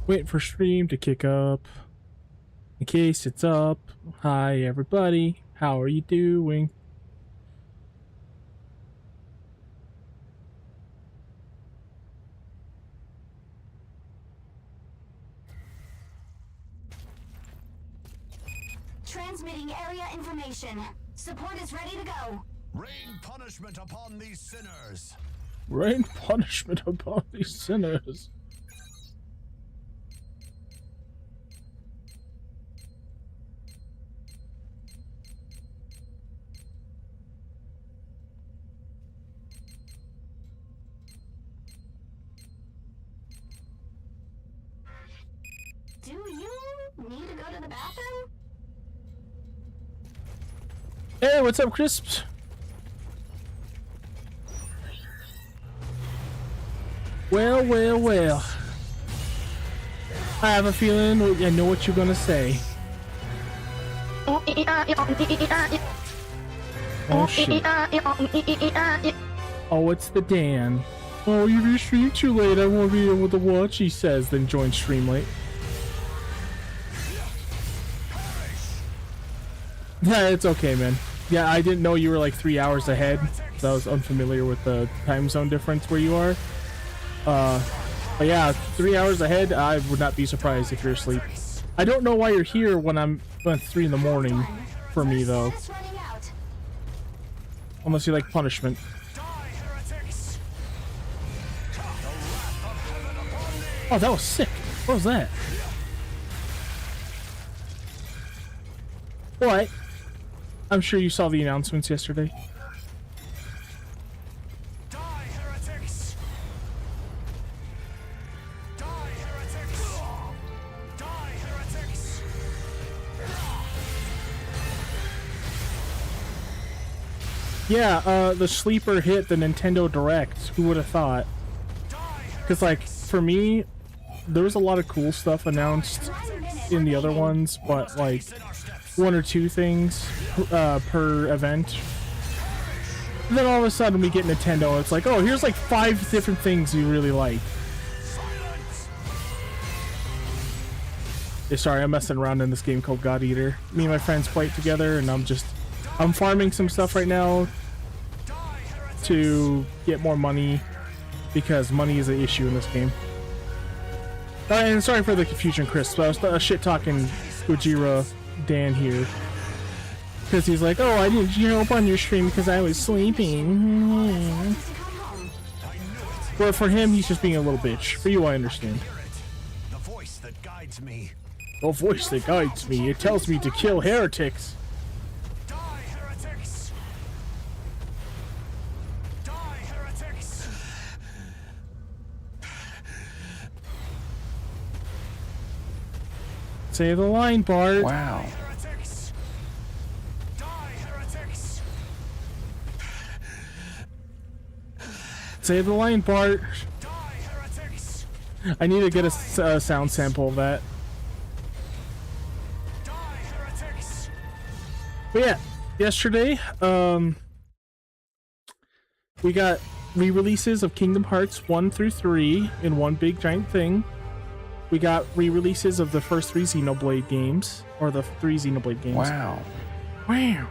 Waiting for stream to kick up. In case it's up. Hi everybody. How are you doing? Transmitting area information. Support is ready to go. Rain punishment upon these sinners. Rain punishment upon these sinners. Do you need to go to the bathroom? Hey, what's up, Crisps? Well, well, well. I have a feeling I know what you're gonna say. Oh shit. Oh, it's the Dan. Oh, you streamed too late. I won't be able to watch, he says, then joins stream late. Yeah, it's okay, man. Yeah, I didn't know you were like 3 hours ahead, so I was unfamiliar with the time zone difference where you are. But yeah, 3 hours ahead, I would not be surprised if you're asleep. I don't know why you're here when it's 3 in the morning for me, though. Unless you like punishment. Oh, that was sick. What was that? What? I'm sure you saw the announcements yesterday. Die, heretics! Die, heretics! Die, heretics! Yeah, the sleeper hit the Nintendo Direct. Who would have thought? Because, like, for me, there was a lot of cool stuff announced in the other ones, but, like, 1 or 2 things per event. And then all of a sudden we get Nintendo, it's like, oh, here's like 5 different things you really like. Yeah, sorry, I'm messing around in this game called God Eater. Me and my friends play it together, and I'm farming some stuff right now to get more money, because money is an issue in this game. And sorry for the confusion, Chris, but I was shit-talking Gojira Dan here. Because he's like, oh, I didn't jump on your stream because I was sleeping. Well, for him, he's just being a little bitch. For you, I understand. The voice that guides me. The voice that guides me. It tells me to kill heretics. Die, heretics! Die, heretics! Say the line, Bart. Wow. Say the line, Bart. I need to get a sound sample of that. But yeah, yesterday, we got re-releases of Kingdom Hearts 1 through 3 in one big giant thing. We got re-releases of the first 3 Xenoblade games, or the 3 Xenoblade games. Wow. Wow.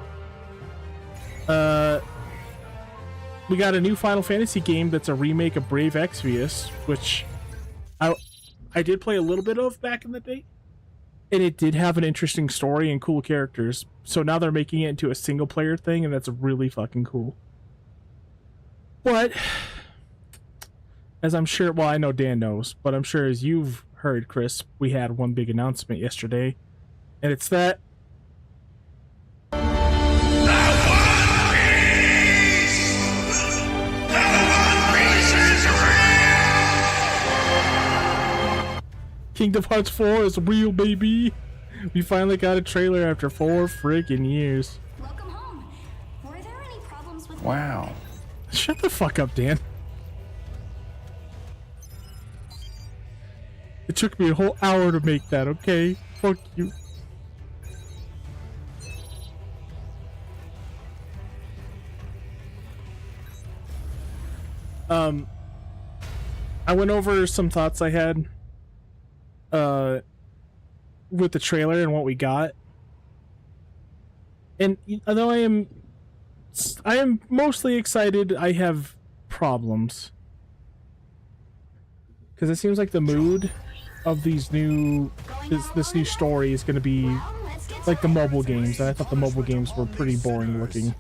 We got a new Final Fantasy game that's a remake of Brave Exvius, which I did play a little bit of back in the day, and it did have an interesting story and cool characters. So now they're making it into a single player thing, and that's really fucking cool. But as I'm sure, well, I know Dan knows, but I'm sure as you've heard, Chris, we had one big announcement yesterday, and it's that Kingdom Hearts 4 is real, baby. We finally got a trailer after 4 friggin' years. Welcome home. Were there any problems with Wow. Shut the fuck up, Dan. It took me a whole hour to make that, okay? Fuck you. I went over some thoughts I had with the trailer and what we got. And although I am mostly excited, I have problems. Because it seems like the mood of these this new story is going to be like the mobile games, and I thought the mobile games were pretty boring looking.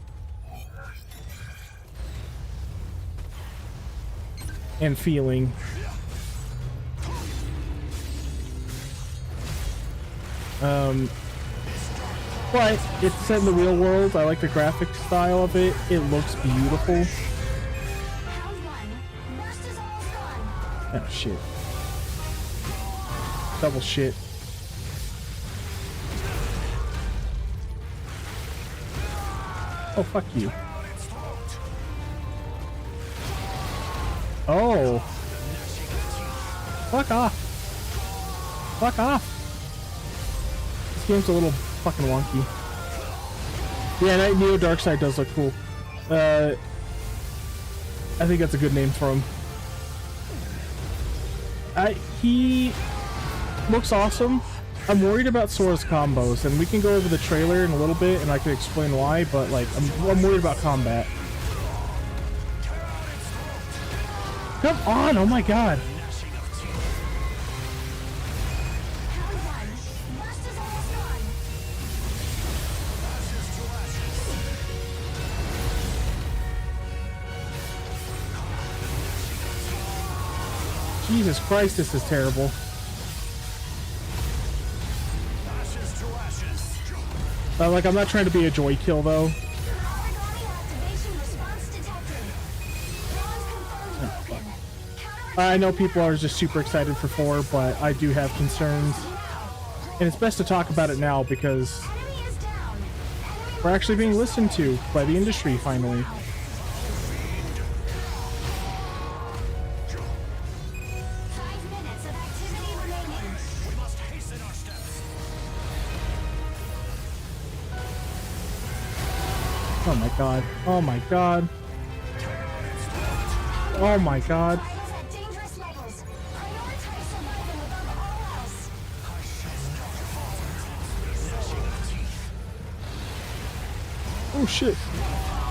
And feeling. But it's set in the real world. I like the graphic style of it. It looks beautiful. Oh shit. Double shit. Oh, fuck you. Oh. Fuck off. Fuck off. This game's a little fucking wonky. Yeah, Neo Darkseid does look cool. I think that's a good name for him. He looks awesome. I'm worried about Sora's combos, and we can go over the trailer in a little bit, and I can explain why. But like, I'm worried about combat. Come on! Oh my god! Jesus Christ, this is terrible. Like, I'm not trying to be a joy kill, though. Oh, fuck. I know people are just super excited for 4, but I do have concerns. And it's best to talk about it now, because we're actually being listened to by the industry, finally. Oh my god. Oh my god. Oh my god. Oh shit.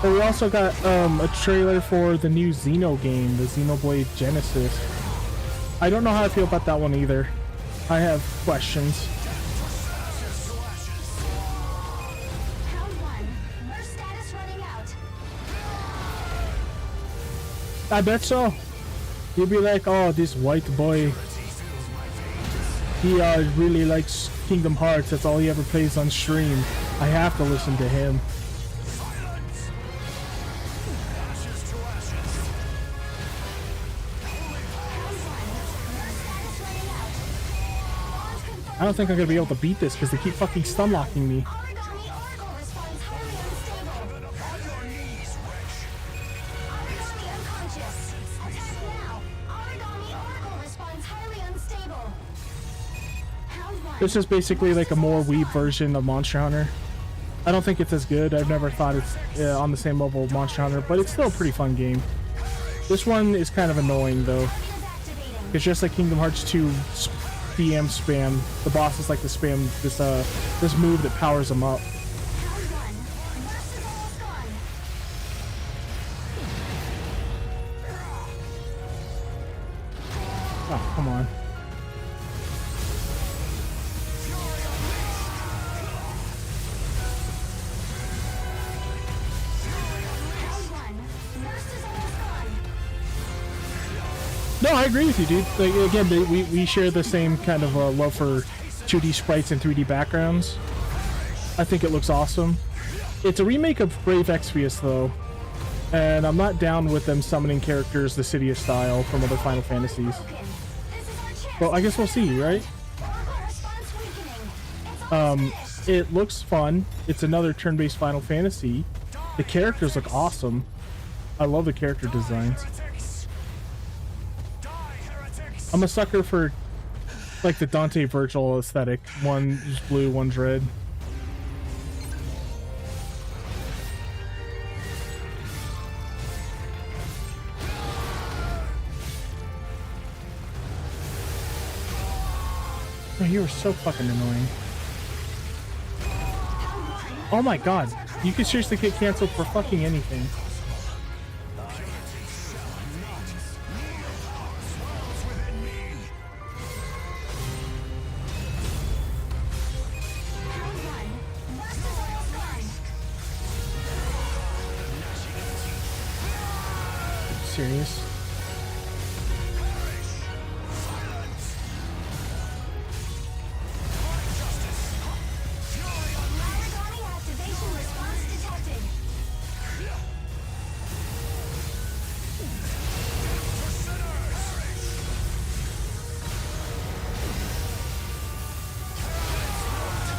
And we also got a trailer for the new Xeno game, the Xenoblade Genesis. I don't know how I feel about that one either. I have questions. I bet so. You'd be like, oh, this white boy, he really likes Kingdom Hearts. That's all he ever plays on stream. I have to listen to him. I don't think I'm gonna be able to beat this because they keep fucking stun locking me. This is basically like a more weeb version of Monster Hunter. I don't think it's as good. I've never thought it's on the same level of Monster Hunter, but it's still a pretty fun game. This one is kind of annoying though. It's just like Kingdom Hearts 2 DM spam. The bosses like to spam this move that powers them up. Oh, come on. No, I agree with you, dude. Like, again, we share the same kind of love for 2D sprites and 3D backgrounds. I think it looks awesome. It's a remake of Brave Exvius, though, and I'm not down with them summoning characters the Cydia style from other Final Fantasies. Well, I guess we'll see, right? It looks fun. It's another turn-based Final Fantasy. The characters look awesome. I love the character designs. I'm a sucker for like the Dante Virgil aesthetic. One's blue, one's red. Oh, you were so fucking annoying. Oh my god. You could seriously get canceled for fucking anything. Serious?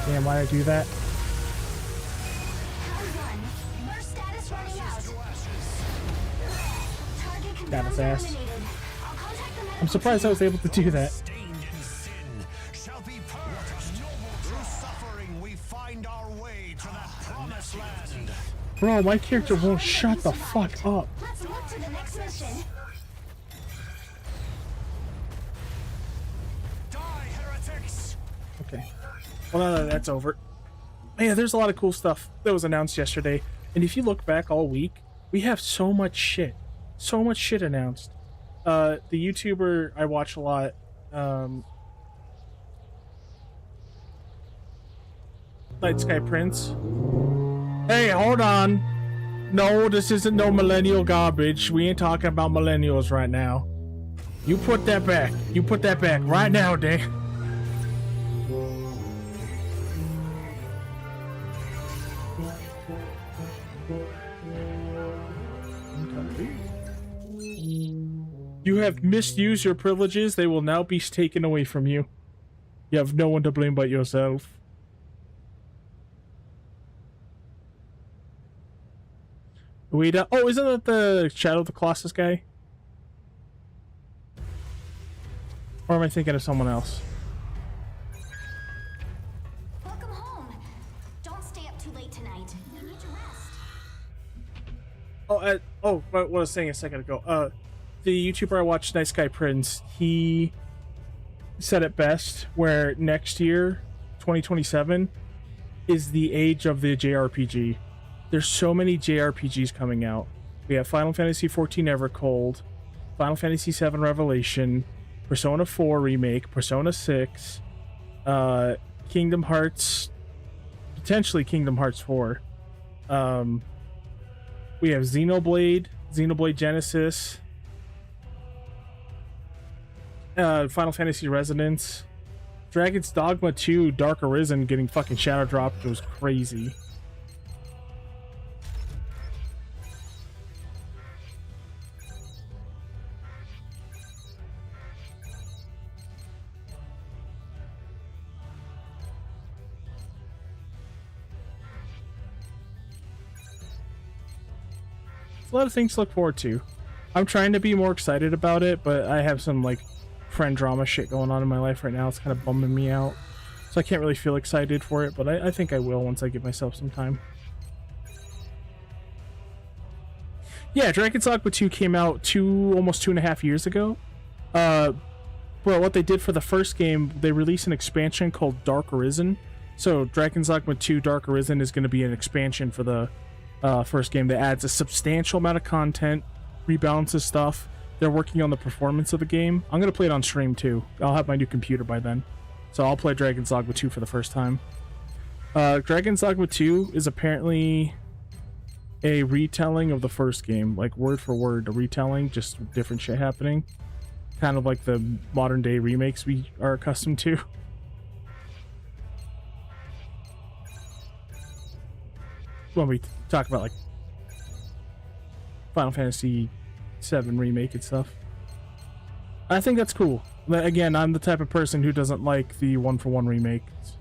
Damn, why'd I do that? Got his ass. I'm surprised I was able to do that. Stained in sin shall be purged. Through suffering we find our way to that promised land. Bro, my character won't shut the fuck up. Let's move to the next mission. Die, heretics! Okay. Well, no, that's over. Yeah, there's a lot of cool stuff that was announced yesterday. And if you look back all week, we have so much shit. So much shit announced. The YouTuber I watch a lot, Night Sky Prince. Hey, hold on. No, this isn't no millennial garbage. We ain't talking about millennials right now. You put that back. You put that back right now, Dan. You have misused your privileges. They will now be taken away from you. You have no one to blame but yourself. Wait, oh, isn't that the Shadow of the Colossus guy? Or am I thinking of someone else? Welcome home. Don't stay up too late tonight. You need to rest. What I was saying a second ago. The YouTuber I watched, Night Sky Prince, he said it best, where next year, 2027, is the age of the JRPG. There's so many JRPGs coming out. We have Final Fantasy XIV Evercold, Final Fantasy VII Revelation, Persona 4 Remake, Persona 6, Kingdom Hearts, potentially Kingdom Hearts 4. We have Xenoblade, Xenoblade Genesis, Final Fantasy Resonance, Dragon's Dogma 2 Dark Arisen getting fucking shadow dropped was crazy. A lot of things to look forward to. I'm trying to be more excited about it, but I have some like friend drama shit going on in my life right now. It's kind of bumming me out, so I can't really feel excited for it, but I think I will once I give myself some time. Yeah, Dragon's Dogma 2 came out almost 2.5 years ago. But what they did for the first game, they released an expansion called Dark Arisen. So Dragon's Dogma 2 Dark Arisen is going to be an expansion for the first game that adds a substantial amount of content, rebalances stuff. They're working on the performance of the game. I'm going to play it on stream too. I'll have my new computer by then. So I'll play Dragon's Dogma 2 for the first time. Dragon's Dogma 2 is apparently a retelling of the first game, like word for word, a retelling, just different shit happening. Kind of like the modern day remakes we are accustomed to. When we talk about like Final Fantasy VII Remake and stuff. I think that's cool. But again, I'm the type of person who doesn't like the one-for-one remakes.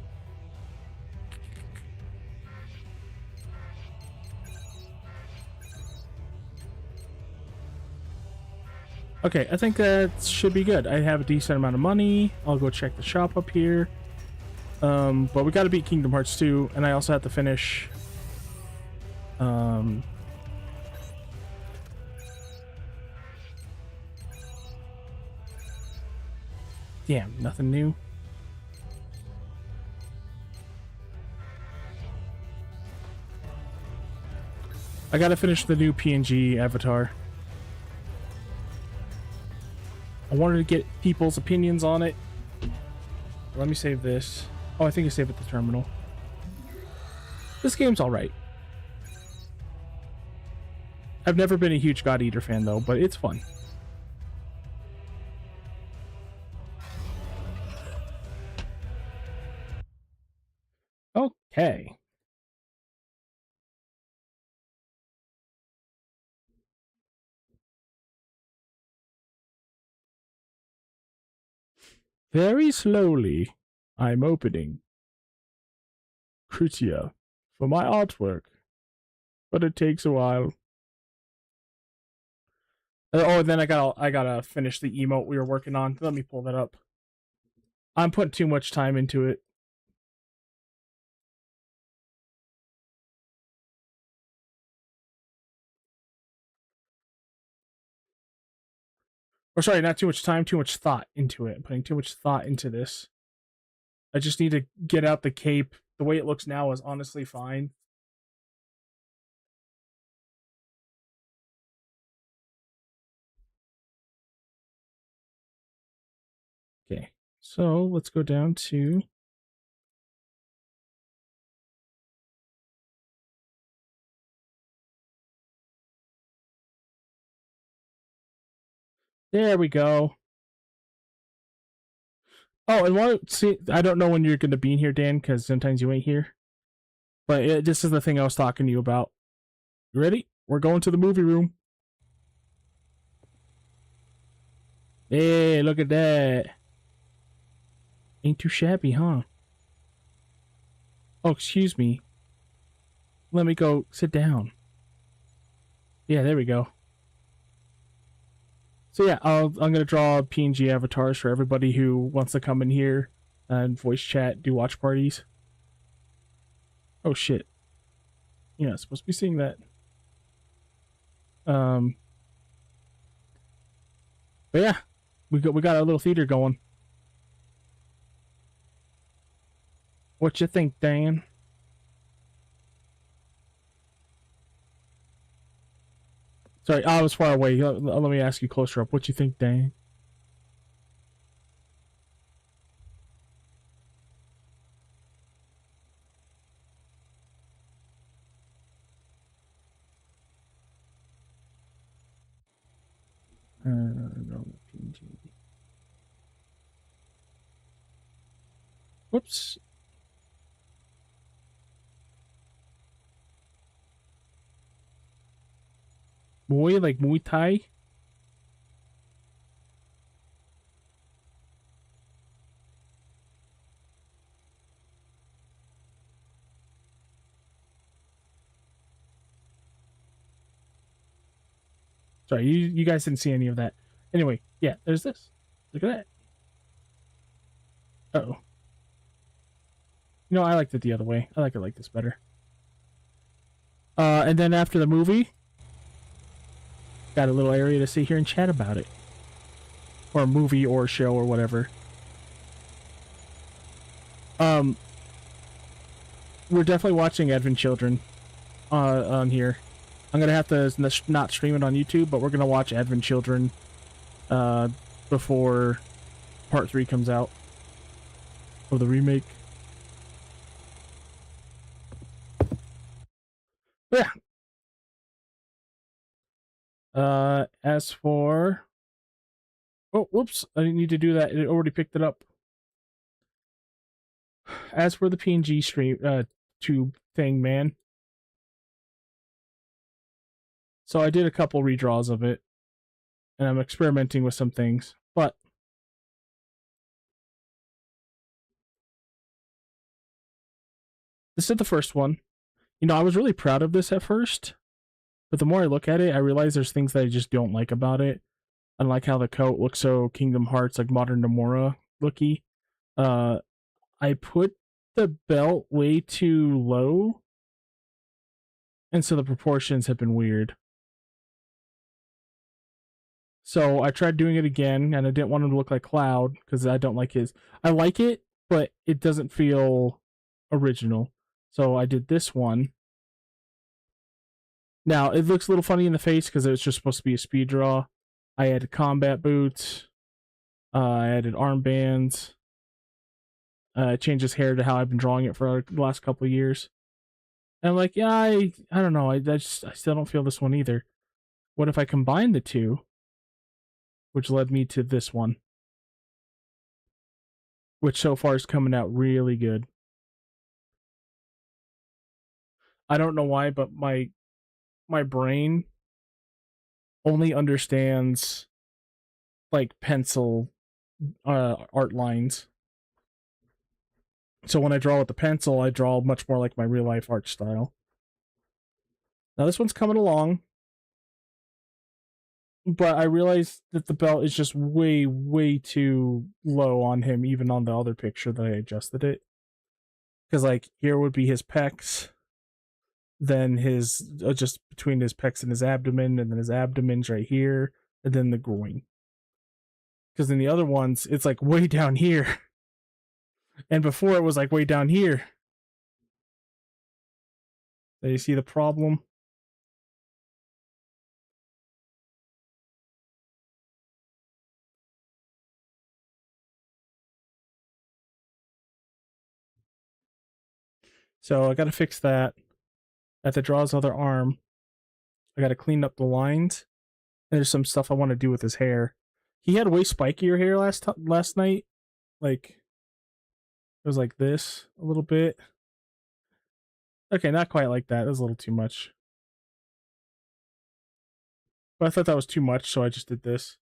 Okay, I think that should be good. I have a decent amount of money. I'll go check the shop up here. But we gotta beat Kingdom Hearts 2, and I also have to finish damn, nothing new. I gotta finish the new PNG avatar. I wanted to get people's opinions on it. Let me save this. Oh, I think I saved at the terminal. This game's alright. I've never been a huge God Eater fan though, but it's fun. Okay. Very slowly, I'm opening Crutia for my artwork, but it takes a while. Oh, and then I gotta finish the emote we were working on. Let me pull that up. I'm putting too much time into it. Or sorry, not too much time, too much thought into it. I'm putting too much thought into this. I just need to get out the cape. The way it looks now is honestly fine. Okay, so let's go down to... There we go. Oh, and what? See, I don't know when you're going to be in here, Dan, because sometimes you ain't here. But this is the thing I was talking to you about. You ready? We're going to the movie room. Hey, look at that. Ain't too shabby, huh? Oh, excuse me. Let me go sit down. Yeah, there we go. So yeah, I'm gonna draw PNG avatars for everybody who wants to come in here and voice chat, do watch parties. Oh shit! You're not supposed to be seeing that. But yeah, we got a little theater going. What you think, Dan? Sorry, I was far away. Let me ask you closer up. What you think, Dan? No, PNG. Whoops. Boy, like Muay Thai? Sorry, you guys didn't see any of that. Anyway, yeah, there's this. Look at that. Uh-oh. You know, I liked it the other way. I like this better. And then after the movie, got a little area to sit here and chat about it. Or a movie or a show or whatever. We're definitely watching Advent Children on here. I'm gonna have to not stream it on YouTube, but we're gonna watch Advent Children before Part 3 comes out of the remake. Yeah. As for... Oh, whoops. I didn't need to do that. It already picked it up. As for the PNG stream, tube thing, man. So I did a couple redraws of it. And I'm experimenting with some things. But... this is the first one. You know, I was really proud of this at first. But the more I look at it, I realize there's things that I just don't like about it. I like how the coat looks so Kingdom Hearts, like modern Nomura looky. I put the belt way too low. And so the proportions have been weird. So I tried doing it again, and I didn't want him to look like Cloud, because I don't like his... I like it, but it doesn't feel original. So I did this one. Now, it looks a little funny in the face because it was just supposed to be a speed draw. I added combat boots. I added armbands. Changed his hair to how I've been drawing it for the last couple of years. And I'm like, yeah, I don't know. I still don't feel this one either. What if I combine the two, which led me to this one, which so far is coming out really good. I don't know why, but my brain only understands like pencil art lines. So when I draw with the pencil, I draw much more like my real life art style. Now this one's coming along, but I realized that the belt is just way, way too low on him, even on the other picture that I adjusted it. Because like here would be his pecs, then his just between his pecs and his abdomen, and then his abdomen's right here, and then the groin. Because in the other ones, it's like way down here, and before it was like way down here. Do you see the problem? So I got to fix that. I have to draw his other arm. I got to clean up the lines. There's some stuff I want to do with his hair. He had way spikier hair last night. Like, it was like this a little bit. Okay, not quite like that. That was a little too much. But I thought that was too much, so I just did this.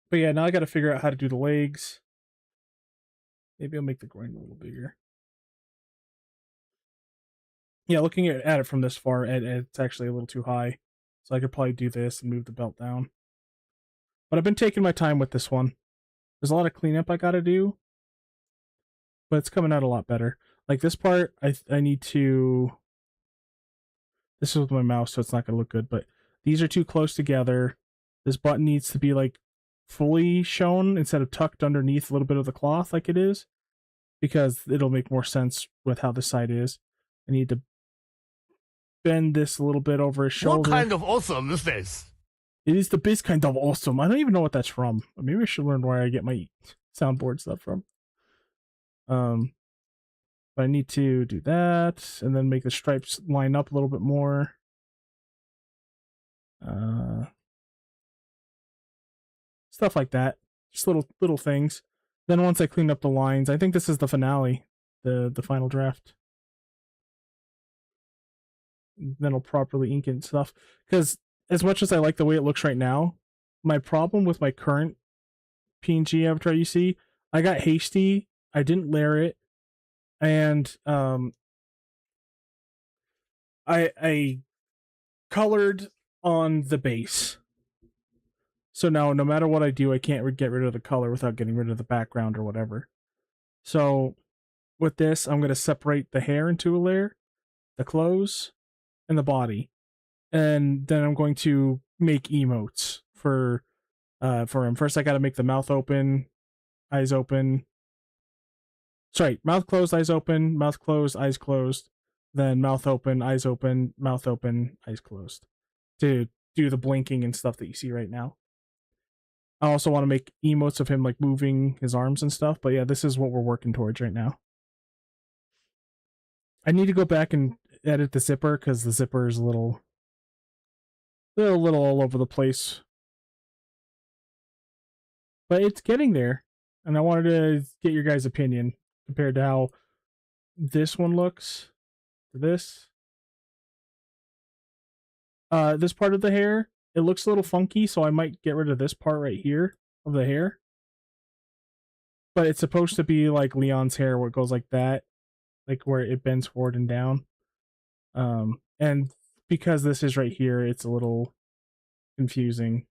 But yeah, now I got to figure out how to do the legs. Maybe I'll make the groin a little bigger. Yeah, looking at it from this far, it's actually a little too high. So I could probably do this and move the belt down. But I've been taking my time with this one. There's a lot of cleanup I got to do, but it's coming out a lot better. Like this part, I need to... This is with my mouse, so it's not going to look good, but these are too close together. This button needs to be like fully shown instead of tucked underneath a little bit of the cloth like it is, because it'll make more sense with how this side is. I need to bend this a little bit over his shoulder. What kind of awesome is this? It is the best kind of awesome. I don't even know what that's from. Maybe I should learn where I get my soundboard stuff from. But I need to do that and then make the stripes line up a little bit more. Stuff like that. Just little things. Then once I clean up the lines, I think this is the finale, the final draft. Then I'll properly ink it and stuff. Because as much as I like the way it looks right now, my problem with my current PNG avatar you see, I got hasty, I didn't layer it, and I colored on the base. So now no matter what I do, I can't get rid of the color without getting rid of the background or whatever. So with this, I'm going to separate the hair into a layer, the clothes, and the body. And then I'm going to make emotes for him. First I got to make the mouth open, eyes open. Sorry, mouth closed, eyes open, mouth closed, eyes closed, then mouth open, eyes open, mouth open, eyes closed. To do the blinking and stuff that you see right now. I also want to make emotes of him like moving his arms and stuff, but yeah, this is what we're working towards right now. I need to go back and edit the zipper because the zipper is a little all over the place. But it's getting there, and I wanted to get your guys' opinion compared to how this one looks to this. This part of the hair, it looks a little funky, so I might get rid of this part right here of the hair. But it's supposed to be like Leon's hair where it goes like that, like where it bends forward and down. And because this is right here, it's a little confusing.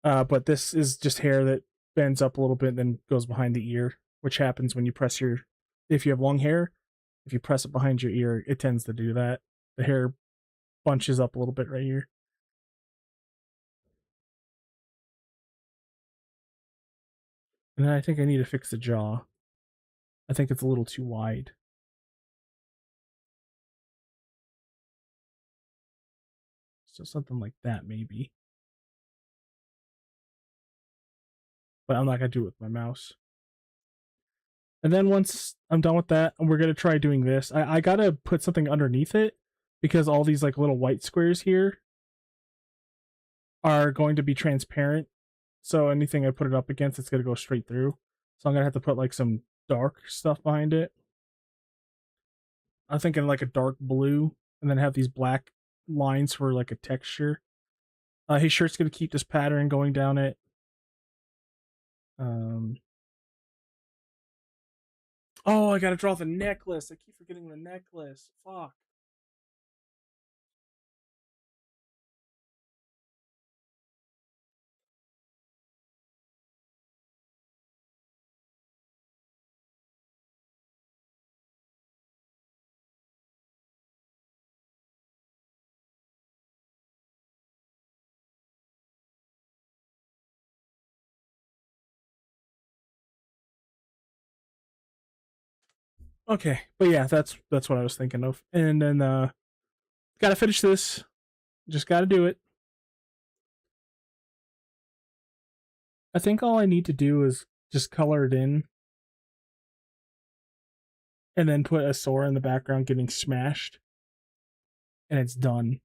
But this is just hair that bends up a little bit and then goes behind the ear, which happens when you press if you have long hair, if you press it behind your ear, it tends to do that. The hair bunches up a little bit right here. And I think I need to fix the jaw. I think it's a little too wide. So something like that, maybe. But I'm not going to do it with my mouse. And then once I'm done with that, we're going to try doing this. I got to put something underneath it because all these like little white squares here are going to be transparent. So anything I put it up against, it's going to go straight through. So I'm going to have to put like some dark stuff behind it. I'm thinking like a dark blue and then have these black lines for like a texture. His shirt's going to keep this pattern going down it. Oh, I got to draw the necklace. I keep forgetting the necklace. Fuck. Okay, but yeah, that's what I was thinking of. And then gotta finish this. Just gotta do it. I think all I need to do is just color it in and then put a Sora in the background getting smashed. And it's done.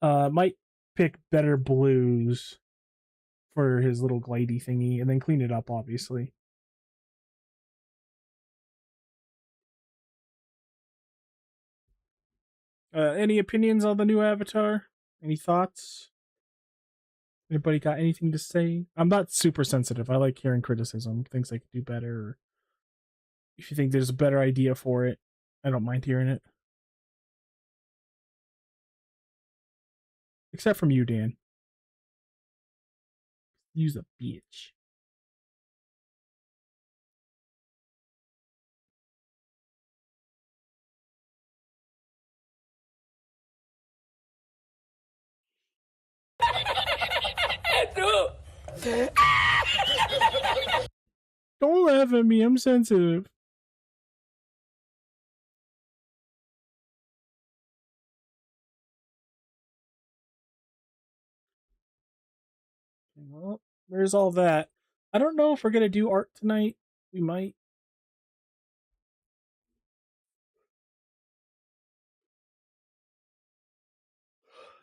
Might pick better blues for his little glidey thingy and then clean it up, obviously. Any opinions on the new avatar? Any thoughts? Anybody got anything to say? I'm not super sensitive. I like hearing criticism, things I could do better. Or if you think there's a better idea for it, I don't mind hearing it. Except from you, Dan. Use a bitch. Don't laugh at me. I'm sensitive. Well, there's all that. I don't know if we're gonna do art tonight. We might.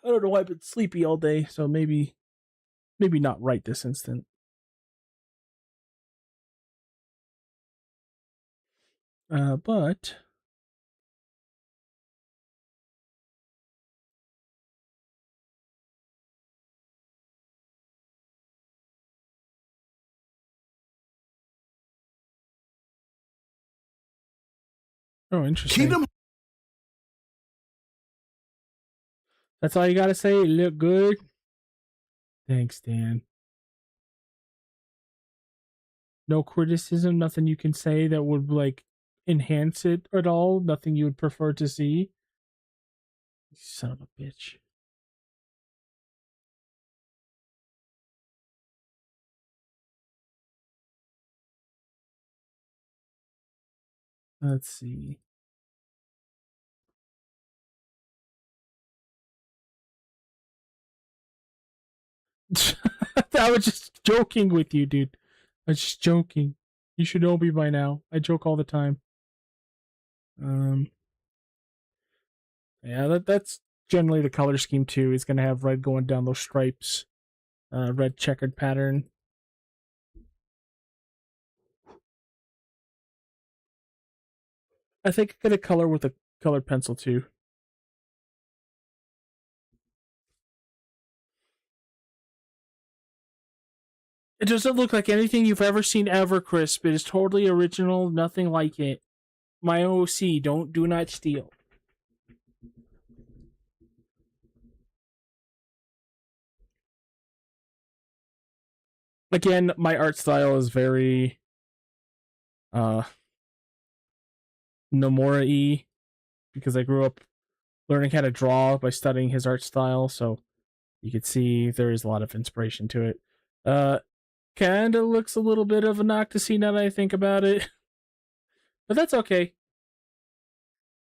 I don't know. I've been sleepy all day, so maybe not right this instant. But oh, interesting. Kingdom. That's all you gotta say. Look good. Thanks, Dan. No criticism. Nothing you can say that would like enhance it at all. Nothing you would prefer to see. You son of a bitch. Let's see. I was just joking with you, dude. I was just joking. You should know me by now. I joke all the time. Yeah, that's generally the color scheme too. Is gonna have red going down those stripes, red checkered pattern. I think I'm gonna color with a colored pencil too. It doesn't look like anything you've ever seen ever, Crisp. It is totally original, nothing like it. My OC, do not steal. Again, my art style is very Nomura-y because I grew up learning how to draw by studying his art style, so you could see there is a lot of inspiration to it. Kinda looks a little bit of a Noctisy now that I think about it. But that's okay.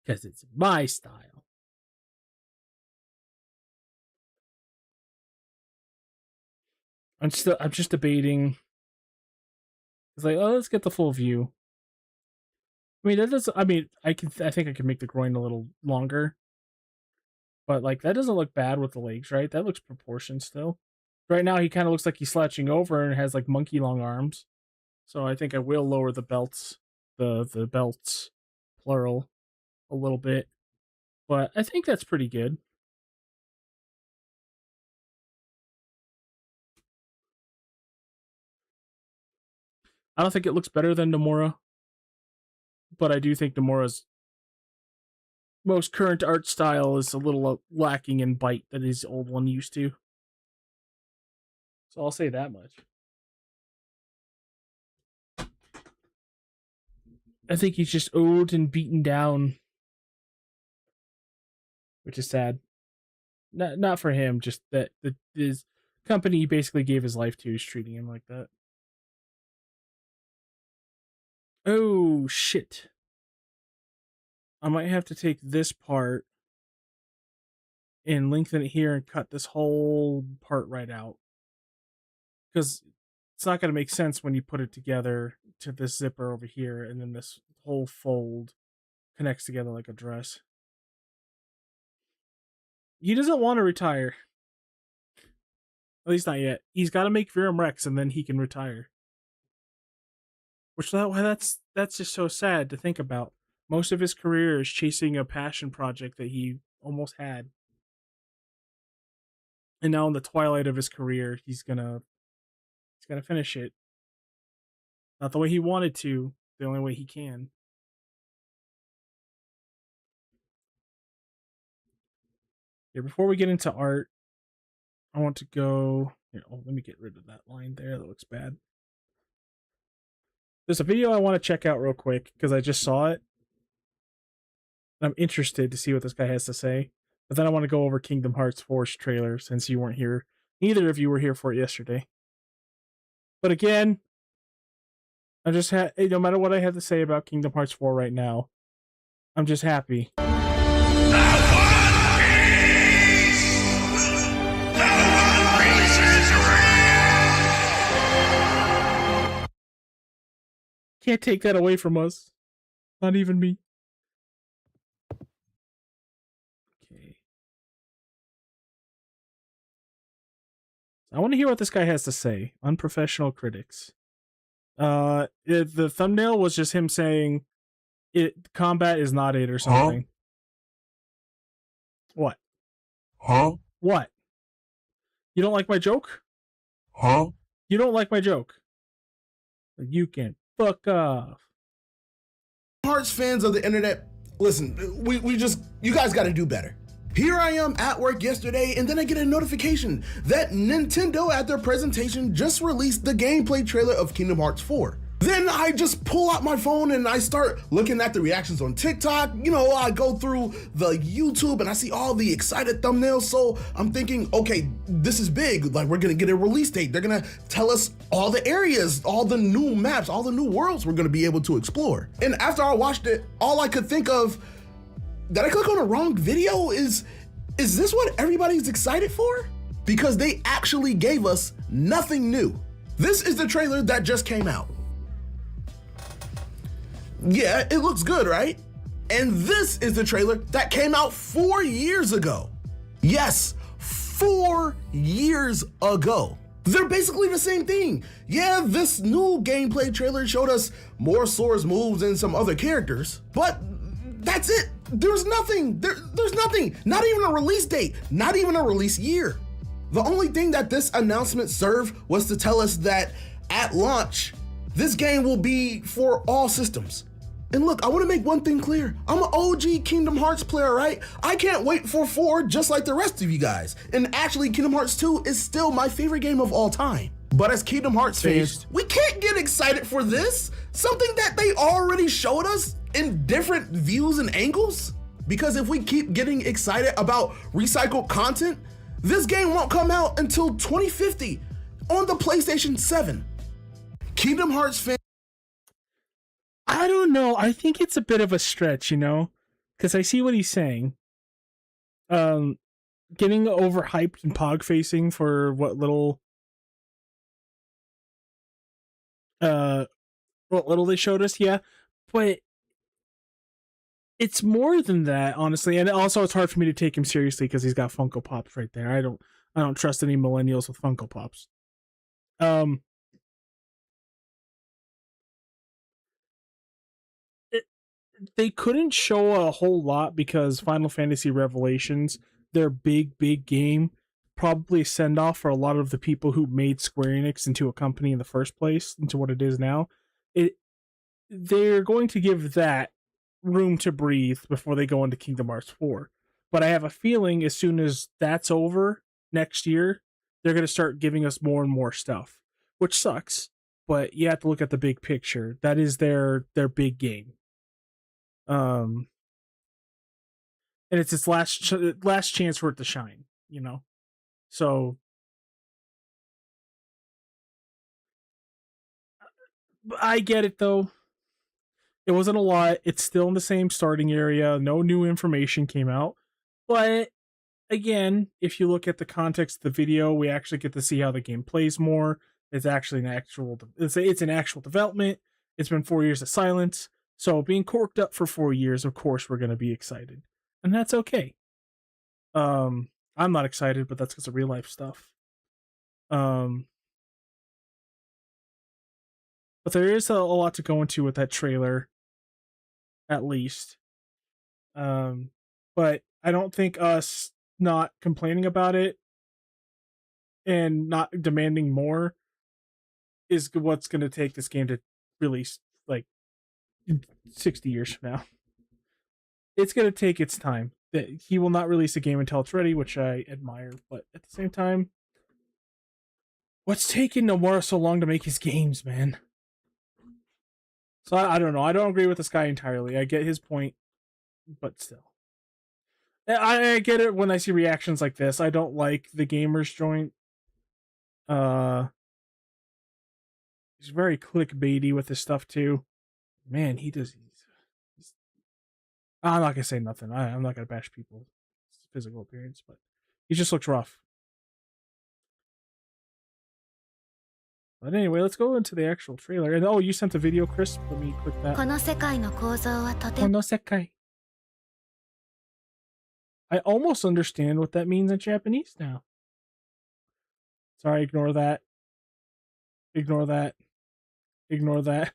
Because it's my style. I'm just debating. It's like, oh, let's get the full view. I mean, that does. I mean, I think I can make the groin a little longer, but like that doesn't look bad with the legs, right? That looks proportioned still. Right now, he kind of looks like he's slouching over and has like monkey long arms. So I think I will lower the belts, the belts, plural, a little bit. But I think that's pretty good. I don't think it looks better than Nomura, but I do think Nomura's most current art style is a little lacking in bite that his old one used to. So I'll say that much. I think he's just old and beaten down, which is sad. Not for him, just that his company he basically gave his life to is treating him like that. Oh shit. I might have to take this part and lengthen it here and cut this whole part right out. Because it's not going to make sense when you put it together to this zipper over here and then this whole fold connects together like a dress. He doesn't want to retire. At least not yet. He's got to make Virum Rex and then he can retire. Which that's just so sad to think about. Most of his career is chasing a passion project that he almost had. And now in the twilight of his career, he's gonna finish it. Not the way he wanted to, the only way he can. Here, before we get into art, I want to go here. Oh, let me get rid of that line there. That looks bad. There's a video I want to check out real quick because I just saw it. I'm interested to see what this guy has to say. But then I want to go over Kingdom Hearts 4's trailer since you weren't here. Neither of you were here for it yesterday. But again, I'm just no matter what I have to say about Kingdom Hearts 4 right now, I'm just happy. Can't take that away from us. Not even me. Okay. I want to hear what this guy has to say. Unprofessional critics. The thumbnail was just him saying combat is not it or something. Huh? What? Huh? What? You don't like my joke? Huh? You don't like my joke? You can fuck off. Hearts fans of the internet, listen, you guys got to do better. Here I am at work yesterday, and then I get a notification that Nintendo at their presentation just released the gameplay trailer of Kingdom Hearts 4. Then I just pull out my phone and I start looking at the reactions on TikTok. You know, I go through the YouTube and I see all the excited thumbnails. So I'm thinking, okay, this is big. Like, we're gonna get a release date. They're gonna tell us all the areas, all the new maps, all the new worlds we're gonna be able to explore. And after I watched it, all I could think of, did I click on a wrong video? Is this what everybody's excited for? Because they actually gave us nothing new. This is the trailer that just came out. Yeah, it looks good, right? And this is the trailer that came out 4 years ago. Yes, 4 years ago. They're basically the same thing. Yeah, this new gameplay trailer showed us more Sora's moves and some other characters, but that's it. There's nothing. There's nothing. Not even a release date. Not even a release year. The only thing that this announcement served was to tell us that at launch, this game will be for all systems. And look, I want to make one thing clear. I'm an OG Kingdom Hearts player, right? I can't wait for 4 just like the rest of you guys. And actually, Kingdom Hearts 2 is still my favorite game of all time. But as Kingdom Hearts fans, we can't get excited for this. Something that they already showed us in different views and angles. Because if we keep getting excited about recycled content, this game won't come out until 2050 on the PlayStation 7. Kingdom Hearts fans. I don't know. I think it's a bit of a stretch, you know, because I see what he's saying. Getting overhyped and pog facing for what little what little they showed us, yeah, but it's more than that, honestly. And also, it's hard for me to take him seriously because he's got Funko Pops right there. I don't trust any millennials with Funko Pops. They couldn't show a whole lot because Final Fantasy Revelations, their big game, probably send off for a lot of the people who made Square Enix into a company in the first place, into what it is now. They're going to give that room to breathe before they go into Kingdom Hearts 4. But I have a feeling as soon as that's over next year, they're going to start giving us more and more stuff, which sucks. But you have to look at the big picture. That is their big game. And it's its last chance for it to shine, you know. So I get it though. It wasn't a lot. It's still in the same starting area. No new information came out. But again, if you look at the context of the video, we actually get to see how the game plays more. It's actually it's an actual development. It's been 4 years of silence. So being corked up for 4 years, of course we're gonna be excited. And that's okay. I'm not excited, but that's because of real life stuff. But there is a lot to go into with that trailer, at least. But I don't think us not complaining about it and not demanding more is what's going to take this game to release like 60 years from now. It's going to take its time. He will not release a game until it's ready, which I admire, but at the same time, what's taking Nomura so long to make his games, man? So I don't know. I don't agree with this guy entirely. I get his point, but still. I get it when I see reactions like this. I don't like the gamers joint. He's very clickbaity with his stuff too. Man, he does. I'm not gonna say nothing. I'm not gonna bash people's physical appearance, but he just looks rough. But anyway, let's go into the actual trailer. And oh, you sent a video, Chris. Let me click that. この世界の構造はとても Konosekai. I almost understand what that means in Japanese now. Sorry, ignore that. Ignore that. Ignore that.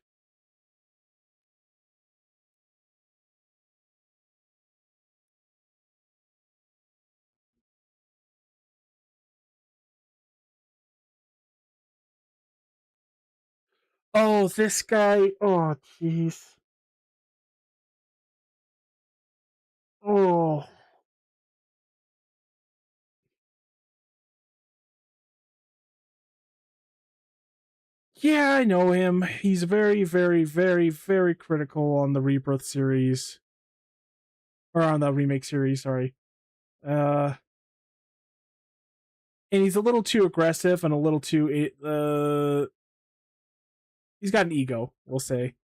Oh, this guy. Oh, jeez. Oh. Yeah, I know him. He's very, very, very, very critical on the Rebirth series. Or on the remake series, sorry. And he's a little too aggressive and a little too he's got an ego, we'll say.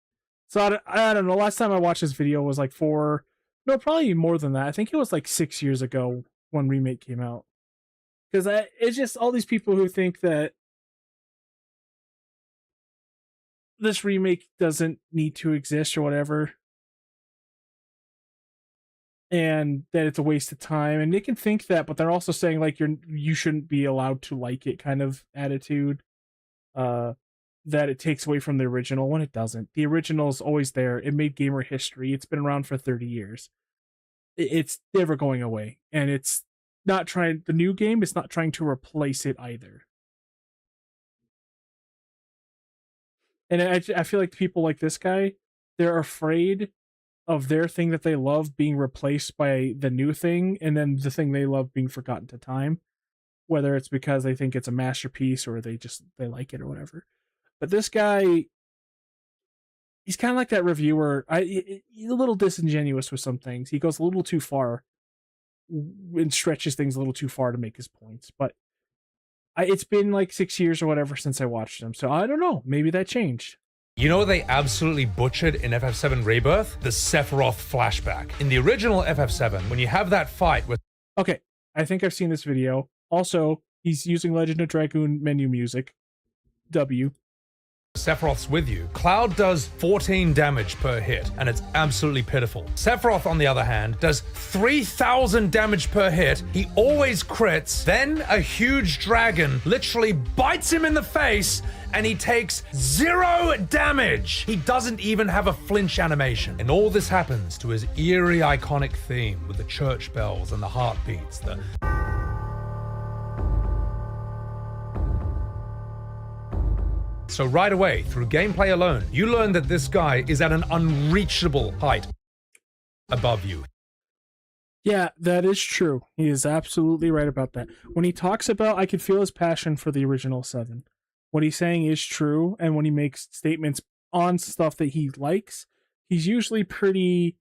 So I don't know. Last time I watched this video was like probably more than that. I think it was like 6 years ago when remake came out. Because it's just all these people who think that this remake doesn't need to exist or whatever, and that it's a waste of time. And they can think that, but they're also saying like you shouldn't be allowed to like it kind of attitude. That it takes away from the original when it doesn't. The original is always there. It made gamer history. It's been around for 30 years. It's never going away. And it's not trying, the new game is not trying to replace it either. And I feel like people like this guy, they're afraid of their thing that they love being replaced by the new thing, and then the thing they love being forgotten to time. Whether it's because they think it's a masterpiece or they like it or whatever. But this guy, he's kind of like that reviewer. He's a little disingenuous with some things. He goes a little too far and stretches things a little too far to make his points. But it's been like 6 years or whatever since I watched him. So I don't know. Maybe that changed. You know they absolutely butchered in FF7 Rebirth? The Sephiroth flashback. In the original FF7, when you have that fight with... Okay, I think I've seen this video. Also, he's using Legend of Dragoon menu music. W. Sephiroth's with you. Cloud does 14 damage per hit, and it's absolutely pitiful. Sephiroth, on the other hand, does 3,000 damage per hit. He always crits. Then a huge dragon literally bites him in the face, and he takes 0 damage. He doesn't even have a flinch animation. And all this happens to his eerie, iconic theme with the church bells and the heartbeats. So right away, through gameplay alone, you learn that this guy is at an unreachable height above you. Yeah, that is true. He is absolutely right about that. When he talks about, I can feel his passion for the original 7. What he's saying is true, and when he makes statements on stuff that he likes, he's usually pretty...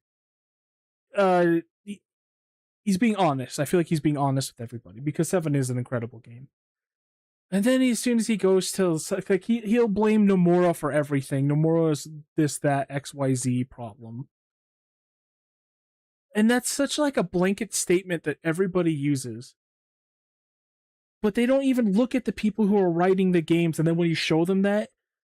he's being honest. I feel like he's being honest with everybody, because 7 is an incredible game. And then as soon as he goes to, like, he'll blame Nomura for everything. Nomura's this, that, XYZ problem. And that's such like a blanket statement that everybody uses. But they don't even look at the people who are writing the games. And then when you show them that,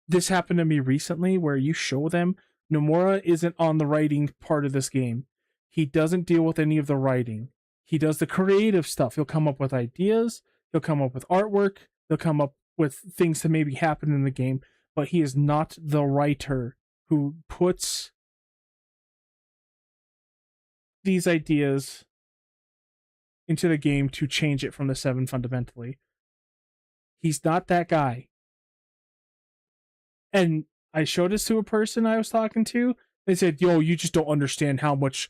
this happened to me recently, where you show them Nomura isn't on the writing part of this game. He doesn't deal with any of the writing. He does the creative stuff. He'll come up with ideas. He'll come up with artwork. He'll come up with things to maybe happen in the game. But he is not the writer who puts these ideas into the game to change it from the 7 fundamentally. He's not that guy. And I showed this to a person I was talking to. They said, yo, you just don't understand how much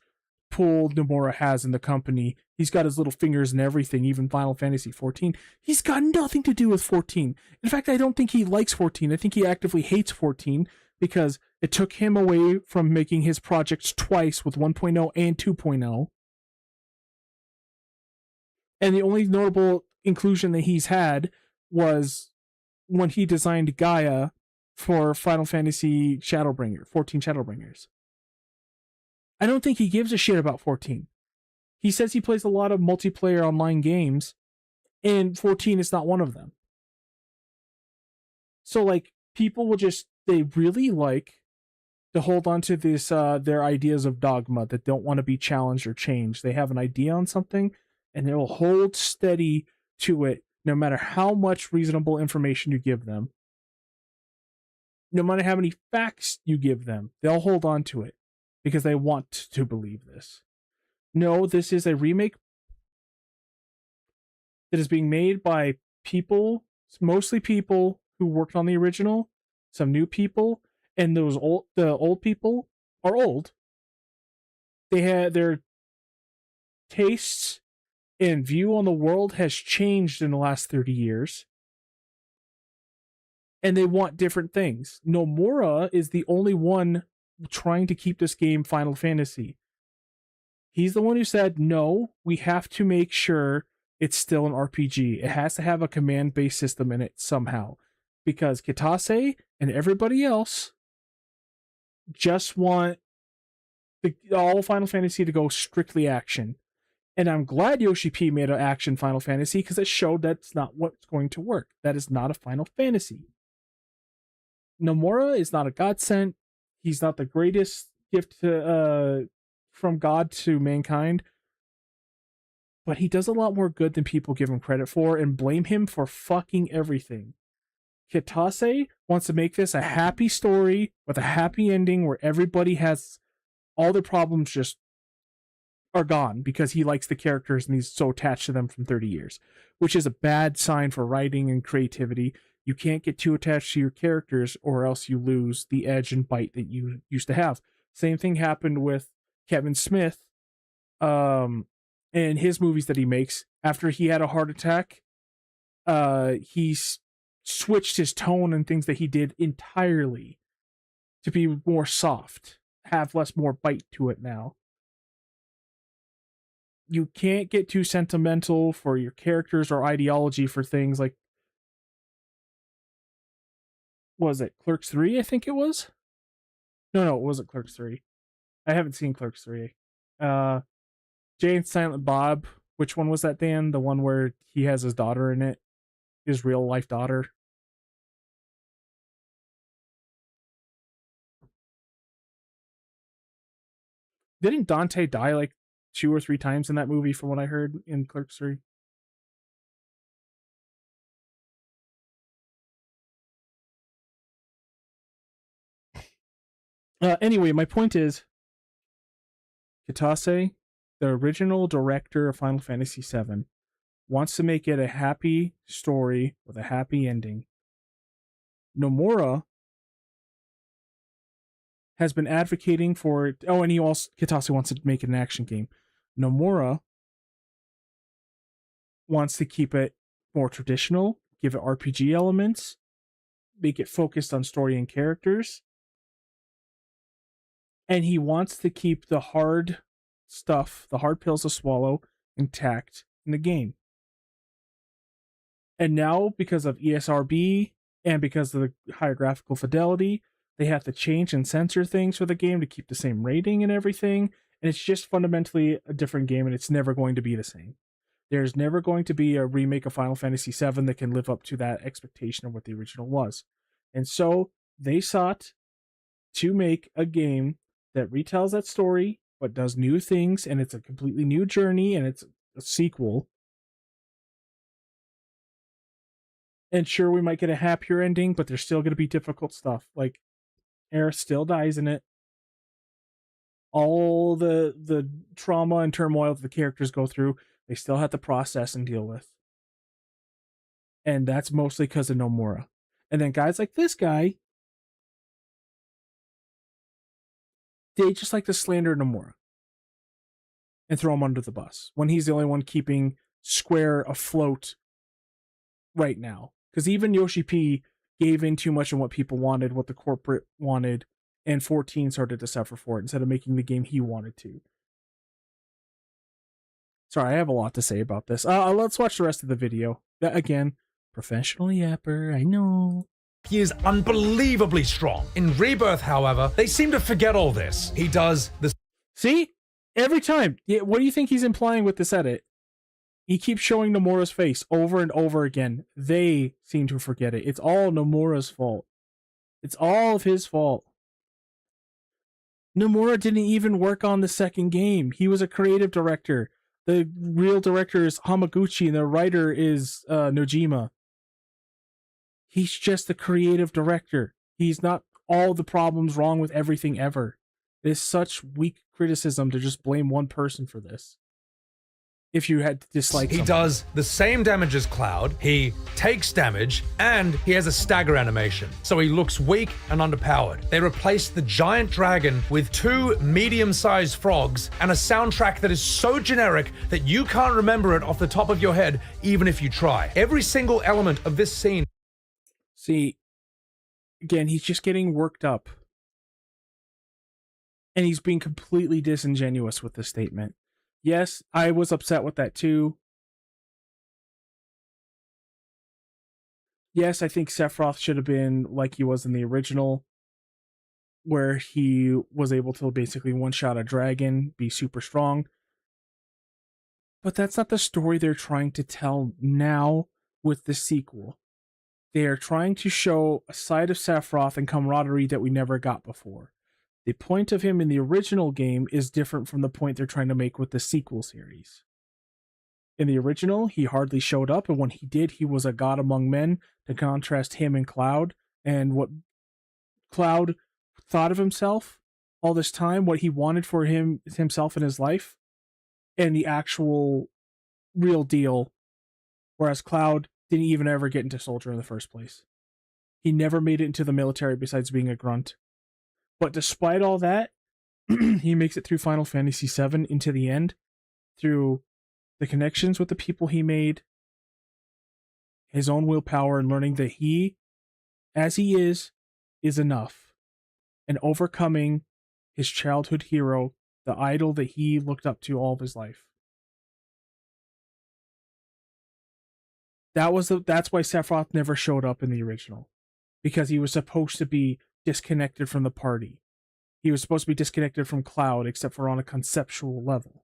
pull Nomura has in the company. He's got his little fingers in everything, even Final Fantasy 14. He's got nothing to do with 14. In fact, I don't think he likes 14. I think he actively hates 14 because it took him away from making his projects twice with 1.0 and 2.0. And the only notable inclusion that he's had was when he designed Gaia for Final Fantasy Shadowbringer, 14 Shadowbringers. I don't think he gives a shit about 14. He says he plays a lot of multiplayer online games, and 14 is not one of them. So, like, people will just, they really like to hold on to this, their ideas of dogma that don't want to be challenged or changed. They have an idea on something, and they will hold steady to it no matter how much reasonable information you give them. No matter how many facts you give them, they'll hold on to it because they want to believe this. No, this is a remake that is being made by people, mostly people who worked on the original, some new people, and the old people are old. They had their tastes and view on the world has changed in the last 30 years. And they want different things. Nomura is the only one trying to keep this game Final Fantasy. He's the one who said, no, we have to make sure it's still an RPG. It has to have a command-based system in it somehow. Because Kitase and everybody else just want all Final Fantasy to go strictly action. And I'm glad Yoshi P made an action Final Fantasy because it showed that's not what's going to work. That is not a Final Fantasy. Nomura is not a godsend. He's not the greatest gift from God to mankind. But he does a lot more good than people give him credit for and blame him for fucking everything. Kitase wants to make this a happy story with a happy ending where everybody has all their problems just are gone because he likes the characters and he's so attached to them from 30 years, which is a bad sign for writing and creativity. You can't get too attached to your characters or else you lose the edge and bite that you used to have. Same thing happened with Kevin Smith and his movies that he makes. After he had a heart attack, he switched his tone and things that he did entirely to be more soft, have more bite to it now. You can't get too sentimental for your characters or ideology for things like, what was it, Clerks 3, I think it was? No, it wasn't Clerks 3. I haven't seen Clerks 3. Jay and Silent Bob, which one was that, Dan? The one where he has his daughter in it? His real life daughter? Didn't Dante die like 2 or 3 times in that movie, from what I heard in Clerks 3? Anyway, my point is, Kitase, the original director of Final Fantasy VII, wants to make it a happy story with a happy ending. Nomura has been advocating for it. Oh, and Kitase wants to make it an action game. Nomura wants to keep it more traditional, give it RPG elements, make it focused on story and characters. And he wants to keep the hard stuff, the hard pills to swallow, intact in the game. And now, because of ESRB and because of the higher graphical fidelity, they have to change and censor things for the game to keep the same rating and everything. And it's just fundamentally a different game, and it's never going to be the same. There's never going to be a remake of Final Fantasy VII that can live up to that expectation of what the original was. And so they sought to make a game that retells that story, but does new things, and it's a completely new journey, and it's a sequel. And sure, we might get a happier ending, but there's still going to be difficult stuff. Like, Aerith still dies in it. All the trauma and turmoil that the characters go through, they still have to process and deal with. And that's mostly because of Nomura. And then guys like this guy, they just like to slander Nomura and throw him under the bus when he's the only one keeping Square afloat right now. Because even Yoshi P gave in too much on what people wanted, what the corporate wanted, and 14 started to suffer for it instead of making the game he wanted to. Sorry, I have a lot to say about this. Let's watch the rest of the video. Again, professional yapper, I know. He is unbelievably strong. In Rebirth, however, they seem to forget all this. He does the... See? Every time. What do you think he's implying with this edit? He keeps showing Nomura's face over and over again. They seem to forget it. It's all Nomura's fault. It's all of his fault. Nomura didn't even work on the second game. He was a creative director. The real director is Hamaguchi, and the writer is Nojima. He's just the creative director. He's not all the problems wrong with everything ever. It's such weak criticism to just blame one person for this. If you had to dislike He does the same damage as Cloud, he takes damage, and he has a stagger animation, so he looks weak and underpowered. They replaced the giant dragon with 2 medium-sized frogs and a soundtrack that is so generic that you can't remember it off the top of your head, even if you try. Every single element of this scene... See, again, he's just getting worked up. And he's being completely disingenuous with this statement. Yes, I was upset with that too. Yes, I think Sephiroth should have been like he was in the original, where he was able to basically one-shot a dragon, be super strong. But that's not the story they're trying to tell now with the sequel. They are trying to show a side of Sephiroth and camaraderie that we never got before. The point of him in the original game is different from the point they're trying to make with the sequel series. In the original, he hardly showed up, and when he did, he was a god among men, to contrast him and Cloud, and what Cloud thought of himself all this time, what he wanted for himself in his life, and the actual real deal, whereas Cloud didn't even ever get into Soldier in the first place. He never made it into the military besides being a grunt. But despite all that, he makes it through Final Fantasy VII into the end, through the connections with the people he made, his own willpower, and learning that he, as he is enough, and overcoming his childhood hero, the idol that he looked up to all of his life. That's why Sephiroth never showed up in the original, because he was supposed to be disconnected from the party. He was supposed to be disconnected from Cloud, except for on a conceptual level.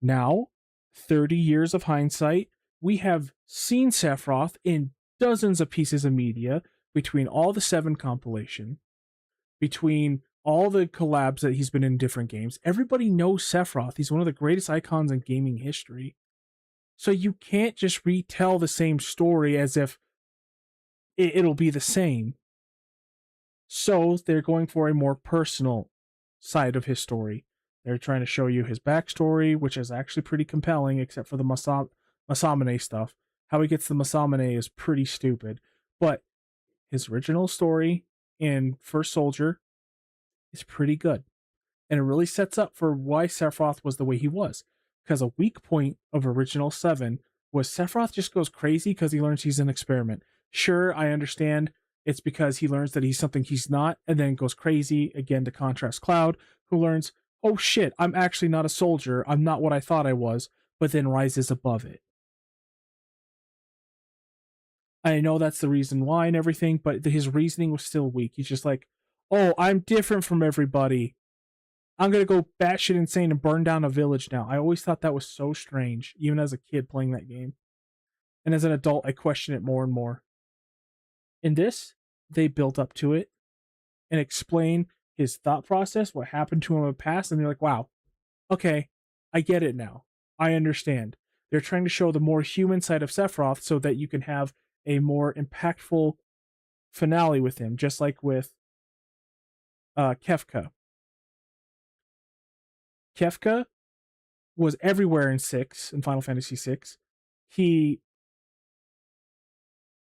Now, 30 years of hindsight, we have seen Sephiroth in dozens of pieces of media, between all the 7 compilation, between all the collabs that he's been in different games, everybody knows Sephiroth. He's one of the greatest icons in gaming history. So you can't just retell the same story as if it'll be the same. So they're going for a more personal side of his story. They're trying to show you his backstory, which is actually pretty compelling, except for the Masamune stuff. How he gets the Masamune is pretty stupid. But his original story in First Soldier is pretty good. And it really sets up for why Sephiroth was the way he was. Because a weak point of Original 7 was Sephiroth just goes crazy because he learns he's an experiment. Sure, I understand it's because he learns that he's something he's not, and then goes crazy, again to contrast Cloud, who learns, oh shit, I'm actually not a soldier, I'm not what I thought I was, but then rises above it. I know that's the reason why and everything, but his reasoning was still weak. He's just like, oh, I'm different from everybody. I'm going to go batshit insane and burn down a village now. I always thought that was so strange, even as a kid playing that game. And as an adult, I question it more and more. In this, they built up to it and explain his thought process, what happened to him in the past, and they're like, wow, okay, I get it now. I understand. They're trying to show the more human side of Sephiroth so that you can have a more impactful finale with him, just like with Kefka. Kefka was everywhere in Final Fantasy VI. He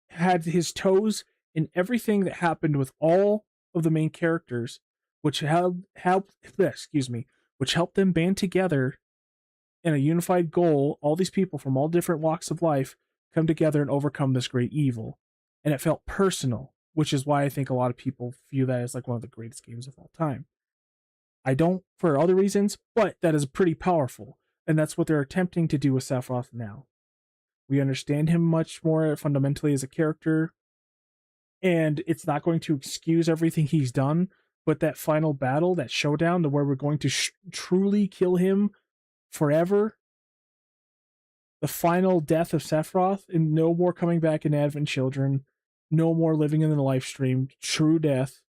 had his toes in everything that happened with all of the main characters, which helped them band together in a unified goal. All these people from all different walks of life come together and overcome this great evil. And it felt personal, which is why I think a lot of people view that as like one of the greatest games of all time. I don't for other reasons, but that is pretty powerful. And that's what they're attempting to do with Sephiroth now. We understand him much more fundamentally as a character, and it's not going to excuse everything he's done, but that final battle, that showdown, to where we're going to truly kill him forever, the final death of Sephiroth, and no more coming back in Advent Children, no more living in the live stream, true death.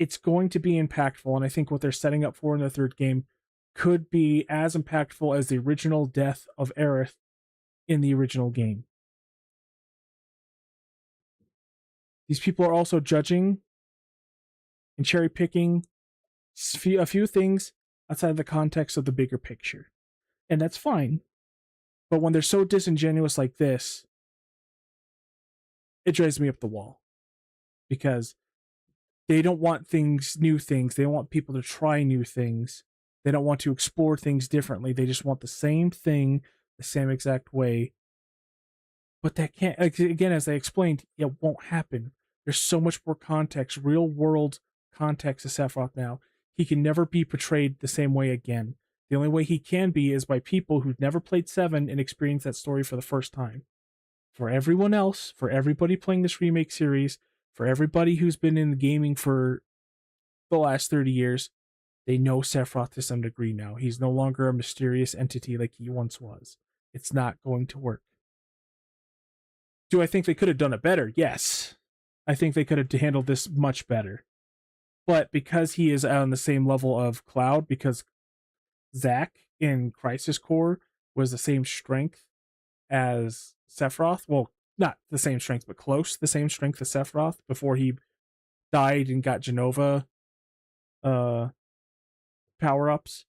It's going to be impactful, and I think what they're setting up for in the third game could be as impactful as the original death of Aerith in the original game. These people are also judging and cherry picking a few things outside of the context of the bigger picture. And that's fine. But when they're so disingenuous like this, it drives me up the wall. Because they don't want new things. They don't want people to try new things. They don't want to explore things differently. They just want the same thing, the same exact way. But that can't, again, as I explained, it won't happen. There's so much more context, real world context to Sephiroth now. He can never be portrayed the same way again. The only way he can be is by people who've never played 7 and experienced that story for the first time. For everyone else, for everybody playing this remake series, for everybody who's been in gaming for the last 30 years, they know Sephiroth to some degree now. He's no longer a mysterious entity like he once was. It's not going to work. Do I think they could have done it better? Yes. I think they could have handled this much better. But because he is on the same level of Cloud, because Zack in Crisis Core was the same strength as Sephiroth, well, not the same strength, but close to the same strength as Sephiroth before he died and got Genova power-ups.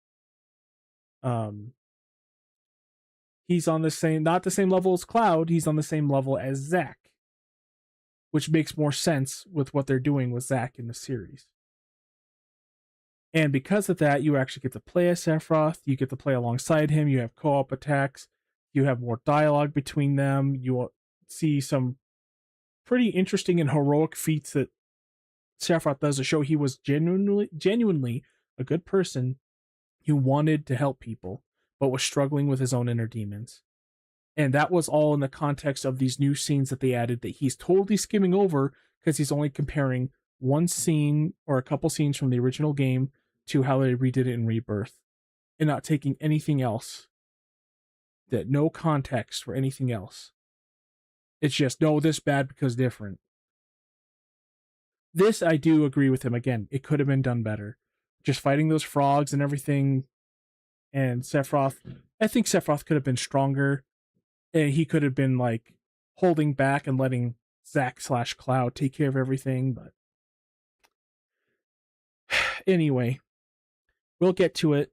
He's on the same, not the same level as Cloud, he's on the same level as Zack, which makes more sense with what they're doing with Zack in the series. And because of that, you actually get to play as Sephiroth, you get to play alongside him, you have co-op attacks, you have more dialogue between them, you will see some pretty interesting and heroic feats that Sephiroth does to show he was genuinely a good person who wanted to help people, but was struggling with his own inner demons. And that was all in the context of these new scenes that they added that he's totally skimming over because he's only comparing one scene or a couple scenes from the original game to how they redid it in Rebirth, and not taking anything else. That no context for anything else. It's just, no, this bad because different. This I do agree with him. Again, it could have been done better. Just fighting those frogs and everything, and Sephiroth. I think Sephiroth could have been stronger, and he could have been like holding back and letting Zack/Cloud take care of everything. But anyway, we'll get to it.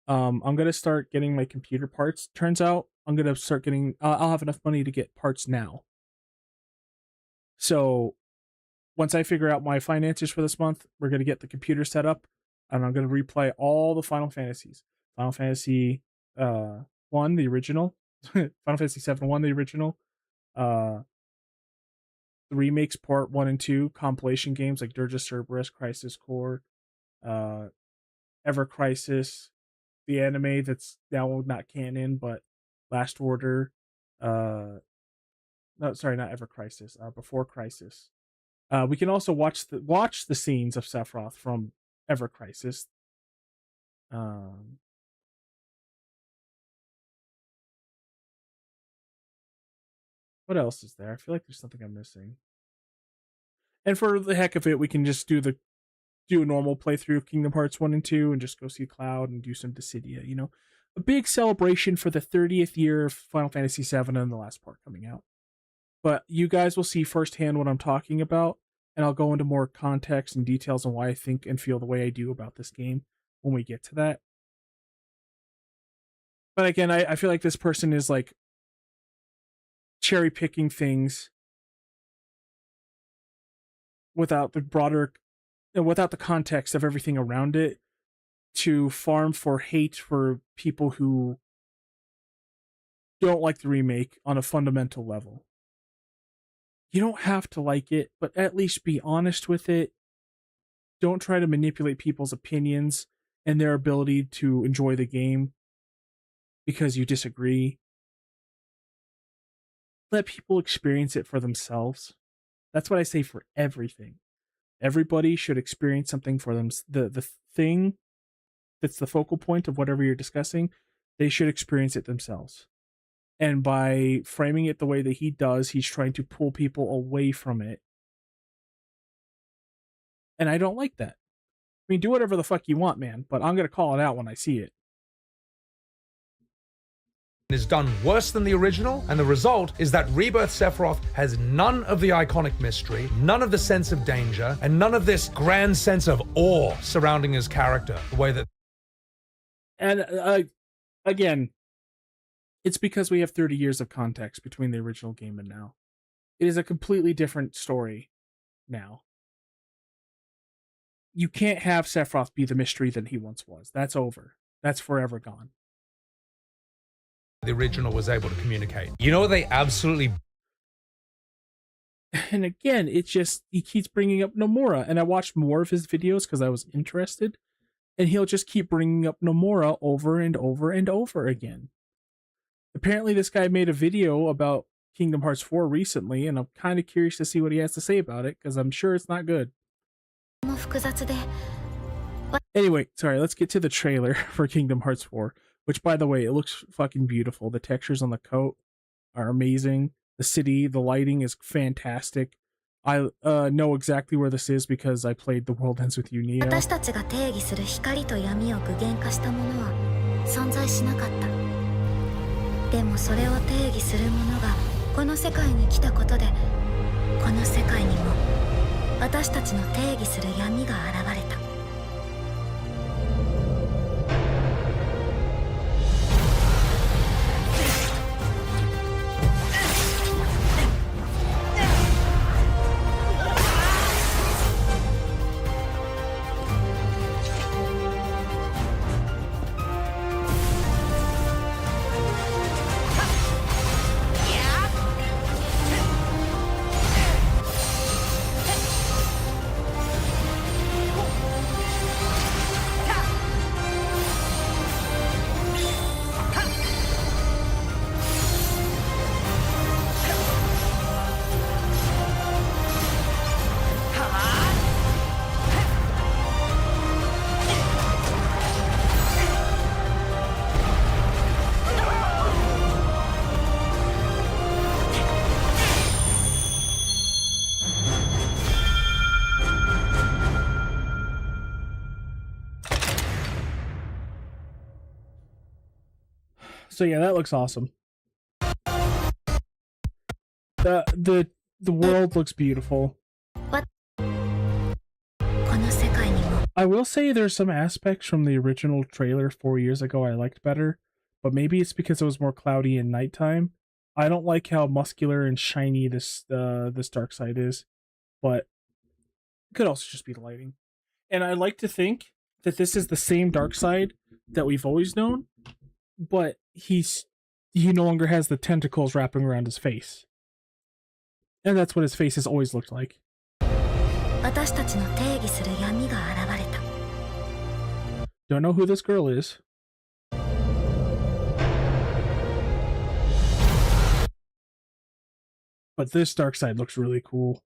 I'm gonna start getting my computer parts. Turns out I'm gonna start getting. I'll have enough money to get parts now. So once I figure out my finances for this month, we're gonna get the computer set up, and I'm gonna replay all the Final Fantasies. Final Fantasy 1, the original. Final Fantasy 7 1, the original. The remakes part 1 and 2, compilation games like Dirge of Cerberus, Crisis Core, Ever Crisis, the anime that's now not canon, but Last Order, no, sorry, not Ever Crisis, Before Crisis. We can also watch the scenes of Sephiroth from Ever Crisis. What else is there? I feel like there's something I'm missing. And for the heck of it, we can just do a normal playthrough of Kingdom Hearts 1 and 2 and just go see Cloud and do some Dissidia, you know? A big celebration for the 30th year of Final Fantasy VII and the last part coming out. But you guys will see firsthand what I'm talking about, and I'll go into more context and details on why I think and feel the way I do about this game when we get to that. But again, I feel like this person is like cherry picking things without the context of everything around it to farm for hate for people who don't like the remake on a fundamental level. You don't have to like it, but at least be honest with it. Don't try to manipulate people's opinions and their ability to enjoy the game because you disagree. Let people experience it for themselves. That's what I say for everything. Everybody should experience something for them. The thing that's the focal point of whatever you're discussing, they should experience it themselves. And by framing it the way that he does, he's trying to pull people away from it. And I don't like that. I mean, do whatever the fuck you want, man, but I'm going to call it out when I see it. Is done worse than the original, and the result is that Rebirth Sephiroth has none of the iconic mystery, none of the sense of danger, and none of this grand sense of awe surrounding his character, the way that... And again, it's because we have 30 years of context between the original game and now. It is a completely different story now. You can't have Sephiroth be the mystery that he once was. That's over. That's forever gone. The original was able to communicate. You know what they absolutely... And again, it's just, he keeps bringing up Nomura, and I watched more of his videos because I was interested, and he'll just keep bringing up Nomura over and over and over again. Apparently this guy made a video about Kingdom Hearts 4 recently, and I'm kind of curious to see what he has to say about it, because I'm sure it's not good. Anyway, sorry, let's get to the trailer for Kingdom Hearts 4. Which, by the way, it looks fucking beautiful. The textures on the coat are amazing. The city, the lighting is fantastic. I know exactly where this is because I played The World Ends With You, Neo. 私たちが定義する光と闇を具現化したものは存在しなかった。でもそれを定義するものがこの世界に来たことで、この世界にも私たちの定義する闇が現れた。So yeah, that looks awesome. The world looks beautiful. I will say there's some aspects from the original trailer 4 years ago I liked better, but maybe it's because it was more cloudy and nighttime. I don't like how muscular and shiny this dark side is, but it could also just be the lighting. And I like to think that this is the same dark side that we've always known, but he no longer has the tentacles wrapping around his face. And that's what his face has always looked like. Don't know who this girl is. But this dark side looks really cool.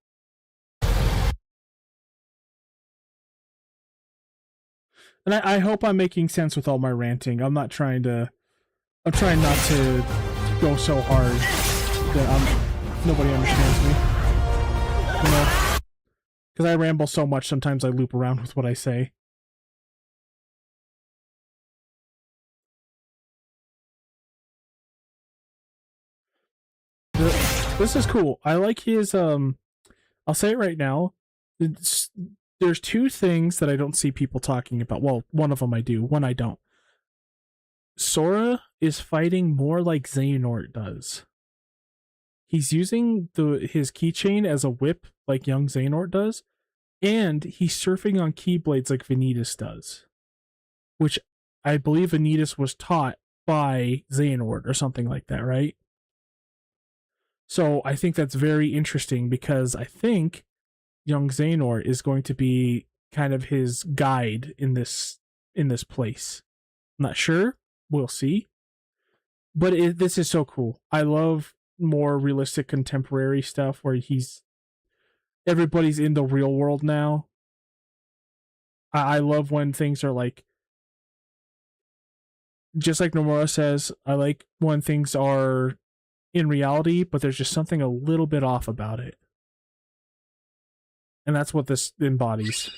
And I hope I'm making sense with all my ranting. I'm trying not to go so hard that nobody understands me. You know? Because I ramble so much, sometimes I loop around with what I say. This is cool. I like his, I'll say it right now. There's two things that I don't see people talking about. Well, one of them I do, one I don't. Sora is fighting more like Xehanort does. He's using his keychain as a whip like young Xehanort does, and he's surfing on keyblades like Vanitas does. Which I believe Vanitas was taught by Xehanort or something like that, right? So I think that's very interesting because I think young Xehanort is going to be kind of his guide in this place. I'm not sure. We'll see. But this is so cool. I love more realistic contemporary stuff where everybody's in the real world now. I love when things are like, just like Nomura says, I like when things are in reality, but there's just something a little bit off about it. And that's what this embodies.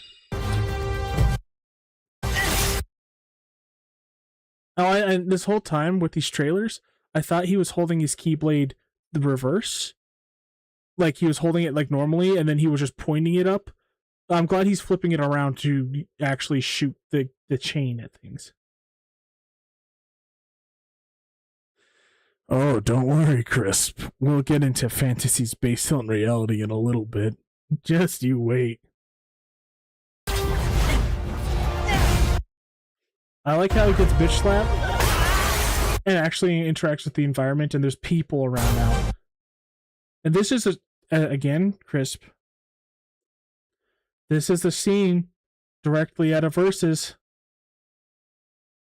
And this whole time with these trailers, I thought he was holding his Keyblade the reverse. Like he was holding it like normally, and then he was just pointing it up. I'm glad he's flipping it around to actually shoot the chain at things. Oh, don't worry, Crisp. We'll get into fantasies based on reality in a little bit. Just you wait. I like how he gets bitch slapped and actually interacts with the environment, and there's people around now. And this is, again, Crisp. This is a scene directly out of Versus.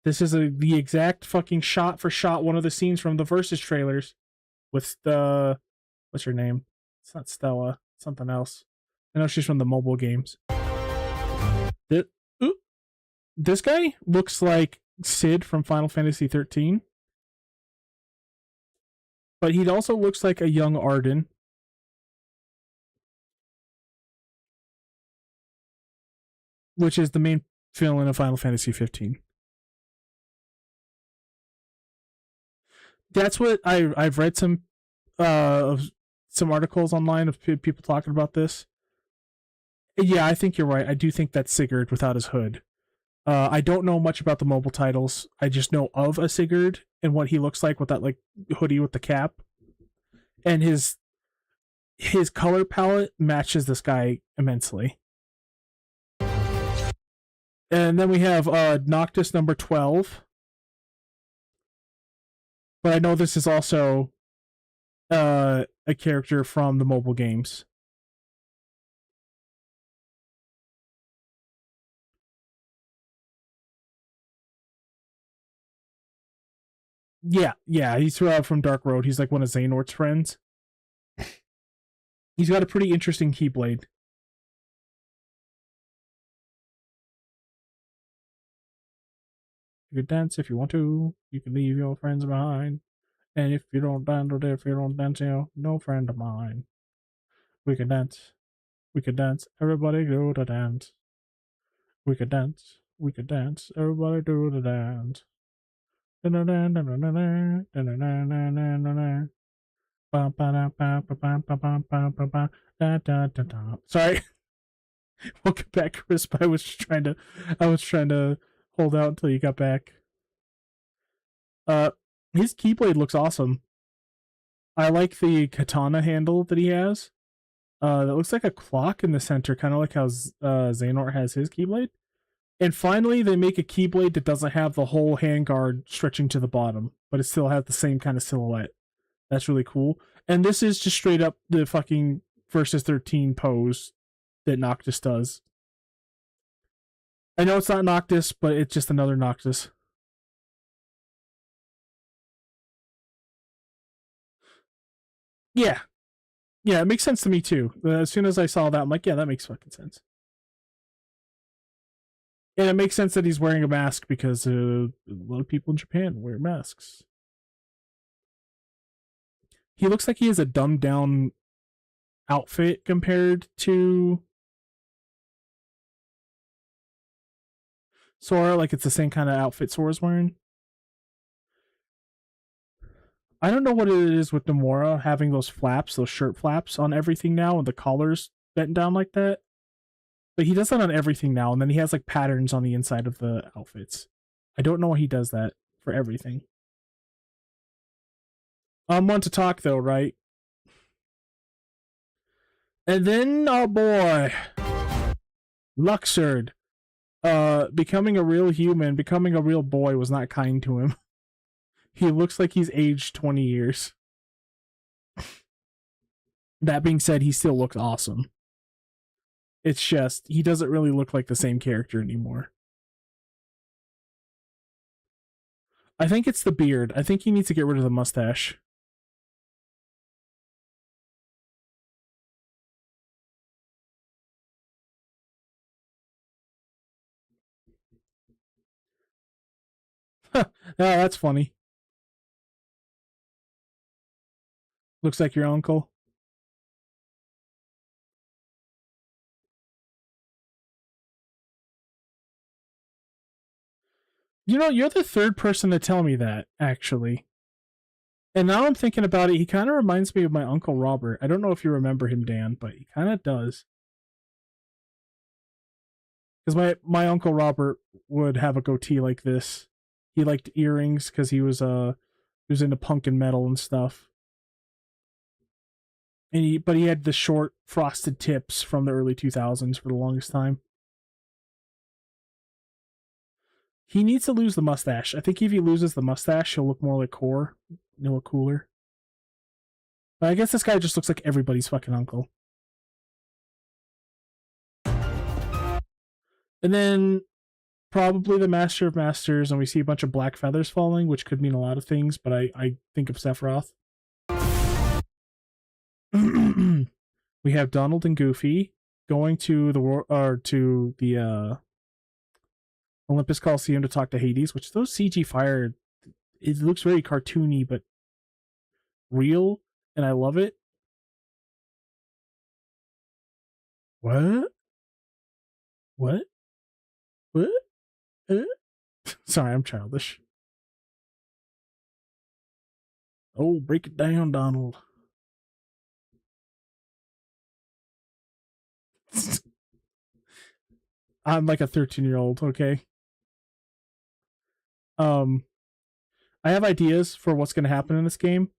This is the exact fucking shot for shot one of the scenes from the Versus trailers with the, what's her name? It's not Stella, it's something else. I know she's from the mobile games. This guy looks like Sid from Final Fantasy 13. But he also looks like a young Arden. Which is the main villain of Final Fantasy 15. That's what I've read some articles online of people talking about this. Yeah, I think you're right. I do think that's Sigurd without his hood. I don't know much about the mobile titles. I just know of a Sigurd and what he looks like with that like hoodie with the cap. And his color palette matches this guy immensely. And then we have Noctis number 12. But I know this is also a character from the mobile games. Yeah, he's from Dark Road. He's like one of Xehanort's friends. He's got a pretty interesting Keyblade. You can dance if you want to. You can leave your friends behind. And if you don't dance, no friend of mine. We can dance. We can dance. Everybody go to dance. We can dance. We can dance. Everybody do the dance. Sorry. Welcome back, Chris. I was trying to hold out until you got back. His keyblade looks awesome. I like the katana handle that he has. That looks like a clock in the center, kind of like how Xehanort has his keyblade. And finally, they make a keyblade that doesn't have the whole handguard stretching to the bottom, but it still has the same kind of silhouette. That's really cool. And this is just straight up the fucking versus 13 pose that Noctis does. I know it's not Noctis, but it's just another Noctis. Yeah. Yeah, it makes sense to me too. As soon as I saw that, I'm like, yeah, that makes fucking sense. And it makes sense that he's wearing a mask because a lot of people in Japan wear masks. He looks like he has a dumbed down outfit compared to Sora, like it's the same kind of outfit Sora's wearing. I don't know what it is with Nomura having those flaps, those shirt flaps on everything now, and the collars bent down like that. But he does that on everything now, and then he has like patterns on the inside of the outfits. I don't know why he does that for everything. I'm one to talk though, right? And then, oh boy, Luxord. Becoming a real human, becoming a real boy was not kind to him. He looks like he's aged 20 years. That being said, he still looks awesome. It's just, he doesn't really look like the same character anymore. I think it's the beard. I think he needs to get rid of the mustache. Yeah, that's funny. Looks like your uncle. You know, you're the third person to tell me that, actually. And now I'm thinking about it, he kind of reminds me of my Uncle Robert. I don't know if you remember him, Dan, but he kind of does. Because my Uncle Robert would have a goatee like this. He liked earrings because he was into punk and metal and stuff. And but he had the short frosted tips from the early 2000s for the longest time. He needs to lose the mustache. I think if he loses the mustache, he'll look more like Core. He'll look cooler. But I guess this guy just looks like everybody's fucking uncle. And then probably the Master of Masters, and we see a bunch of black feathers falling, which could mean a lot of things, but I think of Sephiroth. We have Donald and Goofy going to the Olympus Coliseum to talk to Hades, which those CG fire, it looks very cartoony but real, and I love it. What? What? Sorry, I'm childish. Oh, break it down, Donald. I'm like a 13-year-old, okay? I have ideas for what's going to happen in this game.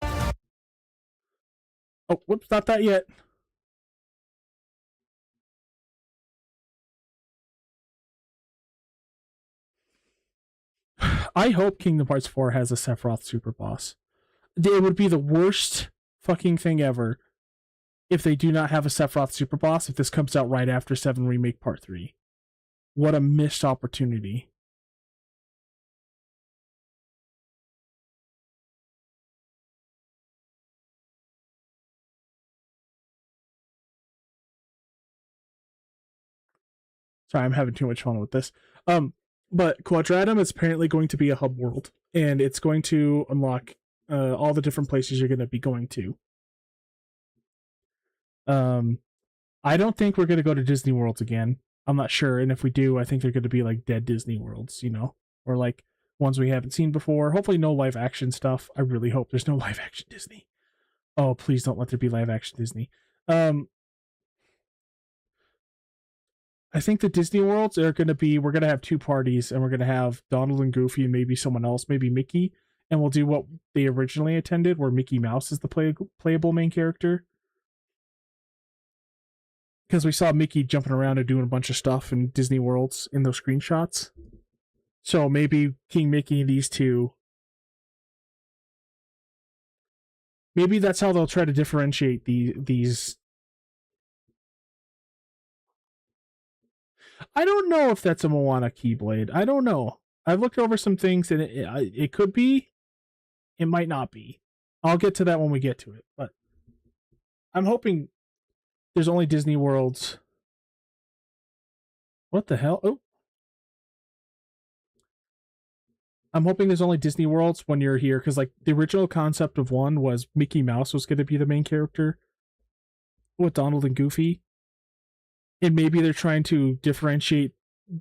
Oh, whoops, not that yet. I hope Kingdom Hearts 4 has a Sephiroth super boss. It would be the worst fucking thing ever if they do not have a Sephiroth super boss if this comes out right after 7 Remake Part 3. What a missed opportunity. Sorry, I'm having too much fun with this. But Quadratum is apparently going to be a hub world, and it's going to unlock all the different places you're going to be going to. I don't think we're going to go to Disney World again. I'm not sure. And if we do, I think they're going to be like dead Disney worlds, you know, or like ones we haven't seen before. Hopefully, no live action stuff. I really hope there's no live action Disney. Oh, please don't let there be live action Disney. I think the Disney worlds are going to be, we're going to have two parties, and we're going to have Donald and Goofy and maybe someone else, maybe Mickey, and we'll do what they originally intended, where Mickey Mouse is the playable main character. Because we saw Mickey jumping around and doing a bunch of stuff in Disney worlds in those screenshots. So maybe King Mickey and these two, maybe that's how they'll try to differentiate these. I don't know if that's a Moana Keyblade. I don't know. I've looked over some things, and it could be. It might not be. I'll get to that when we get to it. But I'm hoping there's only Disney worlds. What the hell? Oh. I'm hoping there's only Disney worlds when you're here, because like the original concept of one was Mickey Mouse was going to be the main character with Donald and Goofy. And maybe they're trying to differentiate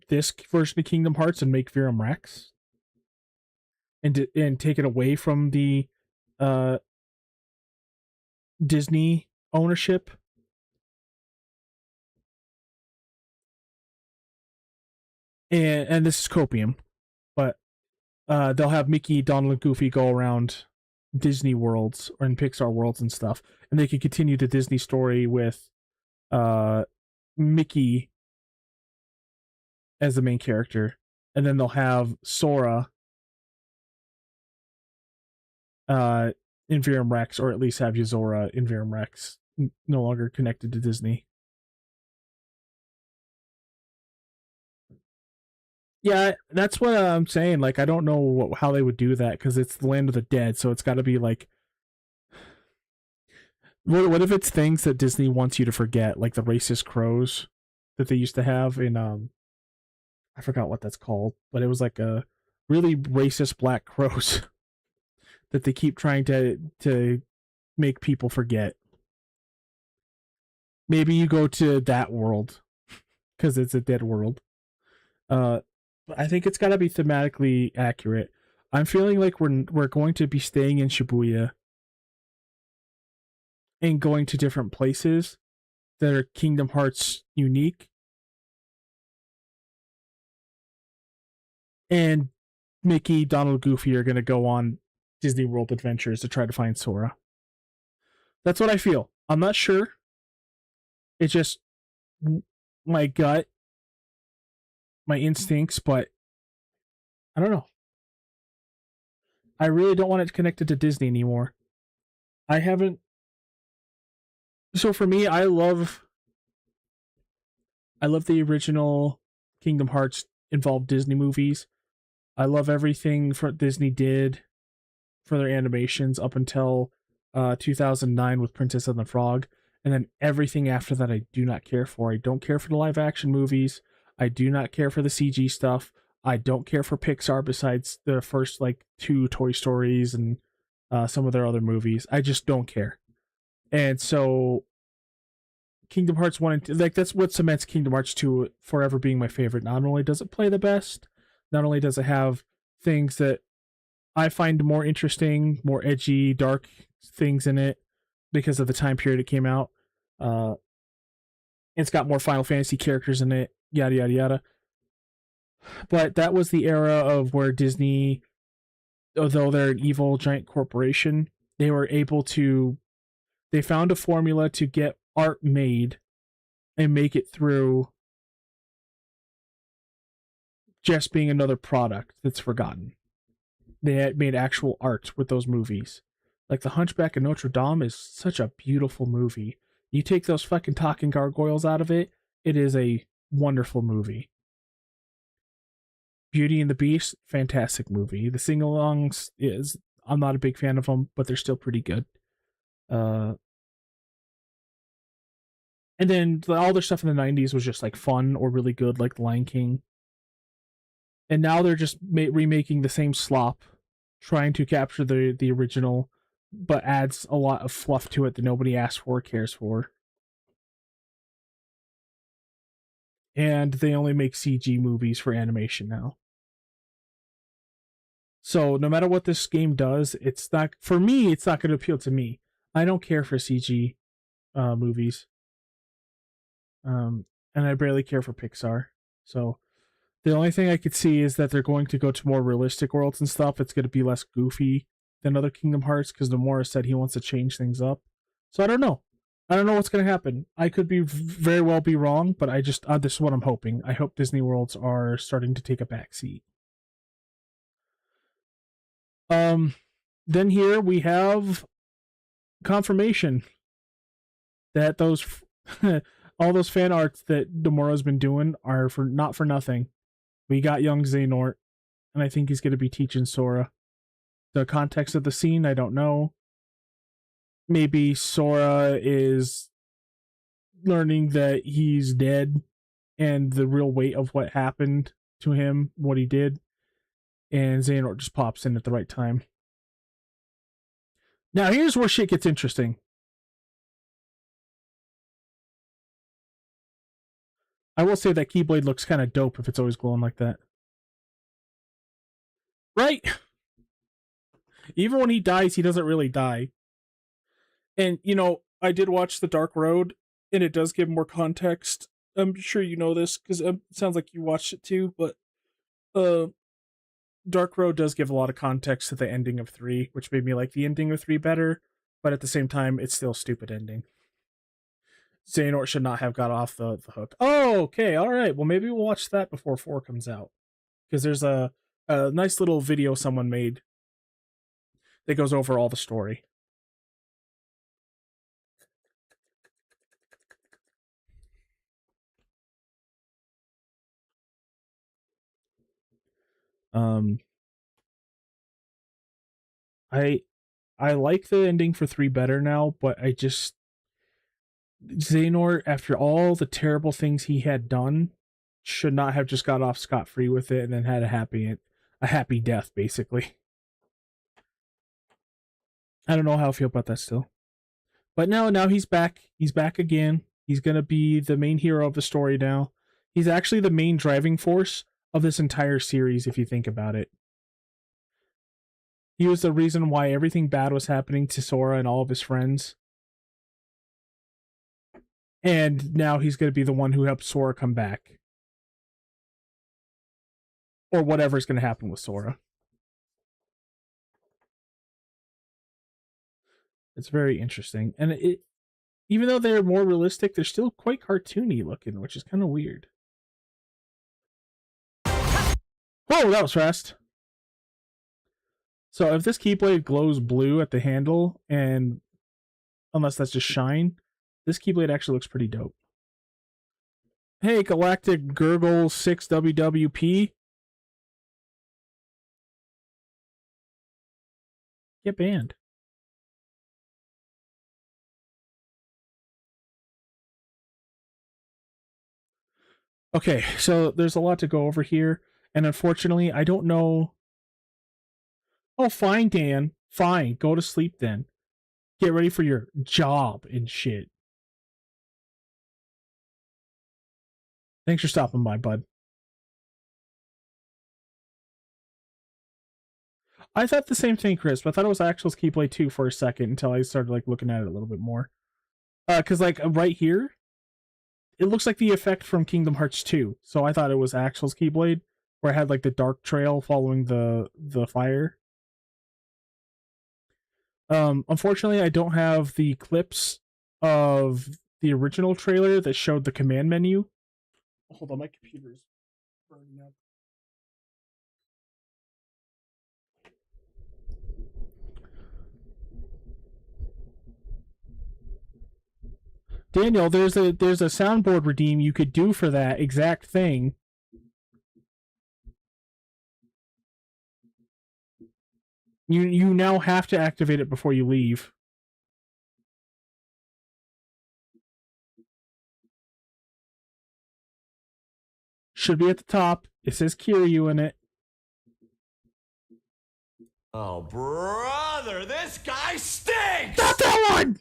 this version of Kingdom Hearts and make Viram Rex. And take it away from the Disney ownership. And this is copium. But they'll have Mickey, Donald, and Goofy go around Disney worlds or in Pixar worlds and stuff. And they can continue the Disney story with Mickey as the main character. And then they'll have Sora in Viram Rex, or at least have Yuzora in Viram Rex, no longer connected to Disney. Yeah, that's what I'm saying. Like, I don't know how they would do that, because it's the land of the dead, so it's got to be like, what if it's things that Disney wants you to forget, like the racist crows that they used to have in I forgot what that's called, but it was like a really racist black crows that they keep trying to make people forget. Maybe you go to that world because it's a dead world. But I think it's got to be thematically accurate. I'm feeling like we're going to be staying in Shibuya and going to different places that are Kingdom Hearts unique. And Mickey, Donald, Goofy are going to go on Disney World adventures to try to find Sora. That's what I feel. I'm not sure. It's just my gut, my instincts, but I don't know. I really don't want it connected to Disney anymore. I haven't. So for me, I love the original Kingdom Hearts involved Disney movies. I love everything Disney did for their animations up until 2009 with Princess and the Frog. And then everything after that I do not care for. I don't care for the live action movies. I do not care for the CG stuff. I don't care for Pixar besides the first like 2 Toy Stories and some of their other movies. I just don't care. And so Kingdom Hearts 1 and 2, like that's what cements Kingdom Hearts 2 forever being my favorite. Not only does it play the best, not only does it have things that I find more interesting, more edgy, dark things in it because of the time period it came out. It's got more Final Fantasy characters in it, yada, yada, yada. But that was the era of where Disney, although they're an evil giant corporation, they were able to, they found a formula to get art made and make it through just being another product that's forgotten. They had made actual art with those movies. Like The Hunchback of Notre Dame is such a beautiful movie. You take those fucking talking gargoyles out of it, it is a wonderful movie. Beauty and the Beast, fantastic movie. The sing-alongs is, I'm not a big fan of them, but they're still pretty good. And then all their stuff in the 90s was just like fun or really good, like The Lion King. And now they're just remaking the same slop, trying to capture the original, but adds a lot of fluff to it that nobody asks for or cares for. and they only make CG movies for animation now. So no matter what this game does, it's not, for me, it's not going to appeal to me. I don't care for CG movies. And I barely care for Pixar. So the only thing I could see is that they're going to go to more realistic worlds and stuff. It's going to be less goofy than other Kingdom Hearts because Nomura said he wants to change things up. So I don't know. I don't know what's going to happen. I could be very well be wrong, but I just this is what I'm hoping. I hope Disney Worlds are starting to take a backseat. Then here we have confirmation that those all those fan arts that Nomura's been doing are for not for nothing. We got young Xehanort, and I think he's going to be teaching Sora. The context of the scene, I don't know. Maybe Sora is learning that he's dead and the real weight of what happened to him, what he did, and Xehanort just pops in at the right time. Now, here's where shit gets interesting. I will say that Keyblade looks kind of dope if it's always glowing like that. Right? Even when he dies, he doesn't really die. And, you know, I did watch The Dark Road, and it does give more context. I'm sure you know this, because it sounds like you watched it too, but Dark Road does give a lot of context to the ending of 3, which made me like the ending of 3 better, but at the same time, it's still a stupid ending. Xehanort should not have got off the hook. Oh, okay, alright, well maybe we'll watch that before 4 comes out. Because there's a nice little video someone made that goes over all the story. I like the ending for 3 better now, but I just Xehanort, after all the terrible things he had done, should not have just got off scot-free with it and then had a happy death, basically. I don't know how I feel about that still. But now he's back. He's back again. He's going to be the main hero of the story now. He's actually the main driving force of this entire series, if you think about it. He was the reason why everything bad was happening to Sora and all of his friends. And now he's going to be the one who helps Sora come back. Or whatever's going to happen with Sora. It's very interesting. And even though they're more realistic, they're still quite cartoony looking, which is kind of weird. Whoa, that was fast. So if this Keyblade glows blue at the handle, and unless that's just shine, this Keyblade actually looks pretty dope. Hey, Galactic Gurgle 6 WWP. Get banned. Okay, so there's a lot to go over here, and unfortunately, I don't know. Oh, fine, Dan. Fine, go to sleep then. Get ready for your job and shit. Thanks for stopping by, bud. I thought the same thing, Chris, but I thought it was Axel's Keyblade 2 for a second until I started like looking at it a little bit more. Because like right here, it looks like the effect from Kingdom Hearts 2. So I thought it was Axel's Keyblade, where I had like the dark trail following the fire. Unfortunately, I don't have the clips of the original trailer that showed the command menu. Hold on, my computer's burning up. Daniel, there's a soundboard redeem you could do for that exact thing. You now have to activate it before you leave. Should be at the top. It says Kiryu in it. Oh, brother, this guy stinks! Not that one!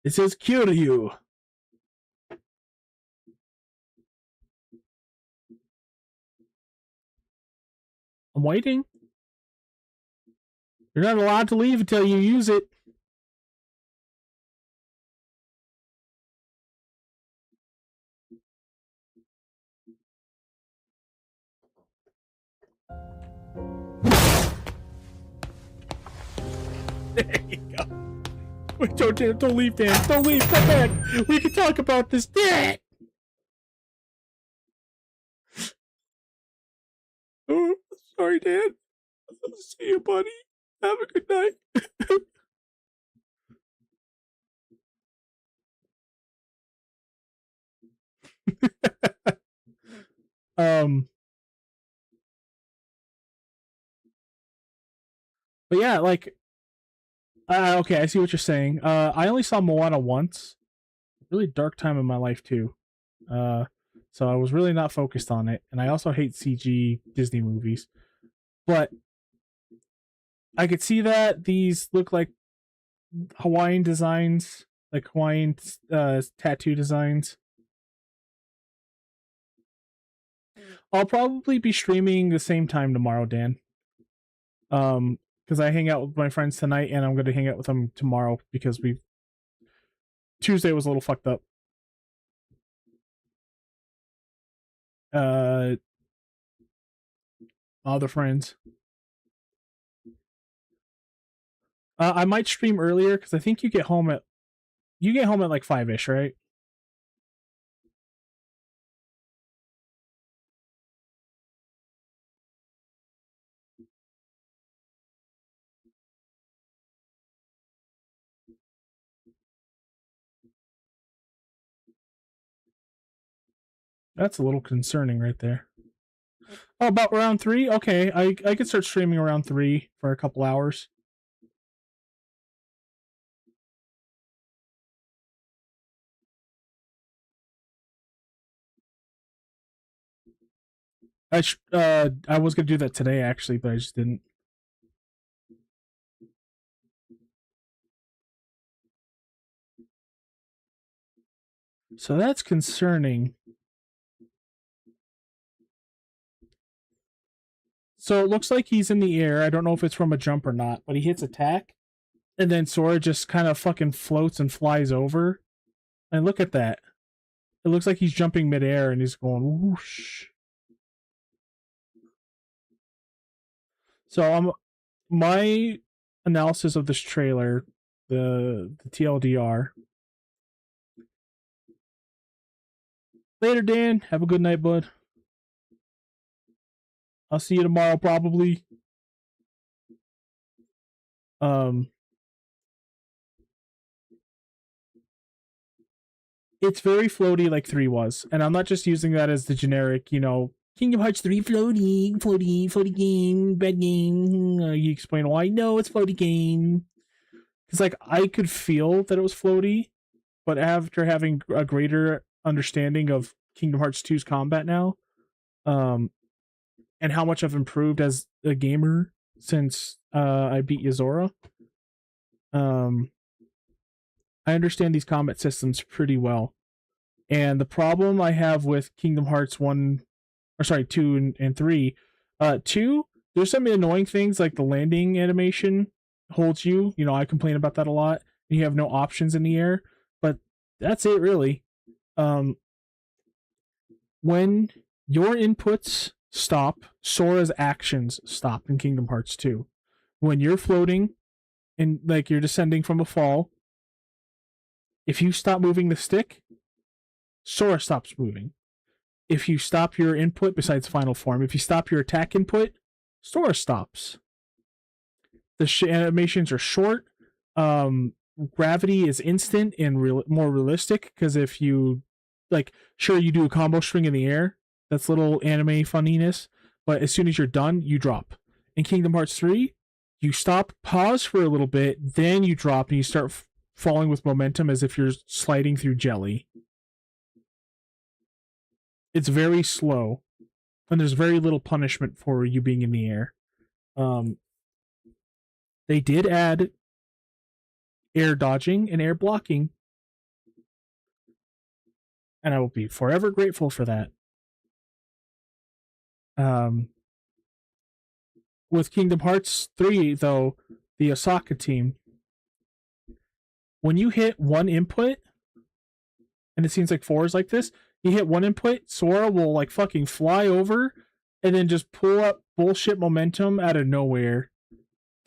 It says Kiryu. I'm waiting. You're not allowed to leave until you use it. There you go. Wait, don't leave, Dan. Don't leave. Come back. We can talk about this. Dan! Oh, sorry, Dan. See you, buddy. Have a good night. But yeah, like, okay, I see what you're saying. I only saw Moana once. Really dark time in my life too. So I was really not focused on it, and I also hate CG Disney movies. But I could see that these look like Hawaiian designs, like Hawaiian tattoo designs. I'll probably be streaming the same time tomorrow, Dan. Because I hang out with my friends tonight, and I'm going to hang out with them tomorrow because Tuesday was a little fucked up. Other friends. I might stream earlier because I think you get home at like 5-ish, right? That's a little concerning right there. Oh, about round 3? Okay, I could start streaming around 3 for a couple hours. I was gonna do that today actually, but I just didn't. So that's concerning. So it looks like he's in the air. I don't know if it's from a jump or not, but he hits attack, and then Sora just kind of fucking floats and flies over. And look at that. It looks like he's jumping midair and he's going whoosh. So my analysis of this trailer, the TLDR. Later, Dan. Have a good night, bud. I'll see you tomorrow, probably. It's very floaty like 3 was. And I'm not just using that as the generic, Kingdom Hearts 3 floaty game, bad game. You explain why. No, it's floaty game. Because, like, I could feel that it was floaty, but after having a greater understanding of Kingdom Hearts 2's combat now, and how much I've improved as a gamer since I beat Yozora, I understand these combat systems pretty well. And the problem I have with Kingdom Hearts 2 and 3, 2, there's some annoying things like the landing animation holds you. I complain about that a lot. You have no options in the air, but that's it really. When your inputs stop, Sora's actions stop in Kingdom Hearts 2. When you're floating and like you're descending from a fall, if you stop moving the stick, Sora stops moving. If you stop your input, besides final form, if you stop your attack input, Sora stops. The animations are short. Gravity is instant and more realistic, because if you, sure, you do a combo string in the air, that's little anime funniness, but as soon as you're done, you drop. In Kingdom Hearts 3, you stop, pause for a little bit, then you drop, and you start falling with momentum as if you're sliding through jelly. It's very slow, and there's very little punishment for you being in the air. They did add air dodging and air blocking And I will be forever grateful for that. With Kingdom Hearts 3, though, the Osaka team, when you hit one input, and it seems like 4 is like this, you hit one input, Sora will like fucking fly over and then just pull up bullshit momentum out of nowhere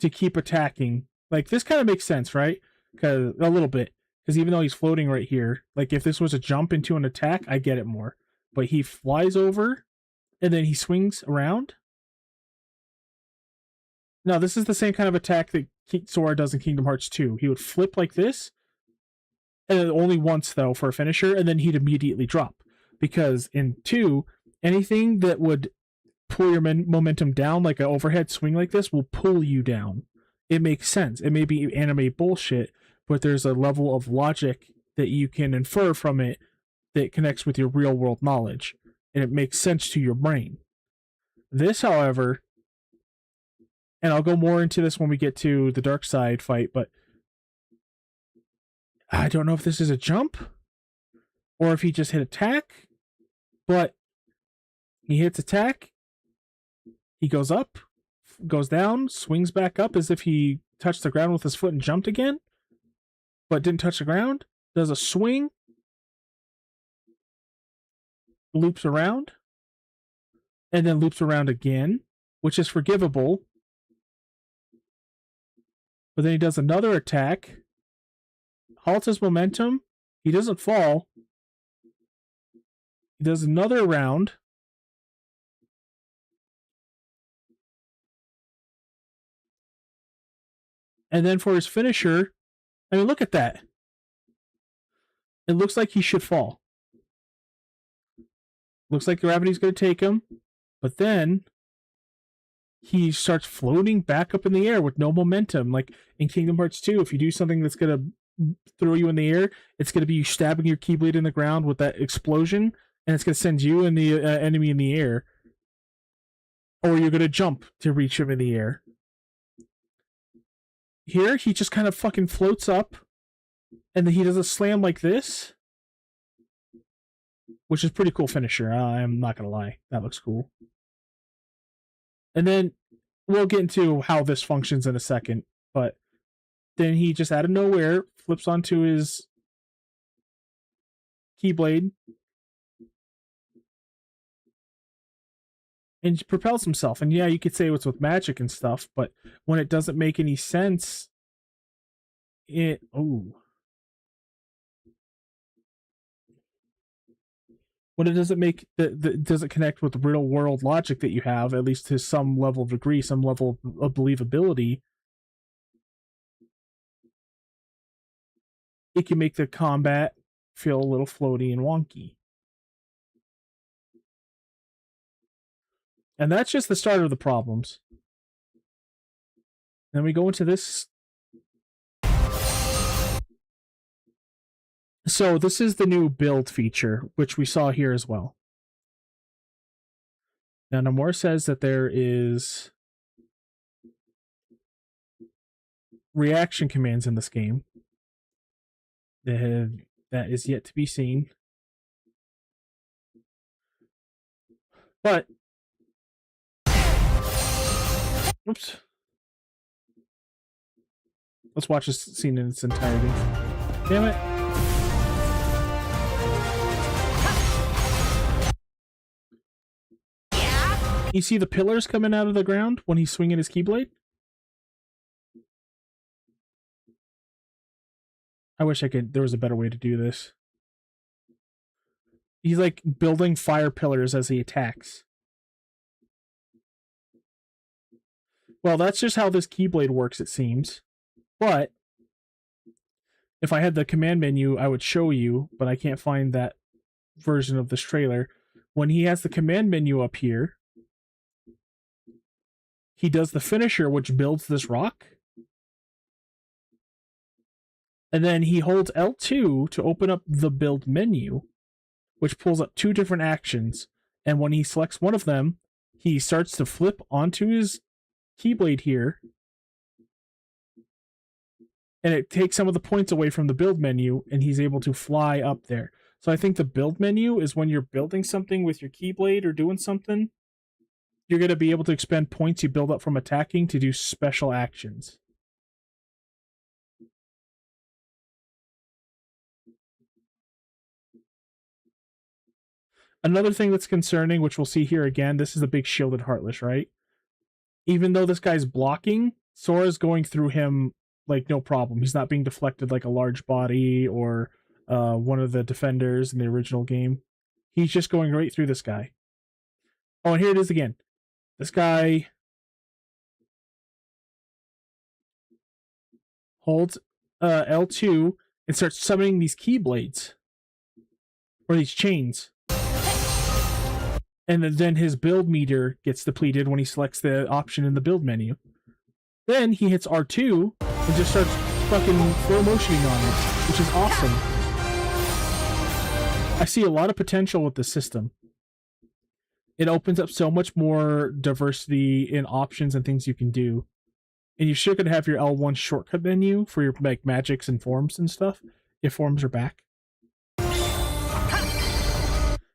to keep attacking. Like, this kind of makes sense, right? Because a little bit. Because even though he's floating right here, like if this was a jump into an attack, I get it more. But he flies over and then he swings around. Now, this is the same kind of attack that Sora does in Kingdom Hearts 2. He would flip like this, and only once, though, for a finisher, and then he'd immediately drop. Because in 2, anything that would pull your momentum down, like an overhead swing like this, will pull you down. It makes sense. It may be anime bullshit, but there's a level of logic that you can infer from it that connects with your real-world knowledge, and it makes sense to your brain. This, however, and I'll go more into this when we get to the dark side fight, but I don't know if this is a jump or if he just hit attack, but he hits attack, he goes up, goes down, swings back up as if he touched the ground with his foot and jumped again, but didn't touch the ground, does a swing, loops around, and then loops around again, which is forgivable. But then he does another attack, halts his momentum, he doesn't fall, he does another round, and then for his finisher, I mean, look at that. It looks like he should fall. Looks like gravity's going to take him, but then he starts floating back up in the air with no momentum. Like in Kingdom Hearts 2, if you do something that's going to throw you in the air, it's going to be you stabbing your Keyblade in the ground with that explosion, and it's going to send you and the enemy in the air. Or you're going to jump to reach him in the air. Here, he just kind of fucking floats up, and then he does a slam like this, which is pretty cool finisher. I'm not going to lie. That looks cool. And then we'll get into how this functions in a second, but then he just out of nowhere flips onto his Keyblade and propels himself. And yeah, you could say it's with magic and stuff, but when it doesn't make any sense, when it doesn't make doesn't connect with the real world logic that you have, at least to some level of degree, some level of believability, it can make the combat feel a little floaty and wonky. And that's just the start of the problems. Then we go into this. So this is the new build feature, which we saw here as well. Now, Namor says that there is reaction commands in this game that is yet to be seen. But oops. Let's watch this scene in its entirety. Damn it. You see the pillars coming out of the ground when he's swinging his Keyblade? I wish there was a better way to do this. He's like building fire pillars as he attacks. Well, that's just how this Keyblade works, it seems. But if I had the command menu, I would show you, but I can't find that version of this trailer. When he has the command menu up here, he does the finisher, which builds this rock. And then he holds L2 to open up the build menu, which pulls up 2 different actions. And when he selects one of them, he starts to flip onto his Keyblade here. And it takes some of the points away from the build menu, and he's able to fly up there. So I think the build menu is when you're building something with your Keyblade or doing something, you're going to be able to expend points you build up from attacking to do special actions. Another thing that's concerning, which we'll see here again, this is the big shielded Heartless, right? Even though this guy's blocking, Sora's going through him like no problem. He's not being deflected like a large body or one of the defenders in the original game. He's just going right through this guy. Oh, and here it is again. This guy holds L2 and starts summoning these Keyblades. Or these chains. And then his build meter gets depleted when he selects the option in the build menu. Then he hits R2 and just starts fucking slow motioning on it, which is awesome. I see a lot of potential with this system. It opens up so much more diversity in options and things you can do. And you should have your L1 shortcut menu for your like magics and forms and stuff, if forms are back.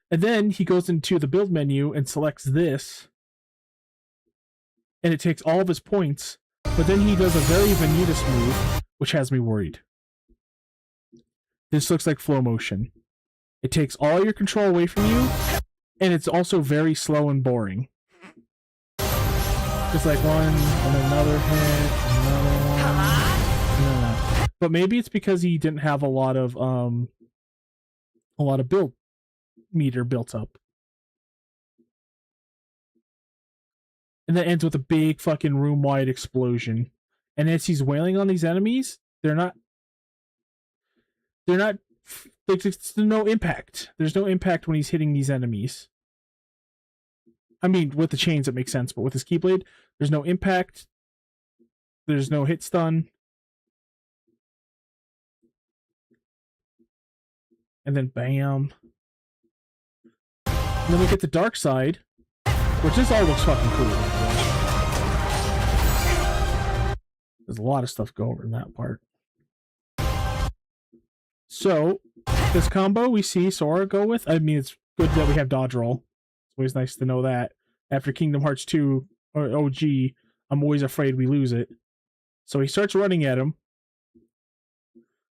And then he goes into the build menu and selects this. And it takes all of his points. But then he does a very Vanitas move, which has me worried. This looks like flow motion. It takes all your control away from you. And it's also very slow and boring. Just like one, and another hit, another one. No. But maybe it's because he didn't have a lot of build meter built up. And that ends with a big fucking room-wide explosion. And as he's wailing on these enemies, there's no impact. There's no impact when he's hitting these enemies. I mean, with the chains it makes sense, but with his Keyblade, there's no impact. There's no hit stun. And then bam. And then we get the dark side, which this all looks fucking cool. There's a lot of stuff to go over in that part. So, this combo we see Sora go with, I mean, it's good that we have dodge roll. It's always nice to know that. After Kingdom Hearts 2, or OG, I'm always afraid we lose it. So he starts running at him.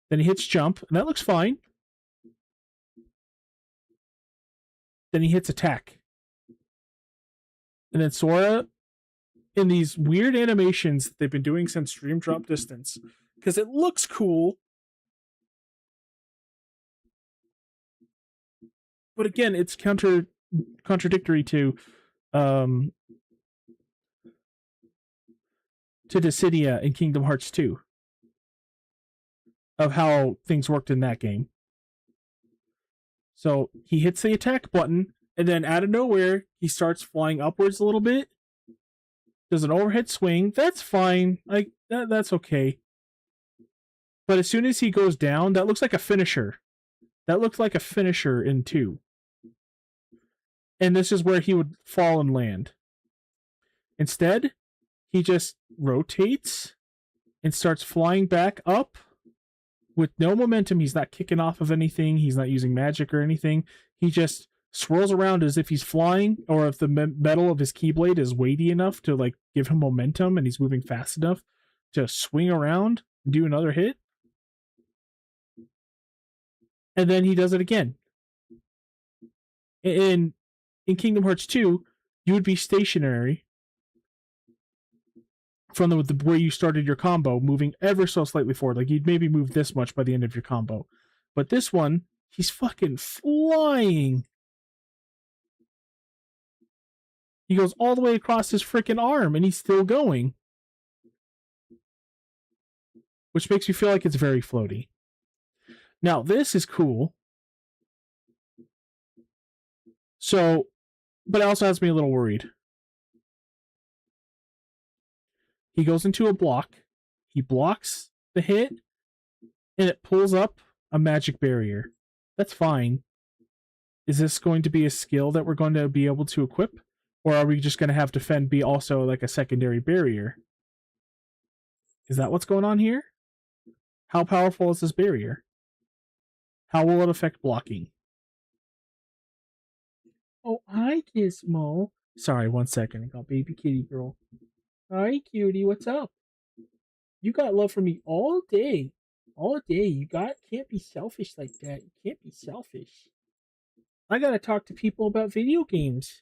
Then he hits jump, and that looks fine. Then he hits attack. And then Sora, in these weird animations that they've been doing since Dream Drop Distance, because it looks cool. But again, it's contradictory to Dissidia in Kingdom Hearts 2 of how things worked in that game. So he hits the attack button, and then out of nowhere, he starts flying upwards a little bit. Does an overhead swing. That's fine. Like that's okay. But as soon as he goes down, that looks like a finisher. That looked like a finisher in 2. And this is where he would fall and land. Instead, he just rotates and starts flying back up with no momentum. He's not kicking off of anything. He's not using magic or anything. He just swirls around as if he's flying, or if the metal of his Keyblade is weighty enough to like give him momentum and he's moving fast enough to swing around and do another hit. And then he does it again. In Kingdom Hearts 2, you would be stationary from the where you started your combo, moving ever so slightly forward. Like you'd maybe move this much by the end of your combo. But this one, he's fucking flying. He goes all the way across his freaking arm and he's still going. Which makes me feel like it's very floaty. Now, this is cool. So, but it also has me a little worried. He goes into a block. He blocks the hit, and it pulls up a magic barrier. That's fine. Is this going to be a skill that we're going to be able to equip? Or are we just going to have defend be also like a secondary barrier? Is that what's going on here? How powerful is this barrier? How will it affect blocking? Oh, hi, Gizmo. Sorry, 1 second. I got baby kitty girl. Hi, cutie. What's up? You got love for me all day. All day. Can't be selfish like that. You can't be selfish. I gotta talk to people about video games.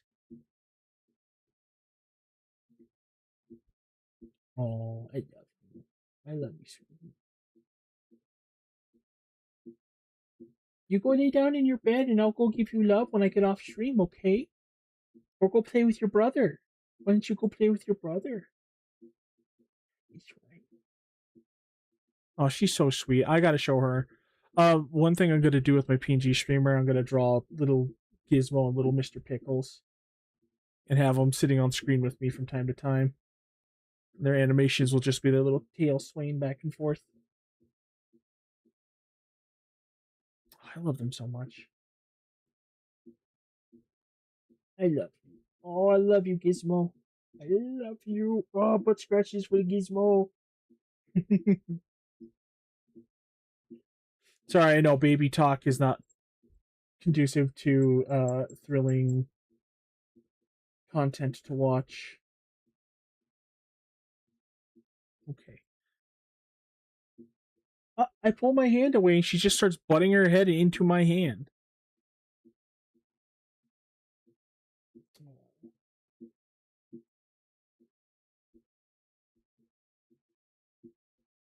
Oh, I love you. I love you, sweetie. You go lay down in your bed and I'll go give you love when I get off stream, okay? Or go play with your brother. Why don't you go play with your brother? That's right. Oh, she's so sweet. I gotta show her. One thing I'm gonna do with my PNG streamer, I'm gonna draw little Gizmo and little Mr. Pickles and have them sitting on screen with me from time to time. Their animations will just be their little tail swaying back and forth. I love them so much. I love you. Oh, I love you, Gizmo. I love you. Oh, butt scratches for Gizmo. Sorry, I know baby talk is not conducive to thrilling content to watch. Okay. I pull my hand away and she just starts butting her head into my hand.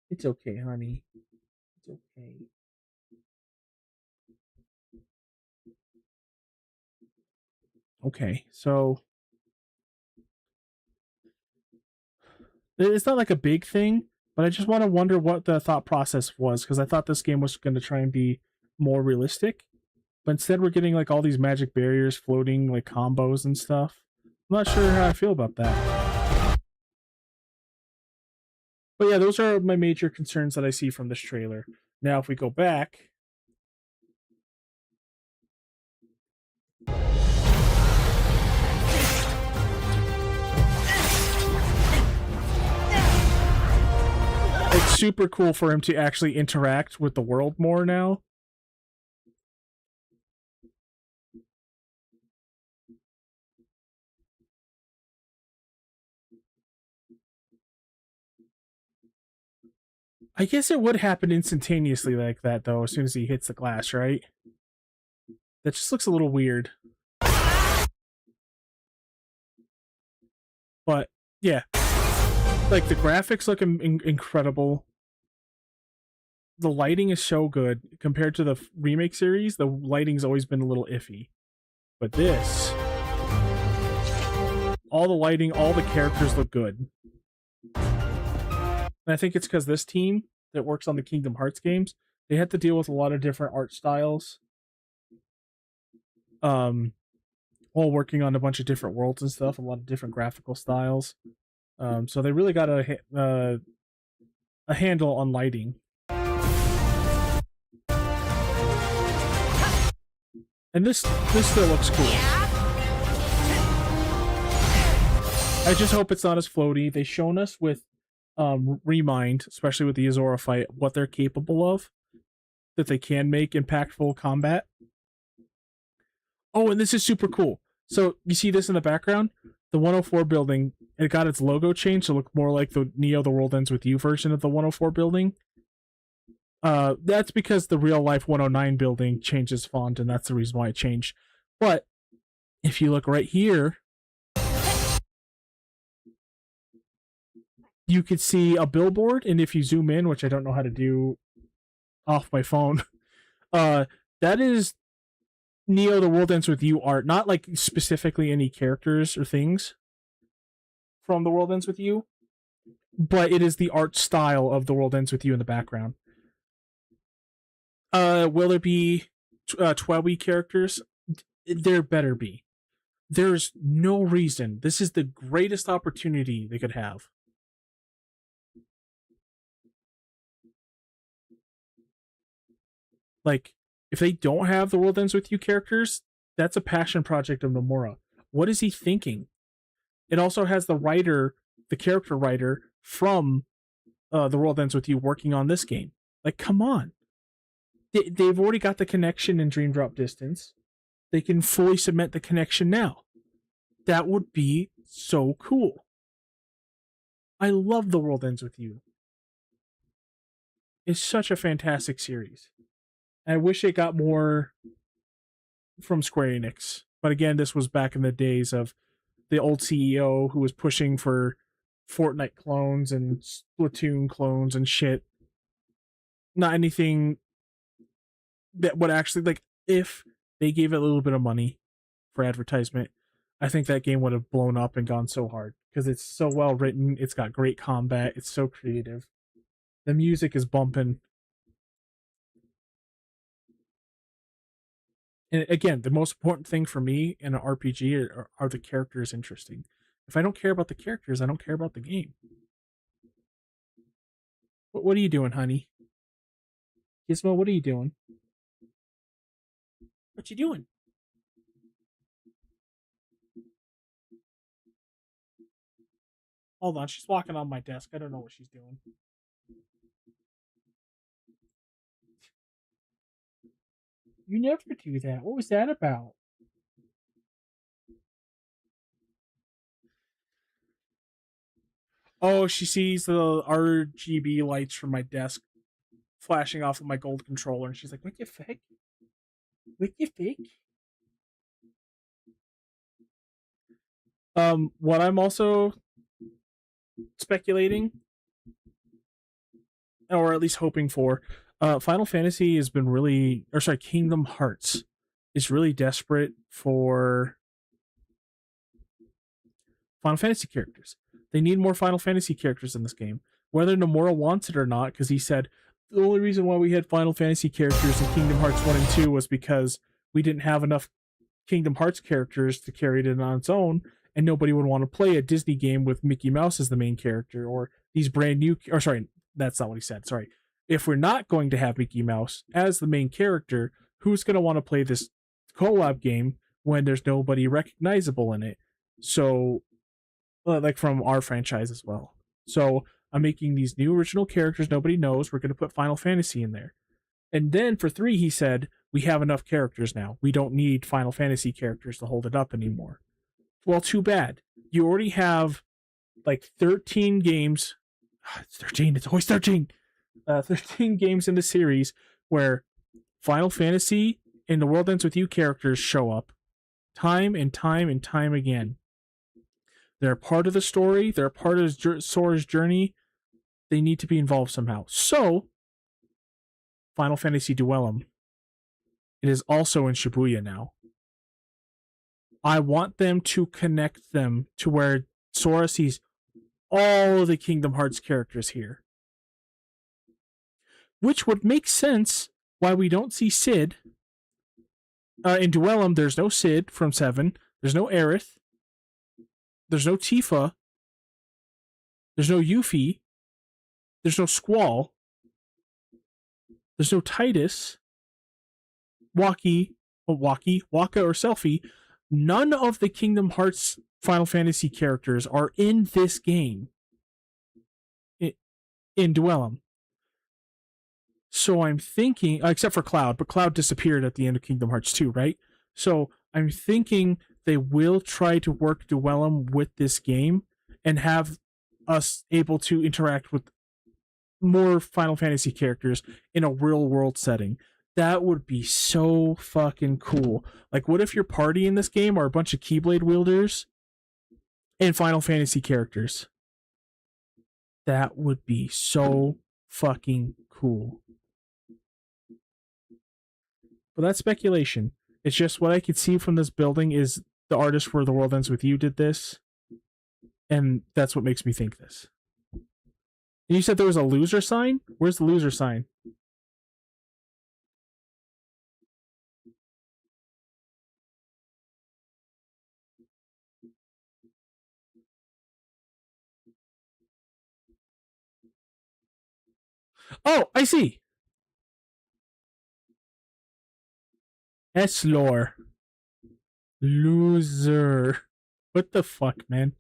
It's okay, honey. It's okay. Okay, so it's not like a big thing, but I just want to wonder what the thought process was, because I thought this game was going to try and be more realistic, but instead we're getting like all these magic barriers floating like combos and stuff. I'm not sure how I feel about that. But yeah, those are my major concerns that I see from this trailer. Now, if we go back, it's super cool for him to actually interact with the world more now. I guess it would happen instantaneously like that, though, as soon as he hits the glass, right? That just looks a little weird. But, yeah. Like, the graphics look incredible. The lighting is so good. Compared to the remake series, the lighting's always been a little iffy. But this... all the lighting, all the characters look good. And I think it's because this team that works on the Kingdom Hearts games, they had to deal with a lot of different art styles. While working on a bunch of different worlds and stuff, a lot of different graphical styles. So they really got a handle on lighting. And this still looks cool. I just hope it's not as floaty. They've shown us with Remind, especially with the Azora fight, what they're capable of. That they can make impactful combat. Oh, and this is super cool. So, you see this in the background? The 104 building, it got its logo changed to look more like the Neo The World Ends With You version of the 104 building. That's because the real life 109 building changes font, and that's the reason why it changed. But, if you look right here, you could see a billboard, and if you zoom in, which I don't know how to do off my phone, that is Neo The World Ends With You art, not like specifically any characters or things from The World Ends With You, but it is the art style of The World Ends With You in the background. Will there be 12 characters? There better be. There's no reason. This is the greatest opportunity they could have. Like, if they don't have The World Ends With You characters, that's a passion project of Nomura. What is he thinking? It also has the writer, the character writer from The World Ends With You working on this game. Like, come on. They've already got the connection in Dream Drop Distance. they can fully cement the connection now. That would be so cool. I love The World Ends With You. It's such a fantastic series. I wish it got more from Square Enix. But again, this was back in the days of the old CEO who was pushing for Fortnite clones and Splatoon clones and shit. Not anything that would actually, like, if they gave it a little bit of money for advertisement, I think that game would have blown up and gone so hard because it's so well written. It's got great combat. It's so creative. The music is bumping. And again, the most important thing for me in an RPG are the characters interesting. If I don't care about the characters, I don't care about the game. What are you doing, honey? Gizmo, what are you doing? What you doing? Hold on, she's walking on my desk. I don't know what she's doing. You never do that. What was that about? Oh, she sees the RGB lights from my desk flashing off of my gold controller, and she's like, "What the fuck? What the fuck?" What I'm also speculating, or at least hoping for, Final Fantasy has been really, or sorry, Kingdom Hearts is really desperate for Final Fantasy characters. They need more Final Fantasy characters in this game. Whether Nomura wants it or not, because he said the only reason why we had Final Fantasy characters in Kingdom Hearts 1 and 2 was because we didn't have enough Kingdom Hearts characters to carry it in on its own, and nobody would want to play a Disney game with Mickey Mouse as the main character, or these brand new, or sorry, that's not what he said, sorry. If we're not going to have Mickey Mouse as the main character, who's going to want to play this co-op game when there's nobody recognizable in it? So, like from our franchise as well. So I'm making these new original characters nobody knows. We're going to put Final Fantasy in there. And then for 3, he said, we have enough characters now. We don't need Final Fantasy characters to hold it up anymore. Well, too bad. You already have like 13 games. It's 13. It's always 13. 13 games in the series where Final Fantasy and The World Ends With You characters show up time and time and time again. They're part of the story. They're part of Sora's journey. They need to be involved somehow. So, Final Fantasy Duellum. It is also in Shibuya now. I want them to connect them to where Sora sees all of the Kingdom Hearts characters here. Which would make sense why we don't see Sid. In Duellum, there's no Sid from 7. There's no Aerith. There's no Tifa. There's no Yuffie. There's no Squall. There's no Titus. Waka or Selphie. None of the Kingdom Hearts Final Fantasy characters are in this game. In Duellum. So I'm thinking, except for Cloud, but Cloud disappeared at the end of Kingdom Hearts 2, right? So I'm thinking they will try to work Duellum with this game and have us able to interact with more Final Fantasy characters in a real world setting. That would be so fucking cool. Like, what if your party in this game are a bunch of Keyblade wielders and Final Fantasy characters? That would be so fucking cool. But that's speculation. It's just what I could see from this building is the artist for The World Ends With You did this. And that's what makes me think this. And you said there was a loser sign? Where's the loser sign? Oh, I see. S-lore. Loser. What the fuck, man?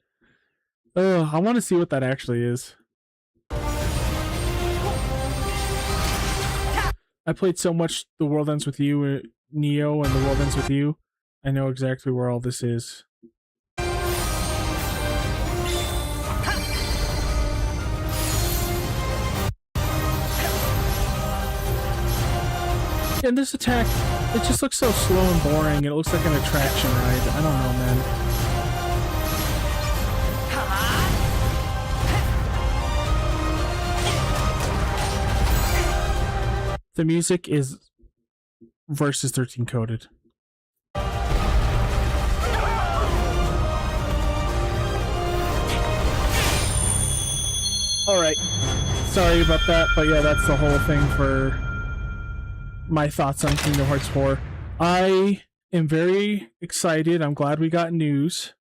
I want to see what that actually is. I played so much The World Ends With You, Neo, and The World Ends With You. I know exactly where all this is. And this attack, it just looks so slow and boring. It looks like an attraction ride. I don't know, man. The music is Versus 13 coded. Alright. Sorry about that, but yeah, that's the whole thing for my thoughts on Kingdom Hearts 4. I am very excited. I'm glad we got news.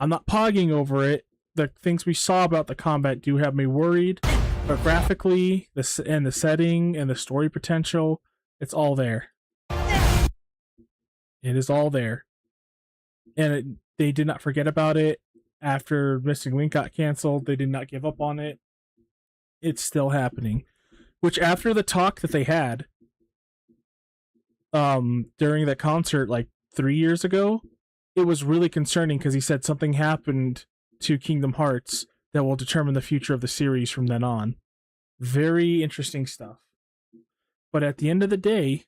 I'm not pogging over it. The things we saw about the combat do have me worried, but graphically, the setting and the story potential, it's all there. It is all there. And they did not forget about it after Missing Link got canceled. They did not give up on it. It's still happening. Which, after the talk that they had during that concert like 3 years ago, it was really concerning because he said something happened to Kingdom Hearts that will determine the future of the series from then on. Very interesting stuff. But at the end of the day,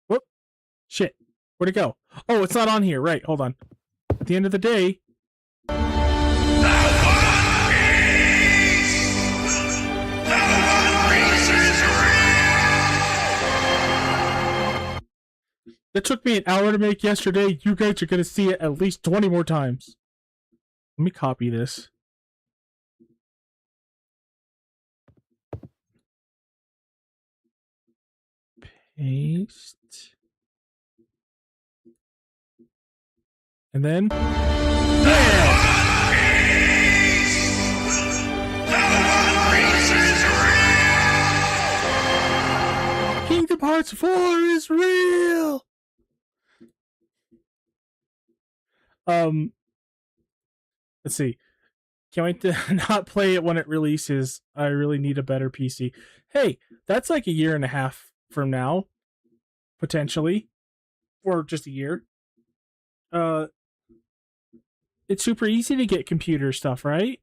whoop, shit, where'd it go? Oh, it's not on here, right, hold on. At the end of the day, that took me an hour to make yesterday. You guys are going to see it at least 20 more times. Let me copy this. Paste. And then... yeah! Kingdom Hearts 4 is real! Let's see. Can't wait to not play it when it releases. I really need a better PC. Hey, that's like 1.5 years from now, potentially, or just a year. It's super easy to get computer stuff, right?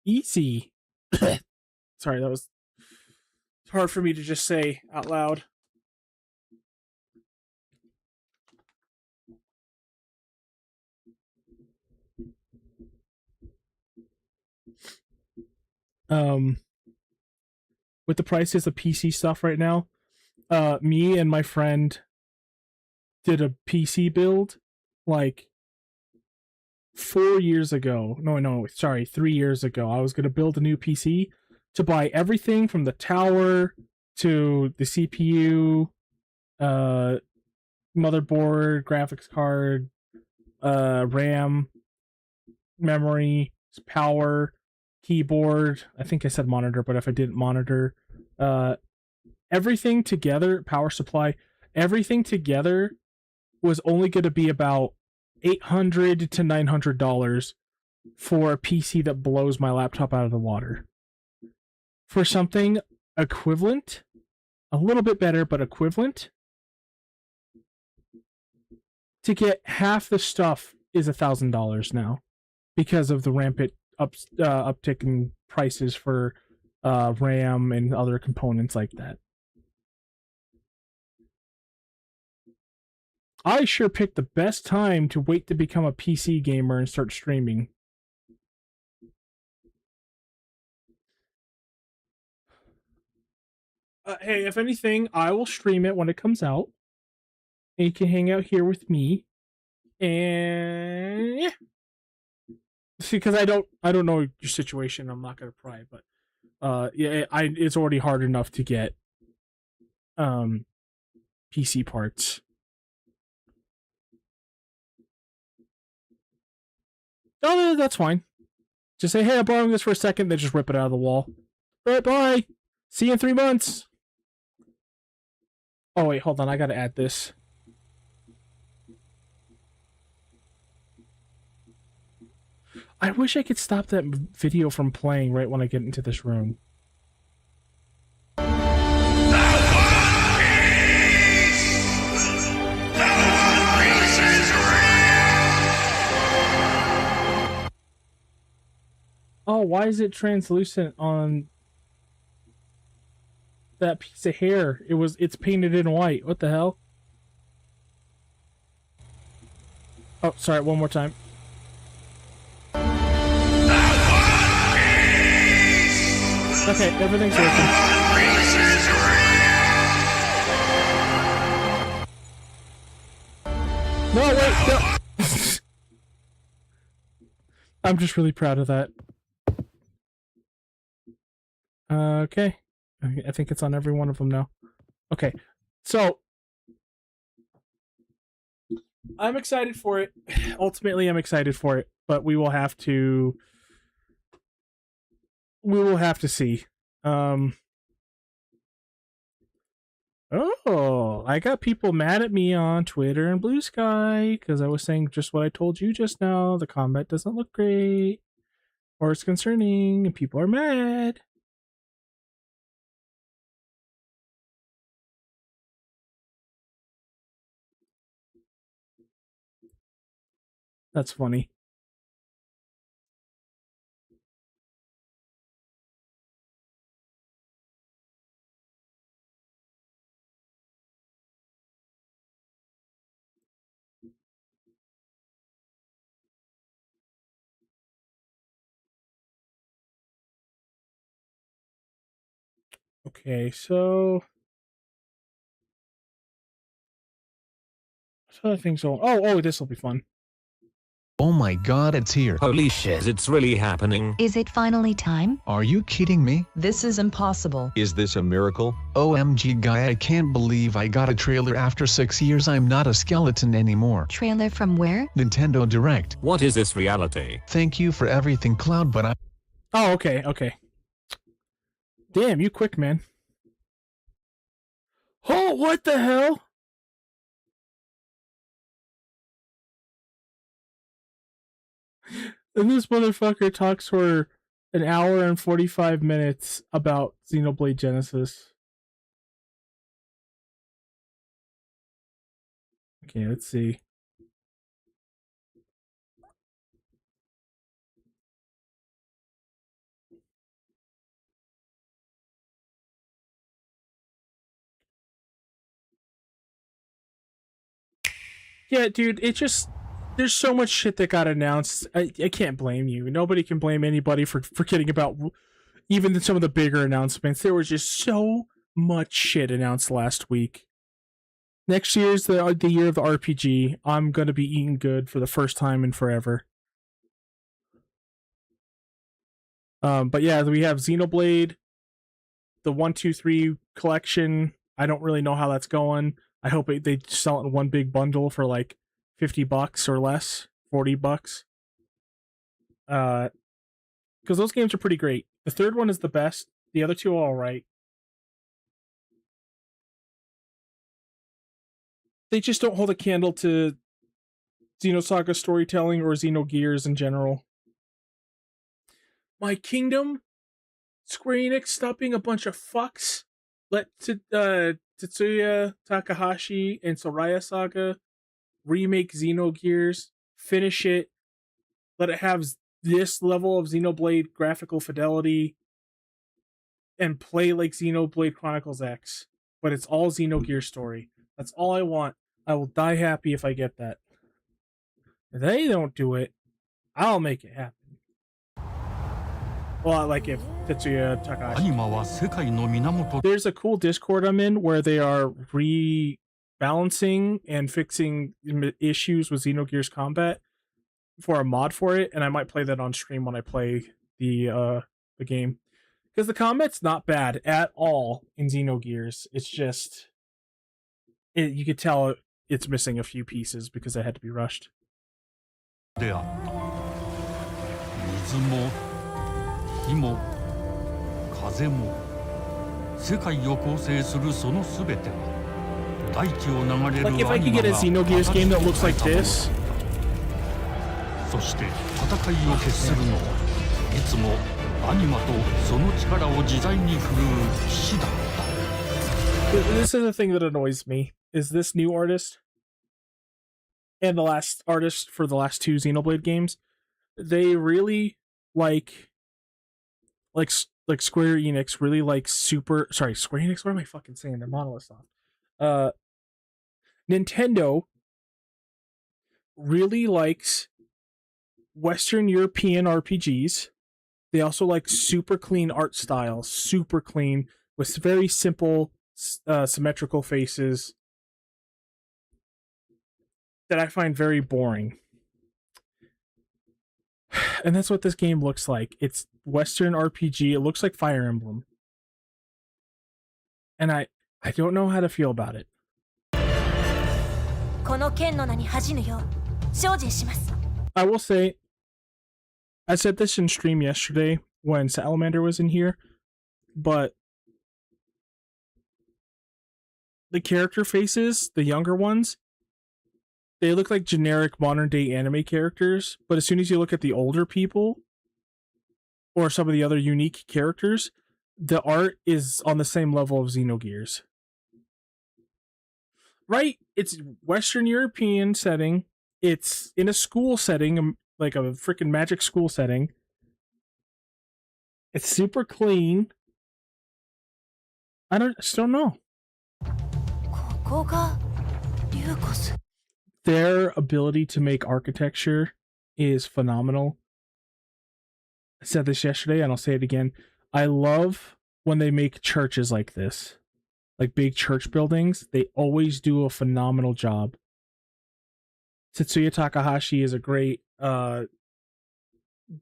Easy. Sorry, that was hard for me to just say out loud. With the prices of PC stuff right now, me and my friend did a PC build like 4 years ago. No, sorry, 3 years ago. I was going to build a new PC to buy everything from the tower to the CPU, motherboard, graphics card, RAM, memory, power, keyboard. I think I said monitor, but if I didn't, monitor, everything together, power supply, everything together was only going to be about $800 to $900 for a PC that blows my laptop out of the water. For something equivalent, a little bit better, but equivalent, to get half the stuff is $1,000 now because of the rampant uptick in prices for RAM and other components like that. I sure picked the best time to wait to become a PC gamer and start streaming. Hey, if anything, I will stream it when it comes out. And you can hang out here with me. And yeah. See, because I don't know your situation, I'm not gonna pry, but yeah, it's already hard enough to get PC parts. Oh, that's fine. Just say, hey, I'm borrowing this for a second, then just rip it out of the wall. Alright, bye! See you in 3 months! Oh wait, hold on, I gotta add this. I wish I could stop that video from playing right when I get into this room. why is it translucent on that piece of hair? It's painted in white. What the hell? Oh, sorry, one more time. Okay, everything's working. No, wait, no. I'm just really proud of that. Okay. I think it's on every one of them now. Okay, so I'm excited for it. Ultimately, I'm excited for it, but we will have to see. Oh, I got people mad at me on Twitter and Blue Sky because I was saying just what I told you just now. The combat doesn't look great, or it's concerning, and people are mad. That's funny. Okay, so what other things going? Oh, this will be fun. Oh my god, it's here. Holy shit, it's really happening. Is it finally time? Are you kidding me? This is impossible. Is this a miracle? OMG guy, I can't believe I got a trailer after 6 years. I'm not a skeleton anymore. Trailer from where? Nintendo Direct. What is this reality? Thank you for everything, Cloud, but I... Oh, okay. Damn, you quick, man. Oh, what the hell? And this motherfucker talks for an hour and 45 minutes about Xenoblade Genesis. Okay, let's see. Yeah, dude, it just... There's so much shit that got announced. I can't blame you. Nobody can blame anybody for forgetting about even some of the bigger announcements. There was just so much shit announced last week. Next year's the year of the RPG. I'm gonna be eating good for the first time in forever. But yeah, we have Xenoblade, the 1, 2, 3 collection. I don't really know how that's going. I hope they sell it in one big bundle for like $50 or less, $40. Because those games are pretty great. The third one is the best. The other two are all right. They just don't hold a candle to Xenosaga storytelling or Xenogears in general. My Kingdom, Square Enix, stop being a bunch of fucks. Let Tetsuya Takahashi and Soraya Saga remake Xenogears, finish it, let it have this level of Xenoblade graphical fidelity, and play like Xenoblade Chronicles X. But it's all Xenogears story. That's all I want. I will die happy if I get that. If they don't do it, I'll make it happen. Well, like if Tetsuya Takahashi. There's a cool Discord I'm in where they are rebalancing and fixing issues with Xenogears combat for a mod for it, and I might play that on stream when I play the game. Because the combat's not bad at all in Xenogears. It's just... you could tell it's missing a few pieces because it had to be rushed. Like if I could get a Xenogears game that looks like this. This is the thing that annoys me, is this new artist and the last artist for the last two Xenoblade games, they really like like Square Enix really likes Square Enix. What am I fucking saying? They're Monolith Soft. Nintendo really likes Western European RPGs. They also like super clean art style, super clean with very simple, symmetrical faces that I find very boring. And that's what this game looks like. It's Western RPG. It looks like Fire Emblem. And I don't know how to feel about it. I will say, I said this in stream yesterday when Salamander was in here, but the character faces, the younger ones, they look like generic modern day anime characters, but as soon as you look at the older people or some of the other unique characters, the art is on the same level of Xenogears. Right? It's Western European setting. It's in a school setting, like a freaking magic school setting. It's super clean. I just don't know. Their ability to make architecture is phenomenal. I said this yesterday and I'll say it again. I love when they make churches like this. Like big church buildings. They always do a phenomenal job. Tetsuya Takahashi is a great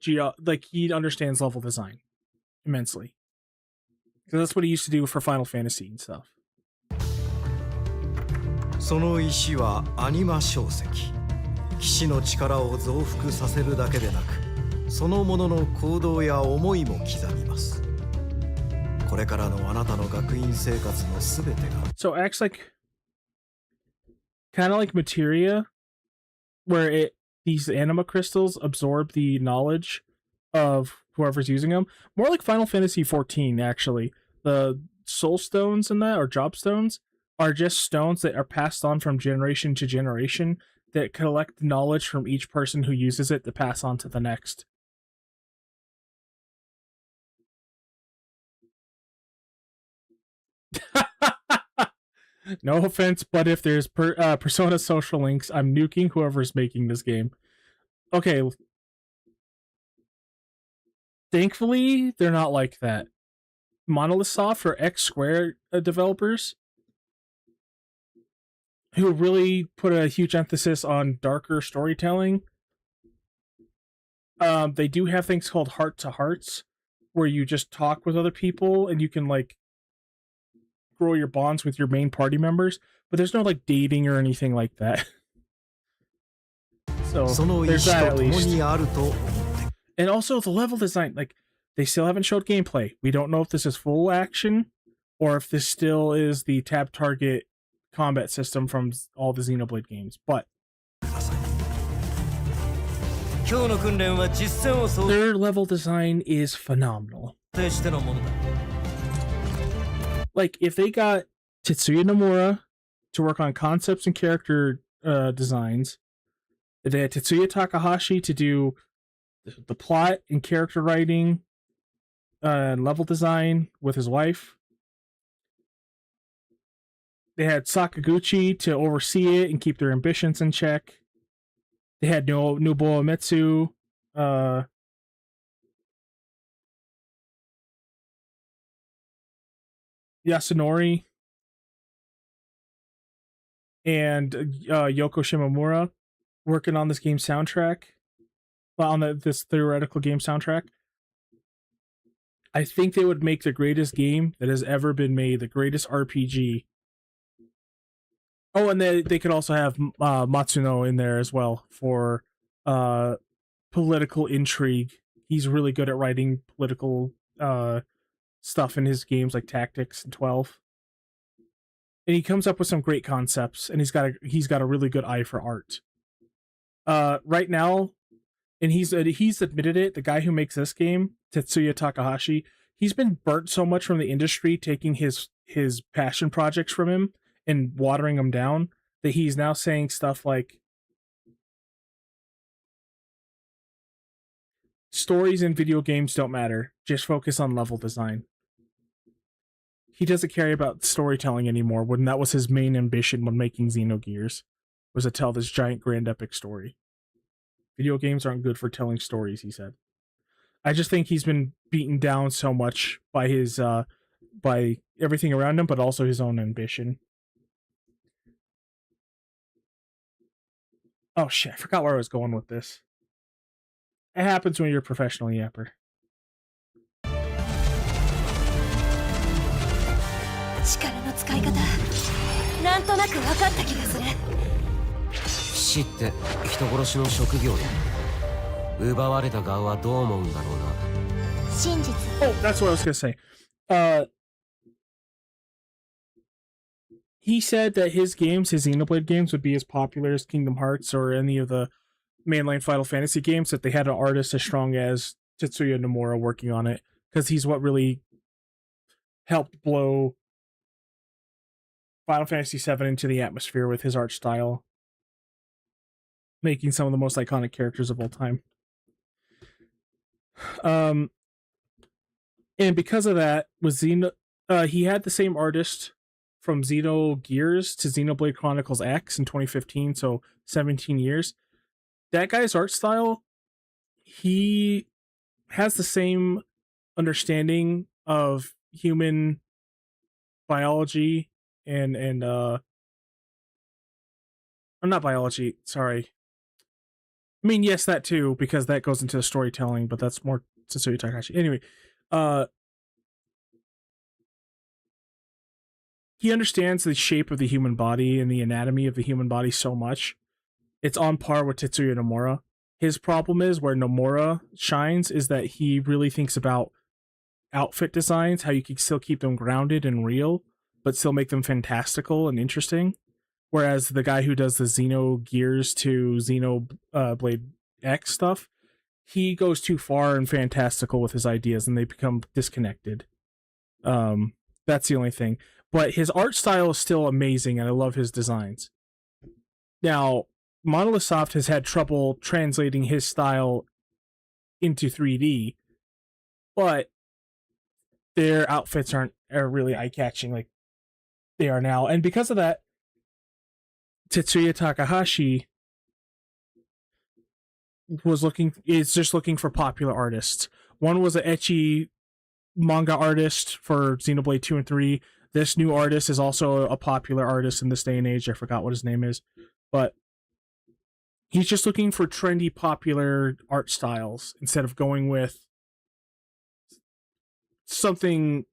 he understands level design immensely. Because that's what he used to do for Final Fantasy and stuff. その石はアニマ小石。騎士の力を増幅させるだけでなく、そのものの行動や思いも刻みます。これからのあなたの学院生活のすべてが。So it acts like kind of like materia, where these anima crystals absorb the knowledge of whoever's using them. More like Final Fantasy XIV, actually. The soul stones in that, or job stones, are just stones that are passed on from generation to generation that collect knowledge from each person who uses it to pass on to the next. No offense, but if there's Persona social links, I'm nuking whoever's making this game. Okay. Thankfully, they're not like that. Monolith Soft or X Square developers who really put a huge emphasis on darker storytelling. They do have things called heart to hearts, where you just talk with other people and you can like grow your bonds with your main party members, but there's no like dating or anything like that. So there's that at least. And also the level design, like they still haven't showed gameplay. We don't know if this is full action or if this still is the tab target combat system from all the Xenoblade games, but their level design is phenomenal. Like, if they got Tetsuya Nomura to work on concepts and character designs, they had Tetsuya Takahashi to do the plot and character writing and level design with his wife. They had Sakaguchi to oversee it and keep their ambitions in check. They had Nobuo Uematsu, Yasunori, and Yoko Shimomura working on this game soundtrack, on this theoretical game soundtrack. I think they would make the greatest game that has ever been made, the greatest RPG. Oh, and they could also have Matsuno in there as well for political intrigue. He's really good at writing political stuff in his games like Tactics and 12. And he comes up with some great concepts, and he's got a really good eye for art. Right now, and he's admitted it, the guy who makes this game, Tetsuya Takahashi, he's been burnt so much from the industry taking his passion projects from him and watering them down that he's now saying stuff like, stories in video games don't matter. Just focus on level design. He doesn't care about storytelling anymore, when that was his main ambition when making Xenogears, was to tell this giant grand epic story. Video games aren't good for telling stories, he said. I just think he's been beaten down so much by his by everything around him, but also his own ambition. Oh shit, I forgot where I was going with this. It happens when you're a professional yapper. 力の使い方なんとなく分かった気がする。死って人殺しの職業で奪われた側はどう思うんだろうな。真実。 Oh, that's what I was gonna say. He said that his games, his Xenoblade games, would be as popular as Kingdom Hearts or any of the mainline Final Fantasy games if they had an artist as strong as Tetsuya Nomura working on it, because he's what really helped blow Final Fantasy VII into the atmosphere with his art style, making some of the most iconic characters of all time. And because of that, with he had the same artist from Xenogears to Xenoblade Chronicles X in 2015, so 17 years. That guy's art style, he has the same understanding of human biology and not biology, sorry. I mean, yes, that too, because that goes into the storytelling, but that's more Tetsuya Takahashi. Anyway, he understands the shape of the human body and the anatomy of the human body so much. It's on par with Tetsuya Nomura. His problem is, where Nomura shines, is that he really thinks about outfit designs, how you can still keep them grounded and real, but still make them fantastical and interesting. Whereas the guy who does the Xenogears to Xenoblade X stuff, he goes too far and fantastical with his ideas, and they become disconnected. That's the only thing. But his art style is still amazing, and I love his designs. Now, Monolith Soft has had trouble translating his style into 3D, but their outfits are really eye-catching like they are now. And because of that, Tetsuya Takahashi is just looking for popular artists. One was an ecchi manga artist for Xenoblade 2 and 3. This new artist is also a popular artist in this day and age. I forgot what his name is, but he's just looking for trendy, popular art styles instead of going with something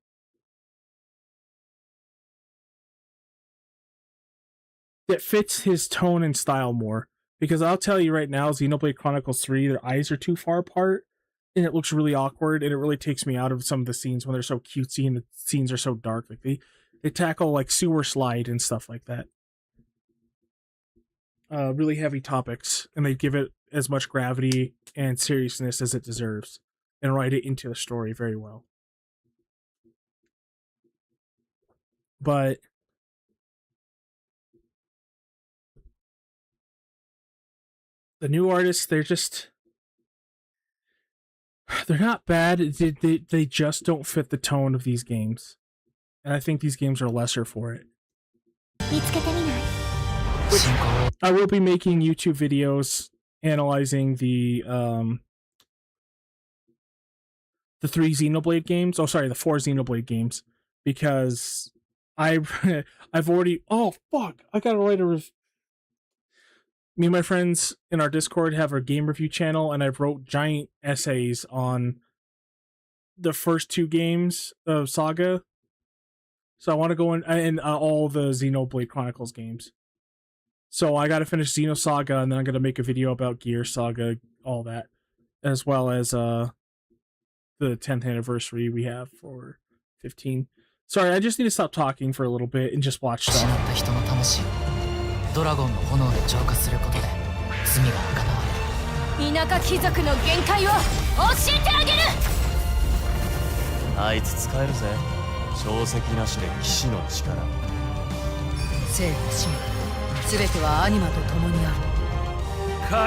that fits his tone and style more. Because I'll tell you right now, Xenoblade Chronicles 3, their eyes are too far apart, and it looks really awkward, and it really takes me out of some of the scenes when they're so cutesy and the scenes are so dark. Like they tackle like sewer slide and stuff like that. Really heavy topics, and they give it as much gravity and seriousness as it deserves, and write it into the story very well. But the new artists, they're not bad. They just don't fit the tone of these games. And I think these games are lesser for it. I will be making YouTube videos analyzing the 3 Xenoblade games. Oh, sorry, the 4 Xenoblade games. Because I've already... Oh, fuck! I gotta write a... Me and my friends in our Discord have a game review channel, and I've wrote giant essays on the first 2 games of Saga. So I want to go in all the Xenoblade Chronicles games. So I got to finish Xenosaga, and then I'm going to make a video about Gear Saga, all that, as well as the 10th anniversary we have for 15. Sorry, I just need to stop talking for a little bit and just watch stuff. ドラゴンの炎で浄化することで罪が儚われる。田舎貴族の限界を教えてあげる。あいつ使えるぜ。小石なしで騎士の力。生と死も全てはアニマと共にあ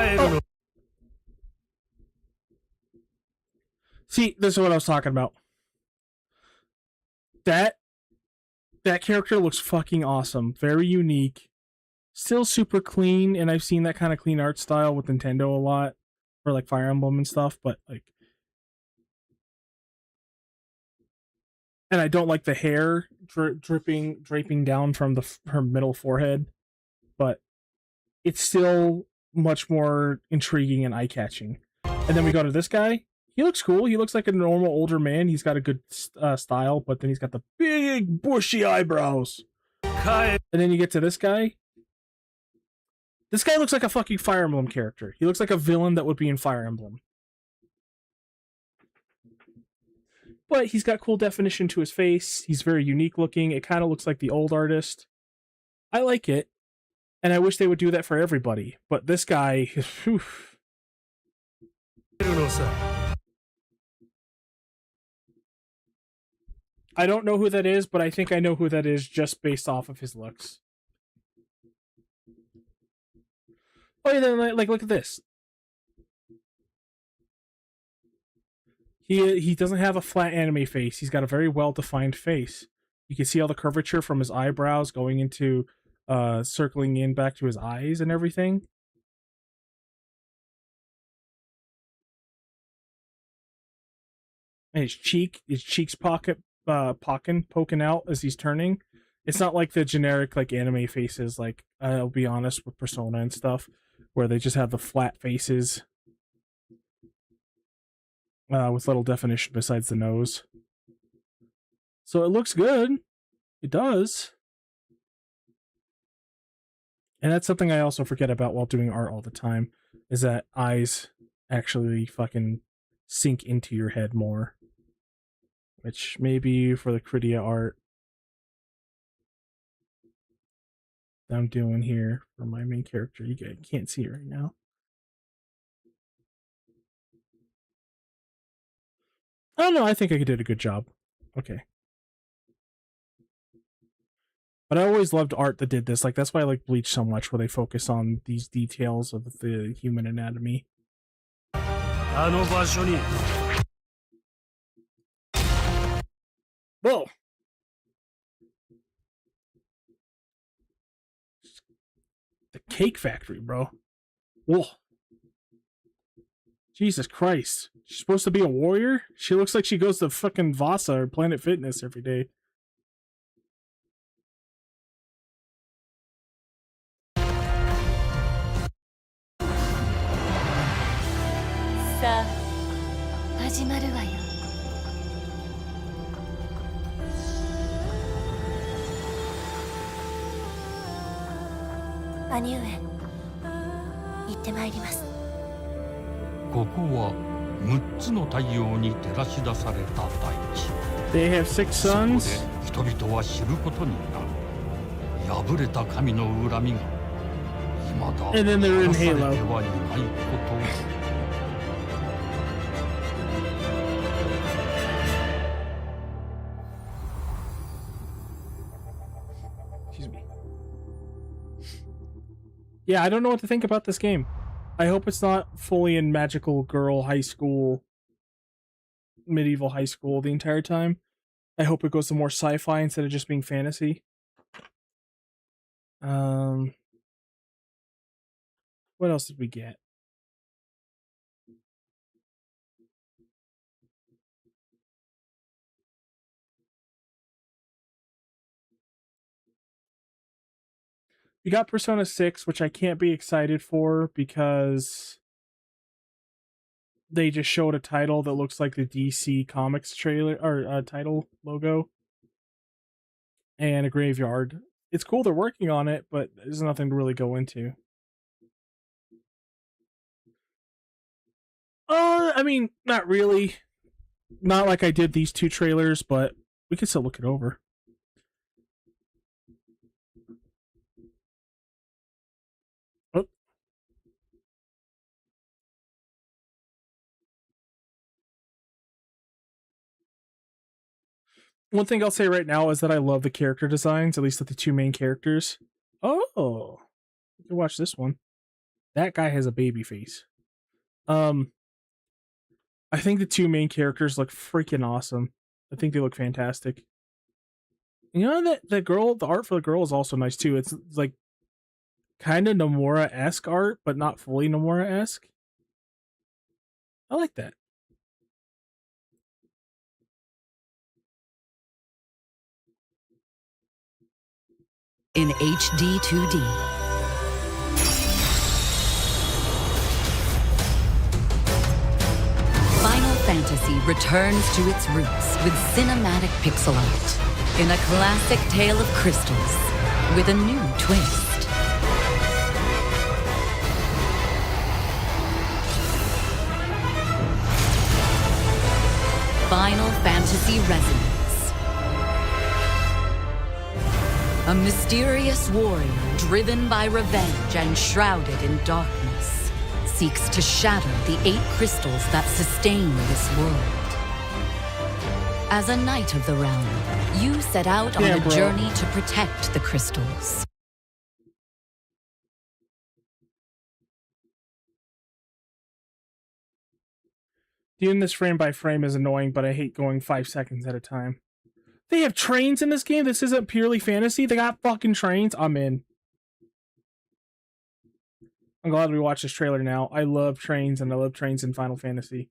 る。帰るの。See, this is what I was talking about. That character looks fucking awesome. Very unique. Still super clean, and I've seen that kind of clean art style with Nintendo a lot, for like Fire Emblem and stuff, but like, and I don't like the hair draping down from her middle forehead, but it's still much more intriguing and eye-catching. And then we go to this guy. He looks cool. He looks like a normal older man. He's got a good style, but then he's got the big bushy eyebrows. And then you get to this guy. This guy looks like a fucking Fire Emblem character. He looks like a villain that would be in Fire Emblem. But he's got cool definition to his face. He's very unique looking. It kind of looks like the old artist. I like it. And I wish they would do that for everybody. But this guy... Whew. I don't know who that is, but I think I know who that is just based off of his looks. Oh, yeah, then, like, look at this. He doesn't have a flat anime face. He's got a very well-defined face. You can see all the curvature from his eyebrows going into, circling in back to his eyes and everything. And his cheeks poking out as he's turning. It's not like the generic like anime faces, like I'll be honest, with Persona and stuff, where they just have the flat faces with little definition besides the nose. So it looks good. It does. And that's something I also forget about while doing art all the time, is that eyes actually fucking sink into your head more. Which maybe for the Cridia art that I'm doing here for my main character, you guys can't see it right now. Oh no, I think I did a good job. Okay. But I always loved art that did this. Like, that's why I like Bleach so much, where they focus on these details of the human anatomy. Whoa! The cake factory, bro. Whoa. Jesus Christ. She's supposed to be a warrior? She looks like she goes to fucking Vasa or Planet Fitness every day. They have 6 sons. And then they're in Halo. Excuse me. Yeah, I don't know what to think about this game. I hope it's not fully in magical girl high school, medieval high school the entire time. I hope it goes to more sci-fi instead of just being fantasy. What else did we get? We got Persona 6, which I can't be excited for because they just showed a title that looks like the DC Comics trailer or title logo and a graveyard. It's cool they're working on it, but there's nothing to really go into. I mean, not really. Not like I did these 2 trailers, but we can still look it over. Oh. One thing I'll say right now is that I love the character designs, at least of the 2 main characters. Oh, you can watch this one. That guy has a baby face. I think the two main characters look freaking awesome. I think they look fantastic. You know that girl, the art for the girl is also nice too. It's like kind of Nomura-esque art, but not fully Nomura-esque. I like that. In HD 2D. Final Fantasy returns to its roots with cinematic pixel art in a classic tale of crystals with a new twist. Final Fantasy Resonance. A mysterious warrior driven by revenge and shrouded in darkness seeks to shatter the 8 crystals that sustain this world. As a knight of the realm, you set out on a journey to protect the crystals. Doing this frame by frame is annoying, but I hate going 5 seconds at a time. They have trains in this game? This isn't purely fantasy? They got fucking trains? I'm in. I'm glad we watched this trailer now. I love trains, and I love trains in Final Fantasy.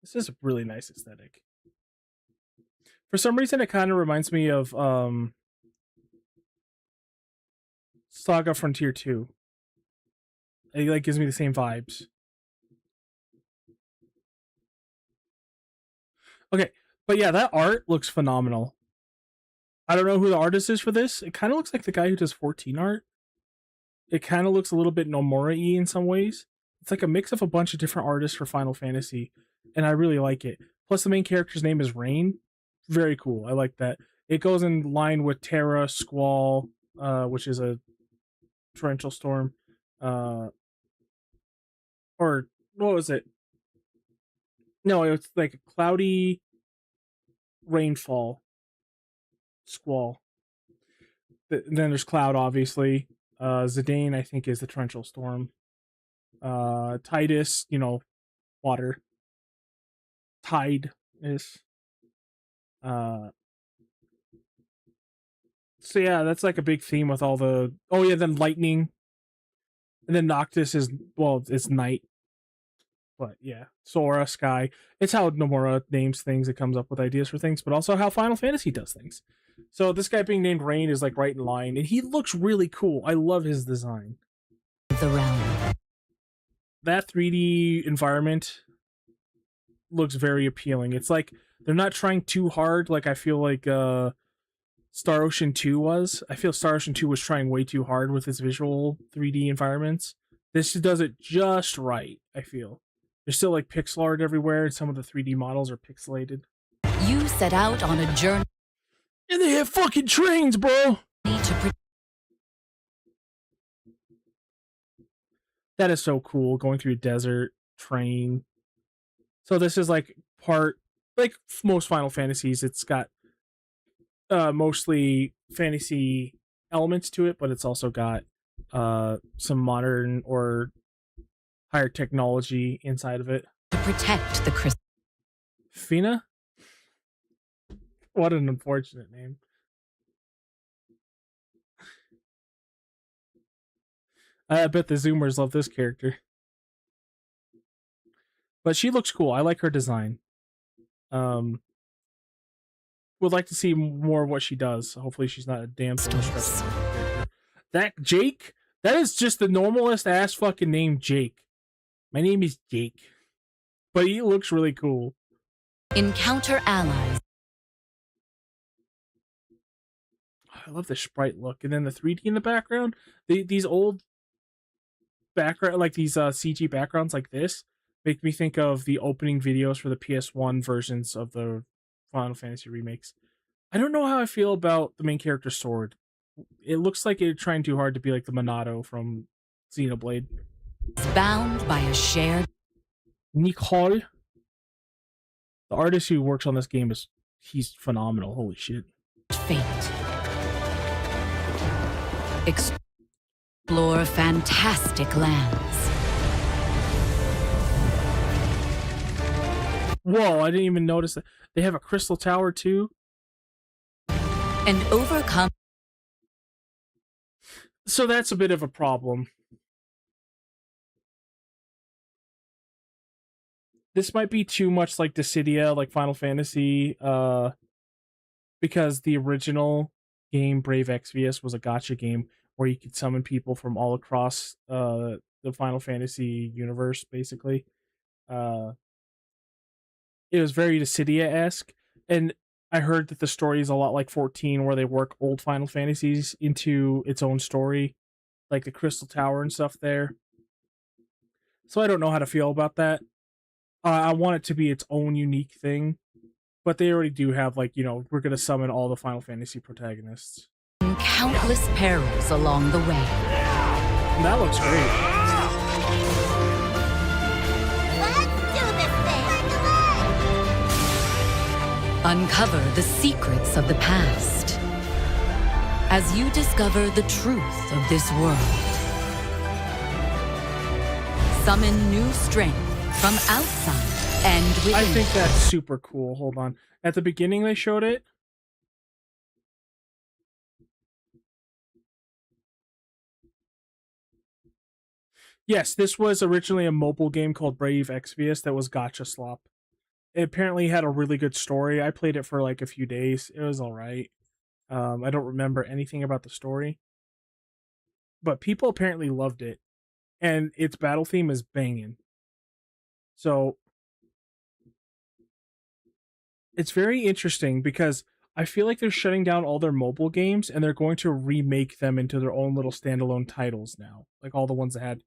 This is a really nice aesthetic. For some reason, it kind of reminds me of Saga Frontier 2. It like gives me the same vibes. Okay, but yeah, that art looks phenomenal. I don't know who the artist is for this. It kind of looks like the guy who does 14 art. It kind of looks a little bit Nomura-y in some ways. It's like a mix of a bunch of different artists for Final Fantasy, and I really like it. Plus, the main character's name is Rain. Very cool. I like that. It goes in line with Terra, Squall, which is a torrential storm. Or what was it? No, it's like a cloudy rainfall. Squall. Then there's Cloud, obviously. Zidane, I think, is the torrential storm. Titus, water. Tide is. So yeah, that's like a big theme with all the. Oh yeah, then lightning. And then Noctis is, well, it's night. But yeah, Sora, Sky. It's how Nomura names things. It comes up with ideas for things, but also how Final Fantasy does things. So this guy being named Rain is like right in line, and he looks really cool. I love his design. The realm. That 3D environment looks very appealing. It's like they're not trying too hard. Like I feel like Star Ocean 2 was. I feel Star Ocean 2 was trying way too hard with its visual 3D environments. This does it just right, I feel. There's still like pixel art everywhere, and some of the 3D models are pixelated. You set out on a journey. And they have fucking trains, bro! That is so cool, going through a desert, train. So this is like part, like most Final Fantasies, it's got mostly fantasy elements to it, but it's also got some modern or higher technology inside of it. To protect the crystal. Fina? What an unfortunate name. I bet the Zoomers love this character. But she looks cool. I like her design. Would like to see more of what she does. Hopefully she's not a damn stress. That Jake? That is just the normalest ass fucking name, Jake. My name is Jake. But he looks really cool. Encounter allies. I love the sprite look. And then the 3D in the background. These old background, like these CG backgrounds like this, make me think of the opening videos for the PS1 versions of the Final Fantasy remakes. I don't know how I feel about the main character's sword. It looks like it's trying too hard to be like the Monado from Xenoblade. Bound by a shared... Nicole. The artist who works on this game he's phenomenal. Holy shit. Fate. Explore fantastic lands. Whoa, I didn't even notice that. They have a crystal tower too? And overcome. So that's a bit of a problem. This might be too much like Dissidia, like Final Fantasy, because the original game, Brave Exvius, was a gacha game where you could summon people from all across the Final Fantasy universe, basically. It was very Dissidia-esque, and I heard that the story is a lot like 14, where they work old Final Fantasies into its own story, like the Crystal Tower and stuff there. So I don't know how to feel about that. I want it to be its own unique thing, but they already do have, like, we're going to summon all the Final Fantasy protagonists. Countless perils along the way. And that looks great. Uncover the secrets of the past as you discover the truth of this world. Summon new strength from outside and within. I think that's super cool. Hold on. At the beginning they showed it. Yes, this was originally a mobile game called Brave Exvius that was gacha slop. It apparently had a really good story. I played it for like a few days. It was all right. I don't remember anything about the story, but people apparently loved it, and its battle theme is banging. So it's very interesting because I feel like they're shutting down all their mobile games and they're going to remake them into their own little standalone titles now, like all the ones that had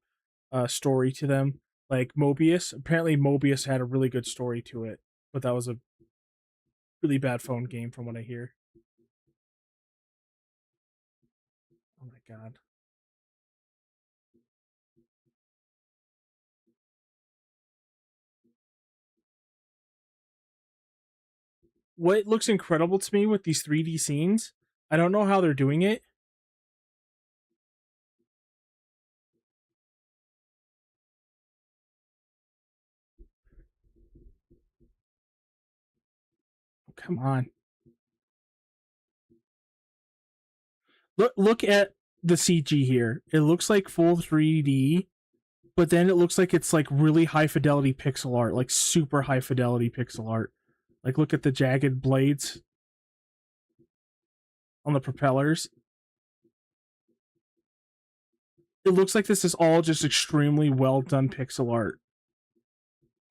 a story to them. Like Mobius. Apparently Mobius had a really good story to it, but that was a really bad phone game from what I hear. Oh my god. What looks incredible to me with these 3D scenes, I don't know how they're doing it. Oh, come on. Look at the CG here. It looks like full 3D, but then it looks like it's like really high fidelity pixel art, like super high fidelity pixel art. Like look at the jagged blades on the propellers. It looks like this is all just extremely well done pixel art.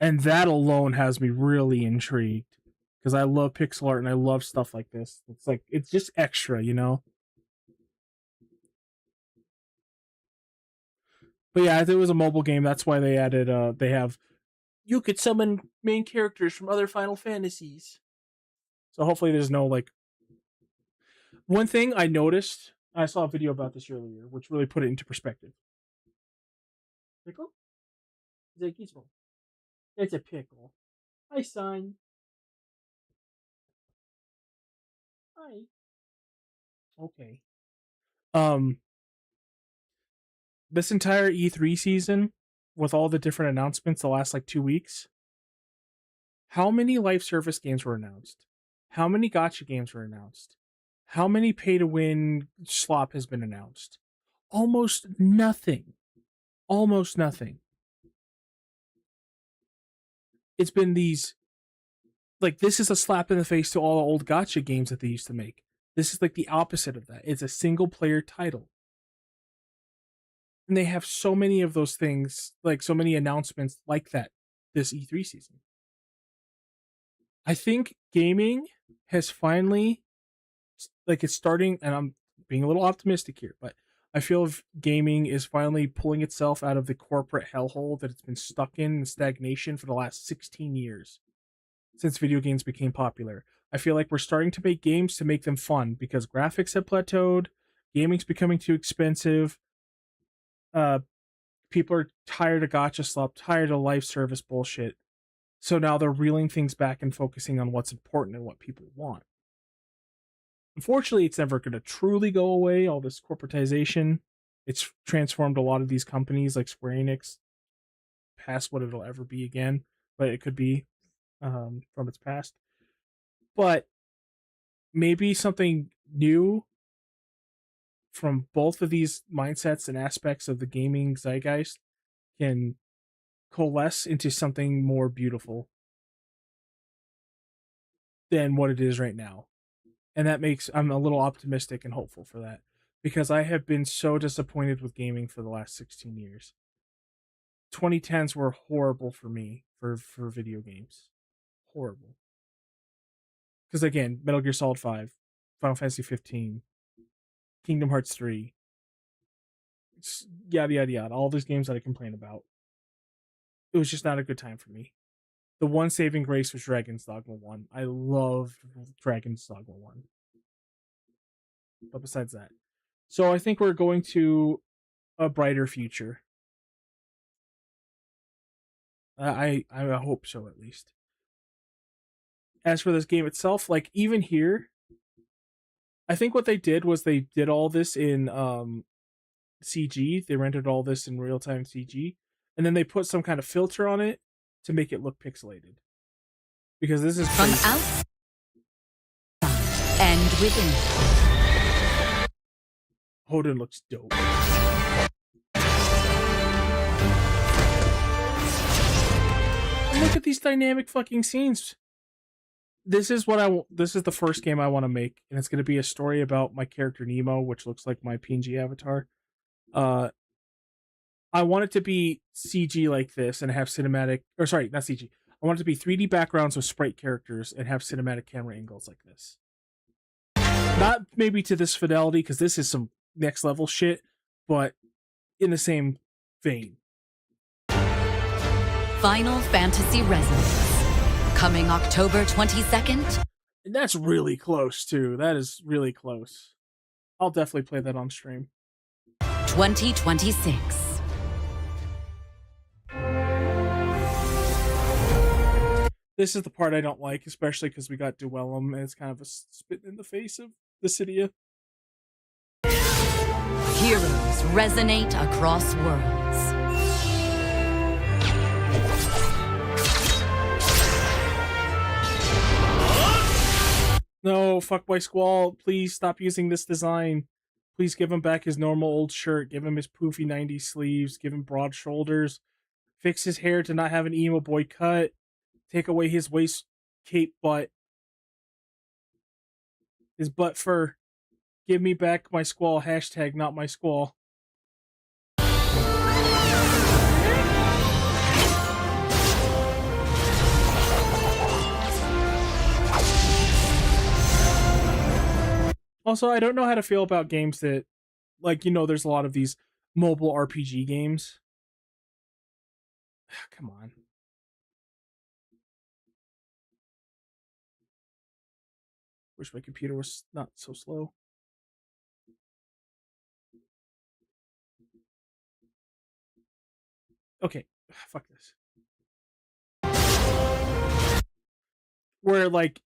And that alone has me really intrigued because I love pixel art and I love stuff like this. It's like it's just extra, you know? But yeah, if it was a mobile game, that's why they added they have you could summon main characters from other Final Fantasies. So hopefully there's no like one thing I noticed, I saw a video about this earlier, which really put it into perspective. Pickle? Is that gizmo? It's a pickle. Hi, son. Hi. Okay. This entire E3 season, with all the different announcements the last like 2 weeks, how many live service games were announced? How many gacha games were announced? How many pay to win slop has been announced? Almost nothing. Almost nothing. It's been these, like, this is a slap in the face to all the old gacha games that they used to make. This is like the opposite of that. It's a single player title. And they have so many of those things, like so many announcements like that this E3 season. I think gaming has finally, like, it's starting, and I'm being a little optimistic here, but I feel gaming is finally pulling itself out of the corporate hellhole that it's been stuck in stagnation for the last 16 years since video games became popular. I feel like we're starting to make games to make them fun because graphics have plateaued, gaming's becoming too expensive, people are tired of gacha slop, tired of live service bullshit. So now they're reeling things back and focusing on what's important and what people want. Unfortunately, it's never going to truly go away, all this corporatization. It's transformed a lot of these companies like Square Enix past what it'll ever be again, but it could be from its past. But maybe something new from both of these mindsets and aspects of the gaming zeitgeist can coalesce into something more beautiful than what it is right now. And that makes I'm a little optimistic and hopeful for that, because I have been so disappointed with gaming for the last 16 years. 2010s were horrible for me for video games. Horrible. Because again, Metal Gear Solid 5, Final Fantasy 15, Kingdom Hearts 3, yada yada yada, all those games that I complain about. It was just not a good time for me. The one saving grace was Dragon's Dogma 1. I love Dragon's Dogma 1. But besides that. So I think we're going to a brighter future. I hope so, at least. As for this game itself, like, even here, I think what they did was they did all this in CG. They rendered all this in real-time CG. And then they put some kind of filter on it to make it look pixelated. Because this is crazy. From outside and within. Hoden looks dope. Look at these dynamic fucking scenes. This is the first game I want to make, and it's going to be a story about my character Nemo, which looks like my PNG avatar. I want it to be CG like this and have cinematic, or sorry, not CG. I want it to be 3D backgrounds with sprite characters and have cinematic camera angles like this. Not maybe to this fidelity, because this is some next level shit, but in the same vein. Final Fantasy Resonance, coming October 22nd. And that's really close too. That is really close. I'll definitely play that on stream. 2026. This is the part I don't like, especially because we got Duellum, and it's kind of a spit in the face of the Cydia. Heroes resonate across worlds. No, fuckboy Squall, please stop using this design. Please give him back his normal old shirt. Give him his poofy 90s sleeves. Give him broad shoulders. Fix his hair to not have an emo boy cut. Take away his waist cape butt. His butt fur. Give me back my Squall. Hashtag not my Squall. Also, I don't know how to feel about games that, like, you know, there's a lot of these mobile RPG games. Come on. Wish my computer was not so slow. Okay, fuck this. Where, like,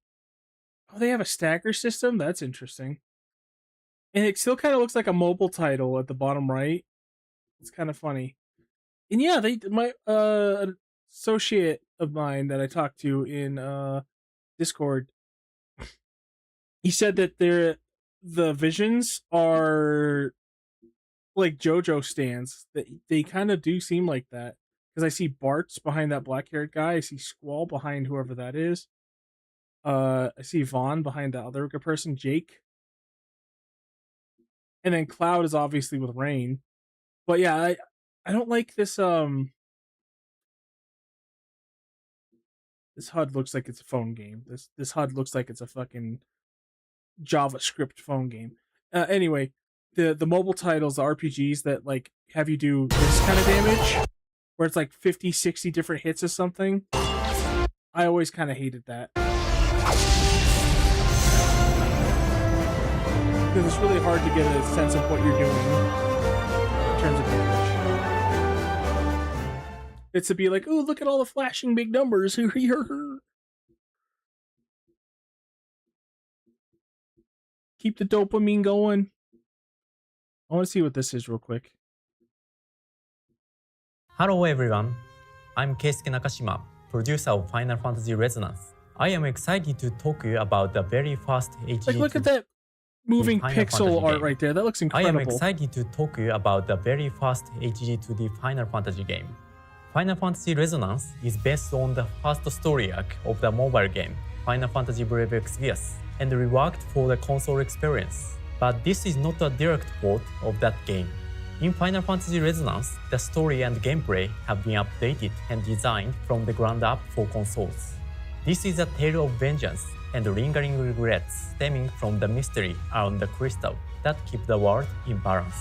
oh, they have a stagger system? That's interesting. And it still kind of looks like a mobile title at the bottom right. It's kind of funny. And yeah, my associate of mine that I talked to in Discord, he said that the visions are like JoJo stands. That they kind of do seem like that, because I see Bart's behind that black-haired guy. I see Squall behind whoever that is. I see Vaughn behind the other good person, Jake. And then Cloud is obviously with Rain. But yeah, I don't like this this HUD looks like it's a phone game. This HUD looks like it's a fucking JavaScript phone game. Anyway, the mobile titles, the RPGs that like have you do this kind of damage, where it's like 50, 60 different hits of something. I always kind of hated that. Because it's really hard to get a sense of what you're doing in terms of damage. It's to be like, oh, look at all the flashing big numbers. Keep the dopamine going. I want to see what this is real quick. Hello everyone, I'm Keisuke Nakashima, producer of Final Fantasy Resonance. I am excited to talk to you about the very first HG. Like, look at that moving pixel art right there. That looks incredible. I am excited to talk to you about the very first HG2D Final Fantasy game. Final Fantasy Resonance is based on the first story arc of the mobile game, Final Fantasy Brave Exvius, and reworked for the console experience. But this is not a direct port of that game. In Final Fantasy Resonance, the story and gameplay have been updated and designed from the ground up for consoles. This is a tale of vengeance and lingering regrets stemming from the mystery around the crystal that keep the world in balance.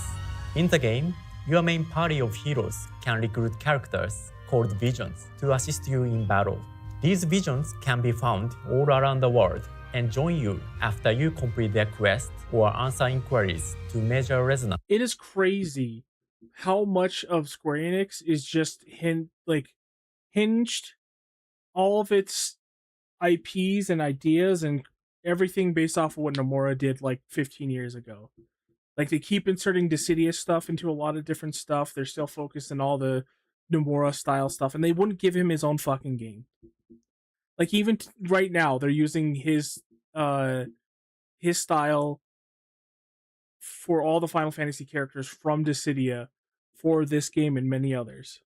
In the game, your main party of heroes can recruit characters called visions to assist you in battle. These visions can be found all around the world and join you after you complete their quest or answer inquiries to measure resonance. It is crazy how much of Square Enix is just hinged all of its IPs and ideas and everything based off of what Nomura did like 15 years ago. Like, they keep inserting Dissidia stuff into a lot of different stuff. They're still focused on all the Nomura style stuff, and they wouldn't give him his own fucking game. Like, even right now, they're using his style for all the Final Fantasy characters from Dissidia for this game and many others.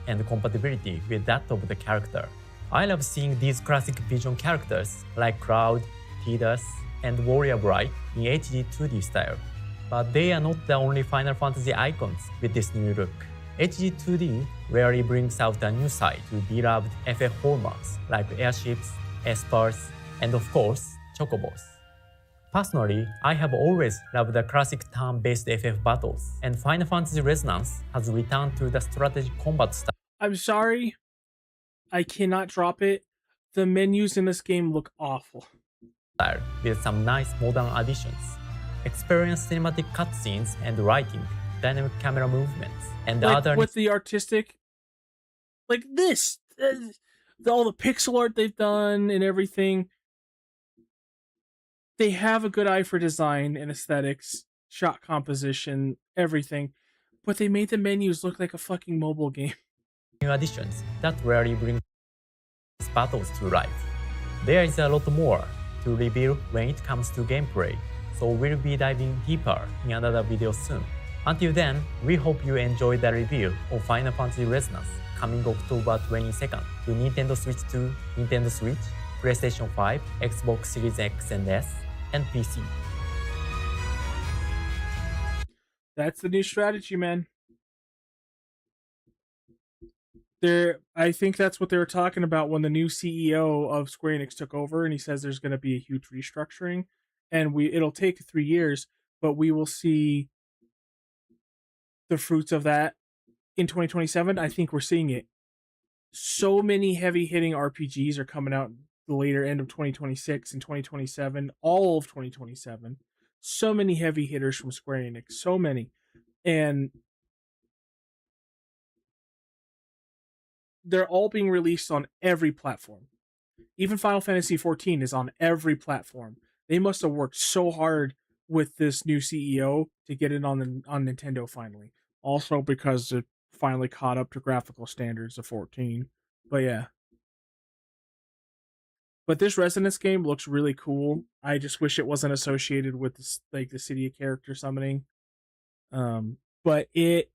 And compatibility with that of the character. I love seeing these classic Vision characters like Cloud, Tidus, and Warrior Bright in HD 2D style. But they are not the only Final Fantasy icons with this new look. HD 2D rarely brings out a new side to beloved FF hallmarks like airships, espers, and of course, chocobos. Personally, I have always loved the classic turn-based FF battles, and Final Fantasy Resonance has returned to the strategic combat style. I'm sorry, I cannot drop it. The menus in this game look awful. With some nice modern additions. Experience cinematic cutscenes and writing, dynamic camera movements, and like, other... with the artistic... Like this! All the pixel art they've done and everything. They have a good eye for design and aesthetics, shot composition, everything. But they made the menus look like a fucking mobile game. New additions that rarely bring battles to life. There is a lot more to reveal when it comes to gameplay, so we'll be diving deeper in another video soon. Until then, we hope you enjoyed the review of Final Fantasy Resonance coming October 22nd to Nintendo Switch 2, Nintendo Switch, PlayStation 5, Xbox Series X and S, and PC. That's the new strategy, man. I think that's what they were talking about when the new CEO of Square Enix took over, and he says there's going to be a huge restructuring, and it'll take 3 years, but we will see the fruits of that in 2027. I think we're seeing it. So many heavy-hitting RPGs are coming out the later end of 2026 and 2027, all of 2027. So many heavy hitters from Square Enix, so many. And they're all being released on every platform. Even Final Fantasy XIV is on every platform. They must have worked so hard with this new CEO to get it on Nintendo finally. Also because it finally caught up to graphical standards of 14. But yeah. But this Resonance game looks really cool. I just wish it wasn't associated with this, like the City of Character summoning. But it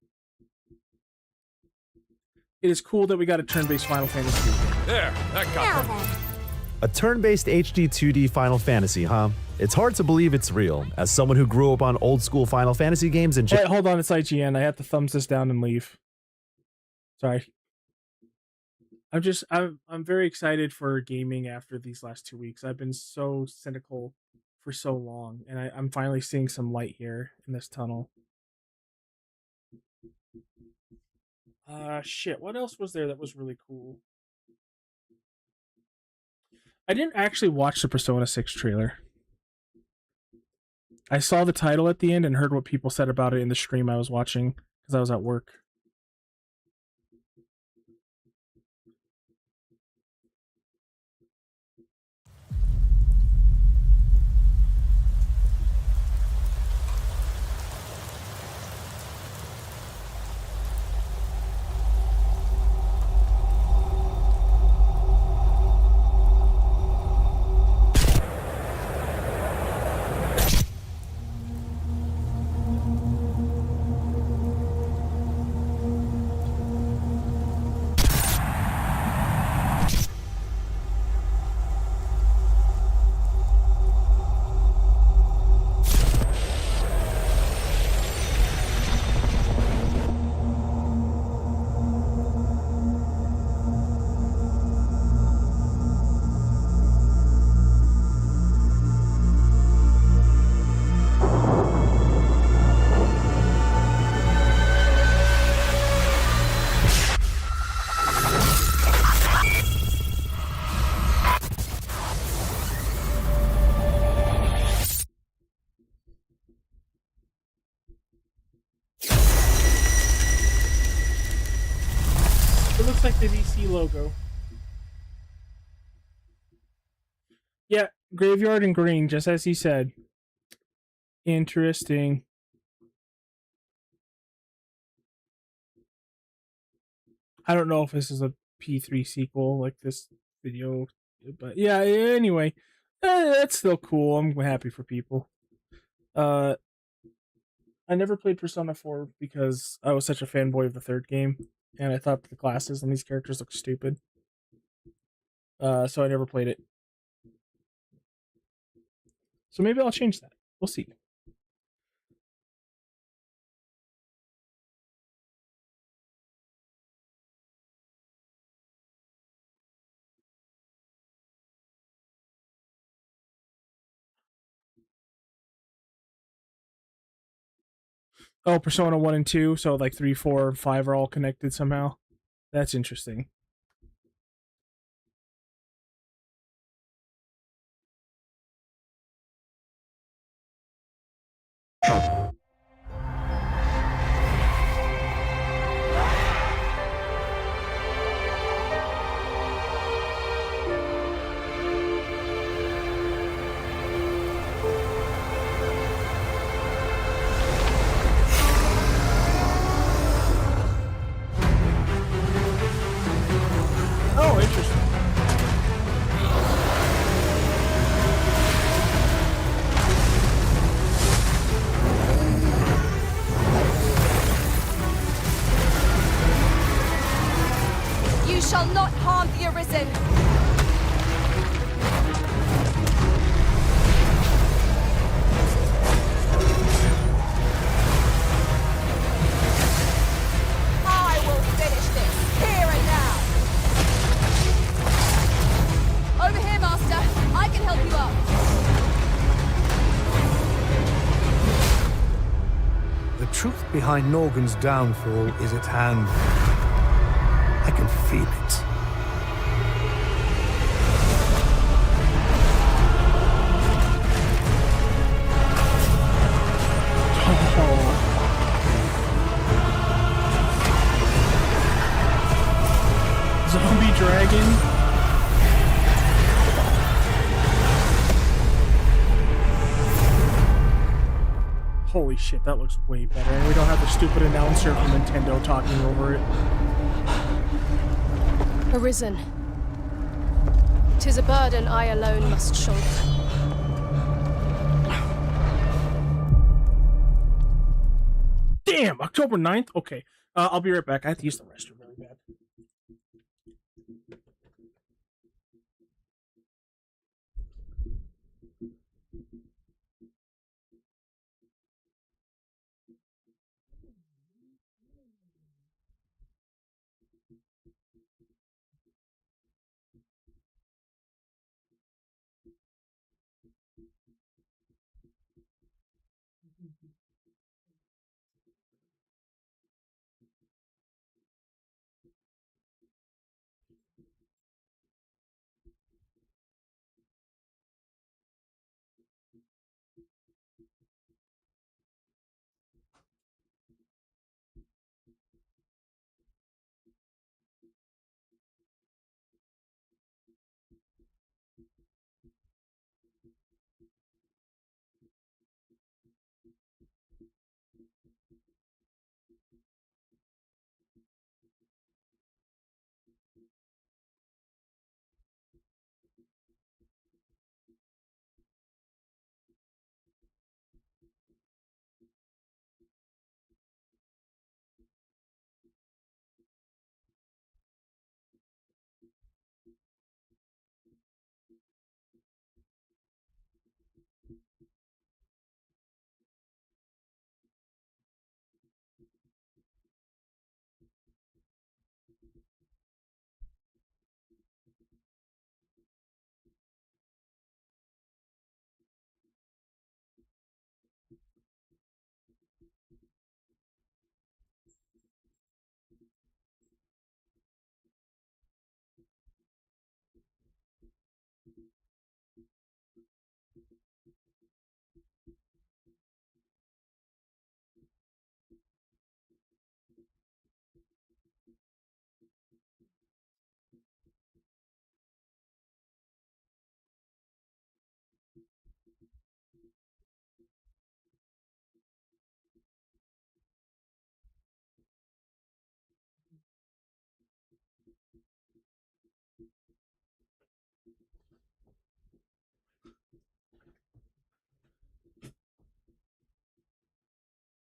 is cool that we got a turn-based Final Fantasy game. There, that got them. A turn-based HD 2D Final Fantasy, huh? It's hard to believe it's real. As someone who grew up on old-school Final Fantasy games and... Wait, hold on, it's IGN. I have to thumbs this down and leave. Sorry. I'm very excited for gaming after these last 2 weeks. I've been so cynical for so long, and I'm finally seeing some light here in this tunnel. Shit, what else was there that was really cool? I didn't actually watch the Persona 6 trailer. I saw the title at the end and heard what people said about it in the stream I was watching because I was at work. logo. Yeah, graveyard and green, just as he said. Interesting. I don't know if this is a P3 sequel like this video, but yeah, anyway, that's still cool. I'm happy for people. I never played Persona 4 because I was such a fanboy of the third game, and I thought the classes on these characters looked stupid. So I never played it. So maybe I'll change that. We'll see. Oh, Persona 1 and 2, so like 3, 4, and 5 are all connected somehow. That's interesting. Oh, interesting. You shall not harm the Arisen. I will finish this here and now. Over here, Master. I can help you up. The truth behind Norgan's downfall is at hand. I can feel it. Zombie dragon. Holy shit, that looks way better. And we don't have the stupid announcer from Nintendo talking over it. Arisen. 'Tis a burden I alone must shoulder. Damn, October 9th? Okay, I'll be right back. I have to use the restroom really bad.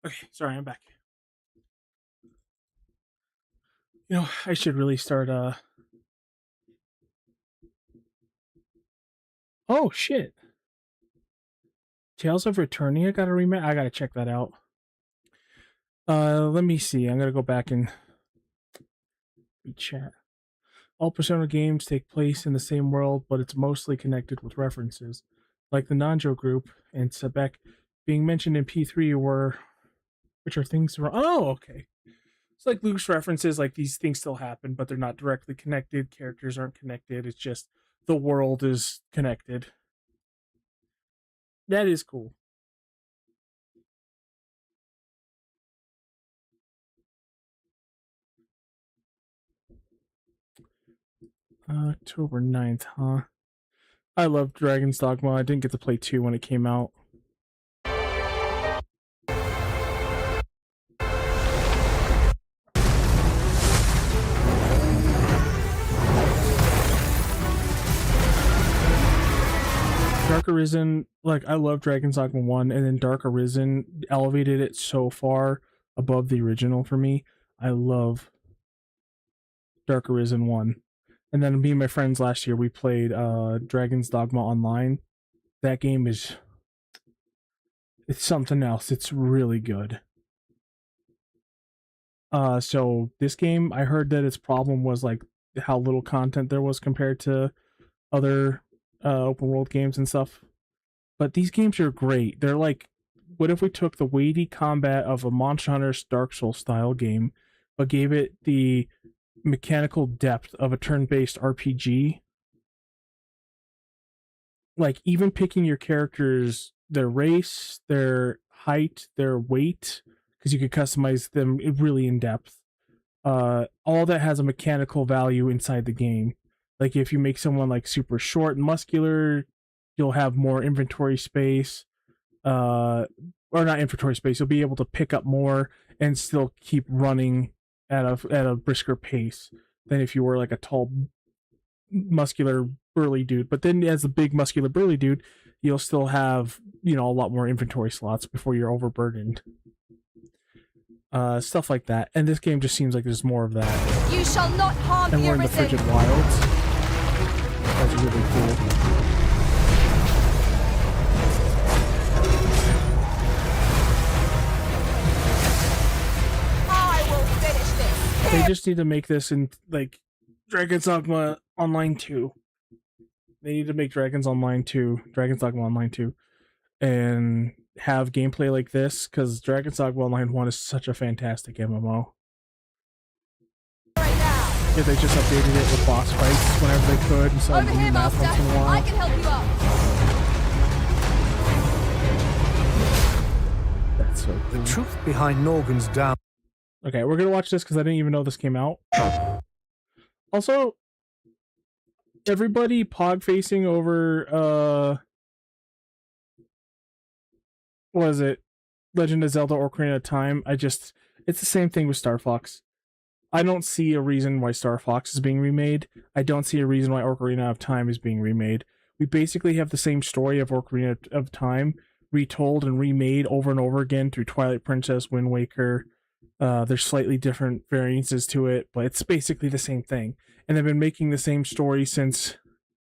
Okay, sorry, I'm back. You know, I should really start. Oh shit! Tales of Returning. I gotta check that out. Let me see. I'm gonna go back and chat. All Persona games take place in the same world, but it's mostly connected with references, like the Nanjo group and Sebek being mentioned in P3, which are things from. Oh, okay. It's like loose references, like these things still happen, but they're not directly connected. Characters aren't connected. It's just the world is connected. That is cool. October 9th, huh? I love Dragon's Dogma. I didn't get to play 2 when it came out. Dark Arisen, like, I love Dragon's Dogma 1, and then Dark Arisen elevated it so far above the original for me. I love Dark Arisen 1. And then me and my friends last year, we played Dragon's Dogma Online. That game is... it's something else. It's really good. So this game, I heard that its problem was, like, how little content there was compared to other open world games and stuff. But these games are great. They're like, what if we took the weighty combat of a Monster Hunter Dark Souls style game, but gave it the mechanical depth of a turn-based RPG? Like, even picking your characters, their race, their height, their weight, because you could customize them really in depth. All that has a mechanical value inside the game. Like, if you make someone like super short and muscular, you'll have more inventory space, or not inventory space. You'll be able to pick up more and still keep running at a brisker pace than if you were like a tall, muscular, burly dude. But then, as a big, muscular, burly dude, you'll still have, you know, a lot more inventory slots before you're overburdened. Stuff like that. And this game just seems like there's more of that. You shall not harm And the we're in the arisen. frigid wilds. That's really cool. I will finish this. They just need to make this in, like, Dragon's Dogma Online 2. They need to make Dragon's Dogma Online 2, and have gameplay like this, because Dragon's Dogma Online 1 is such a fantastic MMO. Yeah, they just updated it with boss fights whenever they could, and so Over here, map Master. once in a while. I can help you out. That's so cool. The truth behind Norgan's down. Okay, we're gonna watch this because I didn't even know this came out. Also, everybody pog facing over what is it? Legend of Zelda Ocarina of Time. It's the same thing with Star Fox. I don't see a reason why Star Fox is being remade. I don't see a reason why Ocarina of Time is being remade. We basically have the same story of Ocarina of Time retold and remade over and over again through Twilight Princess, Wind Waker. There's slightly different variances to it, but it's basically the same thing. And they've been making the same story since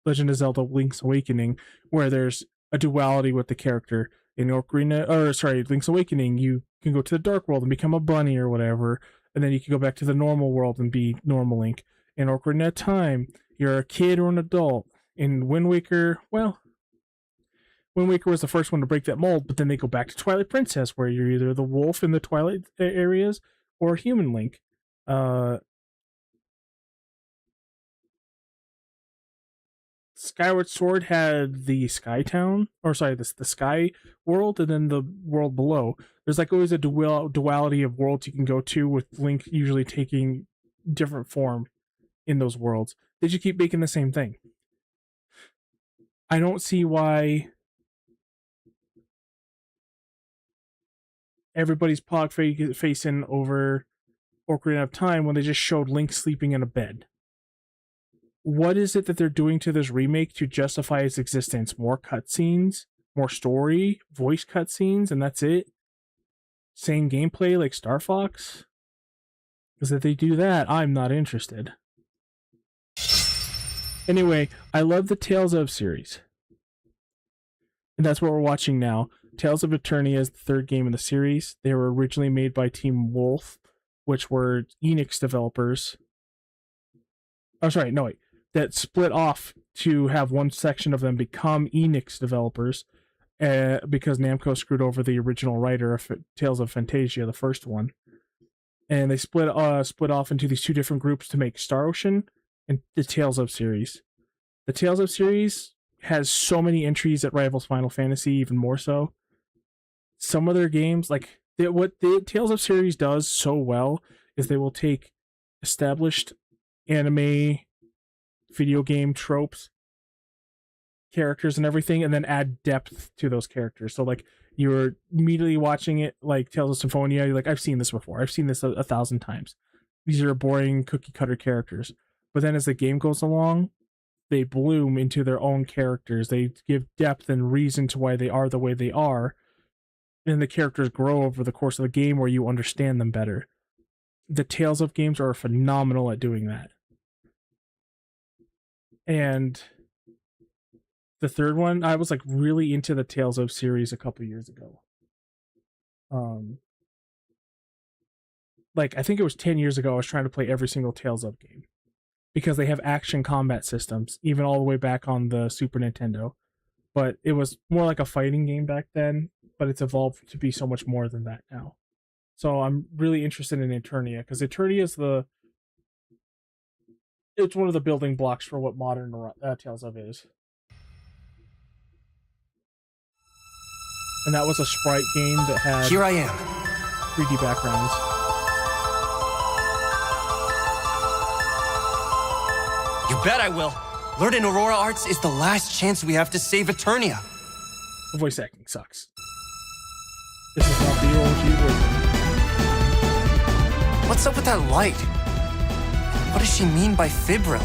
Legend of Zelda Link's Awakening, where there's a duality with the character. In Link's Awakening, you can go to the Dark World and become a bunny or whatever, and then you can go back to the normal world and be normal Link. In Ocarina of Time, you're a kid or an adult. In Wind Waker, well, Wind Waker was the first one to break that mold, but then they go back to Twilight Princess, where you're either the wolf in the Twilight areas or human Link. Skyward Sword had the Sky Town, the Sky World, and then the world below. There's like always a duality of worlds you can go to, with Link usually taking different form in those worlds. They just keep making the same thing. I don't see why everybody's pog facing over Ocarina of Time when they just showed Link sleeping in a bed. What is it that they're doing to this remake to justify its existence? More cutscenes, more story, voice cutscenes, and that's it? same gameplay like Star Fox. Because if they do that, I'm not interested. Anyway, I love the Tales of series. And that's what we're watching now. Tales of Eternia is the third game in the series. They were originally made by Team Wolf, which were Enix developers. Oh, sorry, no, wait. That split off to have one section of them become Enix developers because Namco screwed over the original writer of Tales of Fantasia, the first one. And they split off into these two different groups to make Star Ocean and the Tales of series. The Tales of series has so many entries that rivals Final Fantasy, even more so. Some of their games, like what the Tales of series does so well, is they will take established anime, video game tropes, characters, and everything, and then add depth to those characters. So, like, you're immediately watching it, like Tales of Symphonia, you're like, I've seen this before. I've seen this 1,000 times. These are boring cookie-cutter characters. But then as the game goes along, they bloom into their own characters. They give depth and reason to why they are the way they are. And the characters grow over the course of the game where you understand them better. The Tales of games are phenomenal at doing that. And the third one, I was like really into the Tales of series a couple years ago. Like I think it was 10 years ago, I was trying to play every single Tales of game. Because they have action combat systems, even all the way back on the Super Nintendo. But it was more like a fighting game back then, but it's evolved to be so much more than that now. So I'm really interested in Eternia, because Eternia is it's one of the building blocks for what modern Tales of is. And that was a sprite game that had Here I am. 3D backgrounds. You bet I will. Learning Aurora Arts is the last chance we have to save Eternia. The voice acting sucks. This is not the OG version. What's up with that light? What does she mean by Fibril?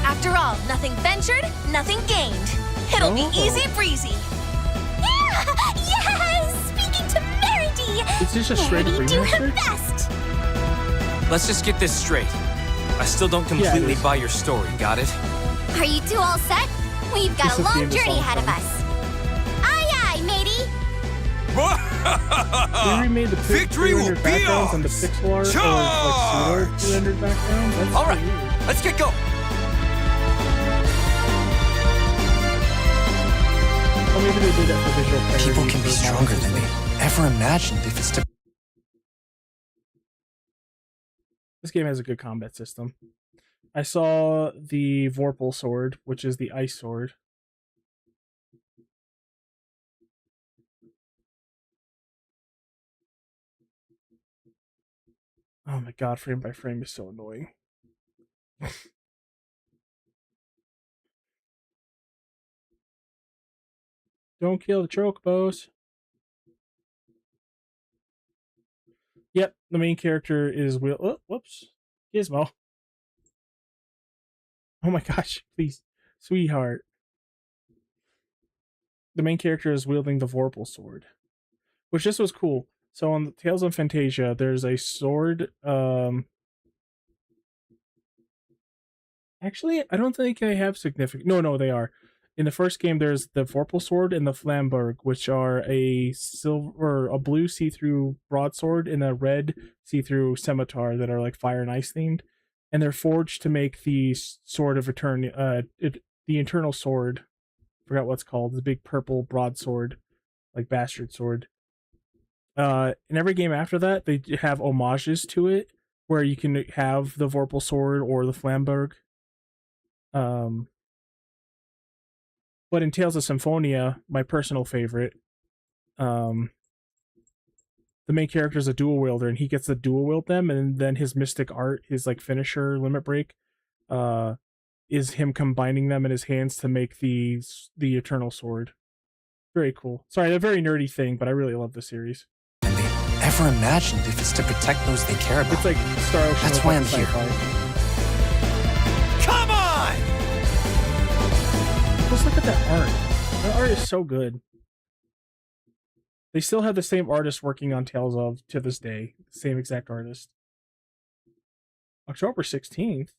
After all, nothing ventured, nothing gained. It'll be easy breezy. Yeah! Yes! Speaking to Meredy! Is this a straight Meredy do her remaster? best! Let's just get this straight. I still don't completely buy your story, got it? Are you two all set? We've got a long journey ahead of us. Aye, aye, matey. They remade the Victory will be backgrounds and the pixel art, or like pseudo rendered backgrounds. That's all right, weird. let's get going. Oh, maybe they did that for visual parody. People can be stronger than they ever imagined if it's to. This game has a good combat system. I saw the Vorpal sword, which is the ice sword. Oh my god, frame by frame is so annoying. Don't kill the chocobos. Yep, the main character is Will. Oh, whoops. Gizmo. Oh my gosh, please. Sweetheart. The main character is wielding the Vorpal sword, which just was cool. So on the Tales of Fantasia, there's a sword. Actually, I don't think they have significant. No, they are. In the first game, there's the Vorpal sword and the Flamberg, which are a blue see-through broadsword and a red see-through scimitar that are like fire and ice themed, and they're forged to make the sword of Eternia, the Eternal Sword. Forgot what it's called. The big purple broadsword, like bastard sword. In every game after that, they have homages to it, where you can have the Vorpal sword or the Flamberg. But in Tales of Symphonia, my personal favorite, the main character is a dual wielder, and he gets to dual wield them, and then his mystic art, his like finisher, Limit Break, is him combining them in his hands to make the Eternal Sword. Very cool. Sorry, a very nerdy thing, but I really love the series. Ever imagined if it's to protect those they care about? It's like Star Ocean. That's why I'm here. Come on! Just look at that art. That art is so good. They still have the same artist working on Tales of to this day. Same exact artist. October 16th.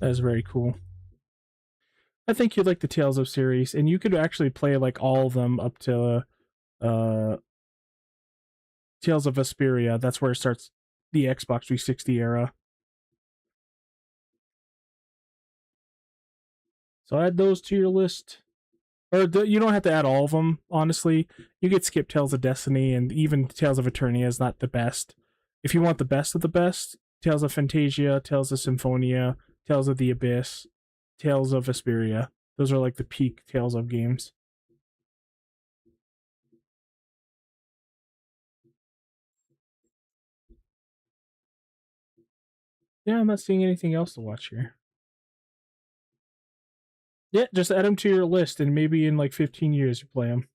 That is very cool. I think you'd like the Tales of series, and you could actually play like all of them up to Tales of Vesperia. That's where it starts the Xbox 360 era. So add those to your list. Or you don't have to add all of them, honestly. You could skip Tales of Destiny, and even Tales of Eternia is not the best. If you want the best of the best, Tales of Fantasia, Tales of Symphonia, Tales of the Abyss, Tales of Vesperia. Those are like the peak Tales of games. Yeah, I'm not seeing anything else to watch here. Yeah, just add them to your list, and maybe in like 15 years you play them.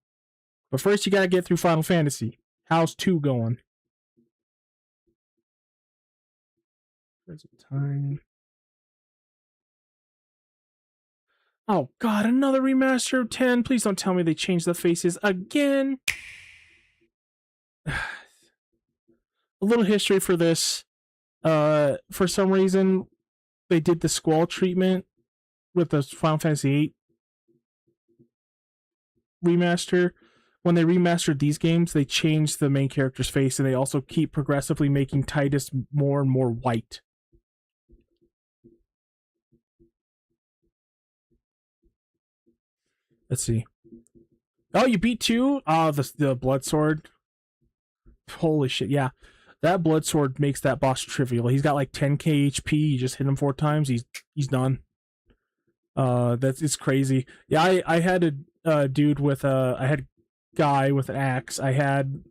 But first you gotta get through Final Fantasy. How's 2 going? Where's the time? Oh god, another remaster of 10. Please don't tell me they changed the faces again. A little history for this. For some reason, they did the Squall treatment with the Final Fantasy VIII remaster. When they remastered these games, they changed the main character's face, and they also keep progressively making Titus more and more white. Let's see. Oh, you beat 2? Oh, the Blood Sword. Holy shit, yeah. That Blood Sword makes that boss trivial. He's got like 10k HP. You just hit him 4 times, he's done. It's crazy. Yeah, I had a dude with I had a guy with an axe. I had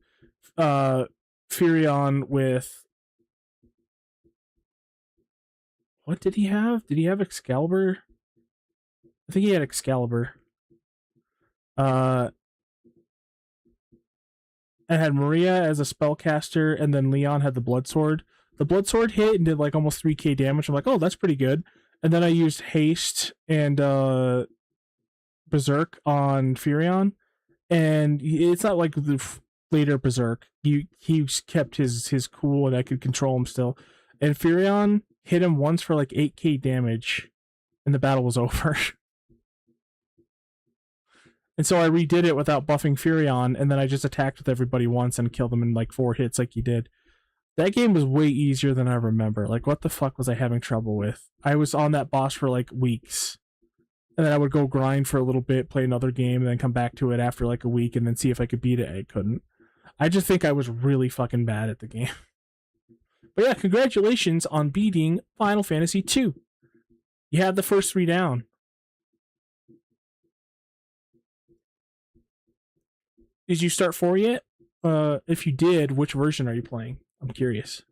Furion with, what did he have? Did he have Excalibur? I think he had Excalibur. I had Maria as a spellcaster, and then Leon had the Blood Sword. The Blood Sword hit and did like almost 3k damage. I'm like, oh, that's pretty good. And then I used Haste and Berserk on Furion, and it's not like the later Berserk. He kept his cool, and I could control him still. And Furion hit him once for like 8k damage, and the battle was over. And so I redid it without buffing Furion, and then I just attacked with everybody once and killed them in like 4 hits like he did. That game was way easier than I remember. Like, what the fuck was I having trouble with? I was on that boss for like weeks. And then I would go grind for a little bit, play another game, and then come back to it after like a week and then see if I could beat it. I couldn't. I just think I was really fucking bad at the game. But yeah, congratulations on beating Final Fantasy II. You had the first 3 down. Did you start 4 yet? If you did, which version are you playing? I'm curious.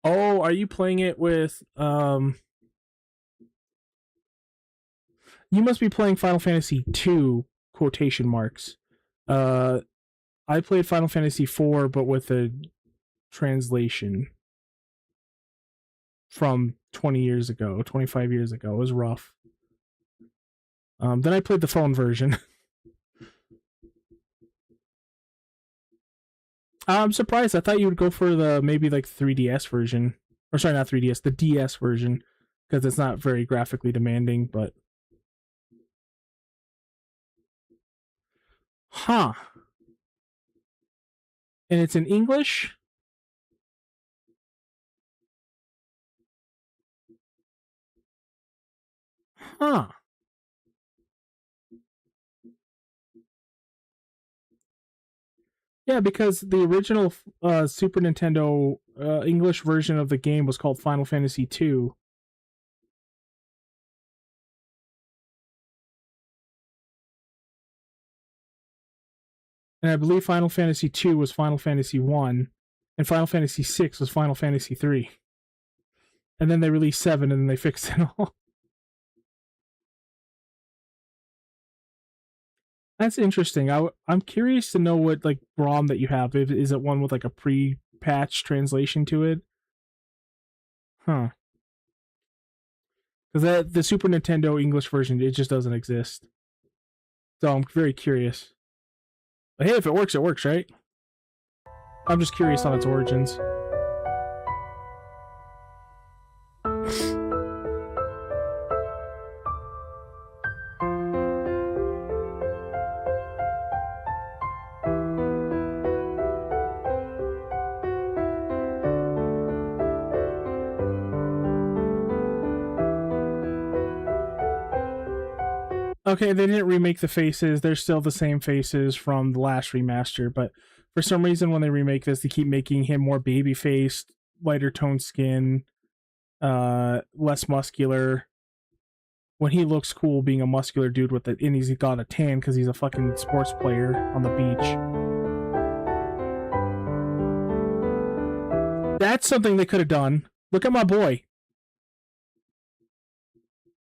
Oh, are you playing it with you must be playing Final Fantasy 2 quotation marks. I played Final Fantasy 4 but with a translation from 20 years ago, 25 years ago. It was rough. Then I played the phone version. I'm surprised. I thought you would go for the maybe like 3DS version. Or sorry, not 3DS, the DS version. Because it's not very graphically demanding, but... Huh. And it's in English? Huh. Yeah, because the original Super Nintendo English version of the game was called Final Fantasy II. And I believe Final Fantasy II was Final Fantasy I. and Final Fantasy VI was Final Fantasy III. And then they released 7, and then they fixed it all. That's interesting. I'm curious to know what like ROM that you have. Is it one with like a pre-patch translation to it? Huh. Because the Super Nintendo English version, it just doesn't exist. So I'm very curious. But hey, if it works, right? I'm just curious on its origins. Okay, they didn't remake the faces. They're still the same faces from the last remaster, but for some reason when they remake this, they keep making him more baby-faced, lighter toned skin, less muscular. When he looks cool being a muscular dude with it, and he's got a tan because he's a fucking sports player on the beach. That's something they could have done. Look at my boy.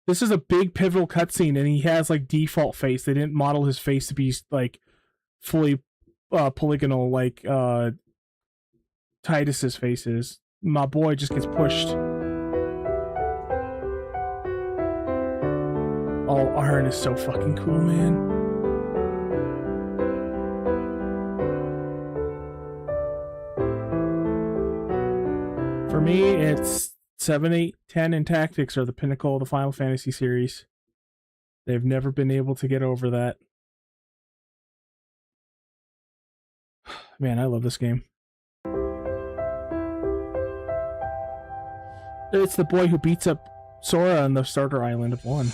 This is a big pivotal cutscene, and he has like default face. They didn't model his face to be like fully polygonal like Titus's face is. My boy just gets pushed. All iron is so fucking cool, man. For me, it's 7, 8, 10, and Tactics are the pinnacle of the Final Fantasy series. They've never been able to get over that. Man, I love this game. It's the boy who beats up Sora on the starter island of 1.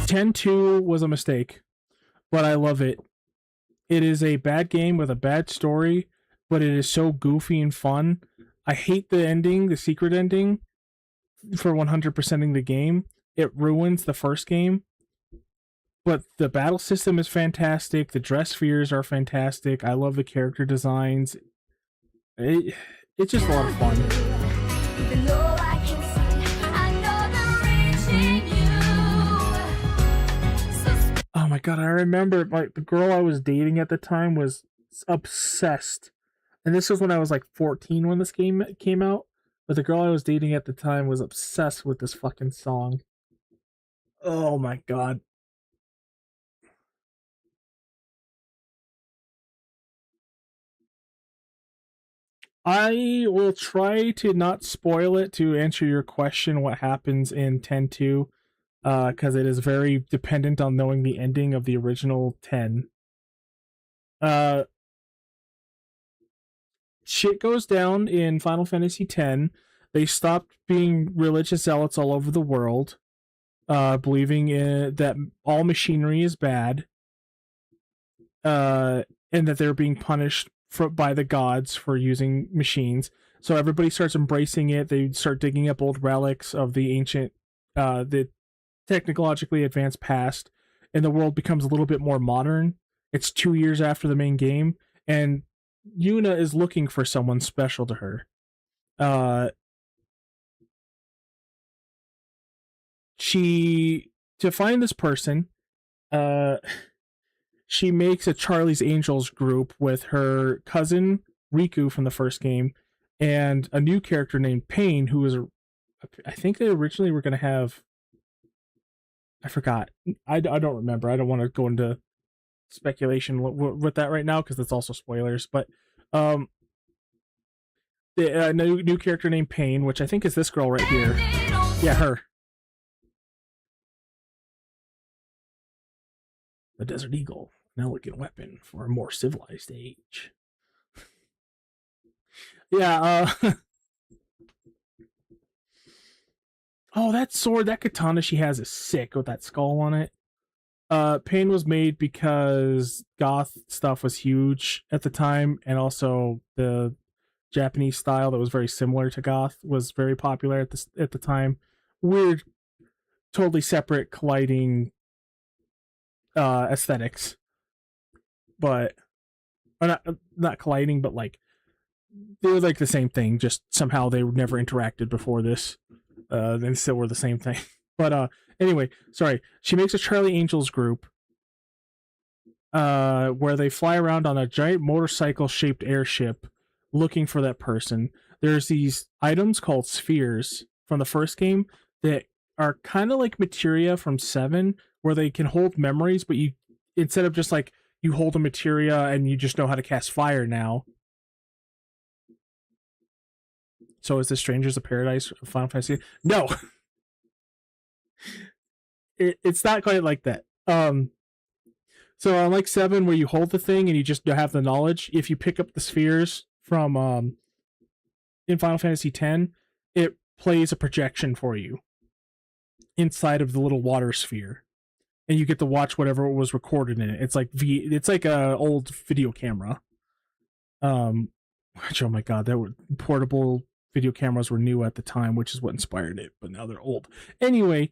Ten 2 was a mistake, but I love it. It is a bad game with a bad story, but it is so goofy and fun. I hate the ending, the secret ending, for 100%ing the game. It ruins the first game, but the battle system is fantastic. The dress spheres are fantastic. I love the character designs. It's just a lot of fun. Oh my god, I remember the girl I was dating at the time was obsessed. And this was when I was like 14 when this game came out. But the girl I was dating at the time was obsessed with this fucking song. Oh my god. I will try to not spoil it to answer your question what happens in 10-2. Because it is very dependent on knowing the ending of the original 10. Shit goes down in Final Fantasy X. They stopped being religious zealots all over the world, believing that all machinery is bad, and that they're being punished by the gods for using machines. So everybody starts embracing it. They start digging up old relics of the ancient, the technologically advanced past, and the world becomes a little bit more modern. It's 2 years after the main game, and Yuna is looking for someone special to her. To find this person, she makes a Charlie's Angels group with her cousin Riku from the first game, and a new character named Pain, who is I think they originally were going to have, I forgot. I don't remember. I don't want to go into speculation with that right now because that's also spoilers. But the new character named Pain, which I think is this girl right here. Yeah, her. The Desert Eagle, an elegant weapon for a more civilized age. Yeah. Oh, that sword, that katana she has is sick with that skull on it. Pain was made because goth stuff was huge at the time, and also the Japanese style that was very similar to goth was very popular at the time. Weird totally separate colliding aesthetics, but or not colliding, but like they were like the same thing. Just somehow they never interacted before this. They still were the same thing. But anyway, sorry. She makes a Charlie Angels group where they fly around on a giant motorcycle-shaped airship looking for that person. There's these items called spheres from the first game that are kind of like materia from 7, where they can hold memories, but you, instead of just like you hold a materia and you just know how to cast fire now. So is this Strangers of Paradise Final Fantasy? No. It's not quite like that. So unlike 7, where you hold the thing and you just have the knowledge, if you pick up the spheres from in Final Fantasy X, it plays a projection for you inside of the little water sphere, and you get to watch whatever was recorded in it. It's like a old video camera. Which, oh my god, portable video cameras were new at the time, which is what inspired it, but now they're old. Anyway,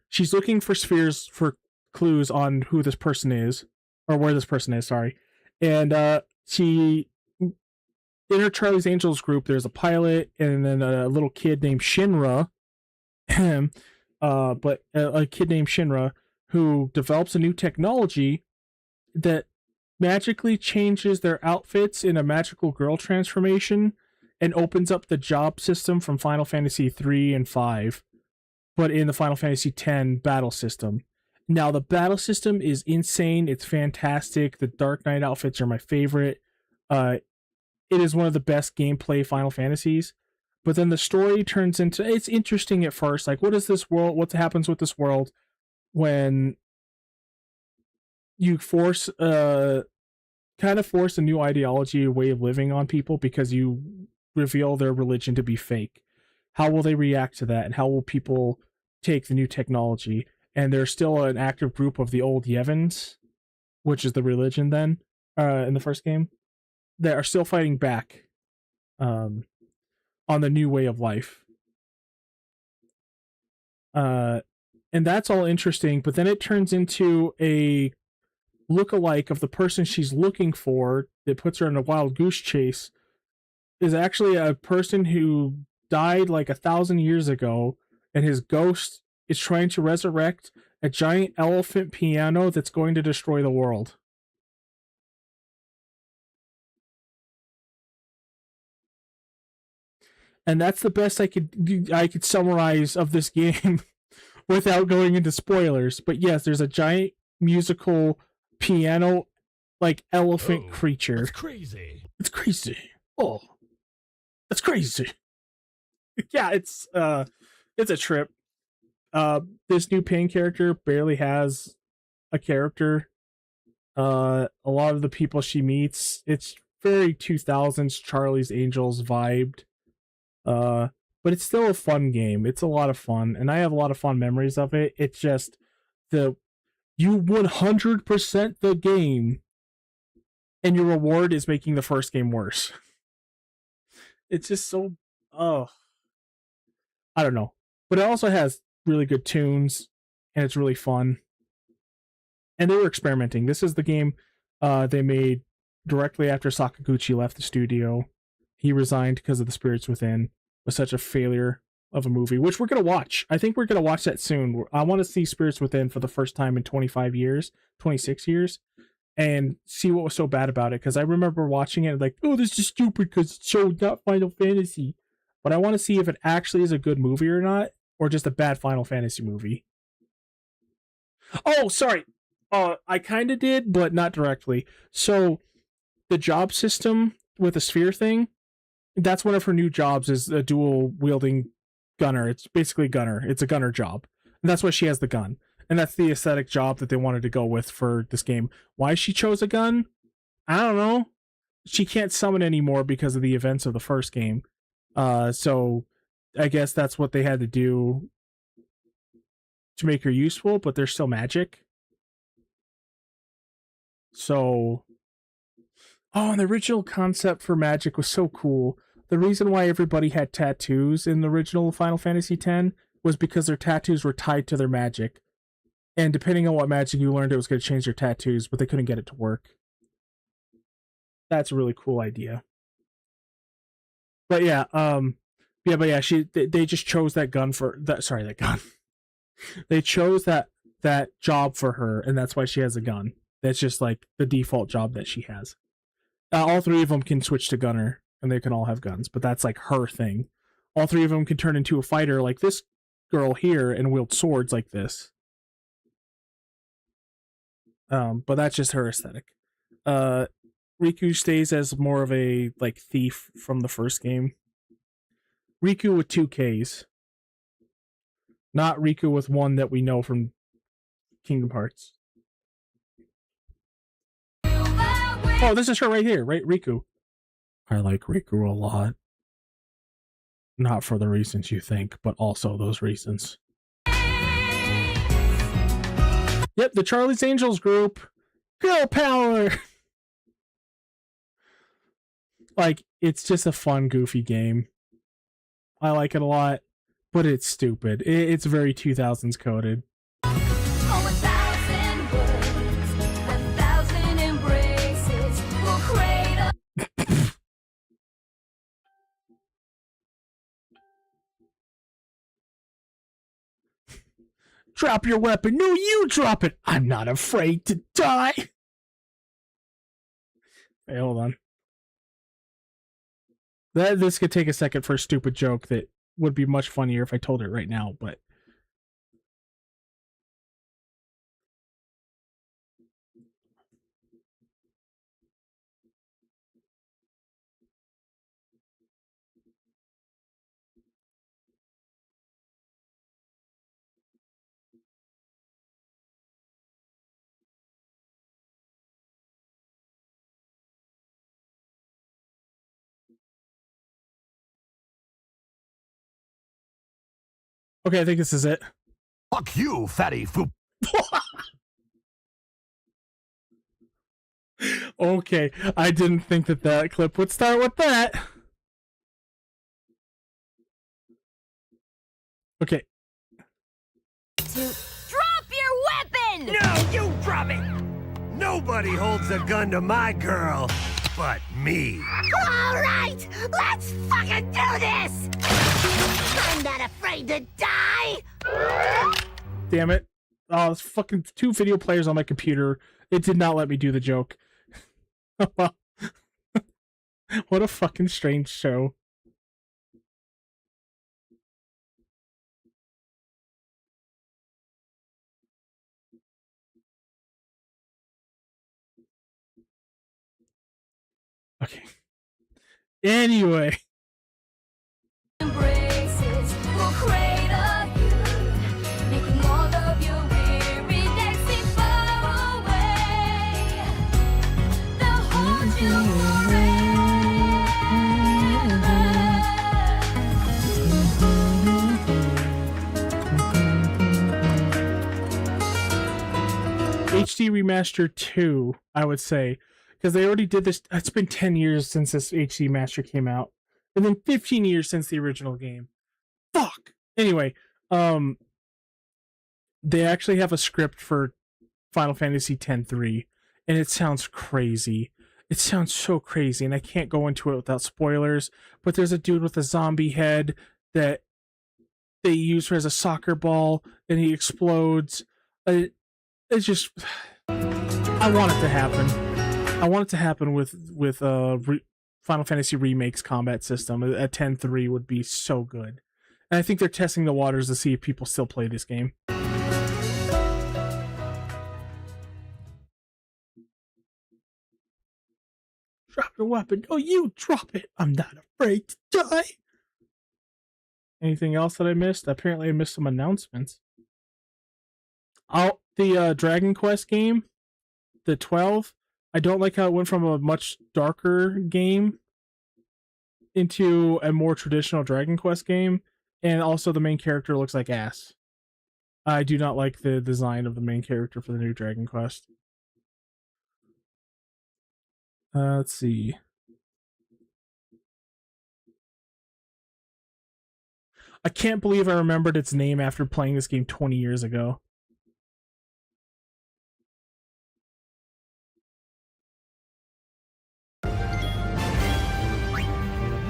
she's looking for spheres for clues on who this person is, or where this person is, sorry. And she, in her Charlie's Angels group, there's a pilot and then a little kid named Shinra, but a kid named Shinra who develops a new technology that magically changes their outfits in a magical girl transformation and opens up the job system from Final Fantasy III and V, but in the Final Fantasy X battle system. Now, the battle system is insane. It's fantastic. The Dark Knight outfits are my favorite. It is one of the best gameplay Final Fantasies. But then the story turns into... It's interesting at first. Like, what is this world? What happens with this world when you force... kind of force a new ideology, a way of living on people because you reveal their religion to be fake. How will they react to that? And how will people take the new technology? And there's still an active group of the old Yevons, which is the religion then, in the first game, that are still fighting back on the new way of life. And that's all interesting, but then it turns into a look-alike of the person she's looking for that puts her in a wild goose chase is actually a person who died like 1,000 years ago, and his ghost is trying to resurrect a giant elephant piano that's going to destroy the world. And that's the best I could summarize of this game without going into spoilers. But yes, there's a giant musical piano like elephant creature. That's crazy. It's crazy. Oh, that's crazy. Yeah, it's a trip. This new Pain character barely has a character. A lot of the people she meets, it's very 2000s Charlie's Angels vibed. But it's still a fun game. It's a lot of fun, and I have a lot of fun memories of it. It's just you 100% the game, and your reward is making the first game worse. It's just so, I don't know. But it also has really good tunes, and it's really fun. And they were experimenting. This is the game they made directly after Sakaguchi left the studio. He resigned because of The Spirits Within. It was such a failure of a movie, which we're going to watch. I think we're going to watch that soon. I want to see Spirits Within for the first time in 26 years, and see what was so bad about it. Because I remember watching it like, oh, this is stupid because it's so not Final Fantasy. But I want to see if it actually is a good movie or not, or just a bad Final Fantasy movie. Oh, sorry. I kind of did, but not directly. So, the job system with the sphere thing, that's one of her new jobs, is a dual-wielding gunner. It's basically gunner. It's a gunner job. And that's why she has the gun. And that's the aesthetic job that they wanted to go with for this game. Why she chose a gun? I don't know. She can't summon anymore because of the events of the first game. So I guess that's what they had to do to make her useful, but they're still magic. So, and the original concept for magic was so cool. The reason why everybody had tattoos in the original Final Fantasy X was because their tattoos were tied to their magic. And depending on what magic you learned, it was going to change their tattoos, but they couldn't get it to work. That's a really cool idea. But yeah, they just chose that gun for that. Sorry, that gun. They chose that job for her, and that's why she has a gun. That's just like the default job that she has. All three of them can switch to gunner, and they can all have guns, but that's like her thing. All three of them can turn into a fighter like this girl here and wield swords like this. But that's just her aesthetic. Riku stays as more of a like thief from the first game. Riku with 2 Ks. Not Riku with one that we know from Kingdom Hearts. Oh, this is her right here, right? Riku. I like Riku a lot. Not for the reasons you think, but also those reasons. Yep, the Charlie's Angels group. Girl power! Like, it's just a fun, goofy game. I like it a lot, but it's stupid. It's very 2000s coded. Drop your weapon. No, you drop it. I'm not afraid to die. Hey, hold on. This could take a second for a stupid joke that would be much funnier if I told it right now, but... Okay, I think this is it. Fuck you, fatty foop. Okay, I didn't think that clip would start with that. Okay. Drop your weapon! No, you drop it! Nobody holds a gun to my girl but me. All right, let's fucking do this! I'm not afraid to die! Damn it. Oh, it's fucking 2 video players on my computer. It did not let me do the joke. What a fucking strange show. Okay. Anyway. HD Remaster 2, I would say, because they already did this. It's been 10 years since this HD Master came out, and then 15 years since the original game. Fuck. Anyway, they actually have a script for Final Fantasy X-3, and it sounds crazy. It sounds so crazy, and I can't go into it without spoilers, but there's a dude with a zombie head that they use as a soccer ball, and he explodes. It's just... I want it to happen. I want it to happen with Final Fantasy Remake's combat system. A 10-3 would be so good. And I think they're testing the waters to see if people still play this game. Drop your weapon. Oh, you drop it. I'm not afraid to die. Anything else that I missed? Apparently I missed some announcements. The Dragon Quest game, the 12, I don't like how it went from a much darker game into a more traditional Dragon Quest game, and also the main character looks like ass. I do not like the design of the main character for the new Dragon Quest. Let's see. I can't believe I remembered its name after playing this game 20 years ago.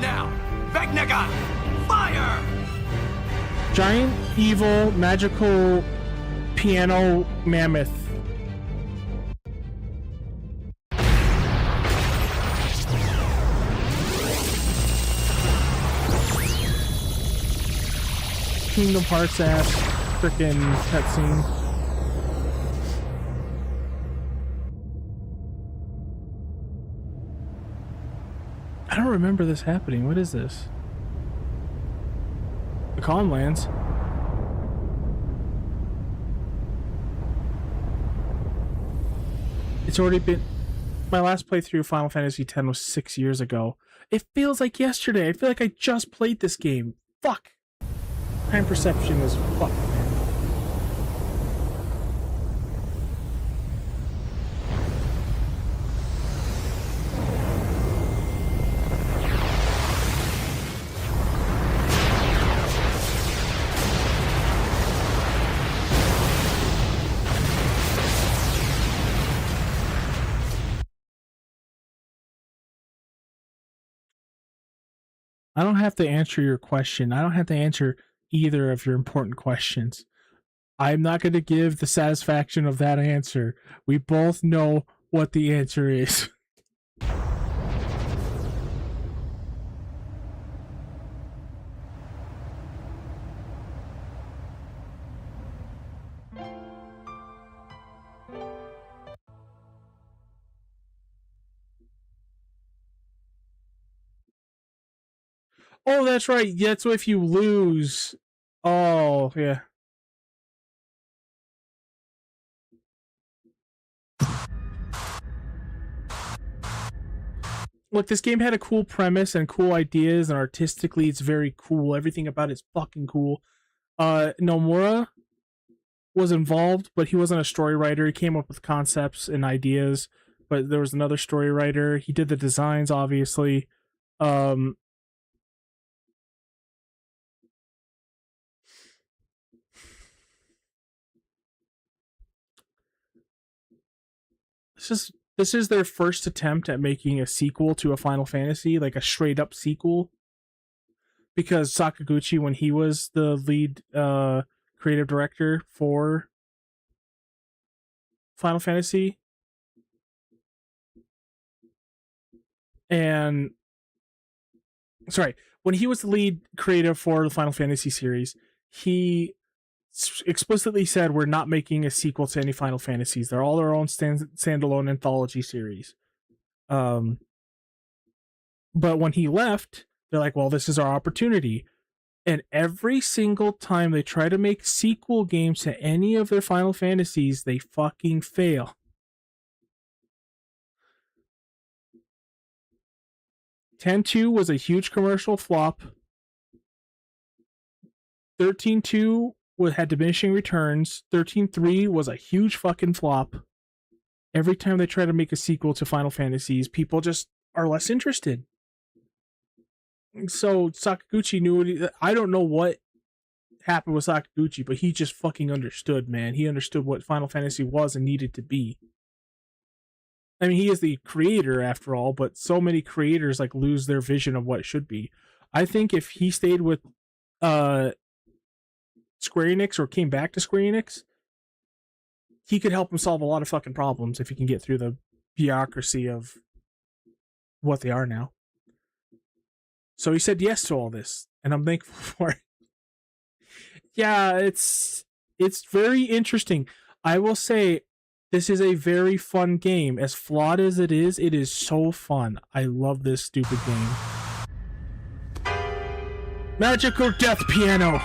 Now, Vegnagon, fire! Giant, evil, magical piano mammoth. Kingdom Hearts ass frickin' cutscene. I don't remember this happening. What is this? The Calmlands. It's already been... My last playthrough of Final Fantasy X was 6 years ago. It feels like yesterday. I feel like I just played this game. Fuck. Time perception is fucked, man. I don't have to answer your question. I don't have to answer either of your important questions. I'm not going to give the satisfaction of that answer. We both know what the answer is. Oh, that's right. That's if you lose. Oh, yeah. Look, this game had a cool premise and cool ideas, and artistically it's very cool. Everything about it's fucking cool. Nomura was involved, but he wasn't a story writer. He came up with concepts and ideas, but there was another story writer. He did the designs, obviously. This is their first attempt at making a sequel to a Final Fantasy, like a straight up sequel. Because Sakaguchi, when he was the lead creative director for Final Fantasy, and when he was the lead creative for the Final Fantasy series, he explicitly said, we're not making a sequel to any Final Fantasies. They're all their own standalone anthology series. But when he left, they're like, well, this is our opportunity. And every single time they try to make sequel games to any of their Final Fantasies, they fucking fail. 10-2 was a huge commercial flop. 13-2 had diminishing returns. 13-3 was a huge fucking flop. Every time they try to make a sequel to Final Fantasies, people just are less interested. So Sakaguchi knew I don't know what happened with Sakaguchi, but he just fucking understood, man. He understood what Final Fantasy was and needed to be. I mean, he is the creator after all, but so many creators like lose their vision of what it should be. I think if he stayed with Square Enix or came back to Square Enix, he could help him solve a lot of fucking problems if he can get through the bureaucracy of what they are now. So he said yes to all this, and I'm thankful for it. Yeah, it's very interesting. I will say this is a very fun game. As flawed as it is so fun. I love this stupid game. Magical death piano.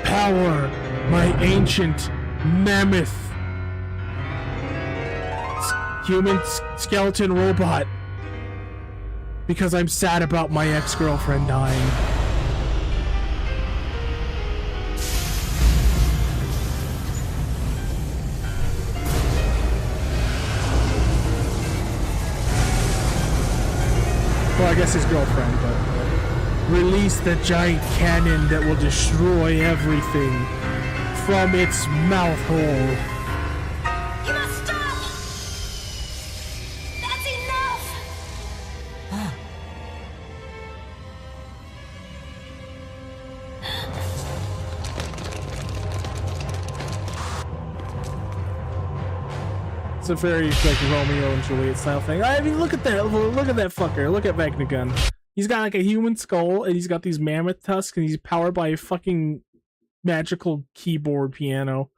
Power, my ancient mammoth. Human skeleton robot. Because I'm sad about my ex-girlfriend dying. Well, I guess his girlfriend, but... Release the giant cannon that will destroy everything from its mouth hole. You must stop! That's enough! It's a very like Romeo and Juliet style thing. I mean, look at that! Look at that fucker! Look at Magnagun. He's got like a human skull, and he's got these mammoth tusks, and he's powered by a fucking magical keyboard piano.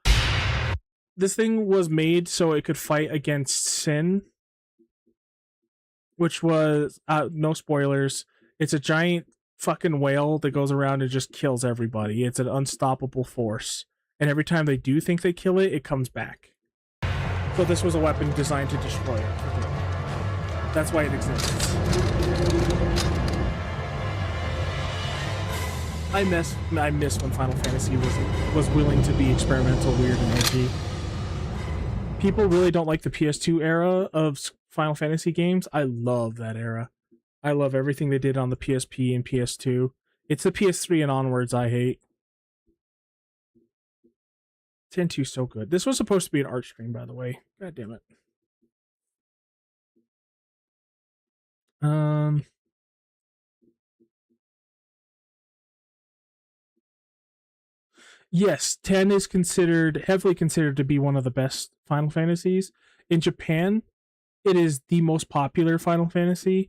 This thing was made so it could fight against Sin, which was no spoilers. It's a giant fucking whale that goes around and just kills everybody. It's an unstoppable force, and every time they do think they kill it, it comes back. So this was a weapon designed to destroy it. That's why it exists. I miss when Final Fantasy was willing to be experimental, weird, and edgy. People really don't like the PS2 era of Final Fantasy games. I love that era. I love everything they did on the PSP and PS2. It's the PS3 and onwards I hate. 10-2 is so good. This was supposed to be an art stream, by the way. God damn it. Yes, 10 is heavily considered to be one of the best Final Fantasies. In Japan, it is the most popular Final Fantasy.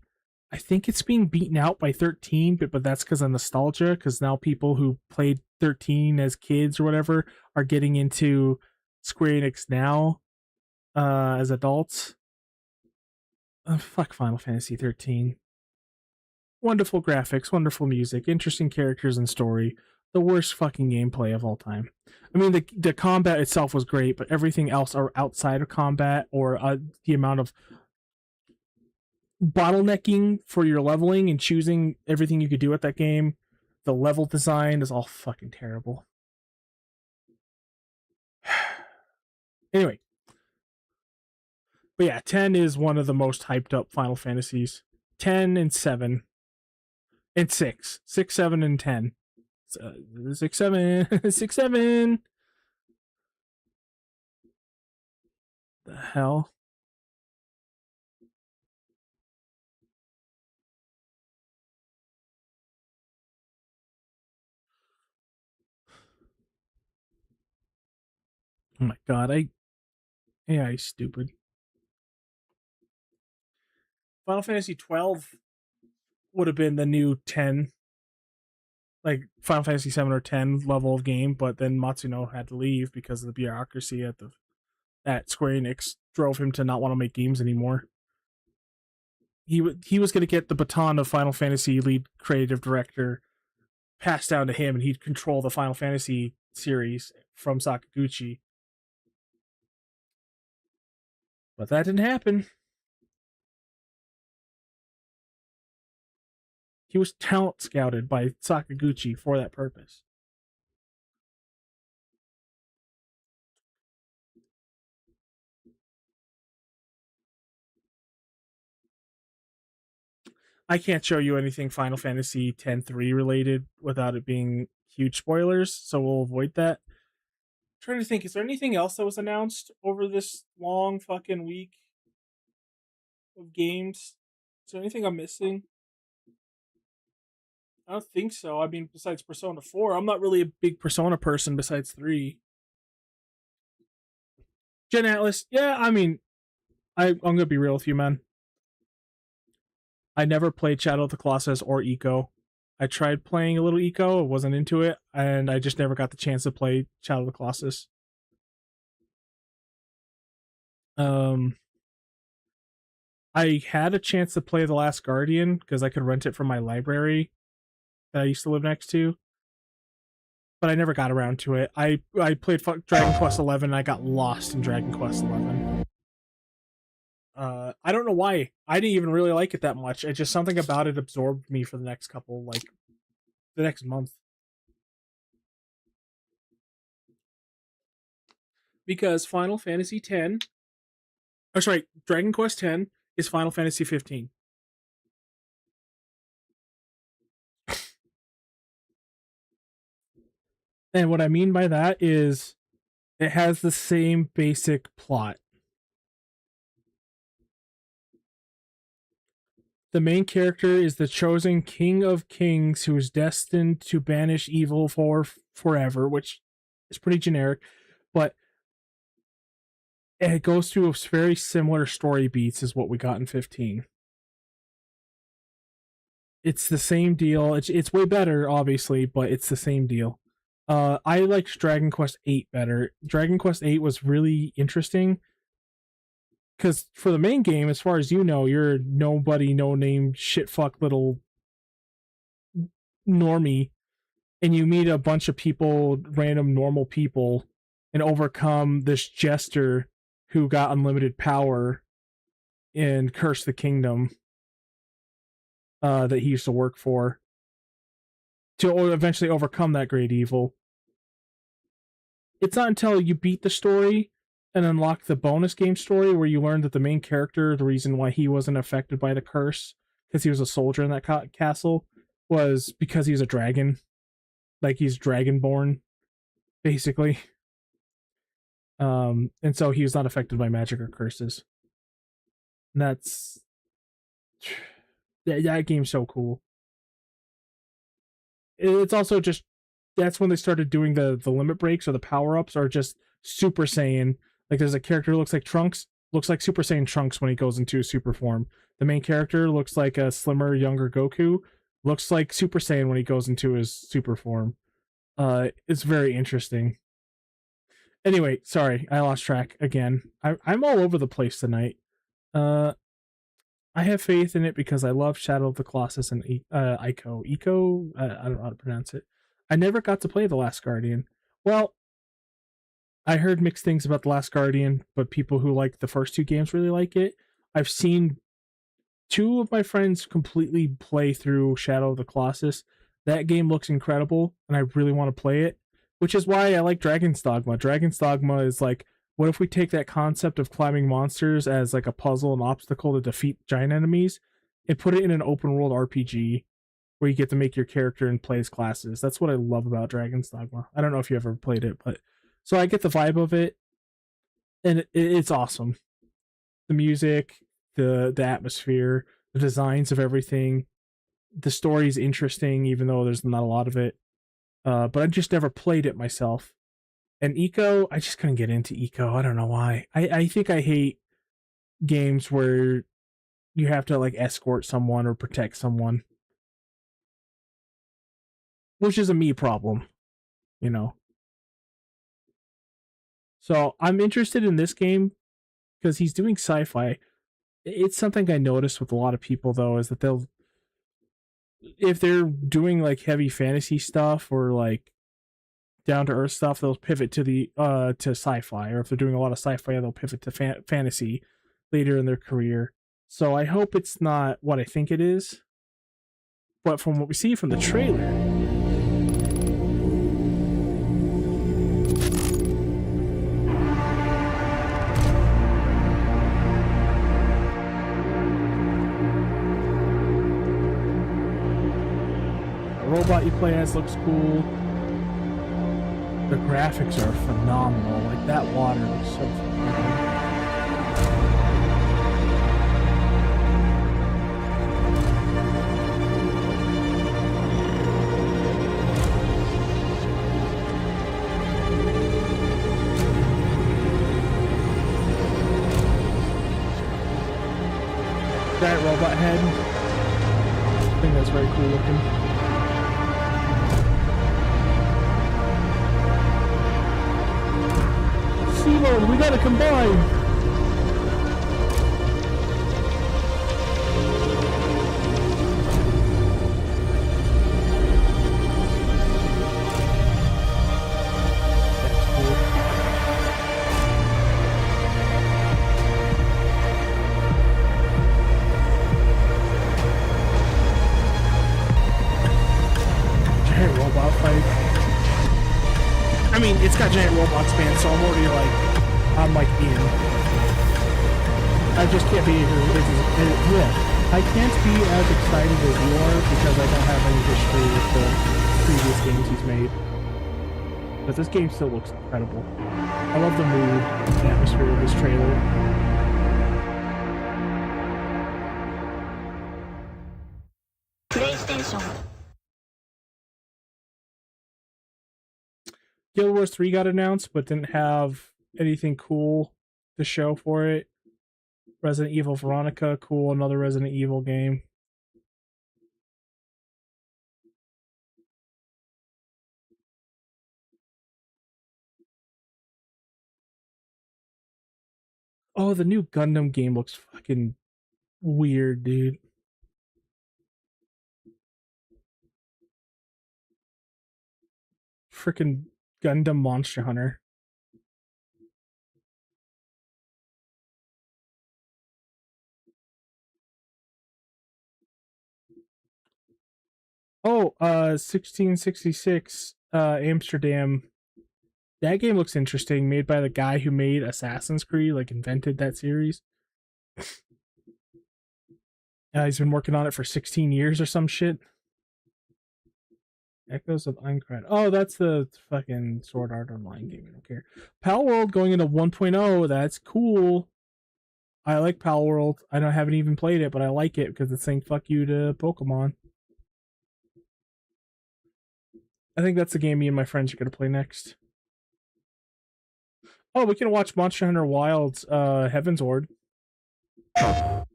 I think it's being beaten out by 13, but that's because of nostalgia, because now people who played 13 as kids or whatever are getting into Square Enix now as adults. Fuck Final Fantasy 13. Wonderful graphics, wonderful music, interesting characters and story. The worst fucking gameplay of all time. I mean, the combat itself was great, but everything else are outside of combat or the amount of bottlenecking for your leveling and choosing everything you could do at that game. The level design is all fucking terrible. Anyway. But yeah, 10 is one of the most hyped up Final Fantasies. 10 and 7. And 6. 6, 7, and 10. 6, 7. 6, 7. The hell? Oh my god, AI is stupid. Final Fantasy 12 would have been the new 10. Like Final Fantasy 7 or 10 level of game, but then Matsuno had to leave because of the bureaucracy at Square Enix drove him to not want to make games anymore. He was going to get the baton of Final Fantasy lead creative director passed down to him, and he'd control the Final Fantasy series from Sakaguchi. But that didn't happen. He was talent scouted by Sakaguchi for that purpose. I can't show you anything Final Fantasy X-3 related without it being huge spoilers, so we'll avoid that. I'm trying to think, is there anything else that was announced over this long fucking week of games? Is there anything I'm missing? I don't think so. I mean, besides Persona 4, I'm not really a big Persona person besides 3. Gen Atlas, yeah, I mean, I'm gonna be real with you, man. I never played Shadow of the Colossus or Eco. I tried playing a little Eco, I wasn't into it, and I just never got the chance to play Shadow of the Colossus. I had a chance to play The Last Guardian because I could rent it from my library that I used to live next to, but I never got around to it. I played Dragon Quest XI and I got lost in Dragon Quest XI. I don't know why. I didn't even really like it that much. It's just something about it absorbed me for the next the next month. Because Final Fantasy X, oh sorry, Dragon Quest X is Final Fantasy 15. And what I mean by that is it has the same basic plot. The main character is the chosen king of kings who is destined to banish evil for forever, which is pretty generic, but it goes through very similar story beats as what we got in 15. It's the same deal. It's way better, obviously, but it's the same deal. I liked Dragon Quest VIII better. Dragon Quest VIII was really interesting because for the main game, as far as you know, you're nobody, no name, shit fuck little normie, and you meet a bunch of people, random normal people, and overcome this jester who got unlimited power and curse the kingdom that he used to work for to eventually overcome that great evil. It's not until you beat the story and unlock the bonus game story where you learn that the main character, the reason why he wasn't affected by the curse, because he was a soldier in that castle, was because he's a dragon. Like, he's dragonborn, basically. And so he was not affected by magic or curses. And that's... That game's so cool. It's also just... That's when they started doing the limit breaks, or the power-ups are just Super Saiyan. Like, there's a character who looks like Trunks, looks like Super Saiyan Trunks when he goes into his super form. The main character looks like a slimmer, younger Goku, looks like Super Saiyan when he goes into his super form. It's very interesting. Anyway, sorry, I lost track again. I'm all over the place tonight. I have faith in it because I love Shadow of the Colossus and Ico. Ico? I don't know how to pronounce it. I never got to play The Last Guardian. Well, I heard mixed things about The Last Guardian, but people who like the first two games really like it. I've seen two of my friends completely play through Shadow of the Colossus. That game looks incredible, and I really want to play it, which is why I like Dragon's Dogma. Dragon's Dogma is like, what if we take that concept of climbing monsters as like a puzzle and obstacle to defeat giant enemies and put it in an open world RPG where you get to make your character and play as classes? That's what I love about Dragon's Dogma. I don't know if you ever played it, but so I get the vibe of it, and it's awesome. The music, the atmosphere, the designs of everything, the story's interesting, even though there's not a lot of it. But I just never played it myself. And Ico, I just couldn't get into Ico. I don't know why. I think I hate games where you have to like escort someone or protect someone, which is a me problem, you know. So I'm interested in this game because he's doing sci-fi. It's something I noticed with a lot of people, though, is that if they're doing like heavy fantasy stuff or like down to earth stuff, they'll pivot to to sci-fi, or if they're doing a lot of sci-fi, they'll pivot to fantasy later in their career. So I hope it's not what I think it is, but from what we see from the trailer, robot you play as looks cool. The graphics are phenomenal. Like, that water looks so phenomenal. Giant robot head. I think that's very cool looking. We gotta combine. Giant robot fight. I mean, it's got giant robots, man, so I'm already like, I'm like in. I just can't be I can't be as excited as you are because I don't have any history with the previous games he's made. But this game still looks incredible. I love the mood and atmosphere of this trailer. PlayStation. Guild Wars 3 got announced, but didn't have anything cool to show for it. Resident Evil Veronica, cool, another Resident Evil game. Oh, the new Gundam game looks fucking weird, dude. Freaking Gundam Monster Hunter. Oh, 1666 Amsterdam. That game looks interesting, made by the guy who made Assassin's Creed, like invented that series. He's been working on it for 16 years or some shit. Echoes of Uncred. Oh, that's the fucking Sword Art Online game. I don't care. Pal World going into 1.0. That's cool. I like Pal World. haven't even played it, but I like it because it's saying fuck you to Pokemon. I think that's the game me and my friends are going to play next. Oh, we can watch Monster Hunter Wilds Heaven's Ward. But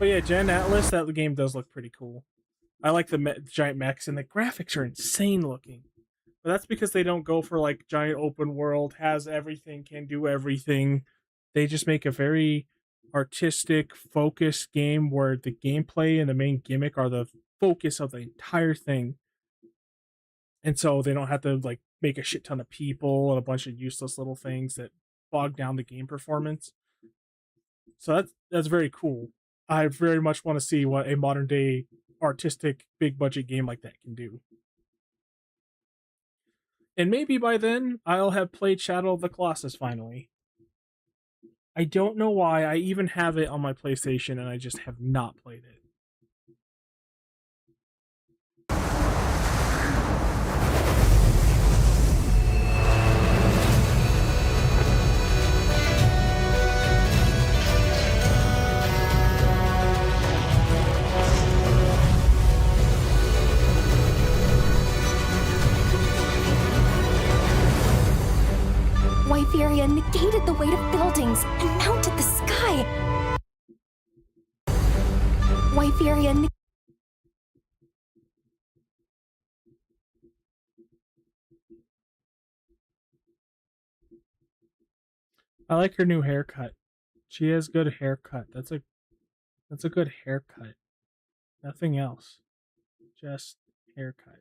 yeah, Gen Atlas, that game does look pretty cool. I like the giant mechs, and the graphics are insane looking. But that's because they don't go for like giant open world, has everything, can do everything. They just make a very artistic, focused game where the gameplay and the main gimmick are the focus of the entire thing. And so they don't have to like make a shit ton of people and a bunch of useless little things that bog down the game performance. So that's very cool. I very much want to see what a modern day artistic big budget game like that can do. And maybe by then I'll have played Shadow of the Colossus finally. I don't know why. I even have it on my PlayStation and I just have not played it. Wyveria negated the weight of buildings and mounted the sky. Wyveria. I like her new haircut. She has good haircut. That's a good haircut. Nothing else. Just haircut.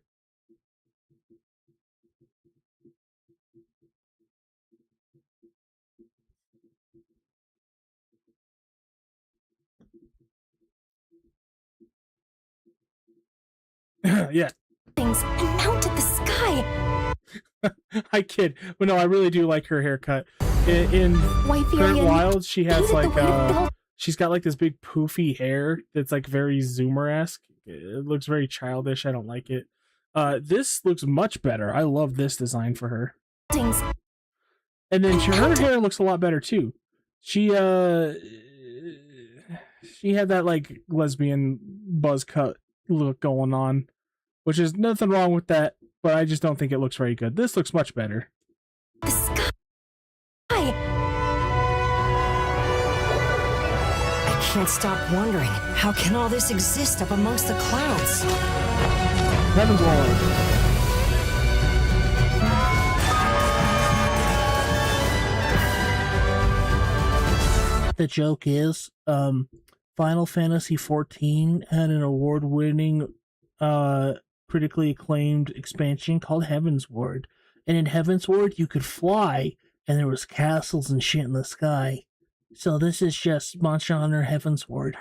Yeah. Things and mounted the sky. I kid, but no, I really do like her haircut. In Current Wild, she has like she's got like this big poofy hair that's like very Zoomer-esque. It looks very childish. I don't like it. This looks much better. I love this design for her. Things. And then her hair looks a lot better too. She had that like lesbian buzz cut look going on, which is nothing wrong with that, but I just don't think it looks very good. This looks much better. The sky. I can't stop wondering, how can all this exist up amongst the clouds? Heaven's Ward. The joke is, Final Fantasy XIV had an award-winning, critically acclaimed expansion called Heaven's Ward. And in Heaven's Ward, you could fly, and there was castles and shit in the sky. So this is just Monster Hunter Heaven's Ward.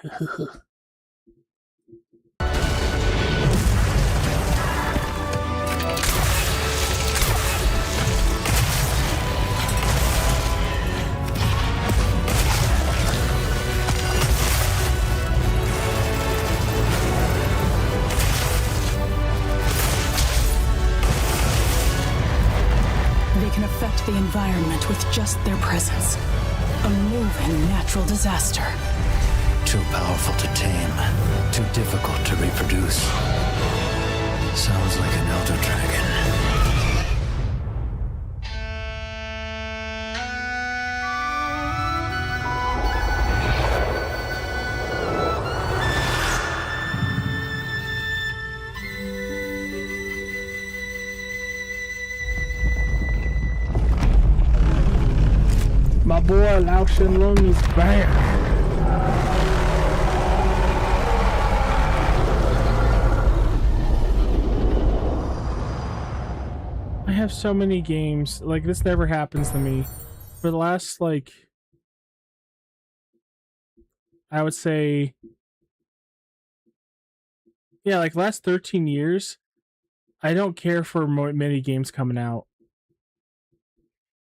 can affect the environment with just their presence. A moving natural disaster. Too powerful to tame, too difficult to reproduce. Sounds like an elder dragon. My boy Lao Shenlong is back. I have so many games. Like, this never happens to me. For the last, like, I would say, yeah, like last 13 years, I don't care for many games coming out.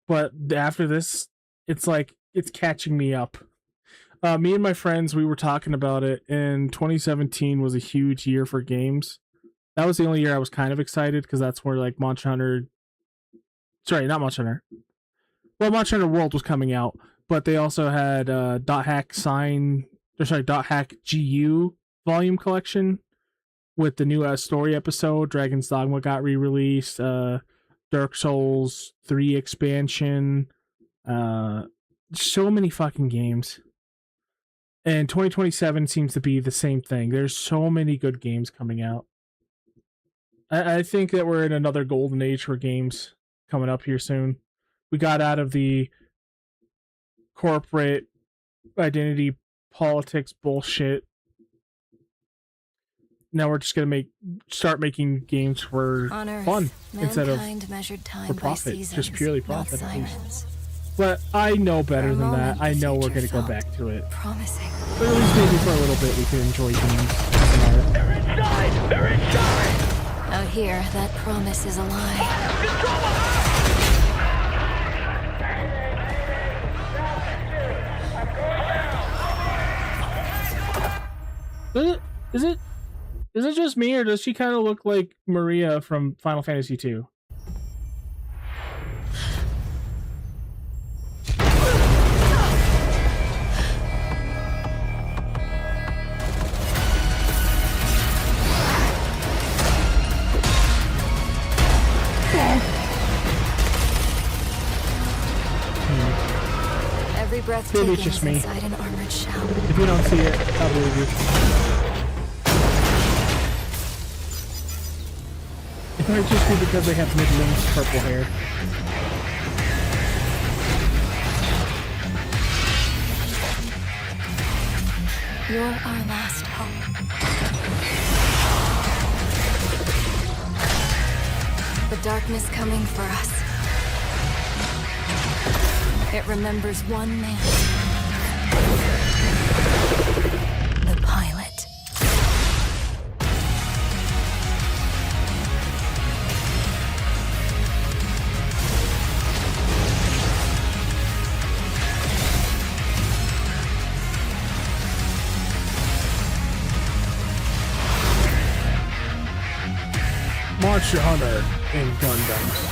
But after this, it's like, it's catching me up. Me and my friends, we were talking about it, and 2017 was a huge year for games. That was the only year I was kind of excited, because that's where, like, Monster Hunter... Sorry, not Monster Hunter. Well, Monster Hunter World was coming out, but they also had .hack GU volume collection with the new story episode. Dragon's Dogma got re-released. Dark Souls 3 expansion. So many fucking games. And 2027 seems to be the same thing. There's so many good games coming out. I think that we're in another golden age for games coming up here soon. We got out of the corporate identity politics bullshit. Now we're just gonna start making games for fun instead of for profit, just purely profit. But I know better than that. I know we're gonna go back to it. Promising. But at least maybe for a little bit we can enjoy games. They're inside! They're inside! Out here, that promise is a lie. Is it just me, or does she kind of look like Maria from Final Fantasy II? Every breath Maybe taken it's just is me. inside an armored shell. If you don't see it, I'll believe you. It might just be because they have mid-length purple hair. You're our last hope. The darkness coming for us. It remembers one man. The pilot. Monster Hunter in Gundams.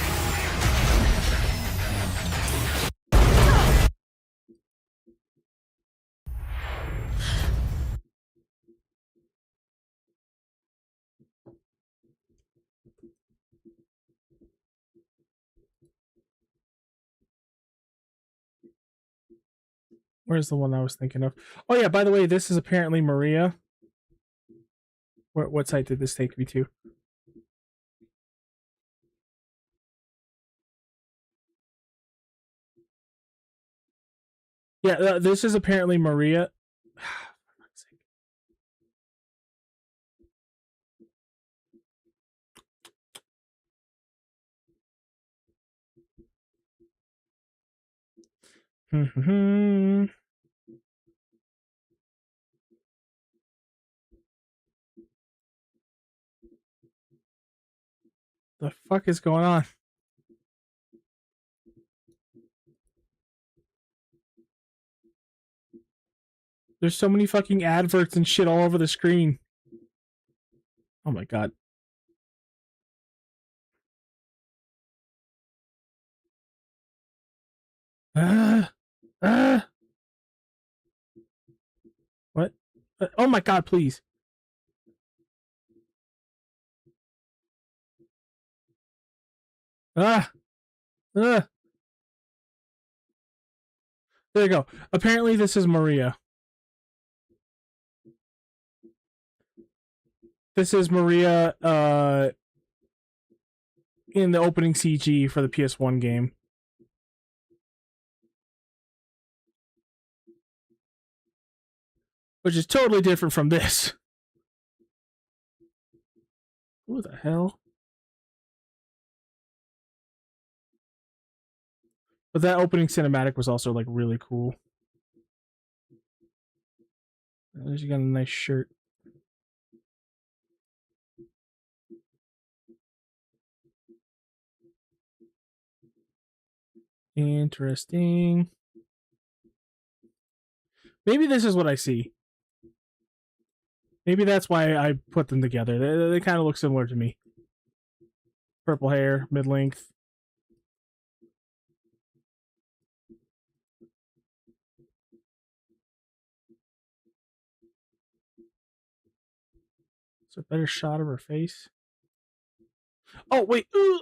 Where's the one I was thinking of? Oh yeah, by the way, this is apparently Maria. What site did this take me to? Yeah, this is apparently Maria. The fuck is going on? There's so many fucking adverts and shit all over the screen. Oh my god. What? Oh my god, please. There you go. Apparently this is Maria. This is Maria in the opening CG for the PS1 game. Which is totally different from this. What the hell? But that opening cinematic was also like really cool. There's you got a nice shirt. Interesting. Maybe this is what I see. Maybe that's why I put them together. They kind of look similar to me. Purple hair, mid-length. Is there a better shot of her face? Oh, wait. Ooh.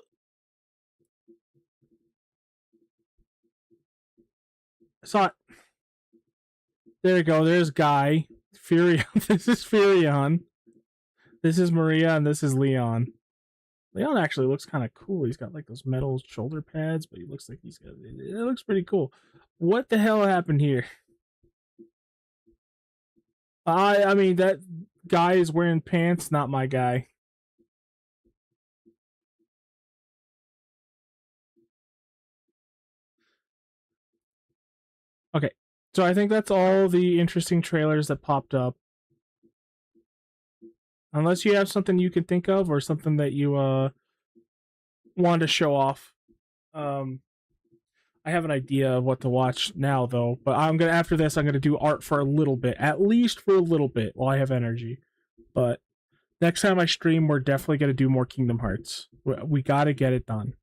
I saw it. There you go. There's Guy. Furion. This is Furion. This is Maria, and this is Leon. Leon actually looks kind of cool. He's got like those metal shoulder pads, but he looks like he's got... It looks pretty cool. What the hell happened here? I mean, that guy is wearing pants, not my guy. Okay, so I think that's all the interesting trailers that popped up. Unless you have something you can think of or something that you want to show off. I have an idea of what to watch now, though. But after this, I'm gonna do art for a little bit, at least for a little bit, while I have energy. But next time I stream, we're definitely gonna do more Kingdom Hearts. We gotta get it done.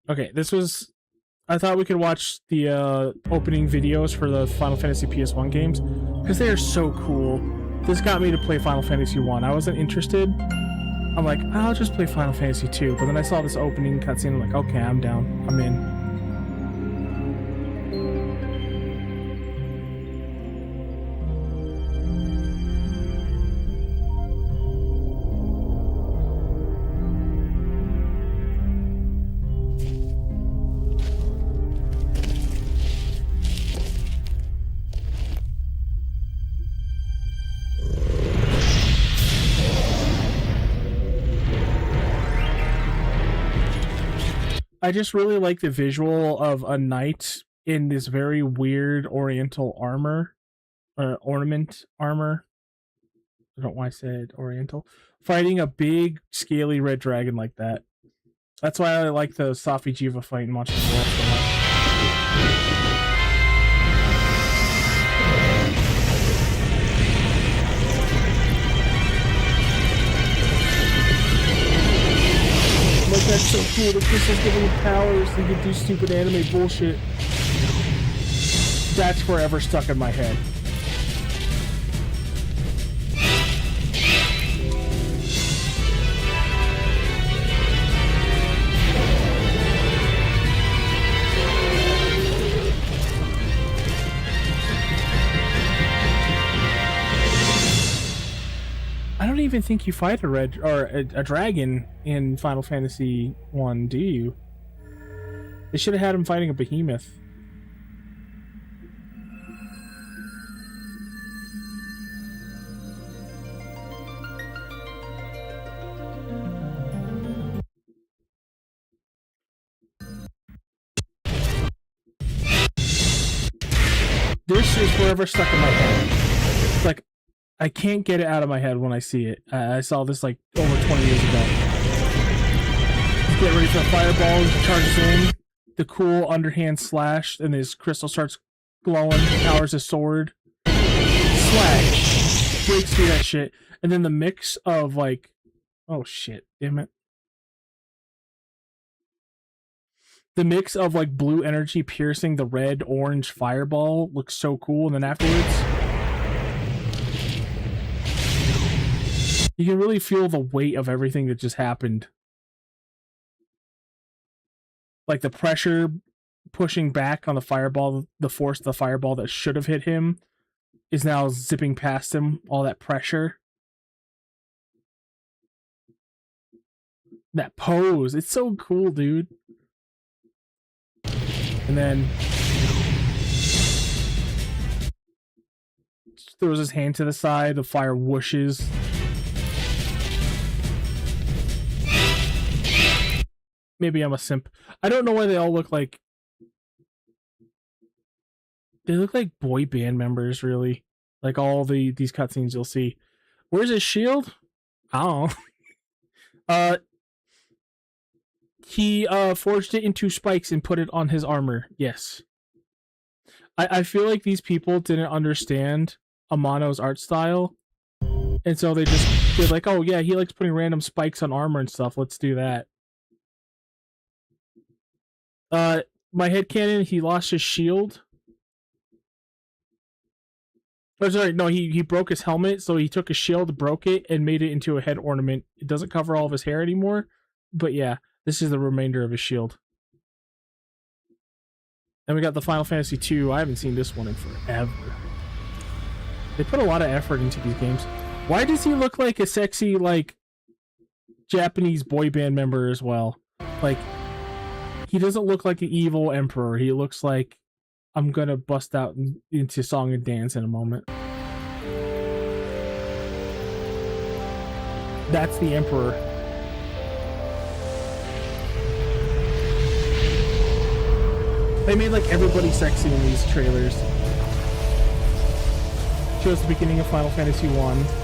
Okay, this was... I thought we could watch the opening videos for the Final Fantasy PS1 games, because they are so cool. This got me to play Final Fantasy 1. I wasn't interested. I'm like, I'll just play Final Fantasy 2. But then I saw this opening cutscene, I'm like, okay, I'm down. I'm in. I just really like the visual of a knight in this very weird oriental armor, ornament armor. I don't know why I said oriental. Fighting a big, scaly red dragon like that. That's why I like the Safi Jiva fight in Monster World so much. Like, that's so cool. The crystals giving him powers so he can do stupid anime bullshit. That's forever stuck in my head. I don't even think you fight a dragon in Final Fantasy 1, do you? They should have had him fighting a behemoth. This is forever stuck in my head. Like, I can't get it out of my head when I see it. I saw this like over 20 years ago. Get ready for a fireball. He charges in. The cool underhand slash, and his crystal starts glowing. Powers his sword. Slash. Breaks through that shit. And then the mix of like, oh shit, damn it. The mix of like blue energy piercing the red orange fireball looks so cool. And then afterwards, you can really feel the weight of everything that just happened. Like the pressure pushing back on the fireball, the force of the fireball that should have hit him is now zipping past him. All that pressure. That pose, it's so cool, dude. And then throws his hand to the side, the fire whooshes. Maybe I'm a simp. I don't know why they all look like... They look like boy band members, really. Like all these cutscenes you'll see. Where's his shield? I don't know. He forged it into spikes and put it on his armor. Yes. I feel like these people didn't understand Amano's art style. And so they just did like, oh yeah, he likes putting random spikes on armor and stuff. Let's do that. My headcanon, he lost his shield. Oh, sorry, no, he broke his helmet, so he took his shield, broke it, and made it into a head ornament. It doesn't cover all of his hair anymore, but yeah, this is the remainder of his shield. Then we got the Final Fantasy II. I haven't seen this one in forever. They put a lot of effort into these games. Why does he look like a sexy, like, Japanese boy band member as well? Like, he doesn't look like an evil emperor. He looks like... I'm gonna bust out into song and dance in a moment. That's the Emperor. They made like everybody sexy in these trailers. Shows the beginning of Final Fantasy I.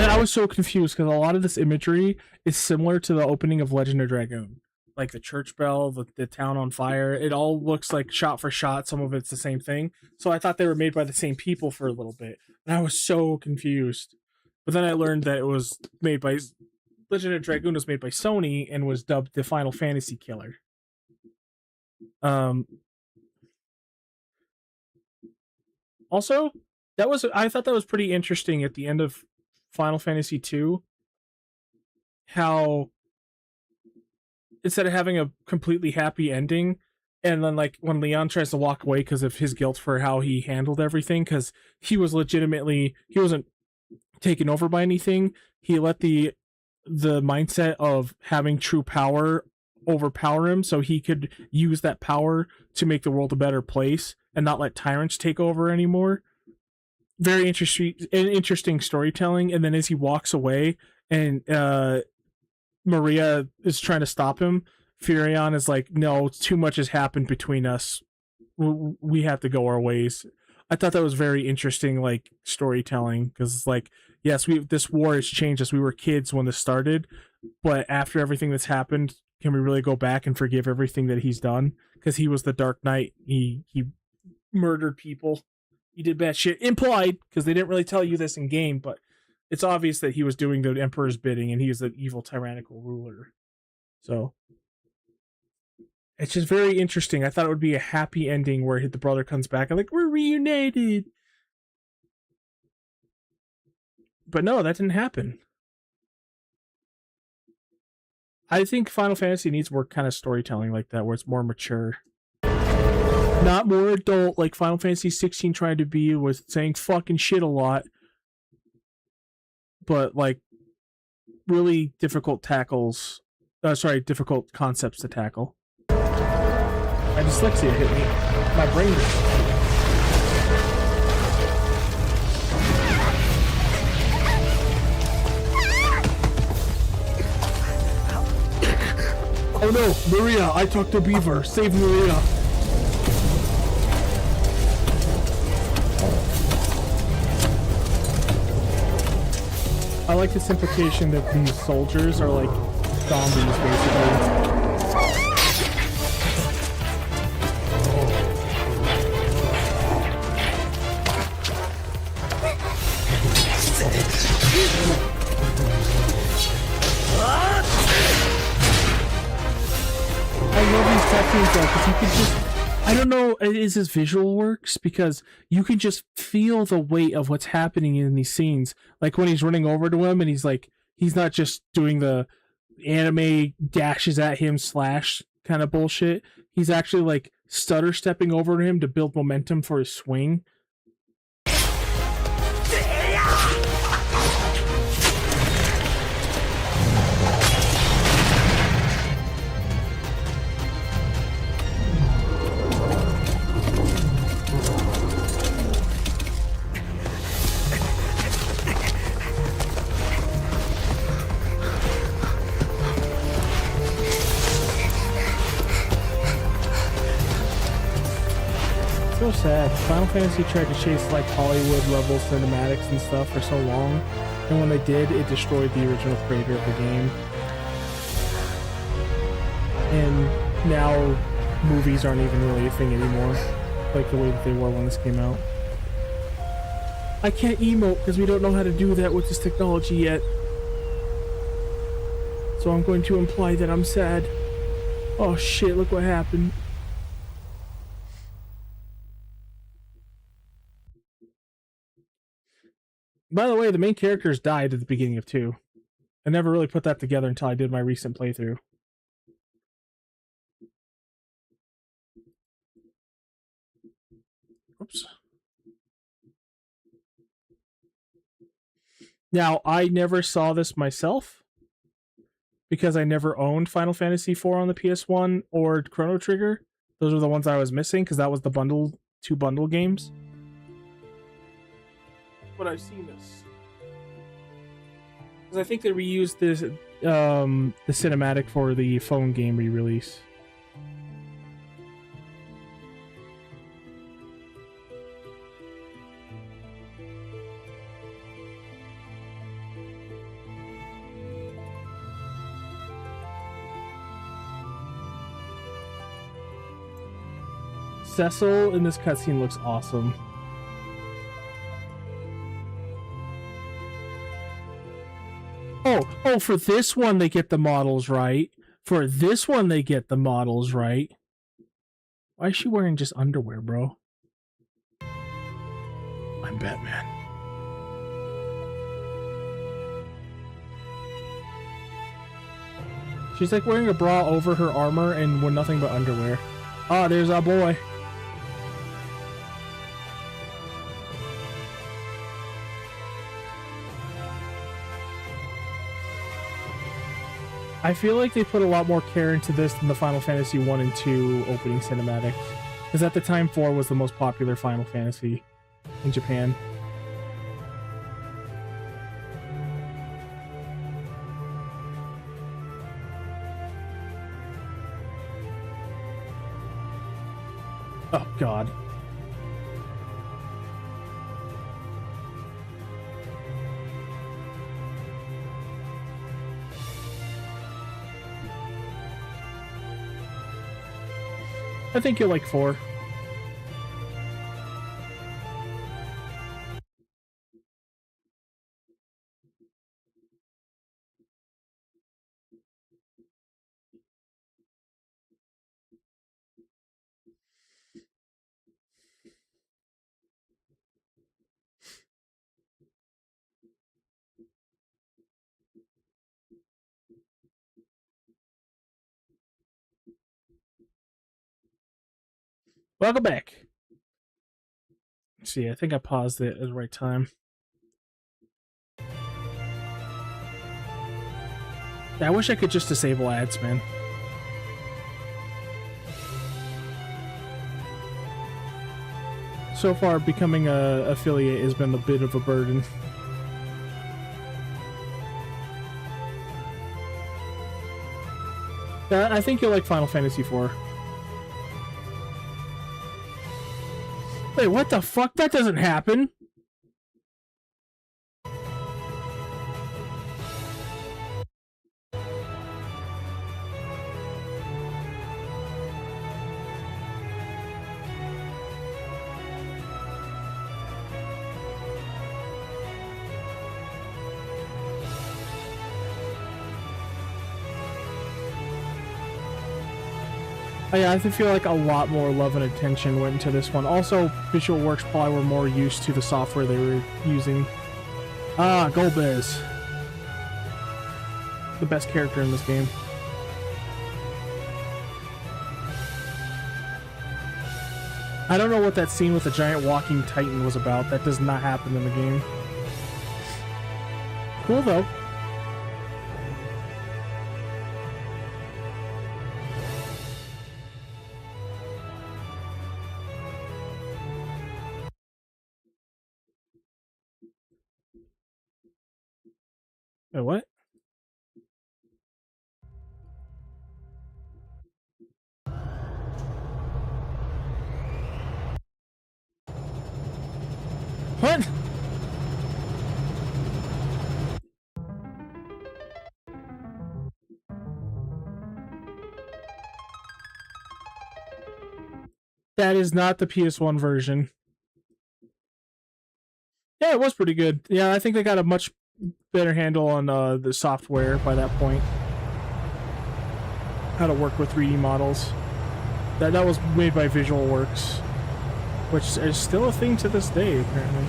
I was so confused because a lot of this imagery is similar to the opening of Legend of Dragoon. Like the church bell, the town on fire. It all looks like shot for shot. Some of it's the same thing. So I thought they were made by the same people for a little bit. And I was so confused. But then I learned that it was made by... Legend of Dragoon was made by Sony and was dubbed the Final Fantasy Killer. Also, I thought that was pretty interesting at the end of Final Fantasy II, how instead of having a completely happy ending, and then like when Leon tries to walk away because of his guilt for how he handled everything, because he wasn't taken over by anything, he let the mindset of having true power overpower him so he could use that power to make the world a better place and not let tyrants take over anymore. Very interesting storytelling. And then as he walks away and Maria is trying to stop him, Furion is like, no, too much has happened between us. We have to go our ways. I thought that was very interesting, like, storytelling, because it's like, yes, this war has changed us. We were kids when this started, but after everything that's happened, can we really go back and forgive everything that he's done? Because he was the Dark Knight. He murdered people. He did bad shit. Implied, because they didn't really tell you this in game, but it's obvious that he was doing the Emperor's bidding and he is the evil tyrannical ruler. So it's just very interesting. I thought it would be a happy ending where the brother comes back and like, we're reunited. But no, that didn't happen. I think Final Fantasy needs more kind of storytelling like that, where it's more mature. Not more adult like Final Fantasy 16 tried to be, with saying fucking shit a lot. But like really difficult difficult concepts to tackle. My dyslexia hit me. My brain Oh no, Maria! I talked to Beaver. Save Maria. I like this implication that these soldiers are like zombies, basically. I love these cutscenes though, because you can just, I don't know, is this visual works? Because you can just feel the weight of what's happening in these scenes. Like when he's running over to him and he's like, he's not just doing the anime dashes at him slash kind of bullshit. He's actually like stutter stepping over to him to build momentum for his swing. So sad. Final Fantasy tried to chase like Hollywood level cinematics and stuff for so long, and when they did, it destroyed the original creator of the game. And now movies aren't even really a thing anymore, like the way that they were when this came out. I can't emote because we don't know how to do that with this technology yet. So I'm going to imply that I'm sad. Oh shit, look what happened. By the way, the main characters died at the beginning of 2. I never really put that together until I did my recent playthrough. Oops. Now, I never saw this myself because I never owned Final Fantasy IV on the PS1 or Chrono Trigger. Those were the ones I was missing because that was the bundle, 2 bundle games. But I've seen this. Because I think they reused this, the cinematic for the phone game re-release. Cecil in this cutscene looks awesome. Oh, for this one they get the models right. For this one they get the models right. Why is she wearing just underwear, bro? I'm Batman. She's like wearing a bra over her armor and with nothing but underwear. Ah, there's our boy. I feel like they put a lot more care into this than the Final Fantasy 1 and 2 opening cinematic. Because at the time, 4 was the most popular Final Fantasy in Japan. Oh, God. I think you'll like 4. Welcome back. Let's see, I think I paused it at the right time. Yeah, I wish I could just disable ads, man. So far, becoming a affiliate has been a bit of a burden. I think you'll like Final Fantasy IV. Wait, what the fuck? That doesn't happen. Yeah, I feel like a lot more love and attention went into this one. Also, Visual Works probably were more used to the software they were using. Ah, Golbez. The best character in this game. I don't know what that scene with the giant walking titan was about. That does not happen in the game. Cool, though. Wait, what? What? That is not the PS1 version. Yeah, it was pretty good. Yeah, I think they got a much better handle on the software by that point. How to work with 3D models. That was made by Visual Works, which is still a thing to this day, apparently.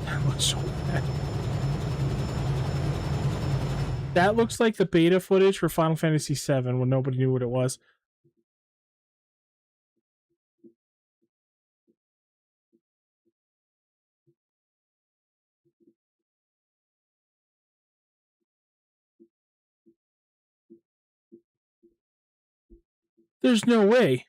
That looks so bad. That looks like the beta footage for Final Fantasy VII when nobody knew what it was. There's no way.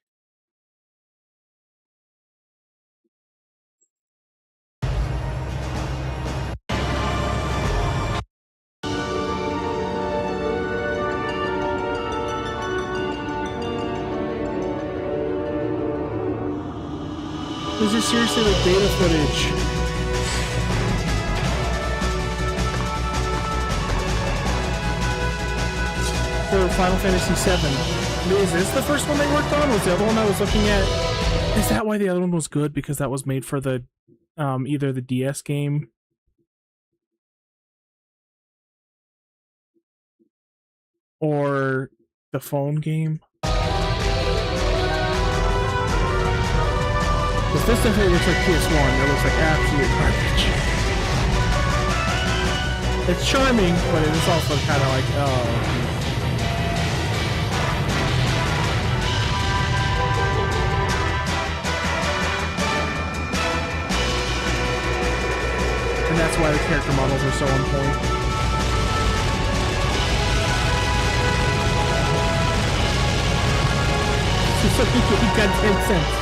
This is seriously like beta footage. For Final Fantasy VII. Is this the first one they worked on? Was the other one I was looking at? Is that why the other one was good? Because that was made for the either the DS game or the phone game? Because this definitely looks like PS1. It looks like absolute garbage. It's charming, but it is also kind of like, oh. And that's why the character models are so on point. It's so he got 10 cents.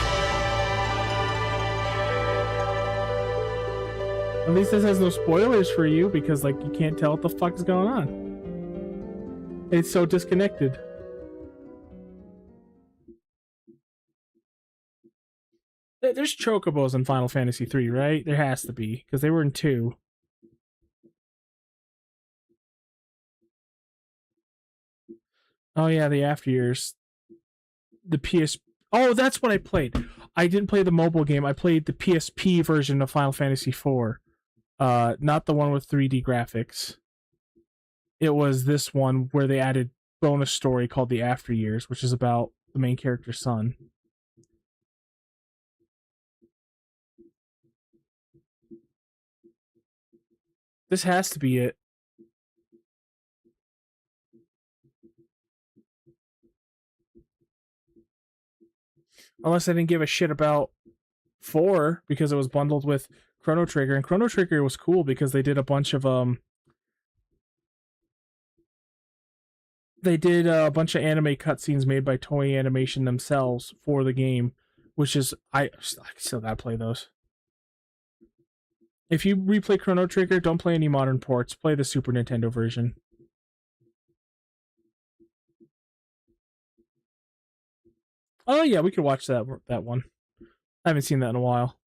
At least this has no spoilers for you because, like, you can't tell what the fuck is going on. It's so disconnected. There's chocobos in Final Fantasy III, right? There has to be, because they were in 2. Oh yeah, the after years. The PS... Oh, that's what I played. I didn't play the mobile game. I played the PSP version of Final Fantasy IV. Not the one with 3D graphics. It was this one where they added bonus story called The After Years, which is about the main character's son. This has to be it. Unless I didn't give a shit about 4 because it was bundled with Chrono Trigger, and Chrono Trigger was cool because they did a bunch of anime cutscenes made by Toei Animation themselves for the game, which is I still gotta play those. If you replay Chrono Trigger, don't play any modern ports. Play the Super Nintendo version. Oh yeah, we could watch that one. I haven't seen that in a while.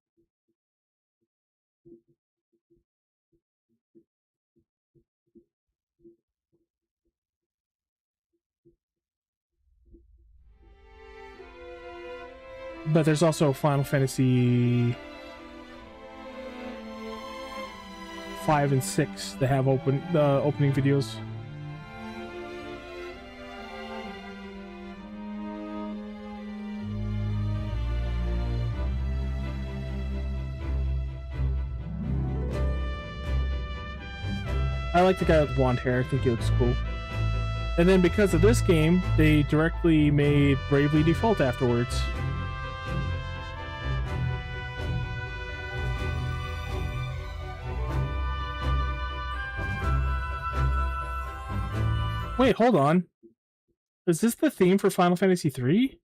But there's also Final Fantasy 5 and 6 that have opening videos. I like the guy with blonde hair. I think he looks cool. And then because of this game, they directly made Bravely Default afterwards. Wait, hold on. Is this the theme for Final Fantasy III?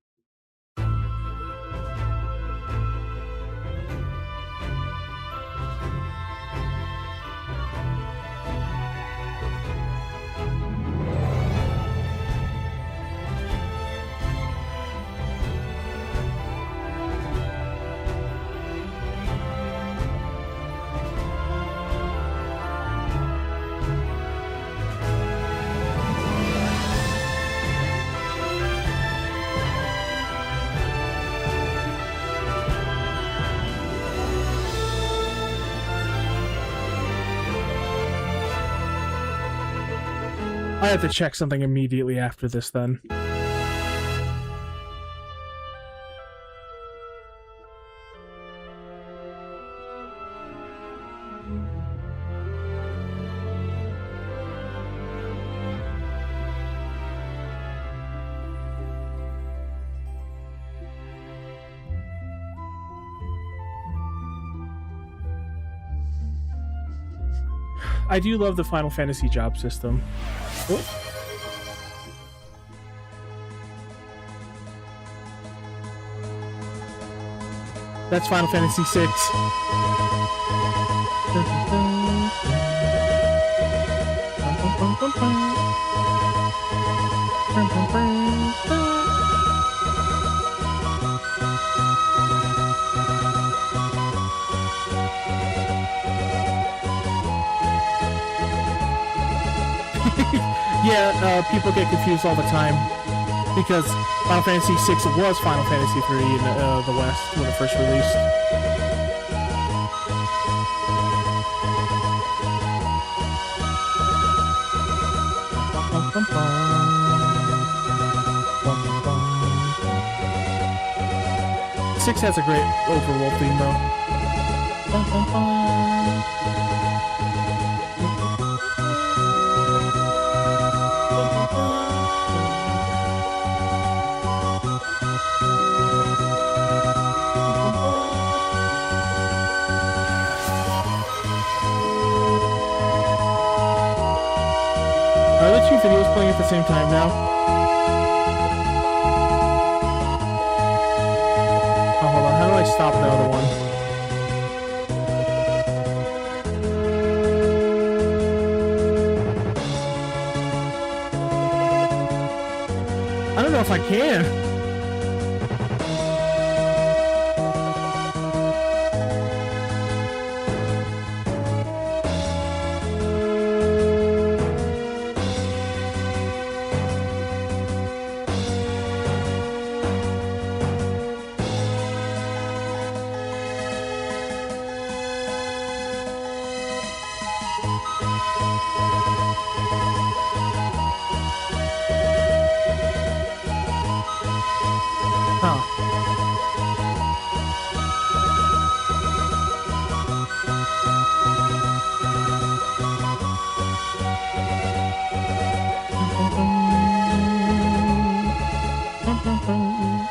I have to check something immediately after this then. I do love the Final Fantasy job system. Oh. That's Final Fantasy VI. Yeah, people get confused all the time because Final Fantasy VI was Final Fantasy III in the West when it first released. Six has a great overworld theme though. Are the two videos playing at the same time now? Oh, hold on. How do I stop the other one? I don't know if I can.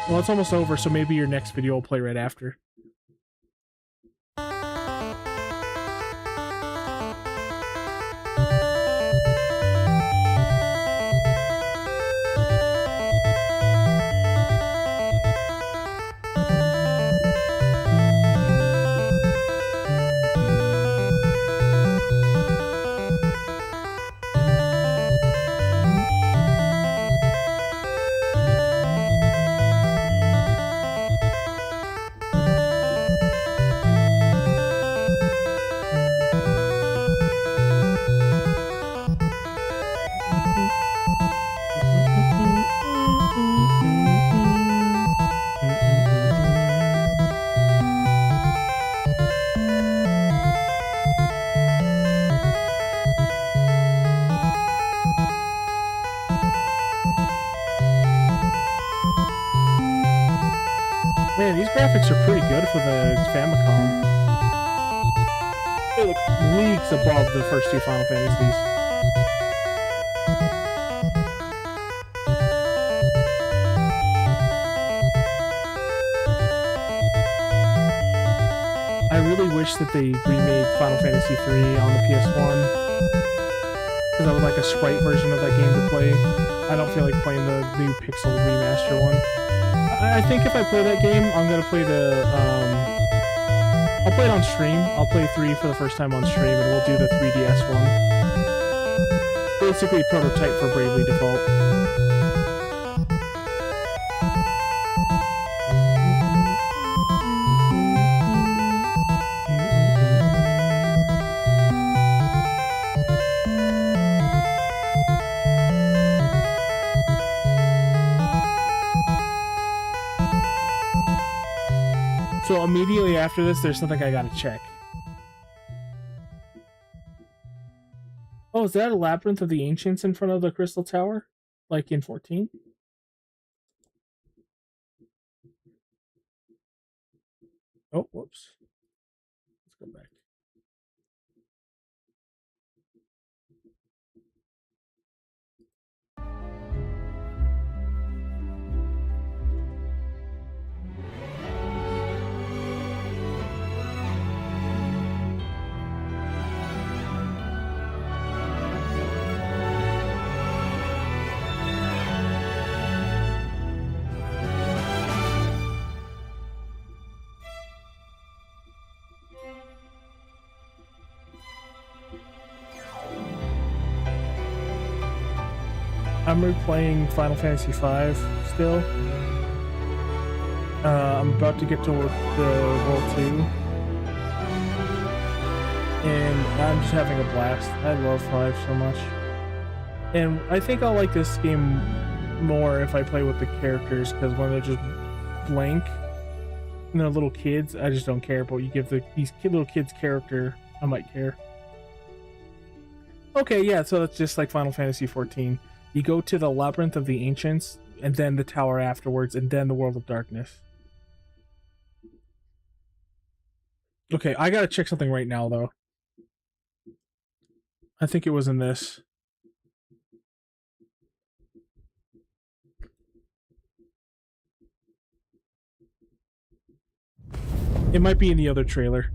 Well, it's almost over, so maybe your next video will play right after. graphics are pretty good for the Famicom. They look leagues above the first 2 Final Fantasies. I really wish that they remade Final Fantasy III on the PS1, because I would like a sprite version of that game to play. I don't feel like playing the new pixel remaster one. I think if I play that game, I'm gonna play the I'll play it on stream. I'll play 3 for the first time on stream, and we'll do the 3DS one. Basically, prototype for Bravely Default. So immediately after this, there's something I gotta check. Oh, is that a Labyrinth of the Ancients in front of the Crystal Tower? Like in 14? Oh, whoops. Let's go back. I'm replaying Final Fantasy V still. I'm about to get to the World 2. And I'm just having a blast. I love 5 so much. And I think I'll like this game more if I play with the characters, because when they're just blank and they're little kids, I just don't care. But you give these little kids character, I might care. Okay, yeah, so it's just like Final Fantasy XIV. You go to the Labyrinth of the Ancients, and then the tower afterwards, and then the World of Darkness. Okay, I gotta check something right now, though. I think it was in this. It might be in the other trailer.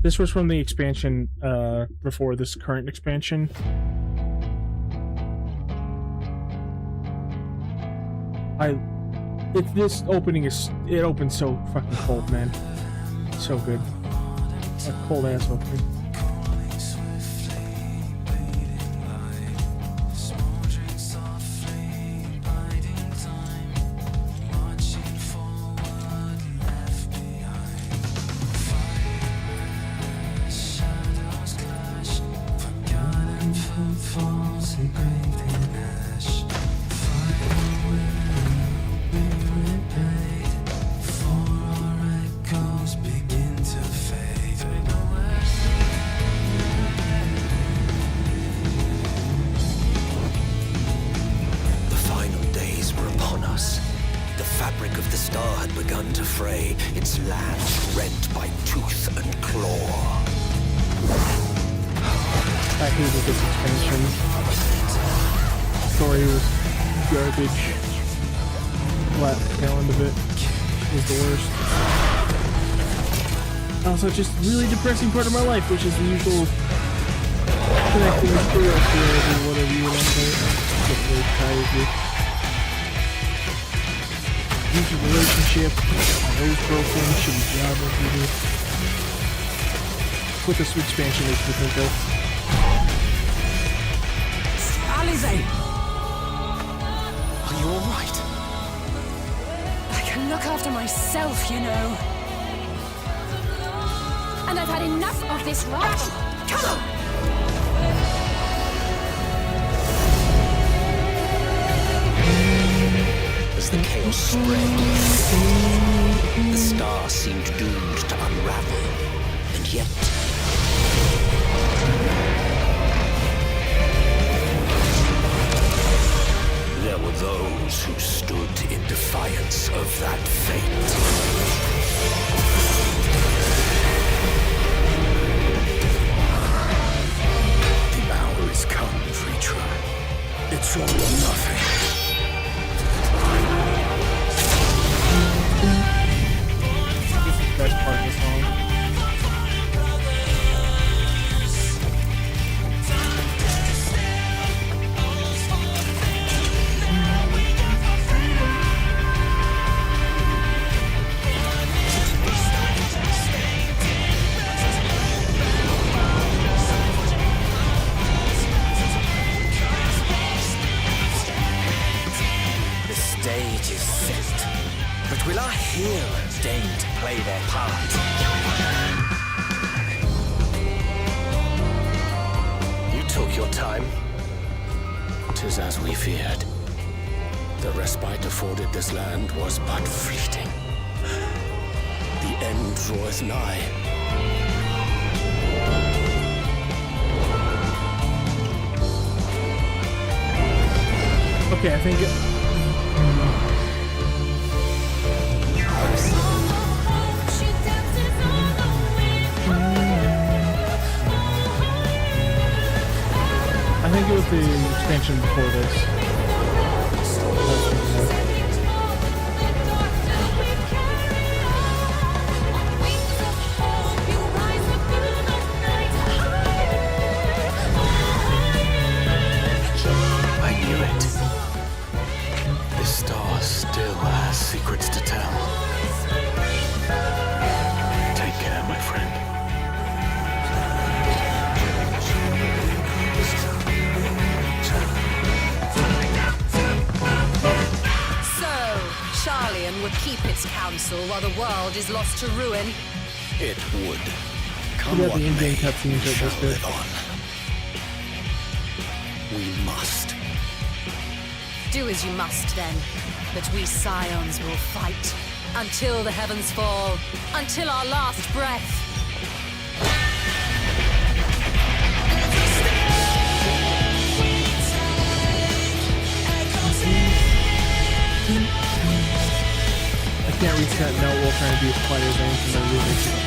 This was from the expansion before this current expansion. This opening it opens so fucking cold, man. So good. A cold ass opening. Also, just really depressing part of my life, which is the usual connecting with girls or whatever you want to say. I'm getting really tired of it. Usual relationship, my old girlfriend, shitty job, like you do. What this expansion makes me think of. Alize! Are you alright? I can look after myself, you know. And I've had enough of this rot. Come on! As the chaos spread, the star seemed doomed to unravel, and yet... there were those who stood in defiance of that fate. It's all or nothing. This is the best part of the song. The stage is set, but will our heroes deign to play their part? You took your time. 'Tis as we feared. The respite afforded this land was but fleeting. The end draweth nigh. Okay, I think it was the expansion before this. I knew it. This star still has secrets to tell. Take care, my friend. Charlian would keep its counsel while the world is lost to ruin. It would. Come what the in-game cutscenes are this good. We must. Do as you must then, but we scions will fight until the heavens fall, until our last breath. I can't reach that note while trying to be as quiet as I am because I really should.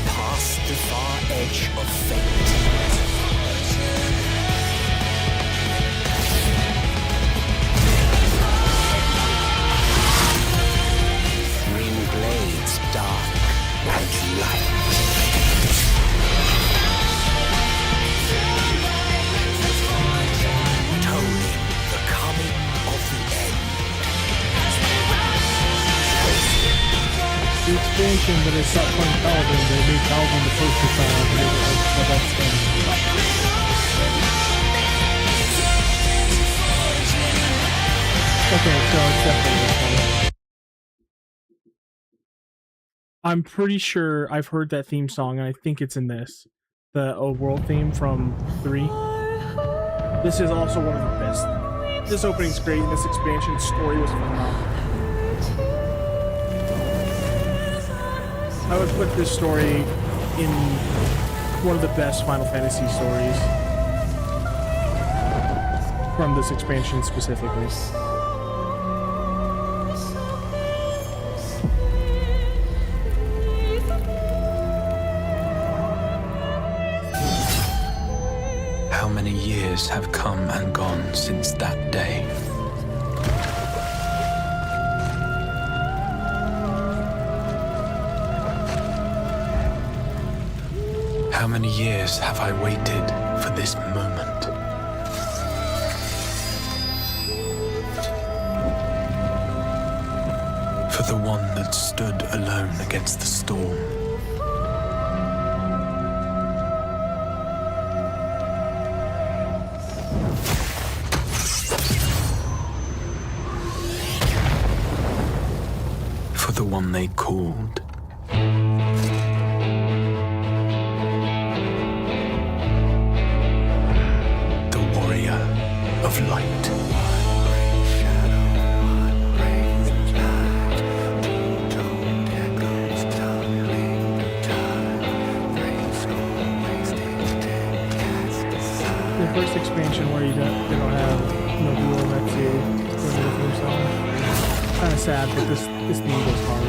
Past the far edge of fate. Green blades dark and light. Tolling the coming of the end. The expansion that is set on Calvin, they made Calvin the poster child for the best thing. Okay, so it's definitely this one. I'm pretty sure I've heard that theme song, and I think it's in this. The world theme from 3. This is also one of the best. This opening's great, and this expansion story was phenomenal. I would put this story in one of the best Final Fantasy stories from this expansion specifically. How many years have come and gone since that day? How many years have I waited for this moment? For the one that stood alone against the storm. For the one they called of light. The first expansion where you don't have Nobuo Metsu Kind of sad, but this theme goes hard.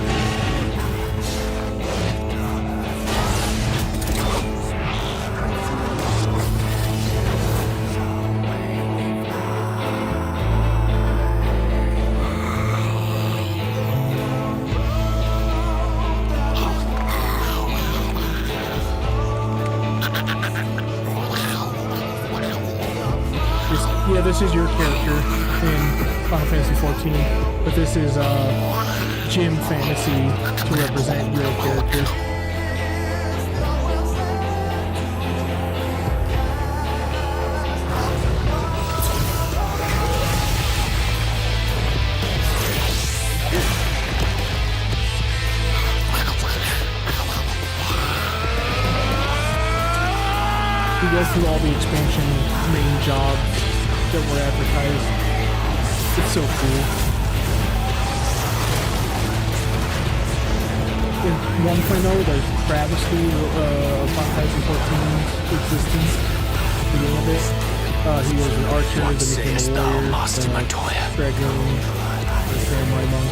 Yeah, this is your character in Final Fantasy XIV, but this is Gym Fantasy to represent your character. You go through all the expansion main jobs that were advertised. It's so cool. In 1.0, there's travesty of Final Fantasy XIV's existence. Beginning of it. He was an archer, then became a warrior, dragoon, samurai monk.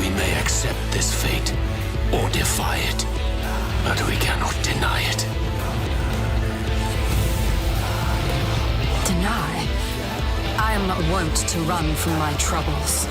We may accept this fate or defy it, but we cannot deny it. Deny? I am not wont to run from my troubles.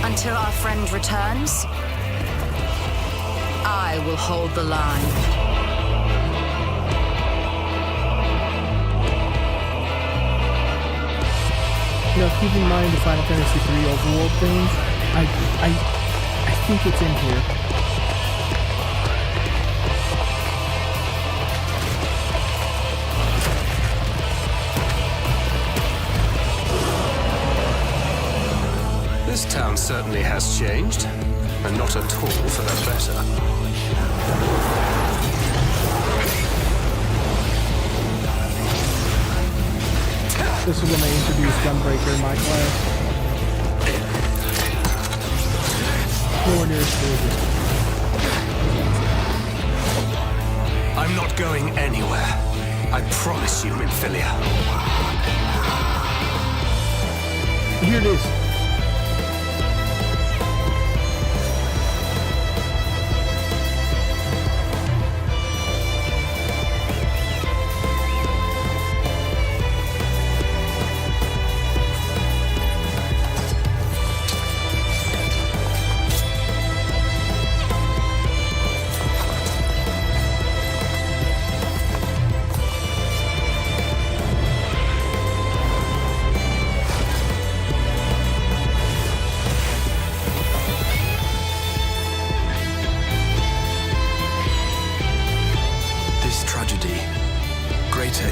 Until our friend returns, I will hold the line. You know, keep in mind the Final Fantasy III overworld thing. I think it's in here. This town certainly has changed, and not at all for the better. This is when they introduced Gunbreaker in my class. Nowhere near as good. I'm not going anywhere. I promise you, Minfilia. Here it is.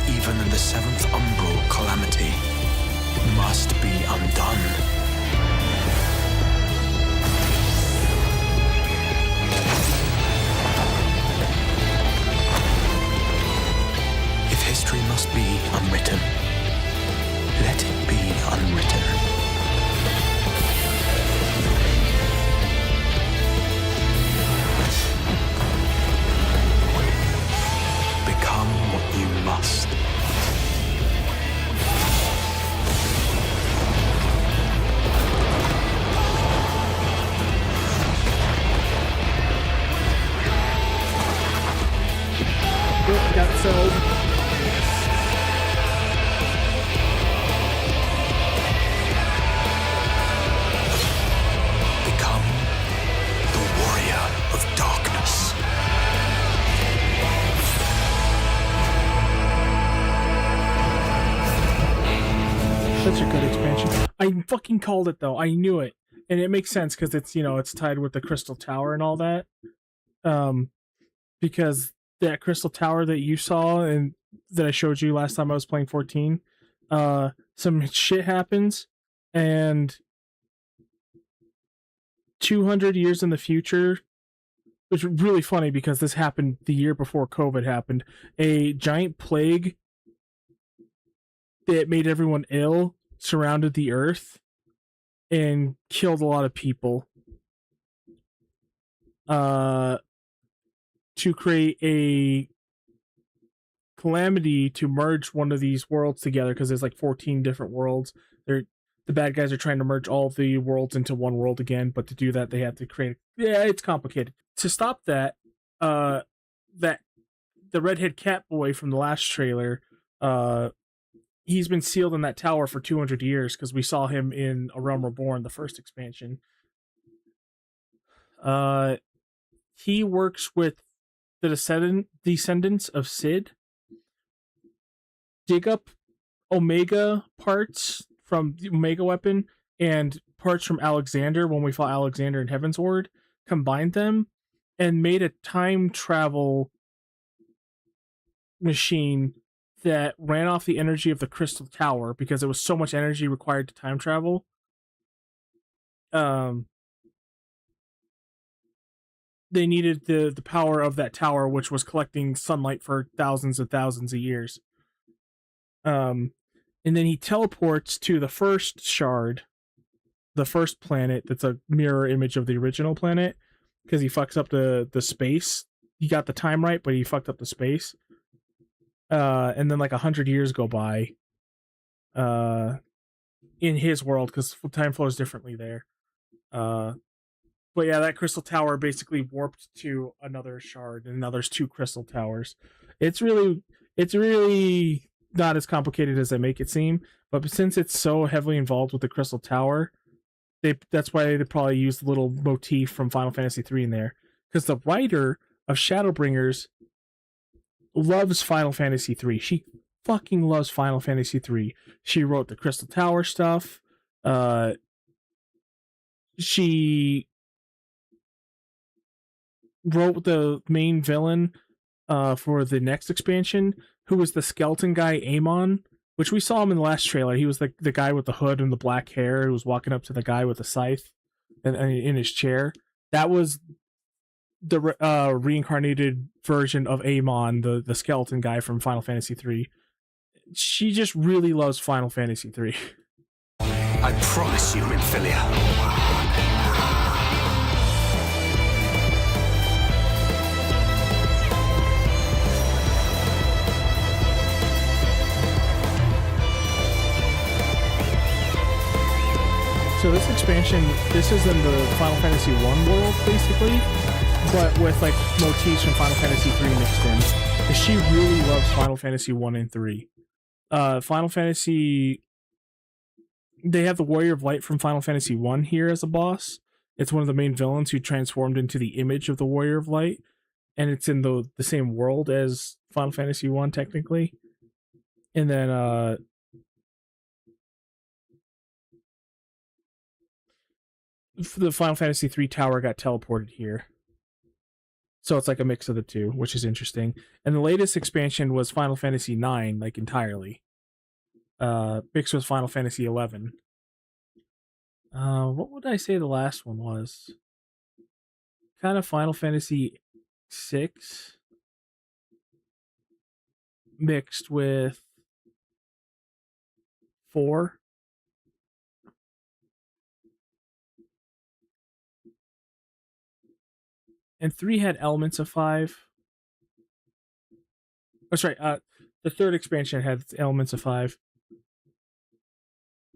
Even than the seventh umbral calamity must be undone. If history must be unwritten, let it be unwritten. Become what you must. Got sold. Become the warrior of darkness. Such a good expansion. I fucking called it though. I knew it. And it makes sense because it's, you know, it's tied with the Crystal Tower and all that. Because that Crystal Tower that you saw and that I showed you last time I was playing 14, some shit happens, and 200 years in the future, Which is really funny because this happened the year before COVID happened. A giant plague that made everyone ill surrounded the earth and killed a lot of people. To create a calamity to merge one of these worlds together, because there's like 14 different worlds. The bad guys are trying to merge all the worlds into one world again, but to do that they have to create. Yeah, it's complicated. To stop that, that the redhead cat boy from the last trailer, he's been sealed in that tower for 200 years because we saw him in A Realm Reborn, the first expansion. He works with the descendants of Sid, dig up Omega parts from the Omega weapon and parts from Alexander when we fought Alexander in Heaven's Ward, combined them, and made a time travel machine that ran off the energy of the Crystal Tower because it was so much energy required to time travel. They needed the power of that tower, which was collecting sunlight for thousands and thousands of years. And then he teleports to the first shard, the first planet that's a mirror image of the original planet, because he fucks up the space. He got the time right, but he fucked up the space. And then like 100 years go by in his world, because time flows differently there. But yeah, that crystal tower basically warped to another shard, and now there's 2 crystal towers. It's really not as complicated as they make it seem, but since it's so heavily involved with the crystal tower, that's why they probably used a little motif from Final Fantasy III in there, because the writer of Shadowbringers loves Final Fantasy III. She fucking loves Final Fantasy III. She wrote the crystal tower stuff. She wrote the main villain for the next expansion, who was the skeleton guy Amon, which we saw him in the last trailer. He was the guy with the hood and the black hair who was walking up to the guy with the scythe and in his chair. That was the reincarnated version of Amon, the skeleton guy from Final Fantasy III. She just really loves Final Fantasy III. I promise you, Minfilia. So this expansion, this is in the Final Fantasy I world, basically, but with like motifs from Final Fantasy III mixed in. She really loves Final Fantasy I and III. Final Fantasy, they have the Warrior of Light from Final Fantasy I here as a boss. It's one of the main villains who transformed into the image of the Warrior of Light, and it's in the same world as Final Fantasy I, technically. And then the Final Fantasy III tower got teleported here. So it's like a mix of the two, which is interesting. And the latest expansion was Final Fantasy IX, like entirely. Mixed with Final Fantasy XI. What would I say the last one was? Kind of Final Fantasy VI mixed with 4. And 3 had elements of 5. Oh, sorry. The third expansion had elements of 5.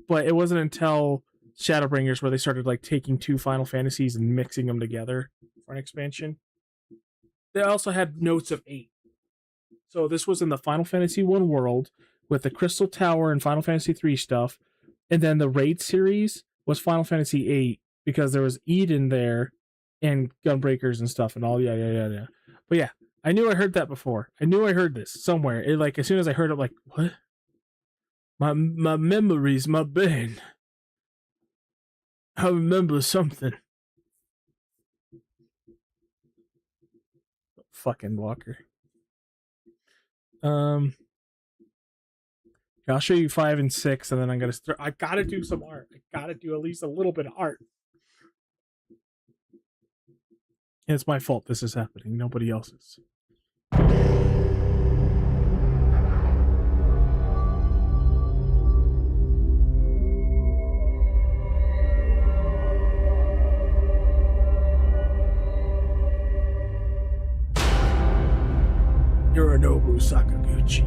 But it wasn't until Shadowbringers where they started like taking 2 Final Fantasies and mixing them together for an expansion. They also had notes of 8. So this was in the Final Fantasy I world with the Crystal Tower and Final Fantasy III stuff. And then the Raid series was Final Fantasy VIII because there was Eden there and Gunbreakers and stuff and all. Yeah. But yeah, I knew I heard that before. I knew I heard this somewhere. It, like, as soon as I heard it, like, what? My memories, my brain. I remember something. Fucking Walker. I'll show you 5 and 6, and then I'm gonna start. I gotta do some art. I gotta do at least a little bit of art. It's my fault this is happening, nobody else's. Yorinobu Sakaguchi.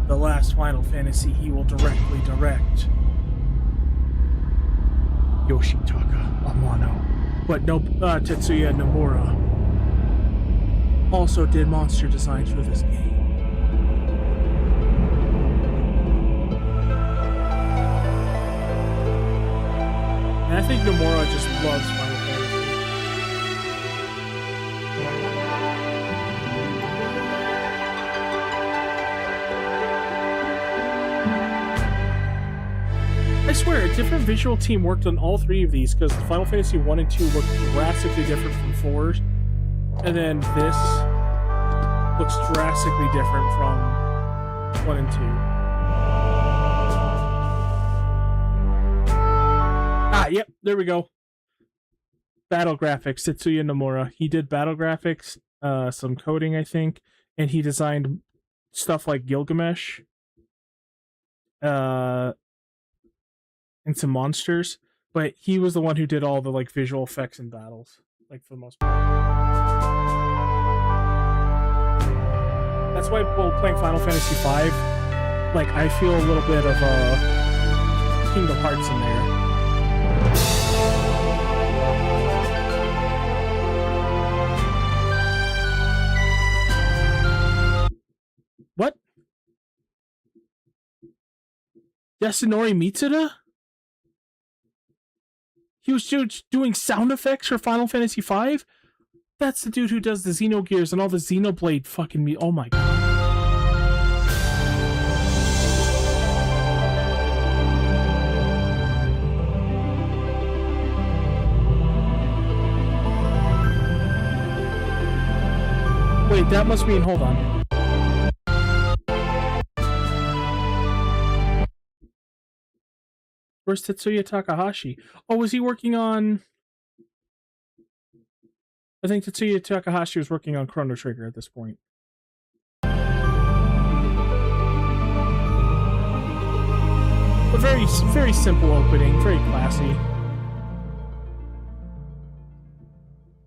The last Final Fantasy he will directly direct. Yoshitaka Amano. But no, Tetsuya Nomura also did monster designs for this game. And I think Nomura just loves Final Fantasy. I swear, a different visual team worked on all three of these because Final Fantasy 1 and 2 look drastically different from 4, and then this looks drastically different from 1 and 2. Ah, yep, there we go. Battle graphics, Tetsuya Nomura. He did battle graphics, some coding, I think, and he designed stuff like Gilgamesh. And some monsters, but he was the one who did all the like visual effects and battles, like for the most part. That's why while playing Final Fantasy V, like I feel a little bit of Kingdom Hearts in there. What? Yasunori Mitsuda? He was doing sound effects for Final Fantasy V? That's the dude who does the Xenogears and all the Xenoblade fucking me. Oh my god. Wait, that must mean, hold on. Where's Tetsuya Takahashi? Oh, was he working on... I think Tetsuya Takahashi was working on Chrono Trigger at this point. A very, very simple opening, very classy.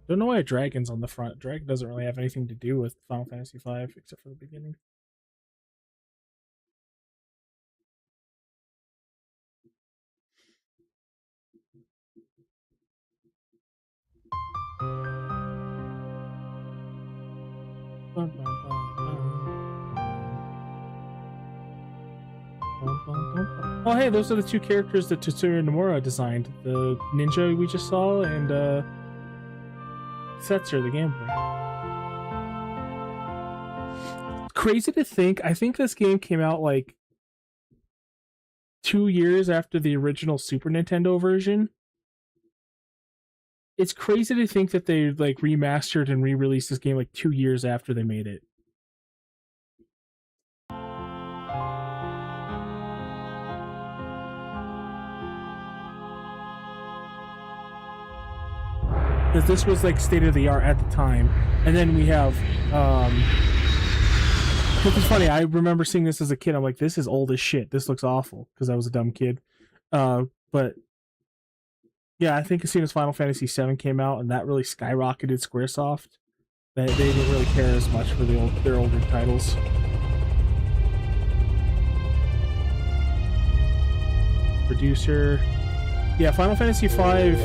Don't know why a dragon's on the front. Dragon doesn't really have anything to do with Final Fantasy V, except for the beginning. Oh, hey, those are the two characters that Tetsuya Nomura designed. The ninja we just saw and Setzer, the gambler. Crazy to think, I think this game came out like 2 years after the original Super Nintendo version. It's crazy to think that they like remastered and re-released this game like 2 years after they made it. Because this was like state of the art at the time. And then we have which is funny, I remember seeing this as a kid. I'm like, this is old as shit. This looks awful because I was a dumb kid. But yeah, I think as soon as Final Fantasy VII came out and that really skyrocketed Squaresoft, they didn't really care as much for their older titles. Producer. Yeah, Final Fantasy V.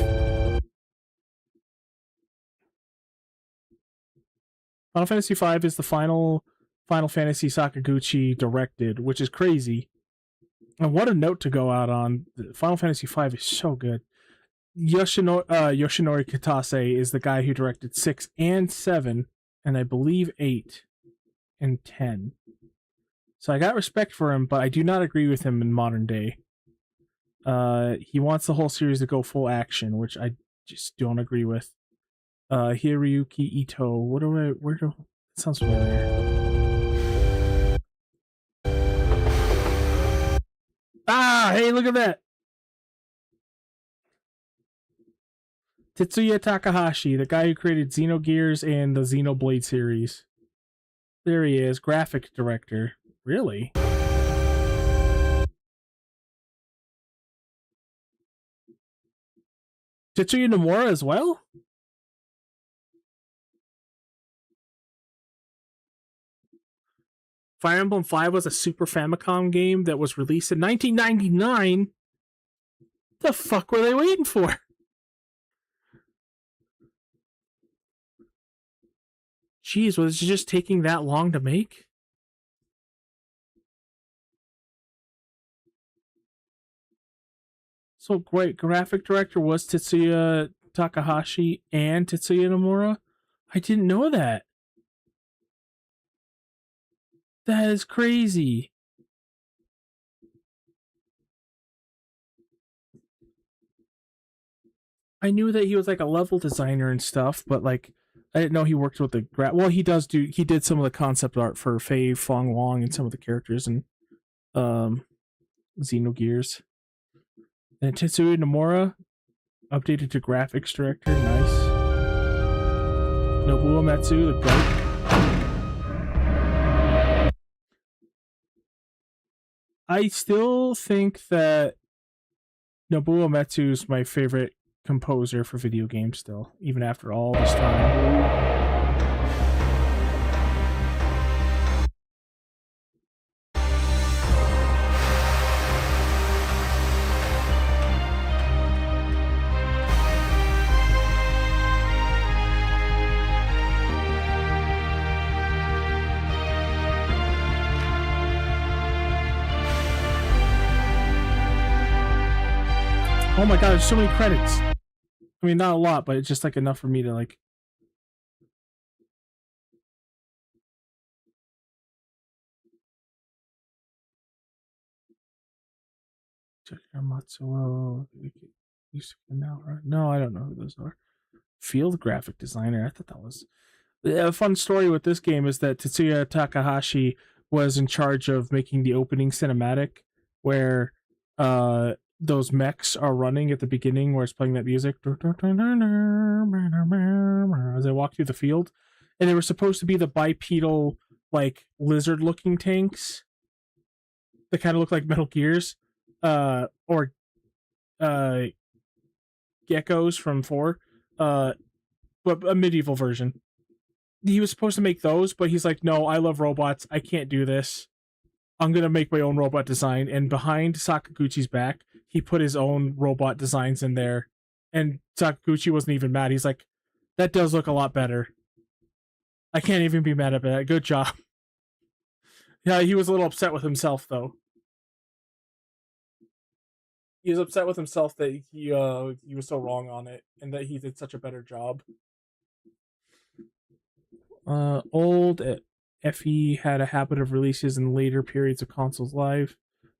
Final Fantasy V is the final Final Fantasy Sakaguchi directed, which is crazy. And what a note to go out on. Final Fantasy V is so good. Yoshinori Kitase is the guy who directed 6 and 7, and I believe 8 and 10. So I got respect for him, but I do not agree with him in modern day. He wants the whole series to go full action, which I just don't agree with. Hiroyuki Ito. That sounds familiar. Ah, hey, look at that. Tetsuya Takahashi, the guy who created Xenogears and the Xenoblade series. There he is, graphic director. Really? Tetsuya Nomura as well? Fire Emblem 5 was a Super Famicom game that was released in 1999. The fuck were they waiting for? Jeez, was it just taking that long to make? So great, graphic director was Tetsuya Takahashi and Tetsuya Nomura? I didn't know that. That is crazy. I knew that he was like a level designer and stuff, but like I didn't know he worked with the well, he did some of the concept art for Fei Fong Wong and some of the characters in Xenogears. And Tetsuya Nomura updated to graphics director, nice. Nobuo Uematsu, the goat. I still think that Nobuo Uematsu is my favorite composer for video games still, even after all this time. Oh my god, there's so many credits. I mean, not a lot, but it's just like enough for me to like. Check out Matsuo. No, I don't know who those are. Field graphic designer. I thought that was a fun story with this game is that Tetsuya Takahashi was in charge of making the opening cinematic where those mechs are running at the beginning where it's playing that music as they walk through the field, and they were supposed to be the bipedal like lizard looking tanks that kind of look like Metal Gears or geckos from 4 but a medieval version. He was supposed to make those, but he's like, no, I love robots, I can't do this, I'm gonna make my own robot design. And behind Sakaguchi's back, he put his own robot designs in there, and Sakaguchi wasn't even mad. He's like, that does look a lot better. I can't even be mad at that. Good job. Yeah, he was a little upset with himself, though. He was upset with himself that he was so wrong on it, and that he did such a better job. Old FE had a habit of releases in later periods of consoles live.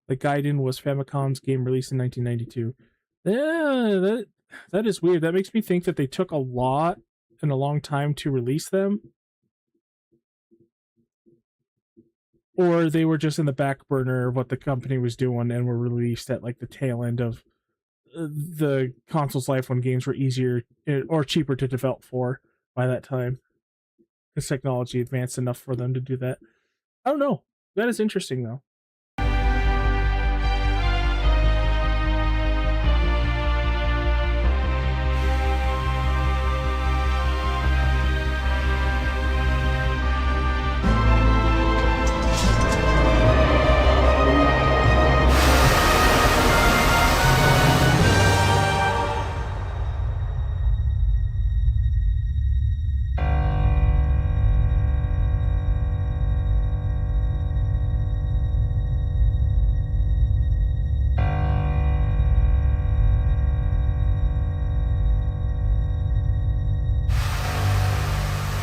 Like Gaiden was Famicom's game released in 1992. Yeah, that is weird. That makes me think that they took a lot and a long time to release them. Or they were just in the back burner of what the company was doing and were released at like the tail end of the console's life when games were easier or cheaper to develop for by that time. Because technology advanced enough for them to do that. I don't know. That is interesting, though.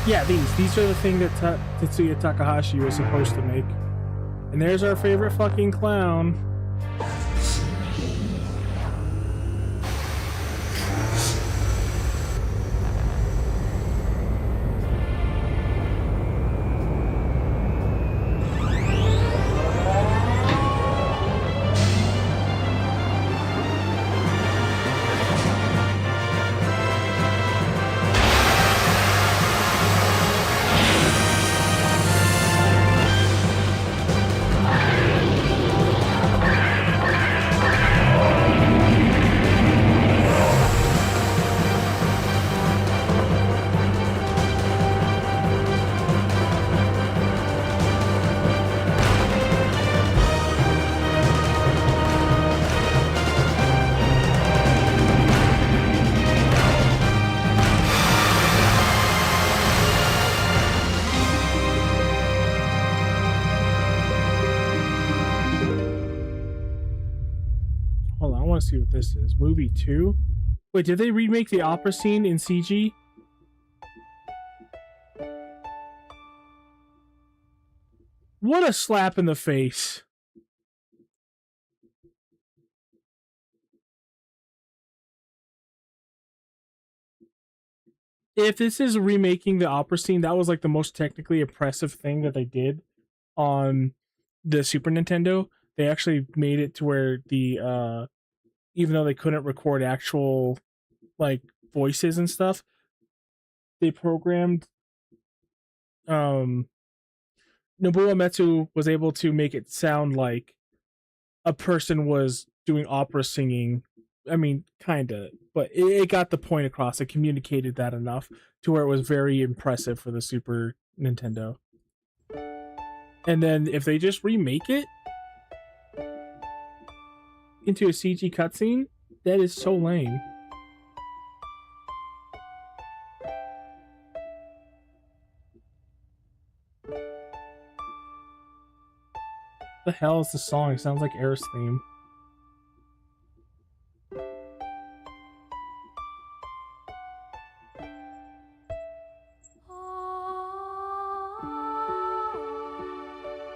Yeah, these are the thing that Tetsuya Takahashi was supposed to make. And there's our favorite fucking clown. hold on, I want to see what this is. Movie 2? Wait, did they remake the opera scene in CG? What a slap in the face. If this is remaking the opera scene, that was like the most technically impressive thing that they did on the Super Nintendo. They actually made it to where the even though they couldn't record actual like voices and stuff, they programmed Nobuo Uematsu was able to make it sound like a person was doing opera singing. I mean, kinda, but it got the point across. It communicated that enough to where it was very impressive for the Super Nintendo. And then if they just remake it into a CG cutscene, that is so lame. The hell is the song? It sounds like Aerith's theme.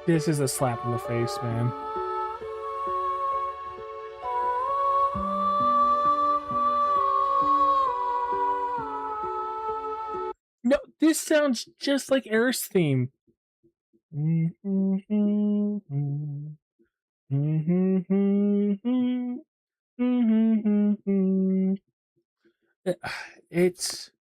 This is a slap in the face, man. No, this sounds just like Aerith's theme. It's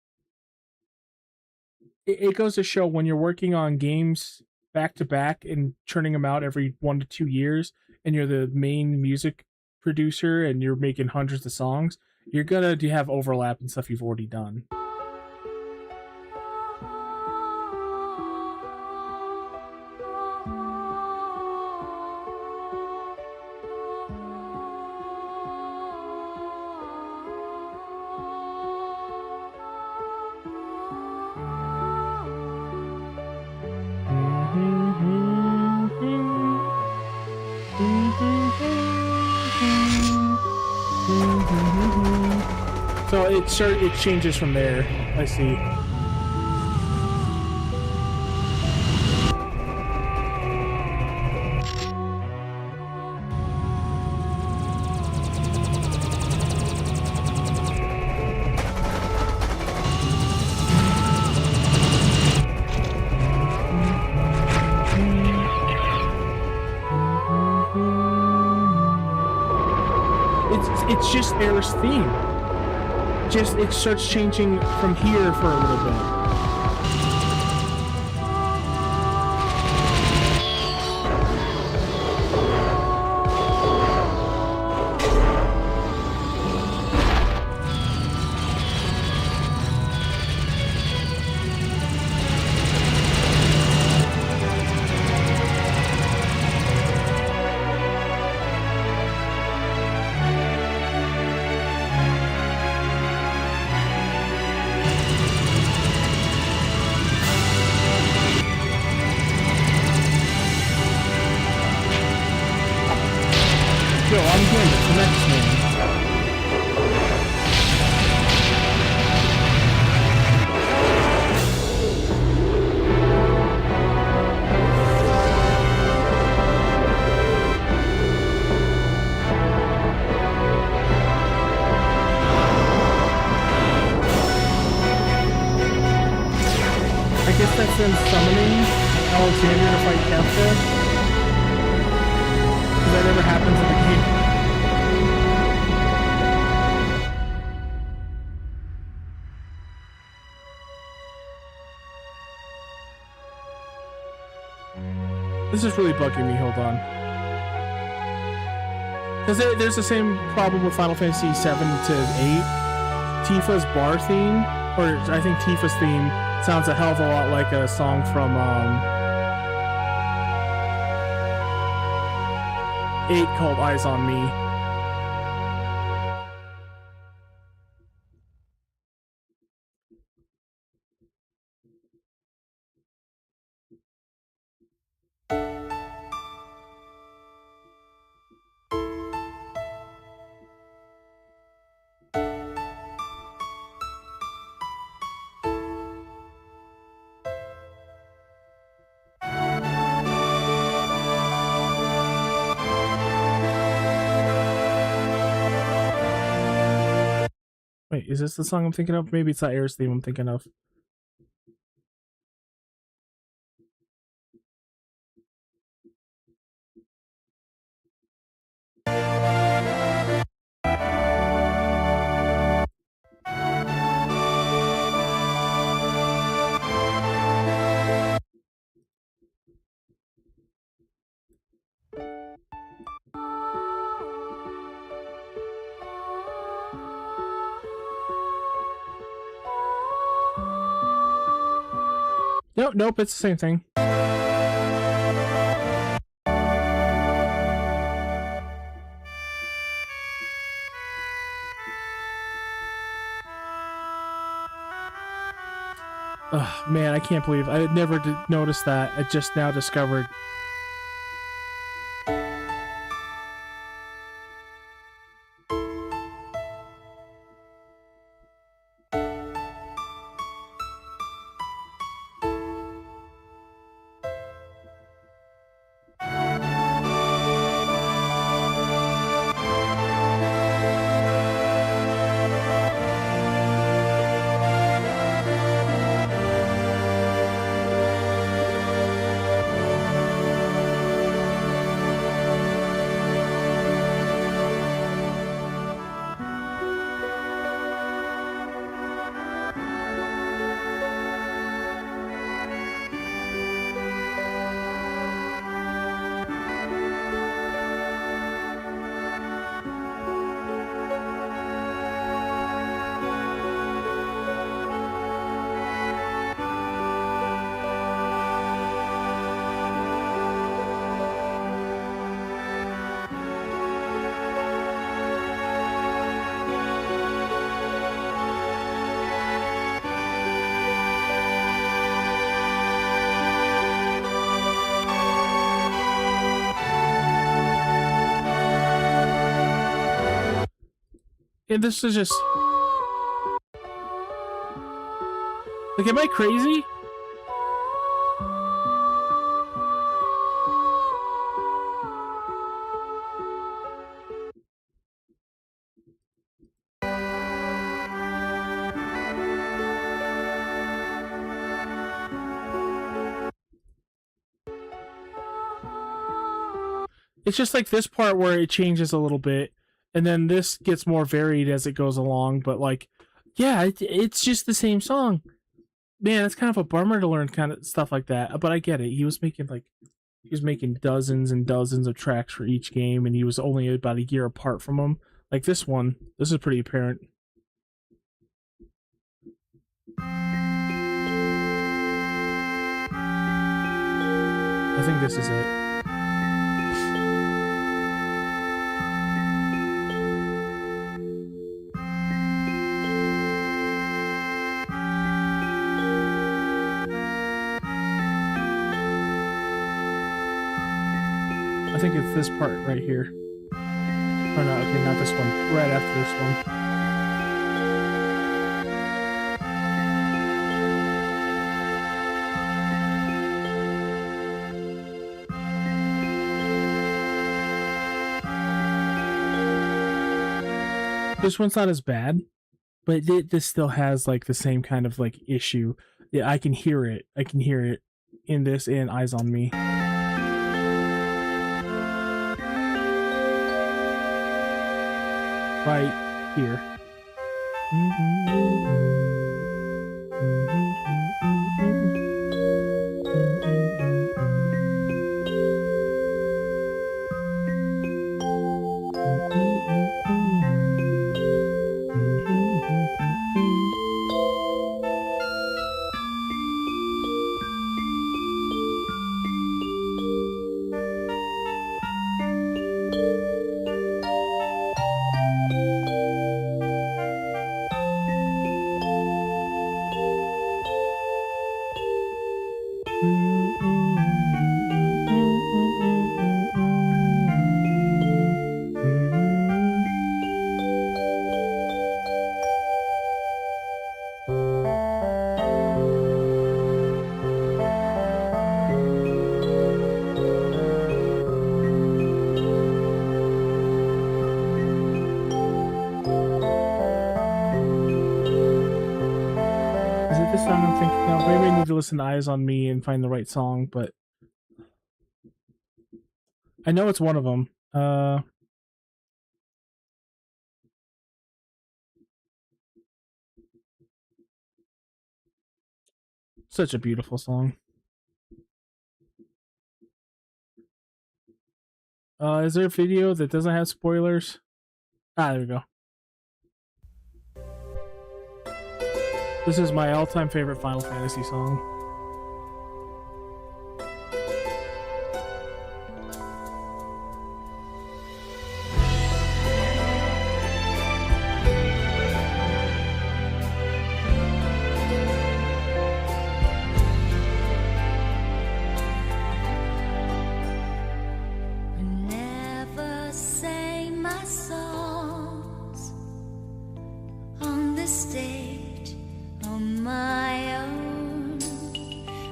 it goes to show when you're working on games back to back and churning them out every 1 to 2 years, and you're the main music producer and you're making hundreds of songs, you're gonna have overlap and stuff you've already done. So it changes from there. I see. It's just Aerith's theme. Just it starts changing from here for a little bit. Yo, I'm going to connect, man. I guess that's them summoning Alexander to fight Kefka. That never happens in the game. This is really bugging me, hold on. Because there's the same problem with Final Fantasy 7 to 8. Tifa's bar theme, or I think Tifa's theme, sounds a hell of a lot like a song from 8 called Eyes on Me. Wait, is this the song I'm thinking of? Maybe it's that Air's theme I'm thinking of. Nope, it's the same thing. Oh man, I can't believe I never did notice that. I just now discovered. And this is just like, am I crazy? It's just like this part where it changes a little bit, and then this gets more varied as it goes along. But like, yeah, it's just the same song. Man, it's kind of a bummer to learn kind of stuff like that. But I get it. He was making dozens and dozens of tracks for each game, and he was only about a year apart from them. Like this one, this is pretty apparent. I think this is it. I think it's this part right here. Oh no, okay, not this one. Right after this one. This one's not as bad, but this still has like the same kind of like issue. Yeah, I can hear it. I can hear it in this and Eyes on Me. Right here. song I'm thinking of. Maybe I need to listen to Eyes on Me and find the right song, but I know it's one of them. Such a beautiful song. Is there a video that doesn't have spoilers? Ah, there we go. This is my all-time favorite Final Fantasy song. Never say my songs on the stage on my own.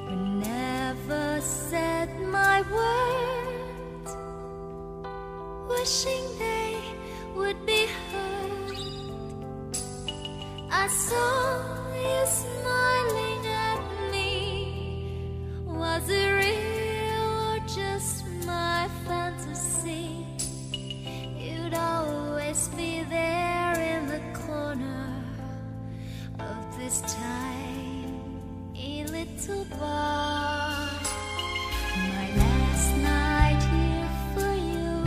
We never said my words, wishing they would be heard. I saw you smiling at me. Was it real or just my fantasy? You'd always be there in the corner of this tiny little bar. My last night here for you.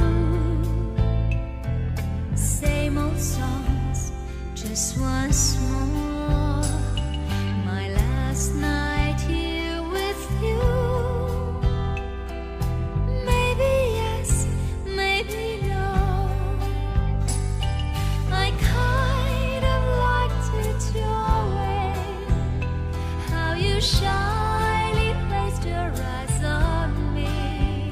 Same old songs, just once more. My last night here with you. Maybe yes, maybe no. I kind of liked it your way, how you shyly placed your eyes on me.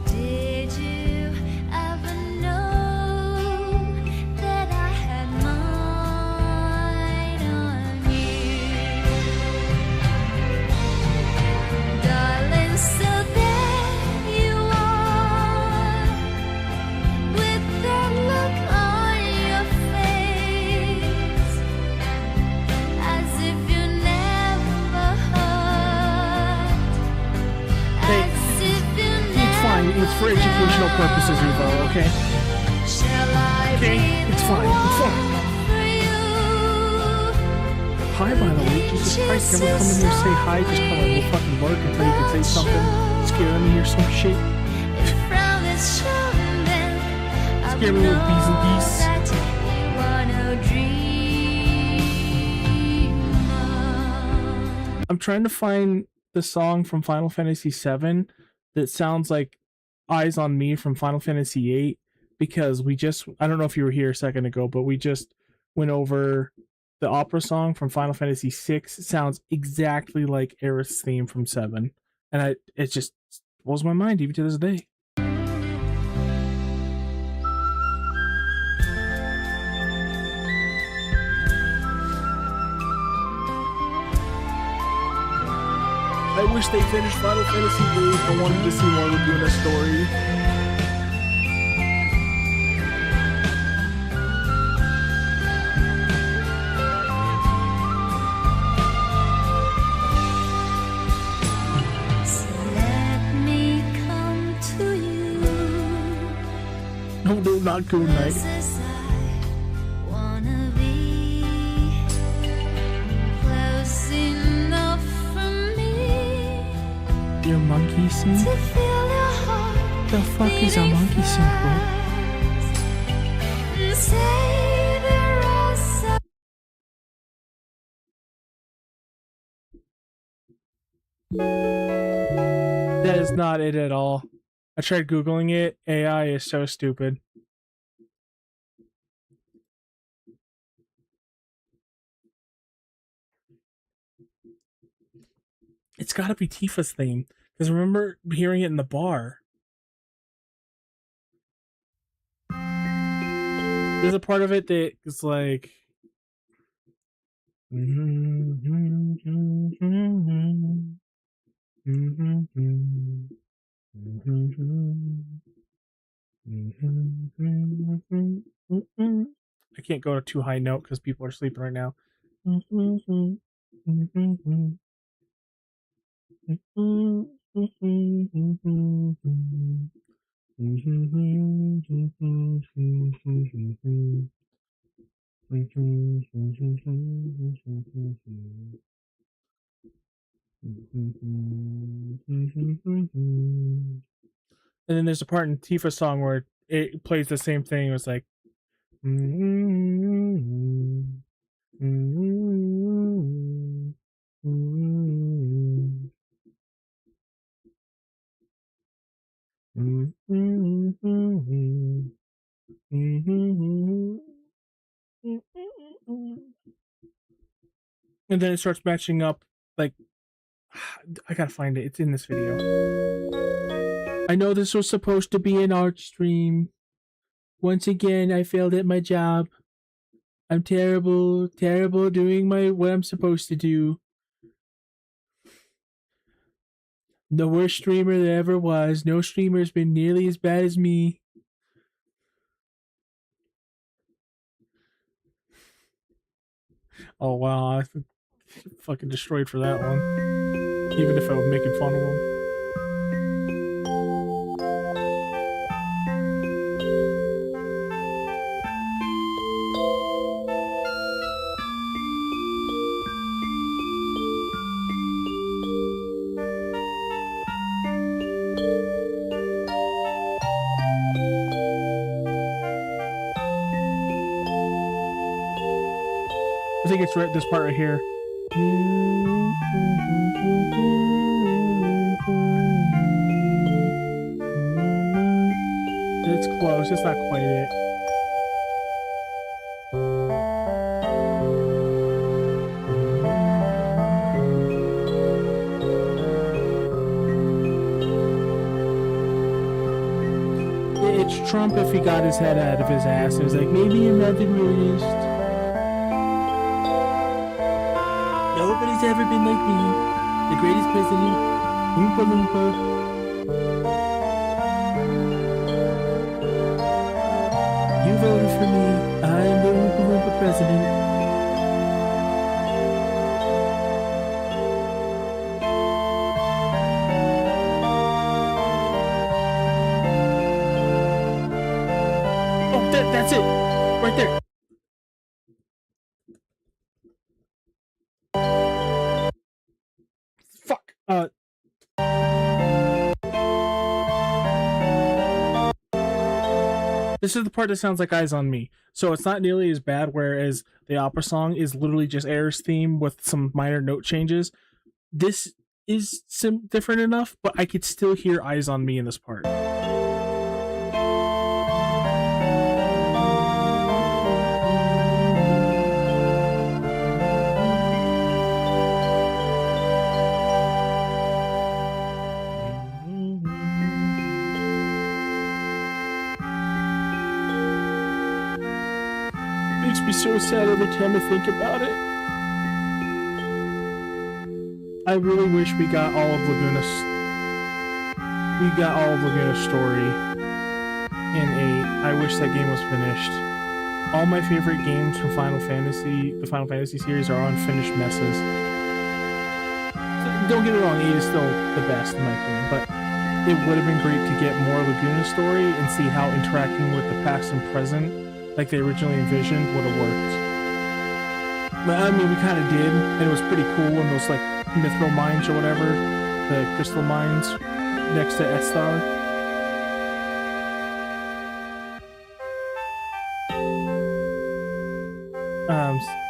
Did you ever know that I had mine on you? Darling, so there you are, with that look on your face, as if you never hurt, Hey, as if you it's fine. It's for educational purposes, Evo, okay? Okay, it's fine. It's fine. Hi, by the way. Jesus Christ, never come in here and say hi. Just come on, we'll fucking work until you can say something. Scare me or some shit. Scare me with bees and geese. I'm trying to find the song from Final Fantasy VII that sounds like Eyes on Me from Final Fantasy VIII, because I don't know if you were here a second ago, but we just went over the opera song from Final Fantasy VI. It sounds exactly like Aerith's theme from 7. And it just blows my mind even to this day. I wish they finished Final Fantasy VIII. I wanted to see more of doing a story. So let me come to you. No, not Good Night. Close as I wanna be, close enough for me Your monkey suit? to feel your heart The fuck is a monkey suit, bro? and savor us. That is not it at all. I tried Googling it. AI is so stupid. It's gotta be Tifa's theme. Because I remember hearing it in the bar. There's a part of it that is like... I can't go to too high note because people are sleeping right now. And then there's a part in Tifa's song where it plays the same thing. It was like, and then it starts matching up. Like, I gotta find it. It's in this video. I know this was supposed to be an art stream. Once again, I failed at my job. I'm terrible doing what I'm supposed to do. The worst streamer there ever was. No streamer's been nearly as bad as me. Oh wow, I fucking destroyed for that one. Even if I was making fun of him. I think it's right this part right here. It's close. It's not quite it. It's Trump if he got his head out of his ass. It was like, maybe I'm not the greatest. Nobody's ever been like me. The greatest president. Oompa Loompa. You voted for me. I'm the Oompa Loompa president. Oh, that's it. Right there. Fuck. This is the part that sounds like Eyes on Me. So it's not nearly as bad, whereas the opera song is literally just Air's theme with some minor note changes. This is different enough, but I could still hear Eyes on Me in this part. Makes me so sad every time I think about it. I really wish we got all of Laguna's story in 8. I wish that game was finished. All my favorite games from Final Fantasy, the Final Fantasy series, are unfinished messes. Don't get me wrong, 8 is still the best in my opinion, but it would have been great to get more Laguna story and see how interacting with the past and present, like they originally envisioned, would have worked. But I mean, we kind of did, and it was pretty cool in those like mithril mines or whatever, the crystal mines next to Estar.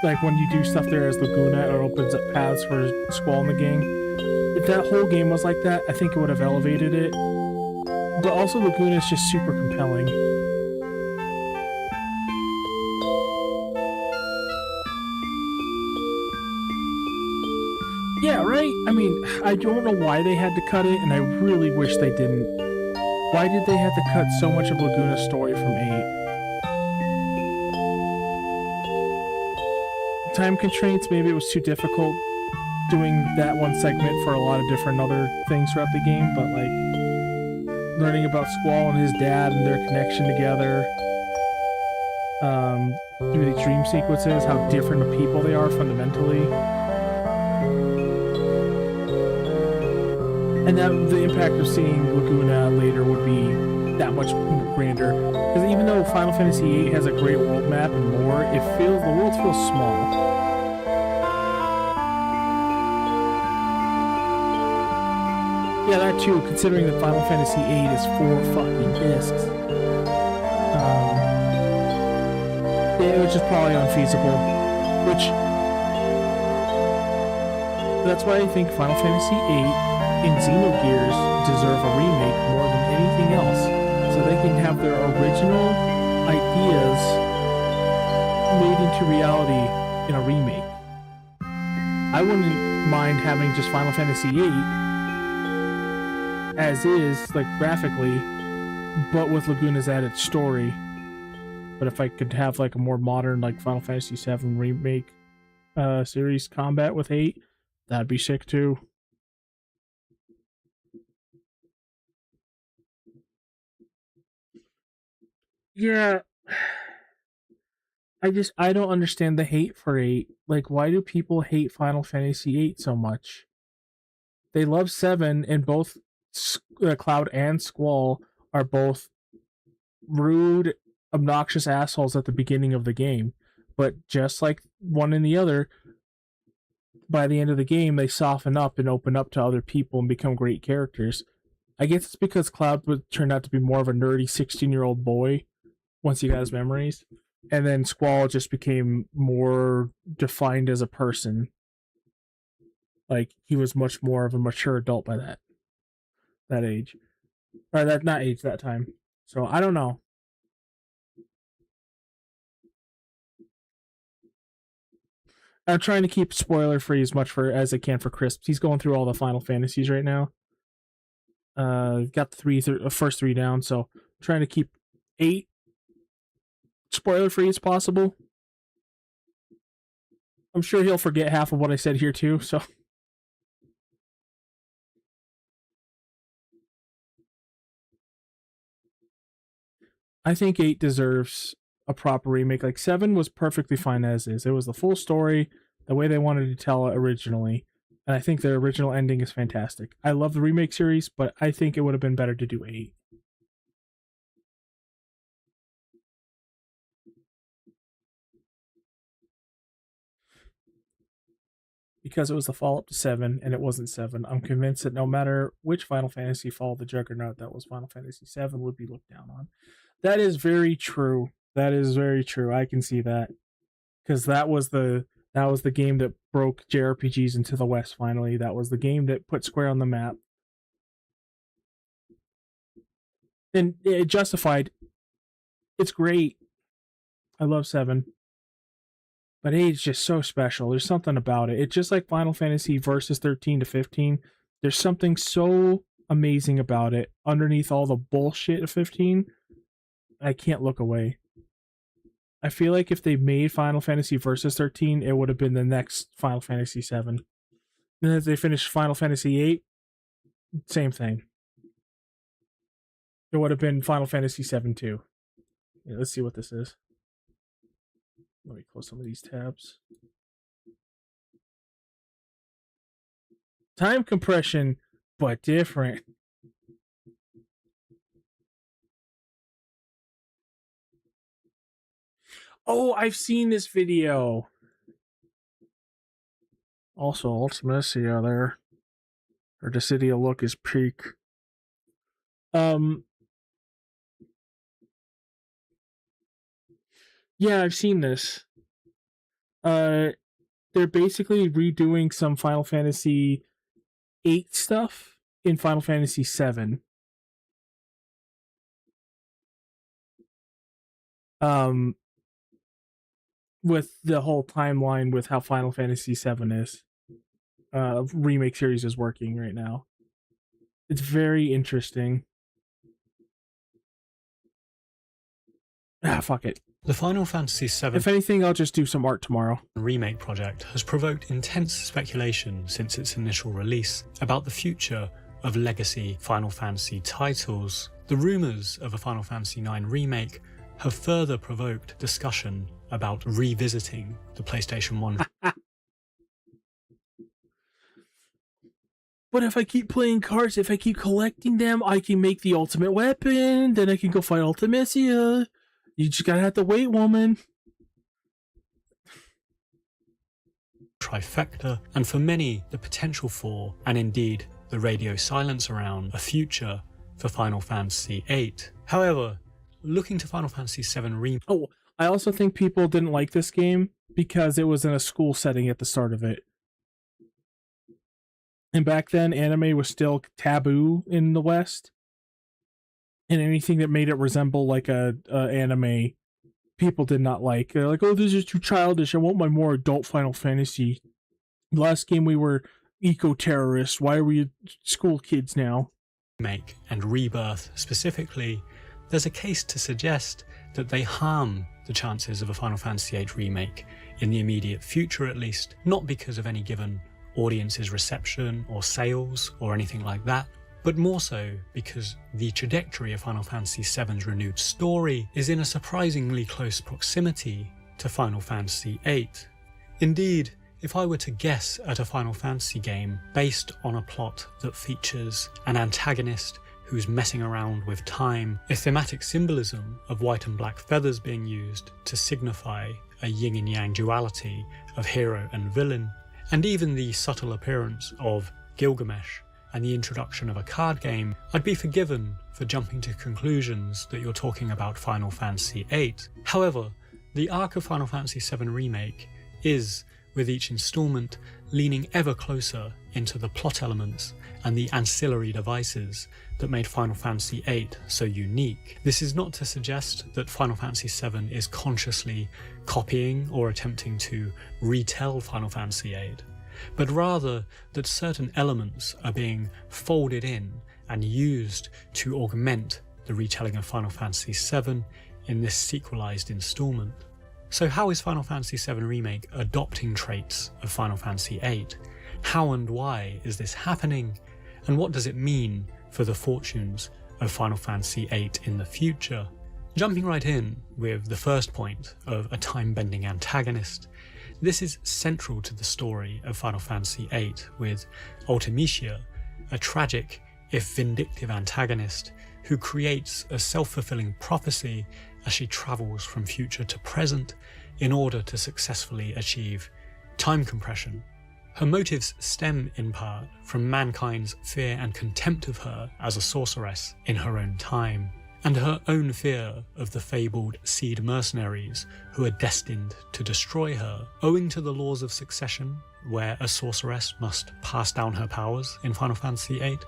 Like when you do stuff there as Laguna, it opens up paths for Squall in the gang. If that whole game was like that, I think it would have elevated it. But also Laguna is just super compelling. Yeah, right? I mean, I don't know why they had to cut it, and I really wish they didn't. Why did they have to cut so much of Laguna's story from 8? Time constraints, maybe it was too difficult doing that one segment for a lot of different other things throughout the game, but like learning about Squall and his dad and their connection together, through these dream sequences, how different of people they are fundamentally. And that the impact of seeing Laguna later would be that much grander. Because even though Final Fantasy VIII has a great world map and lore, the world feels small. Yeah, that too, considering that Final Fantasy VIII is 4 fucking discs. It was just probably unfeasible. Which... That's why I think Final Fantasy VIII and Xenogears deserve a remake more than anything else. So they can have their original ideas made into reality in a remake. I wouldn't mind having just Final Fantasy VIII as is, like graphically, but with Laguna's added story. But if I could have like a more modern, like Final Fantasy VII remake series combat with 8, that'd be sick too. Yeah. I don't understand the hate for 8. Like, why do people hate Final Fantasy VIII so much? They love 7, and both Cloud and Squall are both rude, obnoxious assholes at the beginning of the game. But just like one and the other, by the end of the game, they soften up and open up to other people and become great characters. I guess it's because Cloud would turn out to be more of a nerdy 16-year-old boy once he got his memories. And then Squall just became more defined as a person. Like, he was much more of a mature adult by that age. Or that time. So, I don't know. I'm trying to keep spoiler-free as much as I can for Crisp. He's going through all the Final Fantasies right now. Got the first 3 down, so I'm trying to keep 8 spoiler-free as possible. I'm sure he'll forget half of what I said here too, so... I think 8 deserves a proper remake. Like, 7 was perfectly fine as is. It was the full story, the way they wanted to tell it originally, and I think the original ending is fantastic. I love the remake series, but I think it would have been better to do 8. Because it was the follow-up to 7, and it wasn't 7. I'm convinced that no matter which Final Fantasy followed the Juggernaut, that was Final Fantasy 7 would be looked down on. That is very true. That is very true. I can see that. Because that was the game that broke JRPGs into the West, finally. That was the game that put Square on the map. And it justified. It's great. I love 7. But 8 is just so special. There's something about it. It's just like Final Fantasy versus 13 to 15. There's something so amazing about it. Underneath all the bullshit of 15, I can't look away. I feel like if they made Final Fantasy versus 13, it would have been the next Final Fantasy 7. And if they finished Final Fantasy 8, same thing. It would have been Final Fantasy 7 too. Yeah, let's see what this is. Let me close some of these tabs. Time compression, but different. Oh, I've seen this video. Also, Ultimacia there. Or Dissidia look is peak. Yeah, I've seen this. They're basically redoing some Final Fantasy 8 stuff in Final Fantasy 7. With the whole timeline with how Final Fantasy 7 is. Remake series is working right now. It's very interesting. Fuck it. The Final Fantasy VII If anything, I'll just do some art tomorrow. remake project has provoked intense speculation since its initial release about the future of legacy Final Fantasy titles. The rumours of a Final Fantasy IX remake have further provoked discussion about revisiting the PlayStation 1 but if I keep playing cards, if I keep collecting them, I can make the ultimate weapon. Then I can go fight Ultimecia. You just gotta have to wait, woman. Trifecta, and for many, the potential for, and indeed the radio silence around, a future for Final Fantasy VIII. However, looking to Final Fantasy VII Remake... Oh, I also think people didn't like this game because it was in a school setting at the start of it. And back then, anime was still taboo in the West. And anything that made it resemble like a anime, people did not like. They're like, oh, this is too childish. I want my more adult Final Fantasy. Last game we were eco-terrorists. Why are we school kids now? Remake and Rebirth specifically, there's a case to suggest that they harm the chances of a Final Fantasy VIII remake in the immediate future at least, not because of any given audience's reception or sales or anything like that, but more so because the trajectory of Final Fantasy VII's renewed story is in a surprisingly close proximity to Final Fantasy VIII. Indeed, if I were to guess at a Final Fantasy game based on a plot that features an antagonist who's messing around with time, a thematic symbolism of white and black feathers being used to signify a yin and yang duality of hero and villain, and even the subtle appearance of Gilgamesh and the introduction of a card game, I'd be forgiven for jumping to conclusions that you're talking about Final Fantasy VIII. However, the arc of Final Fantasy VII Remake is, with each instalment, leaning ever closer into the plot elements and the ancillary devices that made Final Fantasy VIII so unique. This is not to suggest that Final Fantasy VII is consciously copying or attempting to retell Final Fantasy VIII, but rather that certain elements are being folded in and used to augment the retelling of Final Fantasy VII in this sequelized installment. So how is Final Fantasy VII Remake adopting traits of Final Fantasy VIII? How and why is this happening? And what does it mean for the fortunes of Final Fantasy VIII in the future? Jumping right in with the first point of a time-bending antagonist, this is central to the story of Final Fantasy VIII, with Ultimecia, a tragic, if vindictive antagonist who creates a self-fulfilling prophecy as she travels from future to present in order to successfully achieve time compression. Her motives stem in part from mankind's fear and contempt of her as a sorceress in her own time, and her own fear of the fabled seed mercenaries who are destined to destroy her. Owing to the laws of succession, where a sorceress must pass down her powers in Final Fantasy VIII,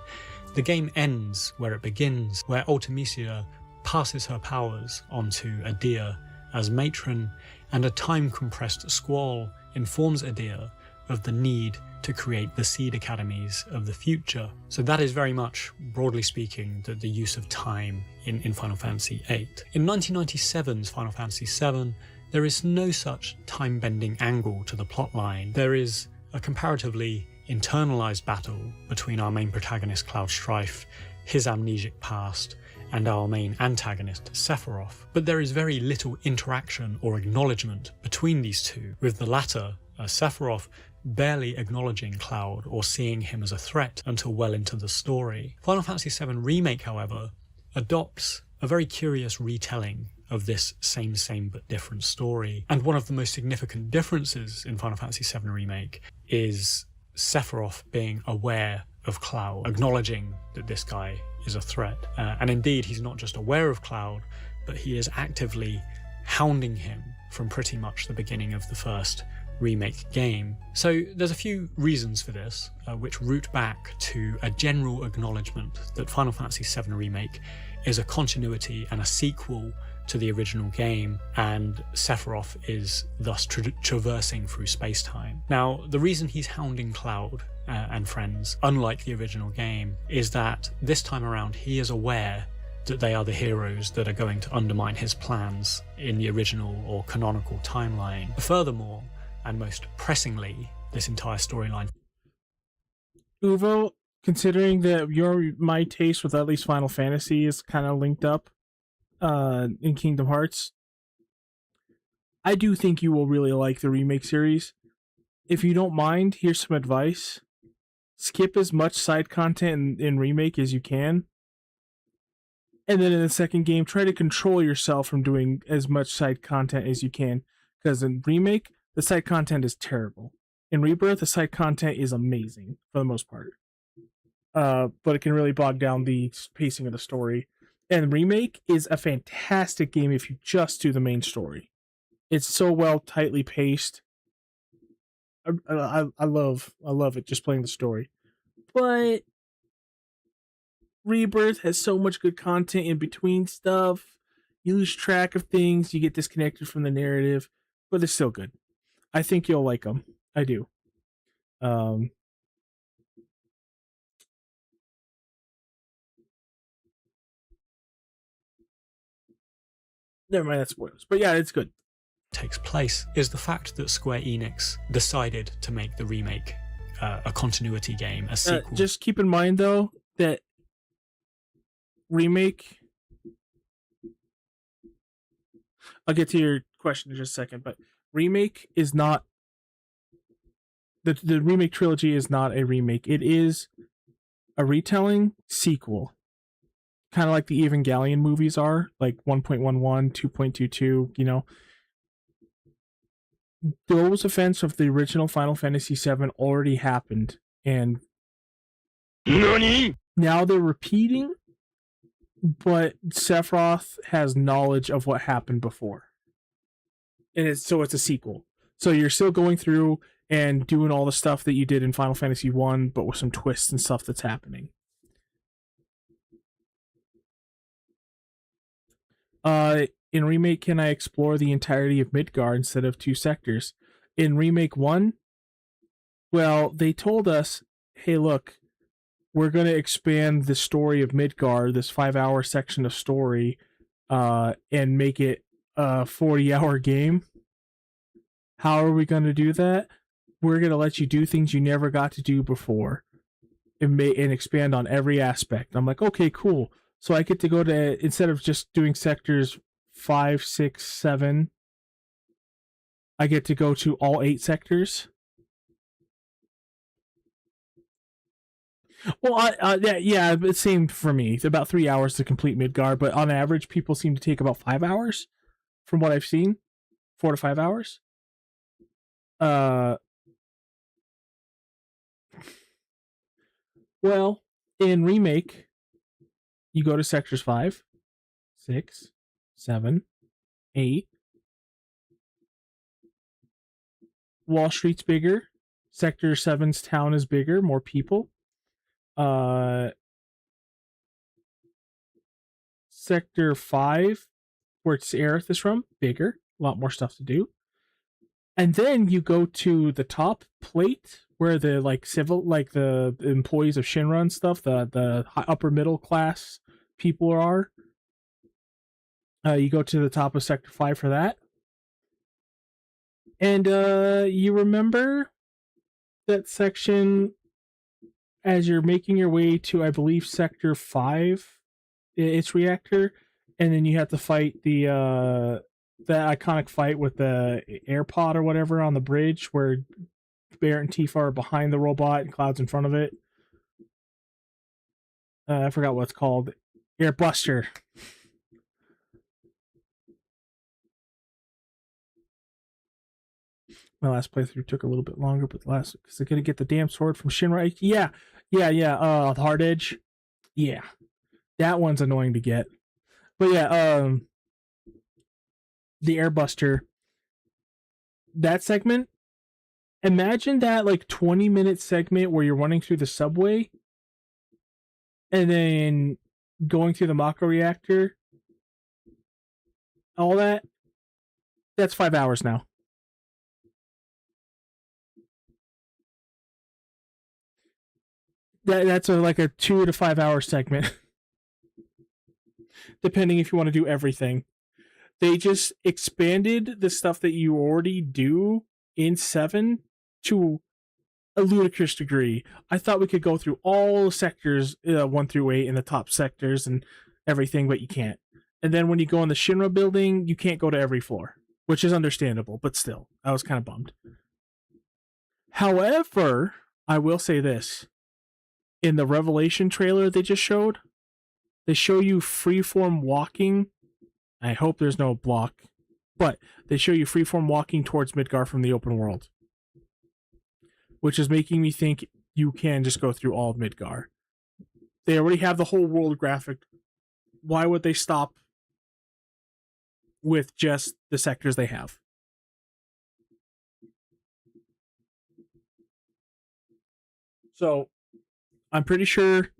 the game ends where it begins, where Ultimecia passes her powers onto Adia as matron, and a time-compressed squall informs Adia of the need to create the seed academies of the future. So that is very much, broadly speaking, the use of time in Final Fantasy VIII. In 1997's Final Fantasy VII, there is no such time-bending angle to the plotline. There is a comparatively internalized battle between our main protagonist Cloud Strife, his amnesic past, and our main antagonist, Sephiroth. But there is very little interaction or acknowledgement between these two, with the latter, Sephiroth, barely acknowledging Cloud or seeing him as a threat until well into the story. Final Fantasy VII Remake, however, adopts a very curious retelling of this same but different story. And one of the most significant differences in Final Fantasy VII Remake is Sephiroth being aware of Cloud, acknowledging that this guy is a threat. And indeed, he's not just aware of Cloud, but he is actively hounding him from pretty much the beginning of the first remake game. So there's a few reasons for this, which root back to a general acknowledgement that Final Fantasy VII Remake is a continuity and a sequel to the original game, and Sephiroth is thus traversing through space-time. Now, the reason he's hounding Cloud and friends, unlike the original game, is that this time around he is aware that they are the heroes that are going to undermine his plans in the original or canonical timeline. Furthermore, and most pressingly, this entire storyline. Uvo, considering that my taste with at least Final Fantasy is kind of linked up in Kingdom Hearts, I do think you will really like the remake series. If you don't mind, here's some advice. skip as much side content in Remake as you can. And then in the second game, try to control yourself from doing as much side content as you can. Because in Remake, the side content is terrible. In Rebirth, the side content is amazing for the most part. But it can really bog down the pacing of the story. And Remake is a fantastic game if you just do the main story. It's so well tightly paced. I love it just playing the story. But Rebirth has so much good content in between stuff. You lose track of things, you get disconnected from the narrative, but they're still good. I think you'll like them. I do. Never mind, that's spoilers. But yeah, it's good. Takes place is the fact that Square Enix decided to make the remake a continuity game, a sequel. Just keep in mind, though, that Remake... I'll get to your question in just a second, but Remake is not... The Remake trilogy is not a remake. It is a retelling sequel. Kind of like the Evangelion movies are, like 1.11, 2.22, you know. Those events of the original Final Fantasy VII already happened, and now they're repeating, but Sephiroth has knowledge of what happened before. And it's a sequel. So you're still going through and doing all the stuff that you did in Final Fantasy I, but with some twists and stuff that's happening. In Remake, can I explore the entirety of Midgar instead of 2 sectors? In Remake 1, well, they told us, hey, look, we're going to expand the story of Midgar, this 5-hour section of story, and make it a 40-hour game. How are we going to do that? We're going to let you do things you never got to do before and expand on every aspect. I'm like, okay, cool. So I get to go to, instead of just doing sectors 5, 6, 7, I get to go to all 8 sectors. Well, yeah, it seemed for me. It's about 3 hours to complete Midgar, but on average, people seem to take about 5 hours, from what I've seen. 4 to 5 hours. Well, in Remake, you go to sectors 5, 6, 7, 8. Wall Street's bigger. Sector 7's town is bigger, more people. Sector 5, where Aerith is from, bigger, a lot more stuff to do. And then you go to the top plate where the the employees of Shinra and stuff, the upper middle class people are. You go to the top of Sector 5 for that. And you remember that section as you're making your way to, I believe, Sector 5, its reactor, and then you have to fight the iconic fight with the AirPod or whatever on the bridge where Barrett and Tifa are behind the robot and Cloud's in front of it. I forgot what it's called. Airbuster. My last playthrough took a little bit longer, but because I gotta get the damn sword from Shinra. Yeah. The Hard Edge. Yeah, that one's annoying to get. But yeah, the Airbuster. That segment. Imagine that 20-minute segment where you're running through the subway, and then going through the Mako reactor. All that. That's 5 hours now. That's a 2 to 5 hour segment. Depending if you want to do everything. They just expanded the stuff that you already do in 7 to a ludicrous degree. I thought we could go through all sectors 1 through 8 in the top sectors and everything, but you can't. And then when you go in the Shinra building, you can't go to every floor, which is understandable, but still, I was kind of bummed. However, I will say this. in the Revelation trailer they just showed, they show you freeform walking. I hope there's no block, but they show you freeform walking towards Midgar from the open world, which is making me think you can just go through all of Midgar. They already have the whole world graphic. Why would they stop with just the sectors they have? So, I'm pretty sure,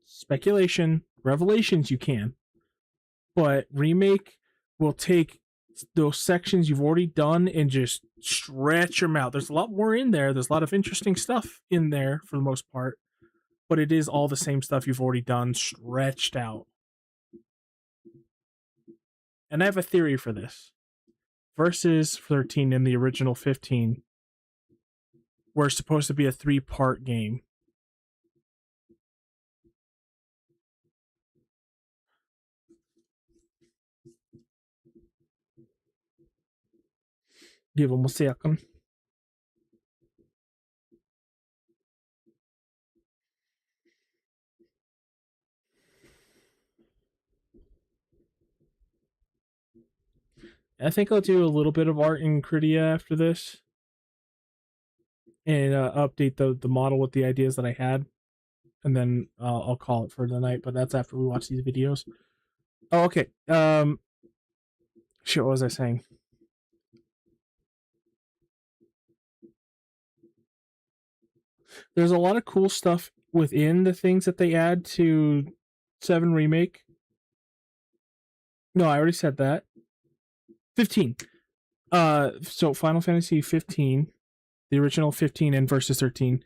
speculation, Revelations you can, but Remake will take those sections you've already done and just stretch them out. There's a lot more in there. There's a lot of interesting stuff in there for the most part, but it is all the same stuff you've already done stretched out. And I have a theory for this. Versus 13 and the original 15 were supposed to be a 3-part game. Give them a second. I think I'll do a little bit of art in Cridia after this. And update the model with the ideas that I had. And then I'll call it for the night. But that's after we watch these videos. Oh, okay. Shit, what was I saying? There's a lot of cool stuff within the things that they add to 7 Remake. No, I already said that. 15. So Final Fantasy 15, the original 15 and Versus 13,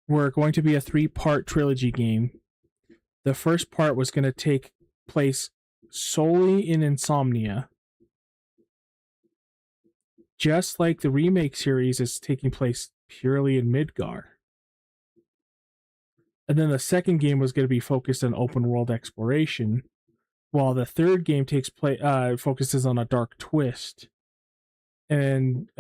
were going to be a 3-part trilogy game. The first part was going to take place solely in Insomnia, just like the Remake series is taking place purely in Midgar. And then the second game was going to be focused on open world exploration, while the third game takes place focuses on a dark twist and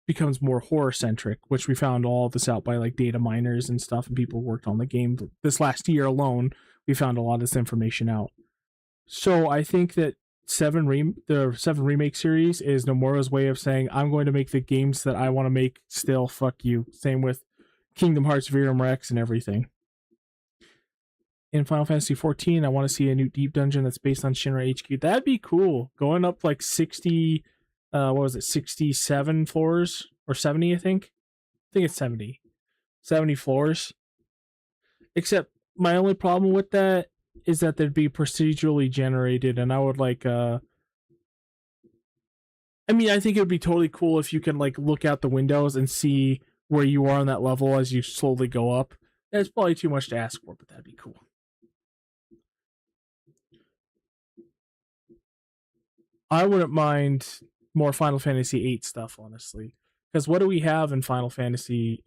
becomes more horror centric, which we found all this out by like data miners and stuff, and people worked on the game. This last year alone, we found a lot of this information out. So I think that the 7 Remake series is Nomura's way of saying, I'm going to make the games that I want to make still, fuck you. Same with Kingdom Hearts Verum Rex and everything. In Final Fantasy 14, I want to see a new deep dungeon that's based on Shinra HQ. That'd be cool. Going up like 60, 67 floors? Or 70, I think? I think it's 70. 70 floors. Except my only problem with that is that they'd be procedurally generated, and I would like I think it would be totally cool if you can like look out the windows and see where you are on that level as you slowly go up. That's probably too much to ask for, but that'd be cool. I wouldn't mind more Final Fantasy VIII stuff, honestly. Because what do we have in Final Fantasy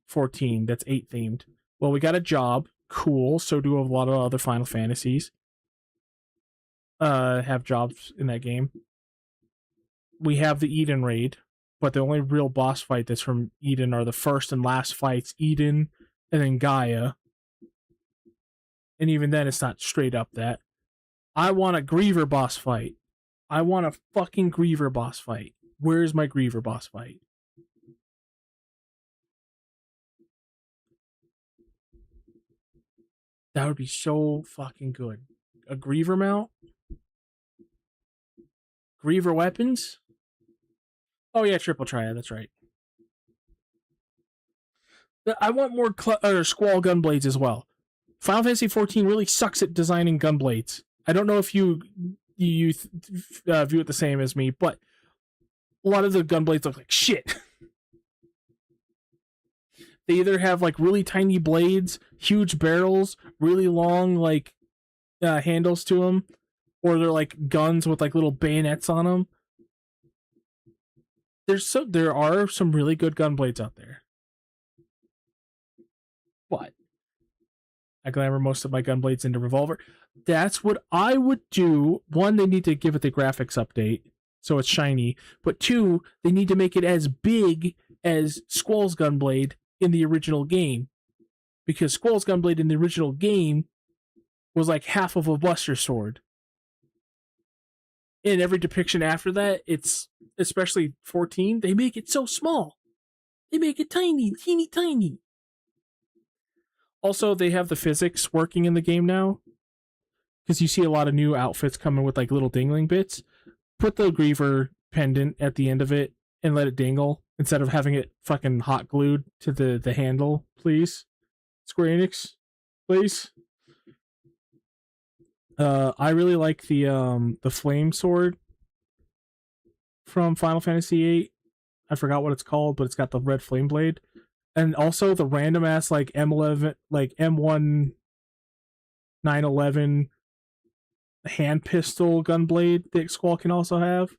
14 that's 8 themed? Well, we got a job. Cool. So do a lot of other Final Fantasies. Have jobs in that game. We have the Eden raid, but the only real boss fight that's from Eden are the first and last fights, Eden and then Gaia. And even then, it's not straight up that. I want a Griever boss fight. I want a fucking Griever boss fight. Where's my Griever boss fight? That would be so fucking good. A Griever mount? Griever weapons? Oh yeah, triple triad, that's right. I want more Squall Gunblades as well. Final Fantasy 14 really sucks at designing gunblades. I don't know if you view it the same as me, but a lot of the gunblades look like shit. They either have like really tiny blades, huge barrels, really long like handles to them, or they're like guns with like little bayonets on them. There are some really good gunblades out there. But I glamour most of my gunblades into Revolver. That's what I would do. 1, they need to give it the graphics update so it's shiny. But 2, they need to make it as big as Squall's Gunblade in the original game, because Squall's Gunblade in the original game was like half of a Buster Sword. In every depiction after that, it's, especially 14, they make it so small. They make it tiny, teeny tiny. Also, they have the physics working in the game now, because you see a lot of new outfits coming with like little dingling bits. Put the Griever pendant at the end of it and let it dangle instead of having it fucking hot glued to the handle, please. Square Enix, please. I really like the flame sword from Final Fantasy VIII. I forgot what it's called, but it's got the red flame blade. And also the random ass like M11, like M1 911 hand pistol gunblade that Squall can also have.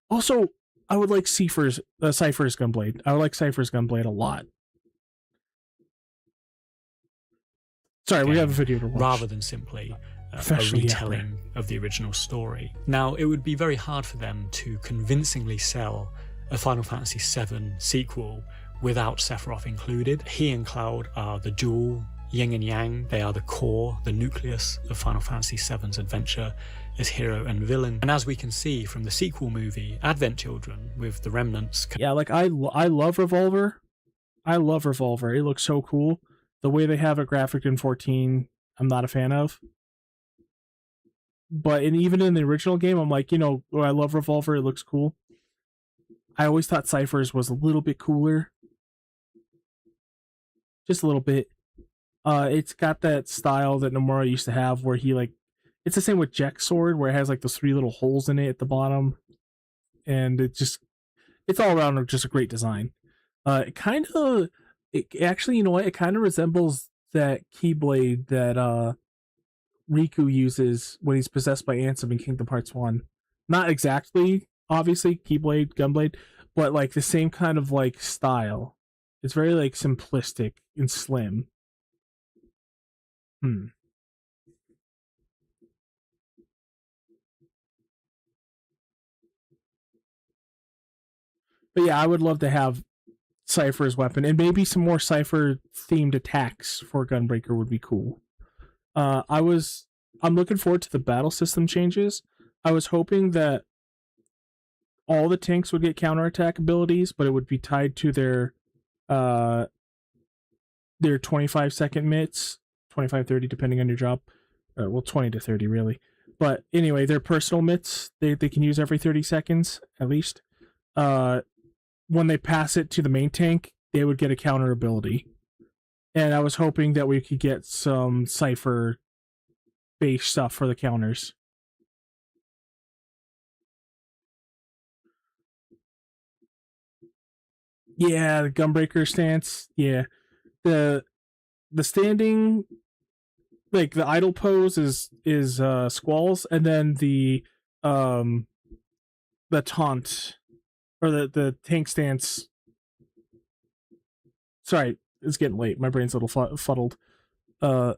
Also, I would like Cypher's gunblade. I would like Cypher's gunblade a lot. Sorry, we have a video to watch. Rather than simply a retelling of the original story. Now, it would be very hard for them to convincingly sell a Final Fantasy VII sequel without Sephiroth included. He and Cloud are the dual yin and yang. They are the core, the nucleus of Final Fantasy VII's adventure as hero and villain. And as we can see from the sequel movie, Advent Children, with the remnants. Yeah, like I love Revolver. I love Revolver. It looks so cool. The way they have it graphic in 14, I'm not a fan of. But even in the original game, I'm like, I love Revolver. It looks cool. I always thought Cypher's was a little bit cooler. Just a little bit. It's got that style that Nomura used to have where he it's the same with Jack's sword where it has like those 3 little holes in it at the bottom. And it's all around just a great design. It actually, you know what? It kind of resembles that Keyblade that Riku uses when he's possessed by Ansem in Kingdom Hearts 1. Not exactly, obviously, Keyblade, Gunblade, but like the same kind of like style. It's very like simplistic and slim. But yeah, I would love to have Cypher's weapon, and maybe some more Cypher themed attacks for Gunbreaker would be cool. I'm looking forward to the battle system changes. I was hoping that all the tanks would get counterattack abilities, but it would be tied to their 25-second mitts, 25, 30, depending on your job. 20 to 30, really. But anyway, their personal mitts, they can use every 30 seconds, at least. When they pass it to the main tank, they would get a counter ability. And I was hoping that we could get some Cypher-based stuff for the counters. Yeah, the Gunbreaker stance. Yeah. The standing, like the idle pose is Squall's, and then the taunt or the tank stance. Sorry, it's getting late. My brain's a little fuddled. Yeah,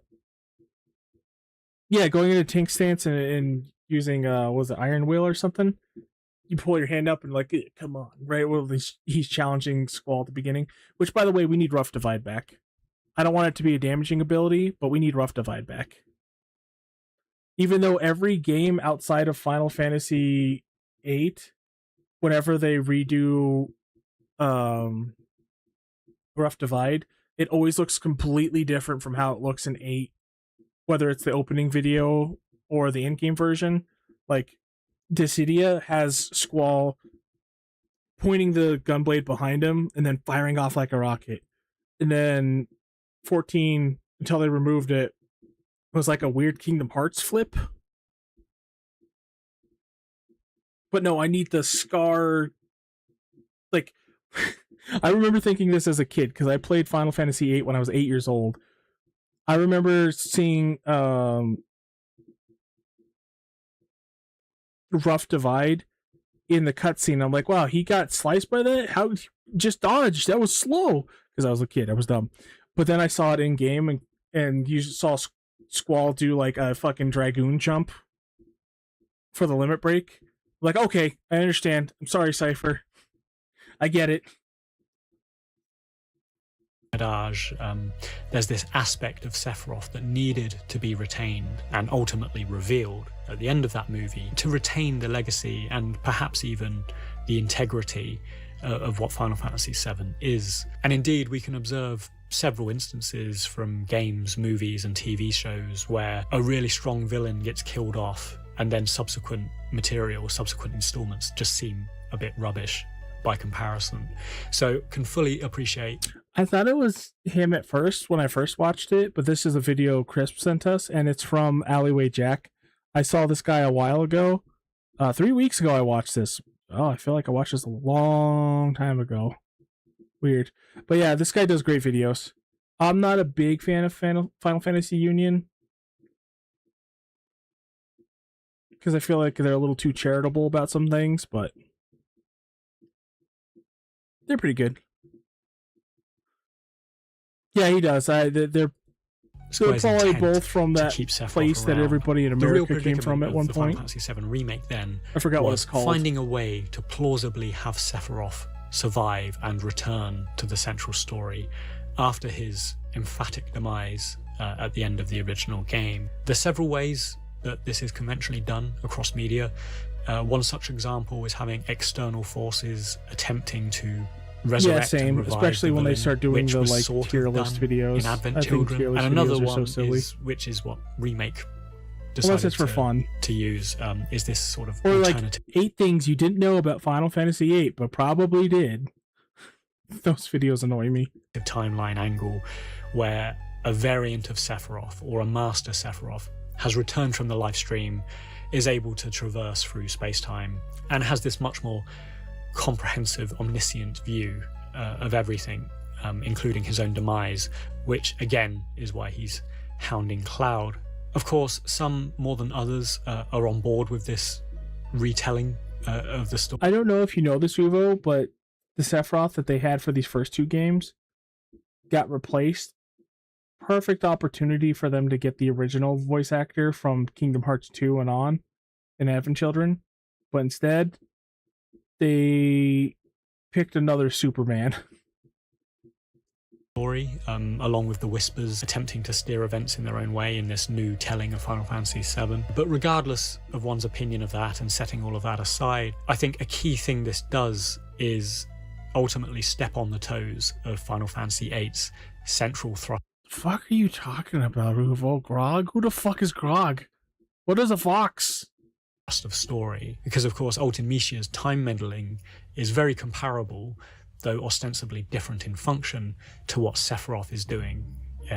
going into tank stance and using was it Iron Will or something? You pull your hand up and like, come on, right? Well, he's challenging Squall at the beginning, which, by the way, we need Rough Divide back. I don't want it to be a damaging ability, but we need Rough Divide back. Even though every game outside of Final Fantasy VIII, whenever they redo Rough Divide, it always looks completely different from how it looks in 8, whether it's the opening video or the in-game version. Like, Dissidia has Squall pointing the gunblade behind him and then firing off like a rocket. And then 14, until they removed it, was like a weird Kingdom Hearts flip. But no, I need the Scar. Like, I remember thinking this as a kid because I played Final Fantasy VIII when I was 8 years old. I remember seeing Rough Divide in the cutscene. I'm like, wow, he got sliced by that? How just dodged? That was slow. Because I was a kid, I was dumb. But then I saw it in game, and you saw Squall do like a fucking Dragoon jump for the limit break. Like, okay, I understand. I'm sorry, Cypher. I get it. There's this aspect of Sephiroth that needed to be retained and ultimately revealed at the end of that movie to retain the legacy and perhaps even the integrity of what Final Fantasy VII is. And indeed, we can observe several instances from games, movies and TV shows where a really strong villain gets killed off and then subsequent material, subsequent installments just seem a bit rubbish by comparison. So can fully appreciate. I thought it was him at first when I first watched it, but this is a video Crisp sent us, and it's from Alleyway Jack. I saw this guy a while ago. 3 weeks ago I watched this. Oh, I feel like I watched this a long time ago. Weird. But yeah, this guy does great videos. I'm not a big fan of Final Fantasy Union, because I feel like they're a little too charitable about some things, but they're pretty good. Yeah, he does. They're probably both from that place that everybody in America came from at one point. The Final Fantasy VII Remake then I forgot what it's called. Finding a way to plausibly have Sephiroth survive and return to the central story after his emphatic demise at the end of the original game. There's several ways that this is conventionally done across media. One such example is having external forces attempting to resurrect and revive especially when they start doing the like sort tier of list done videos. in Advent I think Children. tier list And another videos are one so silly. which is what Remake Unless it's for decided fun. to use, is this sort of Or like alternative 8 things you didn't know about Final Fantasy VIII, but probably did. Those videos annoy me. timeline angle where a variant of Sephiroth or a master Sephiroth has returned from the live stream, is able to traverse through space-time, and has this much more comprehensive, omniscient view of everything, including his own demise, which again is why he's hounding Cloud. Of course, some more than others are on board with this retelling of the story. I don't know if you know this, Uvo, but the Sephiroth that they had for these first 2 games got replaced. Perfect opportunity for them to get the original voice actor from Kingdom Hearts 2 and on in Advent Children, but instead they picked another Superman. Story, along with the Whispers attempting to steer events in their own way in this new telling of Final Fantasy VII. But regardless of one's opinion of that and setting all of that aside, I think a key thing this does is ultimately step on the toes of Final Fantasy VIII's central thrust. Fuck are you talking about, Uvo? Grog? Who the fuck is Grog? What is a fox? Of story, because of course Ultimecia's time meddling is very comparable, though ostensibly different in function, to what Sephiroth is doing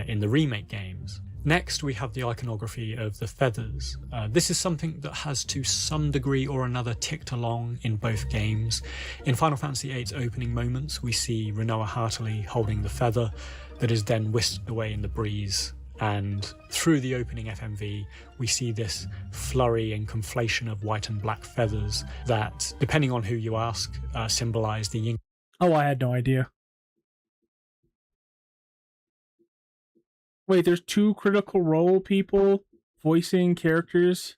in the remake games. Next, we have the iconography of the feathers. This is something that has to some degree or another ticked along in both games. In Final Fantasy VIII's opening moments, we see Rinoa Heartily holding the feather that is then whisked away in the breeze, and through the opening FMV, we see this flurry and conflation of white and black feathers that, depending on who you ask, symbolize the yin. Oh, I had no idea. Wait, there's 2 Critical Role people voicing characters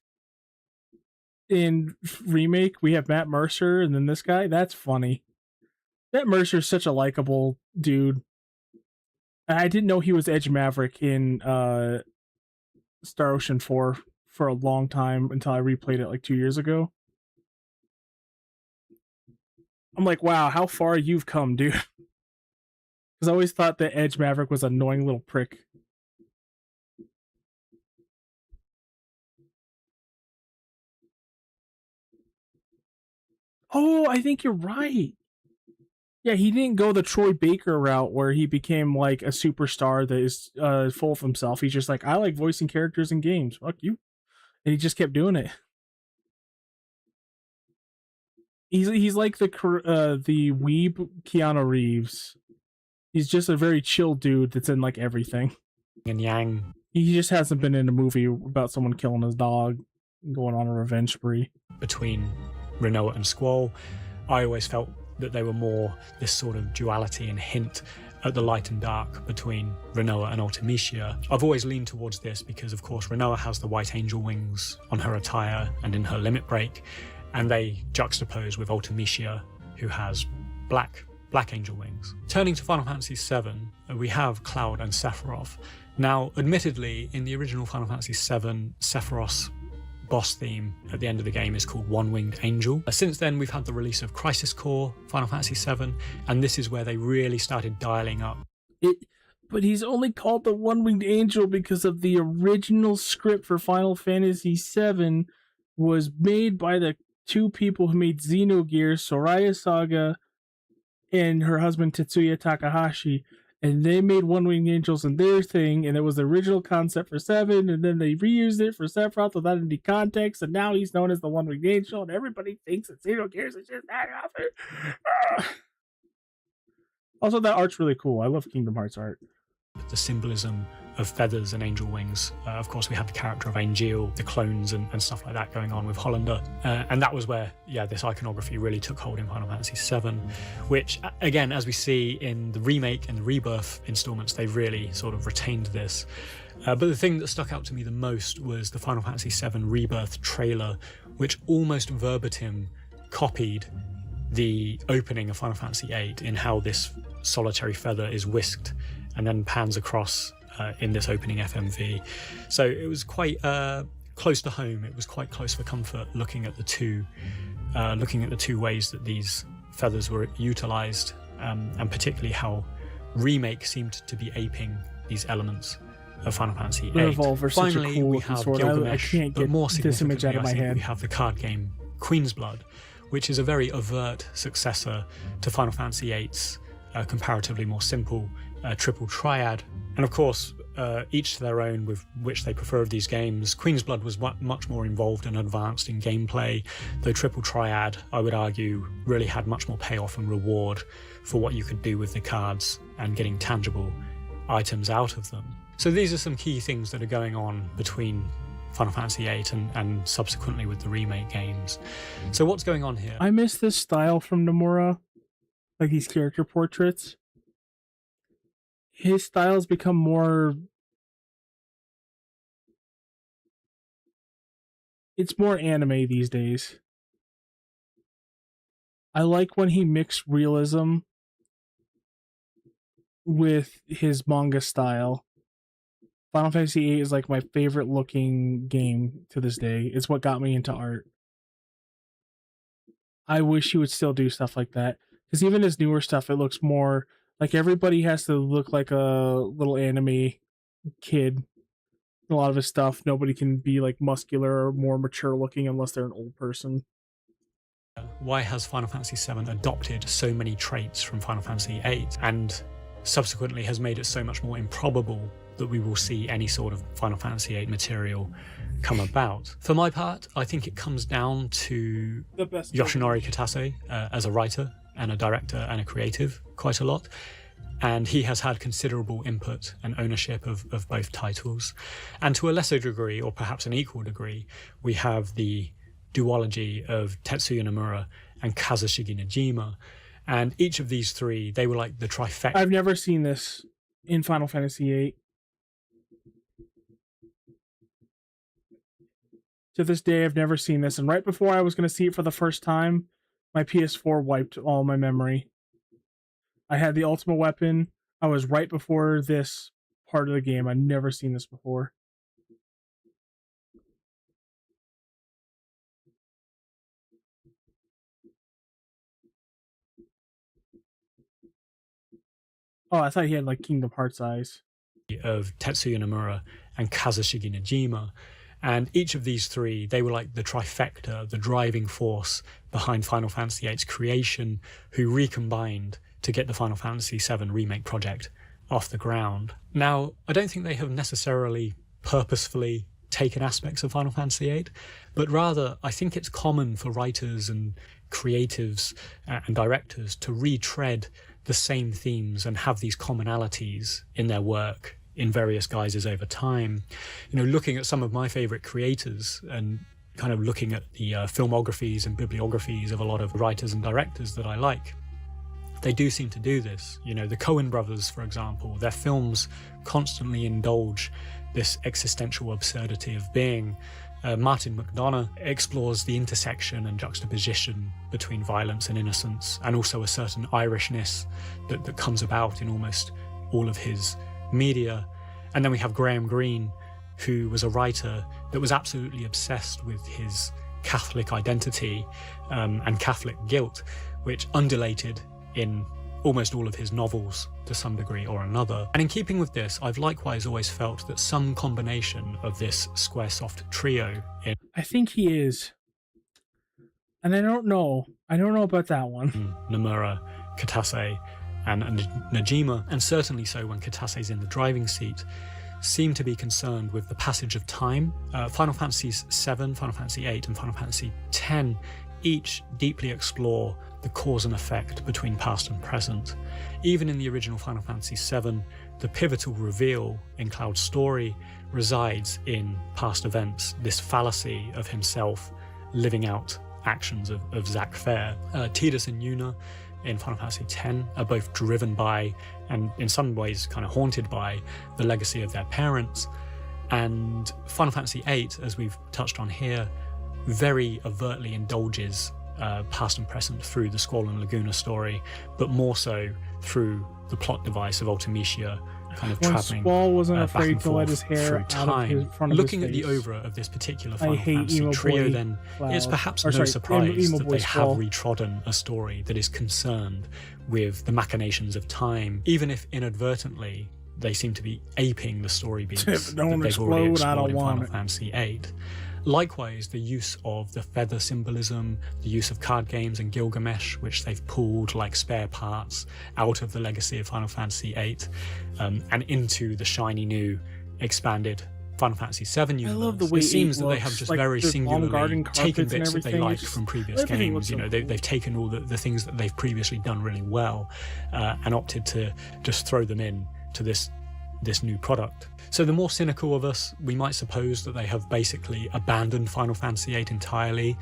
in Remake. We have Matt Mercer and then this guy. That's funny. Matt Mercer's such a likable dude. I didn't know he was Edge Maverick in Star Ocean 4 for a long time until I replayed it like 2 years ago. I'm like, wow, how far you've come, dude. Because I always thought that Edge Maverick was an annoying little prick. Oh, I think you're right. Yeah, he didn't go the Troy Baker route where he became like a superstar that is full of himself. He's just like, I like voicing characters in games. Fuck you. And he just kept doing it. He's like the weeb Keanu Reeves. He's just a very chill dude that's in like everything. And Yang. He just hasn't been in a movie about someone killing his dog and going on a revenge spree. Between Rinoa and Squall, I always felt that they were more this sort of duality and hint at the light and dark between Rinoa and Ultimecia. I've always leaned towards this because, of course, Rinoa has the white angel wings on her attire and in her limit break, and they juxtapose with Ultimecia, who has black angel wings. Turning to Final Fantasy VII, we have Cloud and Sephiroth. Now, admittedly, in the original Final Fantasy VII, Sephiroth's boss theme at the end of the game is called One-Winged Angel. Since then, we've had the release of Crisis Core, Final Fantasy VII, and this is where they really started dialing up. But he's only called the One-Winged Angel because of the original script for Final Fantasy VII was made by the two people who made Xenogears, Soraya Saga and her husband Tetsuya Takahashi, and they made One-Winged Angels in their thing, and it was the original concept for 7, and then they reused it for Sephiroth without any context, and now he's known as the One-Winged Angel, and everybody thinks that Xenogears is just that often. Also, that art's really cool. I love Kingdom Hearts art. The symbolism of feathers and angel wings. Of course, we have the character of Angel, the clones and stuff like that going on with Hollander. And that was where, this iconography really took hold in Final Fantasy VII, which, again, as we see in the remake and the rebirth installments, they really sort of retained this. But the thing that stuck out to me the most was the Final Fantasy VII Rebirth trailer, which almost verbatim copied the opening of Final Fantasy VIII in how this solitary feather is whisked and then pans across in this opening FMV. So it was quite close to home. It was quite close for comfort looking at the two ways that these feathers were utilised, and particularly how Remake seemed to be aping these elements of Final Fantasy VIII. Finally, we have Gilgamesh, I can't get but more this image out of my significantly, I think head. we have the card game Queen's Blood, which is a very overt successor to Final Fantasy VIII's comparatively more simple triple triad. And of course, each to their own with which they prefer of these games. Queen's Blood was much more involved and advanced in gameplay, though triple triad, I would argue, really had much more payoff and reward for what you could do with the cards and getting tangible items out of them. So these are some key things that are going on between Final Fantasy VIII and subsequently with the remake games. So what's going on here? I miss this style from Nomura, like these character portraits. His style's become more... It's more anime these days. I like when he mixed realism with his manga style. Final Fantasy VIII is like my favorite looking game to this day. It's what got me into art. I wish he would still do stuff like that. Because even his newer stuff, it looks more like everybody has to look like a little anime kid. A lot of his stuff, nobody can be like muscular or more mature looking unless they're an old person. Why has Final Fantasy VII adopted so many traits from Final Fantasy VIII and subsequently has made it so much more improbable that we will see any sort of Final Fantasy VIII material come about? For my part, I think it comes down to Yoshinori Kitase as a writer and a director and a creative quite a lot. And he has had considerable input and ownership of both titles. And to a lesser degree, or perhaps an equal degree, we have the duology of Tetsuya Nomura and Kazushige Najima. And each of these three, they were like the trifecta. I've never seen this in Final Fantasy VIII. To this day, I've never seen this. And right before I was going to see it for the first time, my PS4 wiped all my memory. I had the ultimate weapon. I was right before this part of the game. I'd never seen this before. Oh, I thought he had like Kingdom Hearts eyes. Of Tetsuya Nomura and Kazushige Najima. And each of these three, they were like the trifecta, the driving force behind Final Fantasy VIII's creation, who recombined to get the Final Fantasy VII Remake project off the ground. Now, I don't think they have necessarily purposefully taken aspects of Final Fantasy VIII, but rather I think it's common for writers and creatives and directors to retread the same themes and have these commonalities in their work in various guises over time. You know, looking at some of my favorite creators and kind of looking at the filmographies and bibliographies of a lot of writers and directors that I like, they do seem to do this. You know, the Coen brothers, for example, their films constantly indulge this existential absurdity of being. Martin McDonough explores the intersection and juxtaposition between violence and innocence, and also a certain Irishness that comes about in almost all of his media. And then we have Graham Greene, who was a writer that was absolutely obsessed with his Catholic identity and Catholic guilt, which undulated in almost all of his novels to some degree or another. And in keeping with this, I've likewise always felt that some combination of this Squaresoft trio in I think he is. And I don't know about that one. Nomura, Katase, and Najima, and certainly so when Katase's in the driving seat, seem to be concerned with the passage of time. Final Fantasies VII, Final Fantasy VIII, and Final Fantasy X each deeply explore the cause and effect between past and present. Even in the original Final Fantasy VII, the pivotal reveal in Cloud's story resides in past events, this fallacy of himself living out actions of Zack Fair. Tidus and Yuna in Final Fantasy X are both driven by, and in some ways kind of haunted by, the legacy of their parents. And Final Fantasy VIII, as we've touched on here, very overtly indulges past and present through the Squall and Laguna story, but more so through the plot device of Ultimecia kind of When traveling Squall wasn't back afraid and to let forth his hair through out of time. his front of Looking his at the face. oeuvre of this particular I Final hate Fantasy emo trio, boy then it's Cloud. perhaps Or no sorry, surprise emo that boy they Squall. have retrodden a story that is concerned with the machinations of time, even if inadvertently they seem to be aping the story beats If it that don't they've already explode, I explored don't in want Final it. Fantasy VIII. Likewise, the use of the feather symbolism, the use of card games and Gilgamesh, which they've pulled like spare parts out of the legacy of Final Fantasy VIII and into the shiny new expanded Final Fantasy VII universe. I love the way it seems that they looks, have just like very there's long garden singularly carpets taken and bits that they everything. liked It's from previous everything looks games. so They've taken all the things that they've previously done really well and opted to just throw them in to this new product. So the more cynical of us, we might suppose that they have basically abandoned Final Fantasy VIII entirely.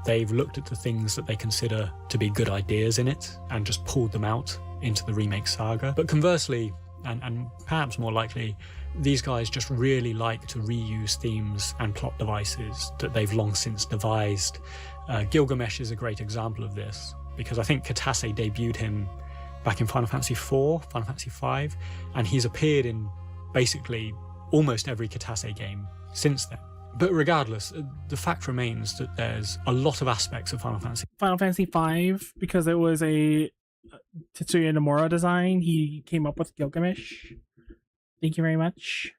They've looked at the things that they consider to be good ideas in it and just pulled them out into the remake saga. But conversely, and perhaps more likely, these guys just really like to reuse themes and plot devices that they've long since devised. Gilgamesh is a great example of this, because I think Katase debuted him back in Final Fantasy IV, Final Fantasy V, and he's appeared in basically almost every Katase game since then. But regardless, the fact remains that there's a lot of aspects of Final Fantasy V, because it was a Tetsuya Nomura design, he came up with Gilgamesh. Thank you very much.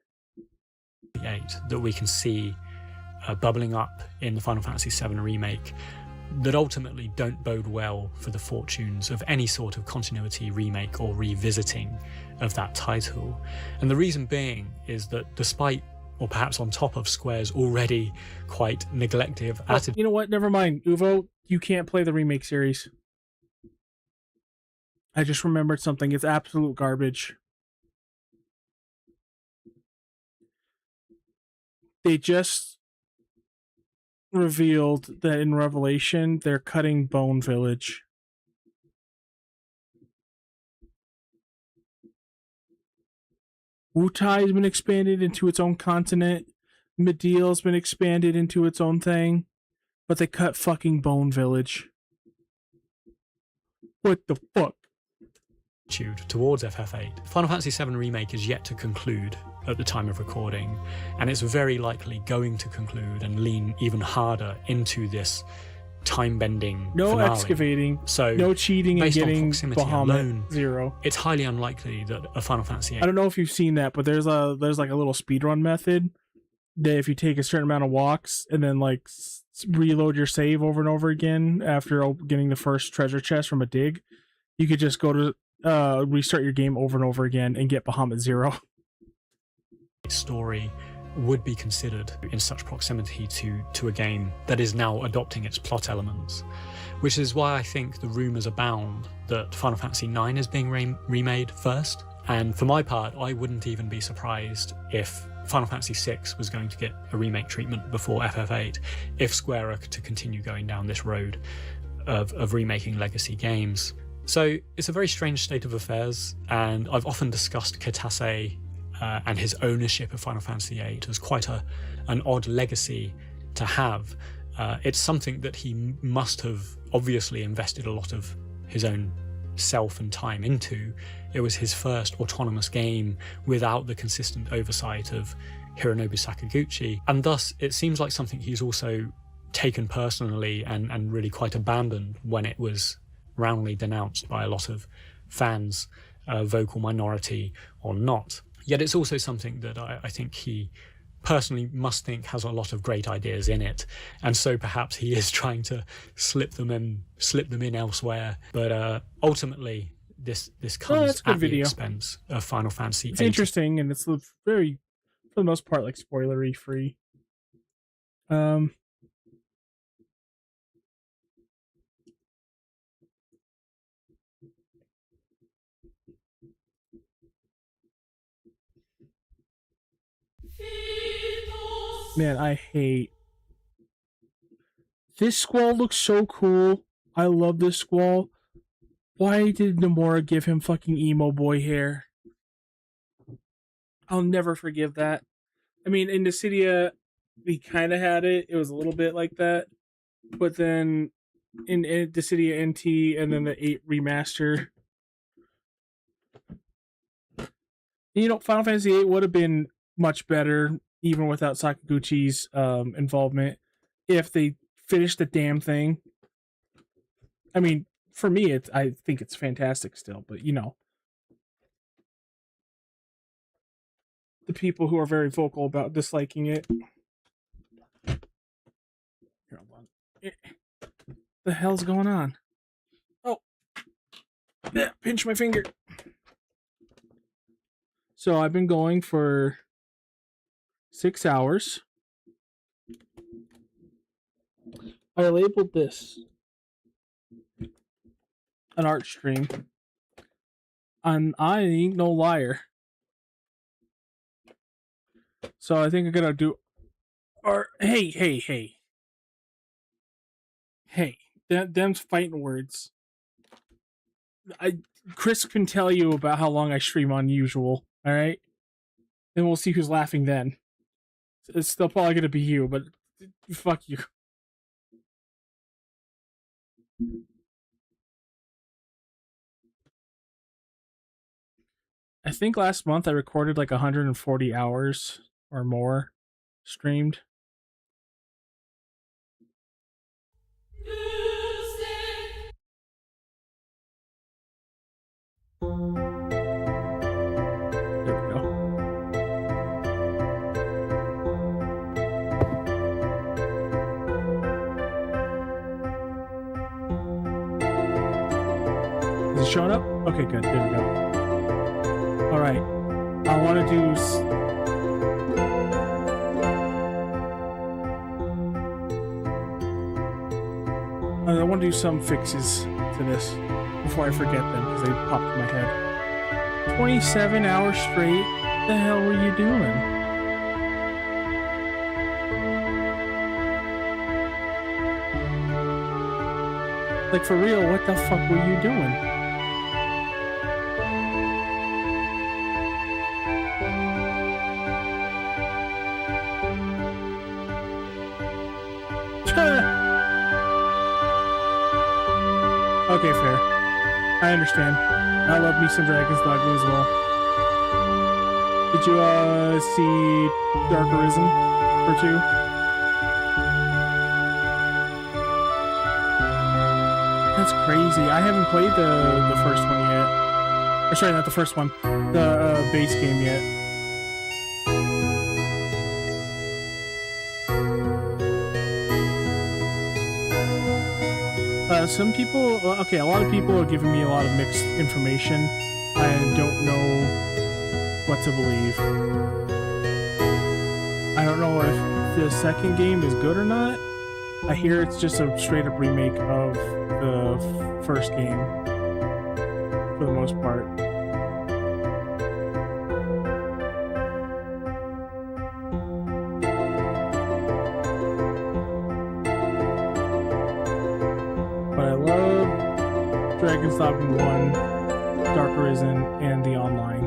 VIII that we can see bubbling up in the Final Fantasy VII remake that ultimately don't bode well for the fortunes of any sort of continuity remake or revisiting of that title. And the reason being is that despite, or perhaps on top of, Square's already quite neglective attitude. You know what? Never mind. Uvo, you can't play the remake series. I just remembered something. It's absolute garbage. They just revealed that in Revelation they're cutting Bone Village. Wutai's been expanded into its own continent. Medial's been expanded into its own thing. But they cut fucking Bone Village. What the fuck? Towards FF8. Final Fantasy VII Remake is yet to conclude at the time of recording, and it's very likely going to conclude and lean even harder into this time-bending No finale. excavating, So no cheating and based on getting proximity Bahamut alone, 0. It's highly unlikely that a Final Fantasy VIII I don't know if you've seen that, but there's like a little speedrun method that if you take a certain amount of walks and then like reload your save over and over again after getting the first treasure chest from a dig, you could just go to restart your game over and over again and get Bahamut 0. story would be considered in such proximity to a game that is now adopting its plot elements, which is why I think the rumours abound that Final Fantasy IX is being remade first. And for my part, I wouldn't even be surprised if Final Fantasy VI was going to get a remake treatment before FF8, if Square are to continue going down this road of remaking legacy games. So it's a very strange state of affairs, and I've often discussed Katase and his ownership of Final Fantasy VIII as quite an odd legacy to have. It's something that he must have obviously invested a lot of his own self and time into. It was his first autonomous game without the consistent oversight of Hironobu Sakaguchi, and thus it seems like something he's also taken personally and really quite abandoned when it was roundly denounced by a lot of fans, vocal minority or not. Yet it's also something that I think he personally must think has a lot of great ideas in it, and so perhaps he is trying to slip them in elsewhere. But ultimately, this comes at the expense of Final Fantasy VIII. It's interesting, and it's very, for the most part, like spoilery free. Man, I hate this squall. Looks so cool. I love this squall. Why did Nomura give him fucking emo boy hair? I'll never forgive that. I mean, in Dissidia, we kind of had it. It was a little bit like that. But then in Dissidia NT and then the 8 remaster, Final Fantasy VIII would have been much better, even without Sakaguchi's involvement, if they finished the damn thing. I mean, for me, I think it's fantastic still, but the people who are very vocal about disliking it. Here, hold on. The hell's going on? Oh, yeah, pinch my finger. So I've been going for 6 hours. I labeled this an art stream, and I ain't no liar. So I think I'm gonna do art. Hey. Them's fighting words. Chris can tell you about how long I stream on usual. All right, and we'll see who's laughing then. It's still probably gonna be you, but fuck you. I think last month I recorded like 140 hours or more streamed. Is it showing up? Okay, good. There we go. All right. I want to do... I want to do some fixes to this before I forget them, because they popped in my head. 27 hours straight? The hell were you doing? Like, for real, what the fuck were you doing? Okay, fair. I understand. I love me some Dragon's Dogma as well. Did you see Dark Arisen for 2? That's crazy. I haven't played the first one yet. Or sorry, not the first one. The base game yet. Some people, a lot of people are giving me a lot of mixed information. I don't know what to believe. I don't know if the second game is good or not. I hear it's just a straight up remake of the first game, for the most part. Dragon's Dogma 1, Dark Arisen, and the online.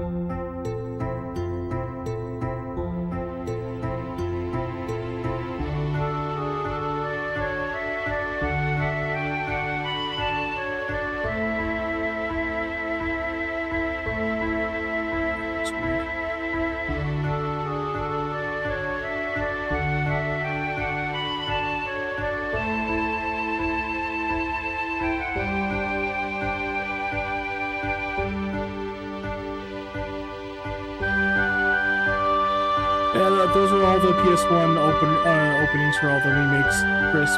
the PS1 openings for all the remakes crisps.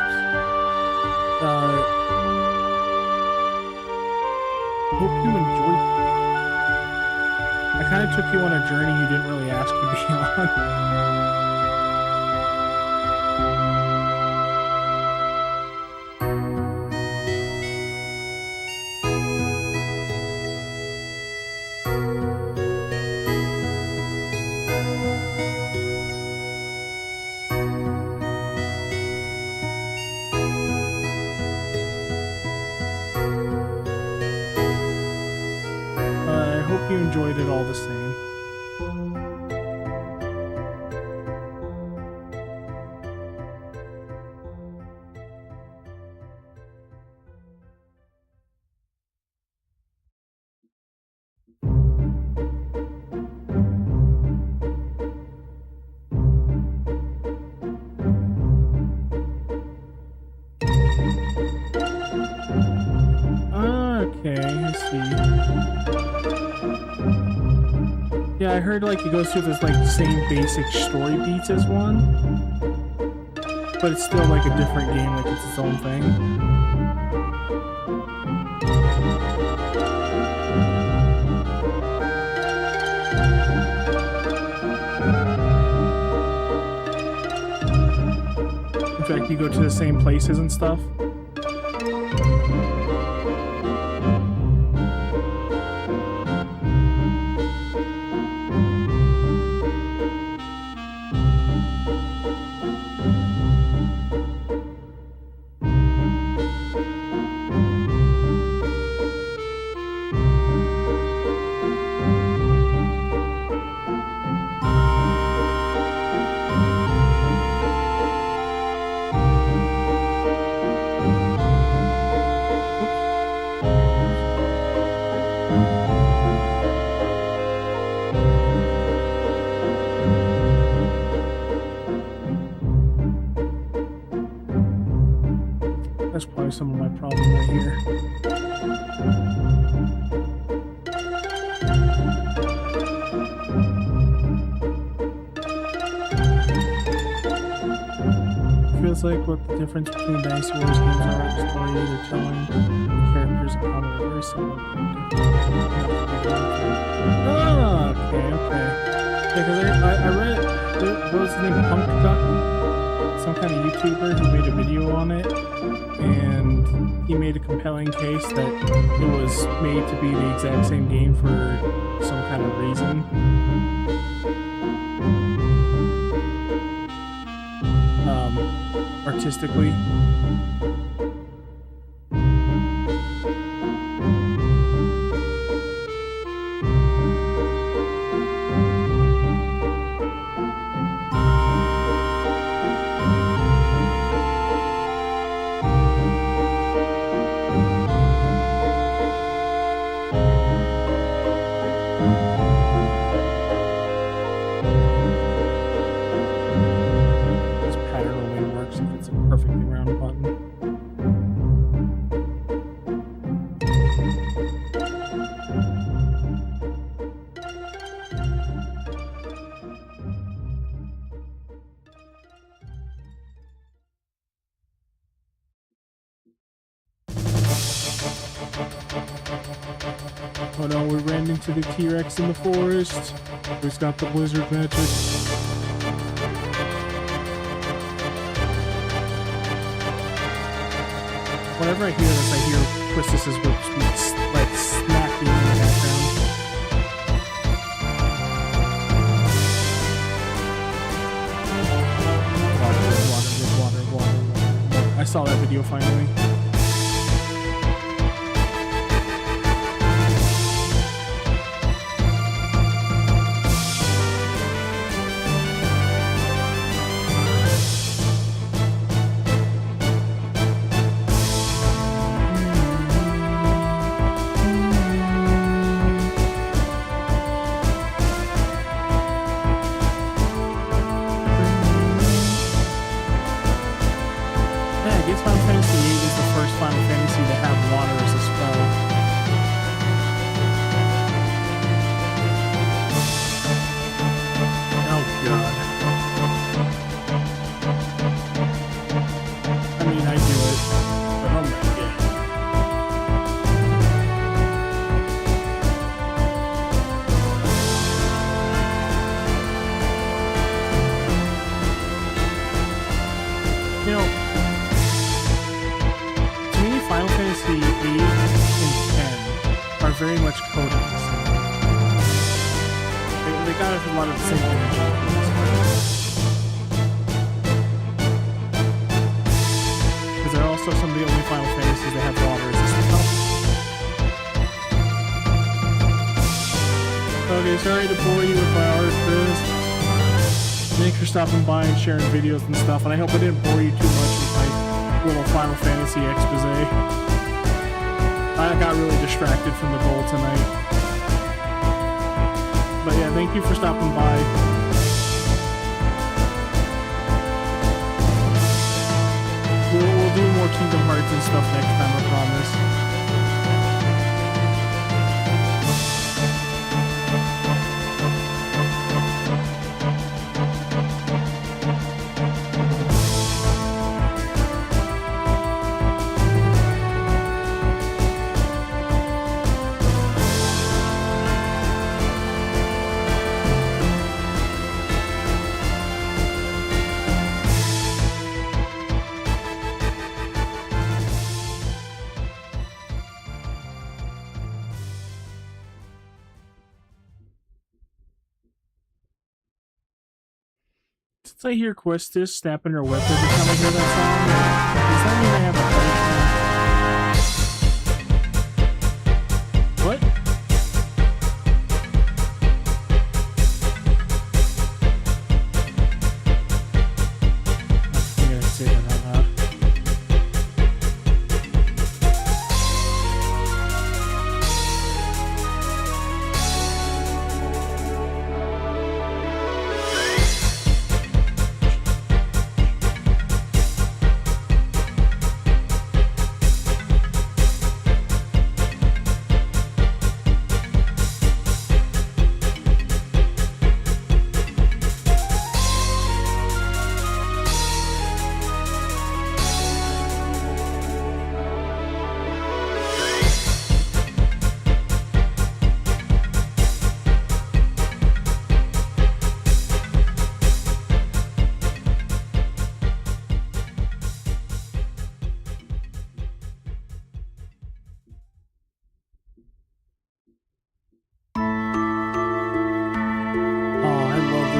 Hope you enjoyed them. I kind of took you on a journey you didn't really ask to be on. You enjoyed it all the same. Okay, I see. Yeah, I heard like it goes through this like same basic story beats as one, but it's still like a different game, like it's its own thing. In fact, you go to the same places and stuff. That's probably some of my problem right here. Feels like what the difference between Dynasty Warriors games are, the story they're telling, the characters and combat are very similar. Oh, okay. Yeah, because I read, what was his name, Punk Duck? Some kind of YouTuber who made a video on it, and he made a compelling case that it was made to be the exact same game for some kind of reason. Artistically. Oh no, we ran into the T-Rex in the forest. Who's got the blizzard magic? Whenever I hear this, I hear Quistis's whip sweets like smacking in the background. Water. I saw that video finally. I guess Final Fantasy VIII is the very much Codex. They got a lot of the same energy. Because they're also some of the only Final Fantasies that have water resistance. Okay, sorry to bore you with my art, Chris. Thanks for stopping by and sharing videos and stuff, and I hope I didn't bore you too much with my little Final Fantasy expose. I got really distracted from the goal tonight. But yeah, thank you for stopping by. We'll do more Kingdom Hearts and stuff next time, I promise. Since I hear Questis snapping her whip every time I hear that song, does that mean I have a what? I'm gonna say that out loud.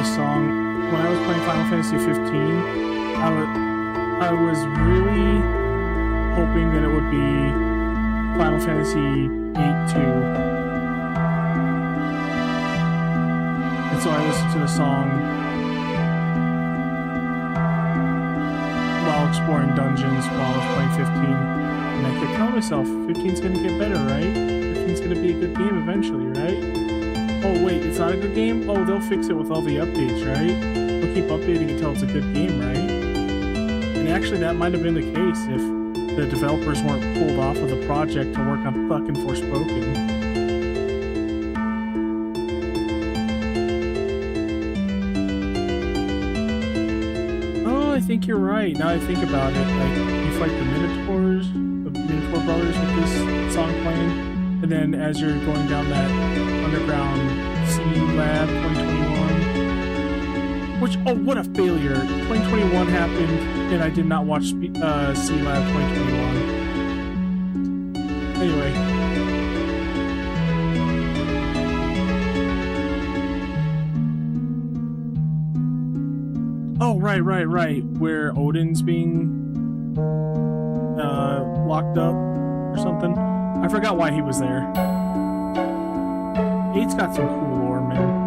Song. When I was playing Final Fantasy 15, I was really hoping that it would be Final Fantasy 8-2. And so I listened to the song while exploring dungeons while I was playing 15. And I kept telling myself, 15's gonna get better, right? 15's gonna be a good game eventually, right? Oh wait, it's not a good game? Oh, they'll fix it with all the updates, right? They'll keep updating until it's a good game, right? And actually that might have been the case if the developers weren't pulled off of the project to work on fucking Forspoken. Oh, I think you're right. Now I think about it, like, you fight the Minotaur brothers with this song playing, and then as you're going down that underground C Lab 2021, which, oh, what a failure. 2021 happened and I did not watch C Lab 2021. Anyway. Oh, right. Where Odin's being locked up or something. I forgot why he was there. 8's got some cool lore, man.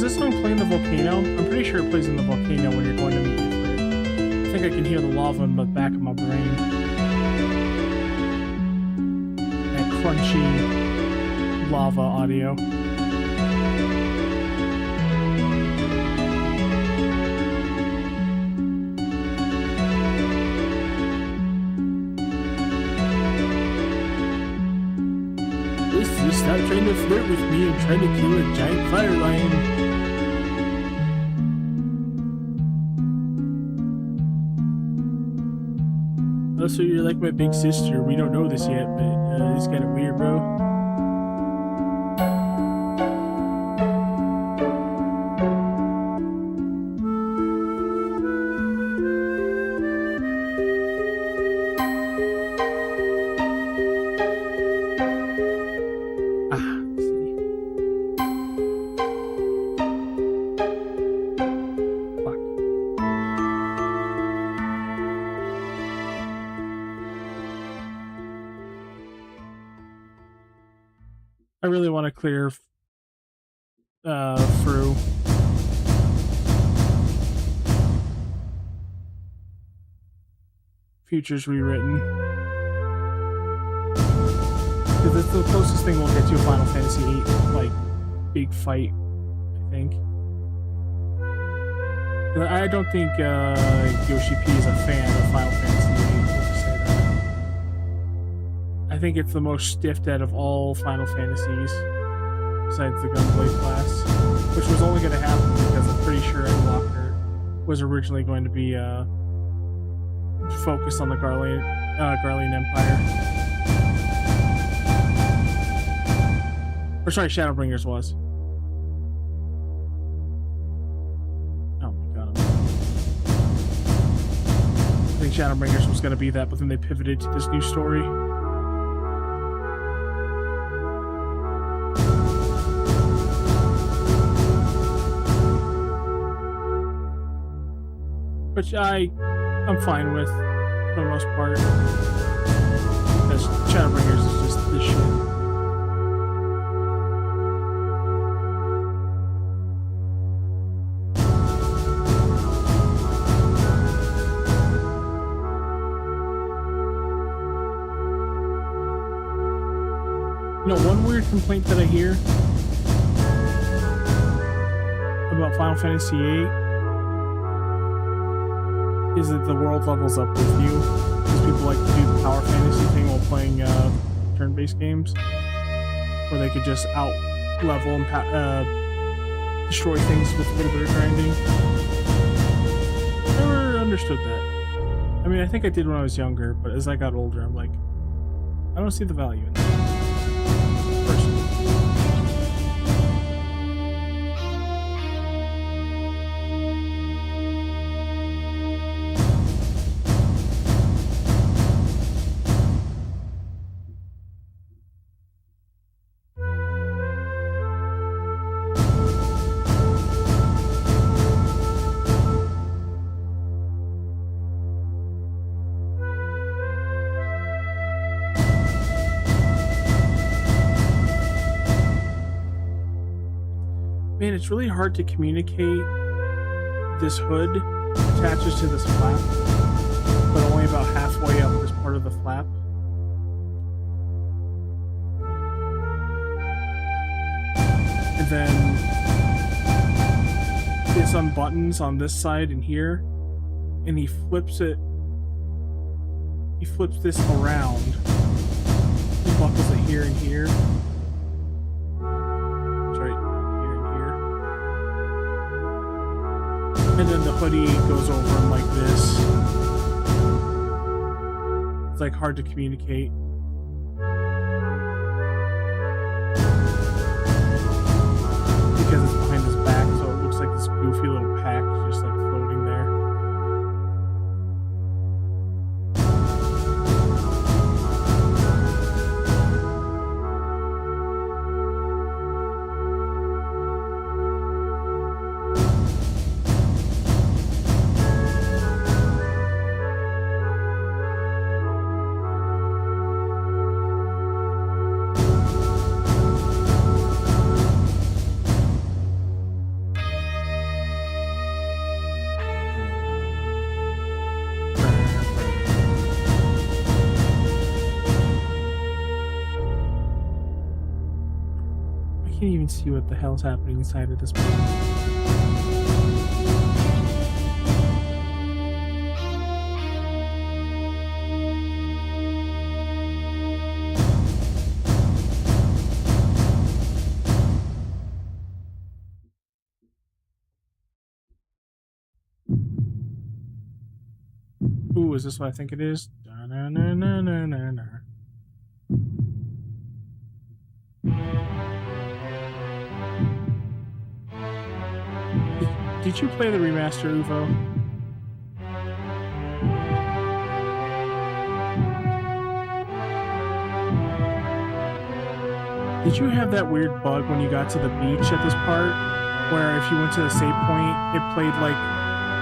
this song play in the volcano? I'm pretty sure it plays in the volcano when you're going to meet your friend. I think I can hear the lava in the back of my brain. That crunchy lava audio. Stop trying to flirt with me and trying to kill a giant fire lion. Also, you're like my big sister. We don't know this yet, but it's kind of weird, bro. I really want to clear through. Futures rewritten. Because it's the closest thing we'll get to a Final Fantasy VIII, like, big fight, I think. I don't think Yoshi P is a fan of Final Fantasy VIII. I think it's the most stiffed out of all Final Fantasies, besides the Gunblade class, which was only going to happen because I'm pretty sure Endwalker was originally going to be focused on the Garlean Empire. Or sorry, Shadowbringers was. Oh my god. I think Shadowbringers was going to be that, but then they pivoted to this new story. Which I'm fine with, for the most part. Because Shadowbringers is just this shit. You know, one weird complaint that I hear about Final Fantasy VIII is that the world levels up with you, because people like to do the power fantasy thing while playing turn-based games, where they could just out-level and destroy things with a little bit of grinding. Never understood that. I mean, I think I did when I was younger, but as I got older, I'm like, I don't see the value in that. Personally. Man, it's really hard to communicate. This hood attaches to this flap, but only about halfway up this part of the flap. And then this unbuttons on this side and here, and he flips it. He flips this around. He buckles it here and here. And then the hoodie goes over him like this. It's like hard to communicate. Because it's behind his back, so it looks like this goofy little pack just like floating there. can't even see what the hell's happening inside of this place. Ooh, is this what I think it is? Da-na-na-na-na-na-na. Did you play the remaster, Uvo? Did you have that weird bug when you got to the beach at this part, where if you went to the save point, it played like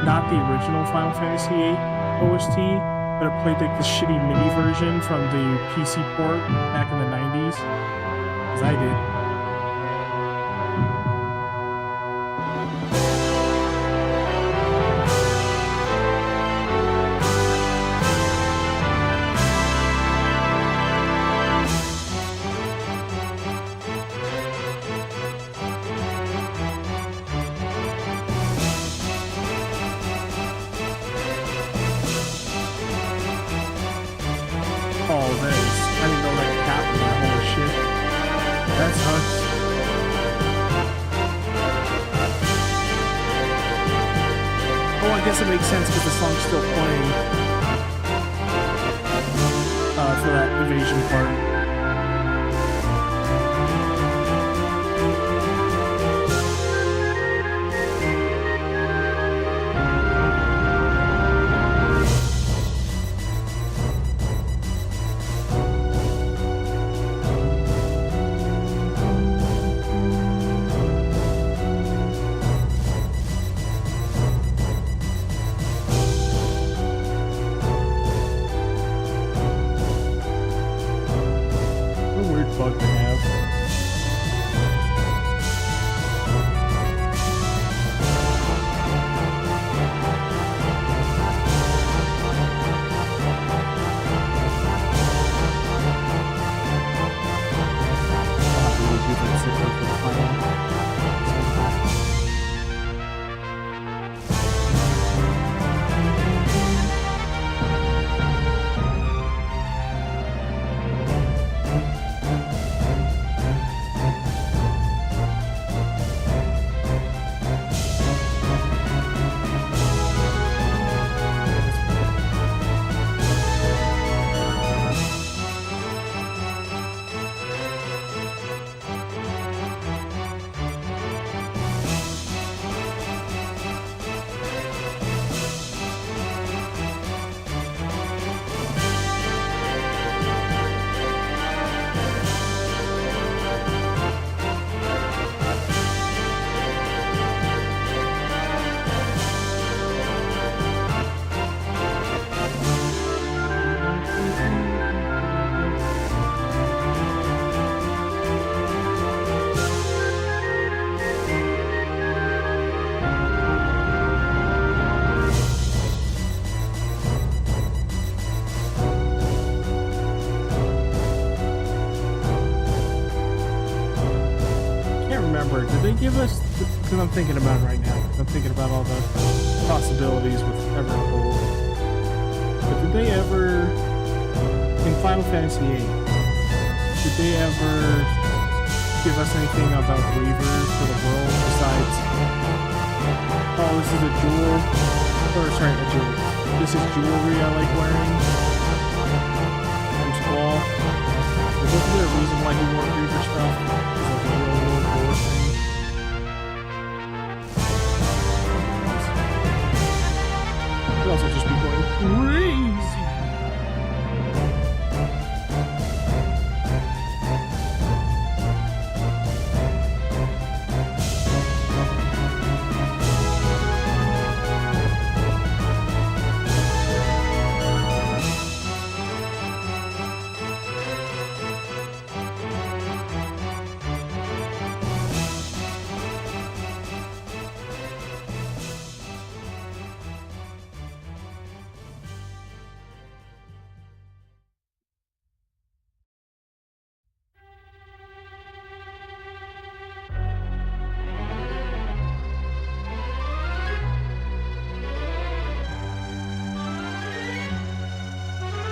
not the original Final Fantasy VIII OST, but it played like the shitty MIDI version from the PC port back in the 90s? Because I did. I guess it makes sense because the song's still playing for that evasion part. Bug to have. Did they give us, because I'm thinking about it right now, I'm thinking about all the possibilities with Evercold, but did they ever, in Final Fantasy VIII, did they ever give us anything about waivers for the world besides, oh, this is a jewel, or sorry, a jewel, this is jewelry I like wearing from Squall? Wasn't there a reason why he wore Reaver stuff? It's like a real World War thing. Could also just be going crazy.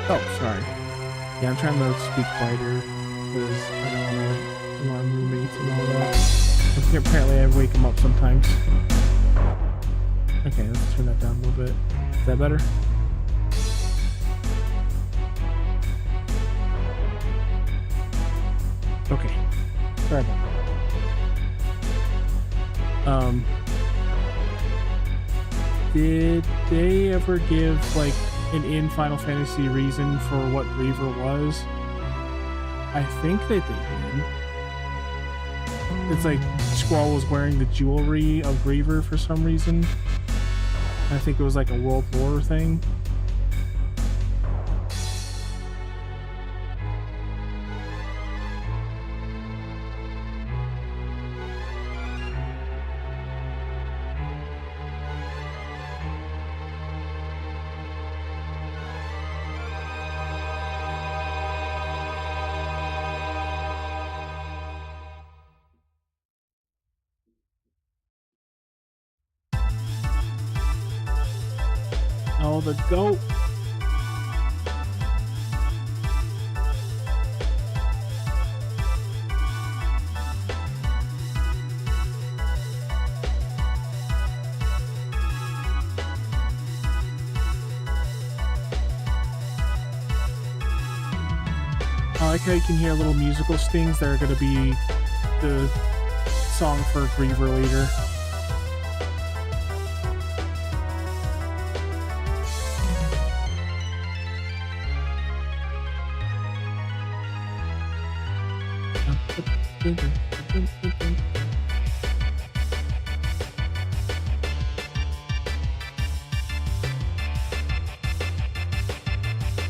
Oh, sorry. Yeah, I'm trying to speak quieter because I don't want to alarm roommates and all that. Apparently, I wake them up sometimes. Okay, let's turn that down a little bit. Is that better? Okay. Sorry about that. Did they ever give like an in Final Fantasy reason for what Griever was? I think that they did. It's like Squall was wearing the jewelry of Griever for some reason. I think it was like a World War thing. Oh, the goat. I like how you can hear little musical stings that are going to be the song for Griever later.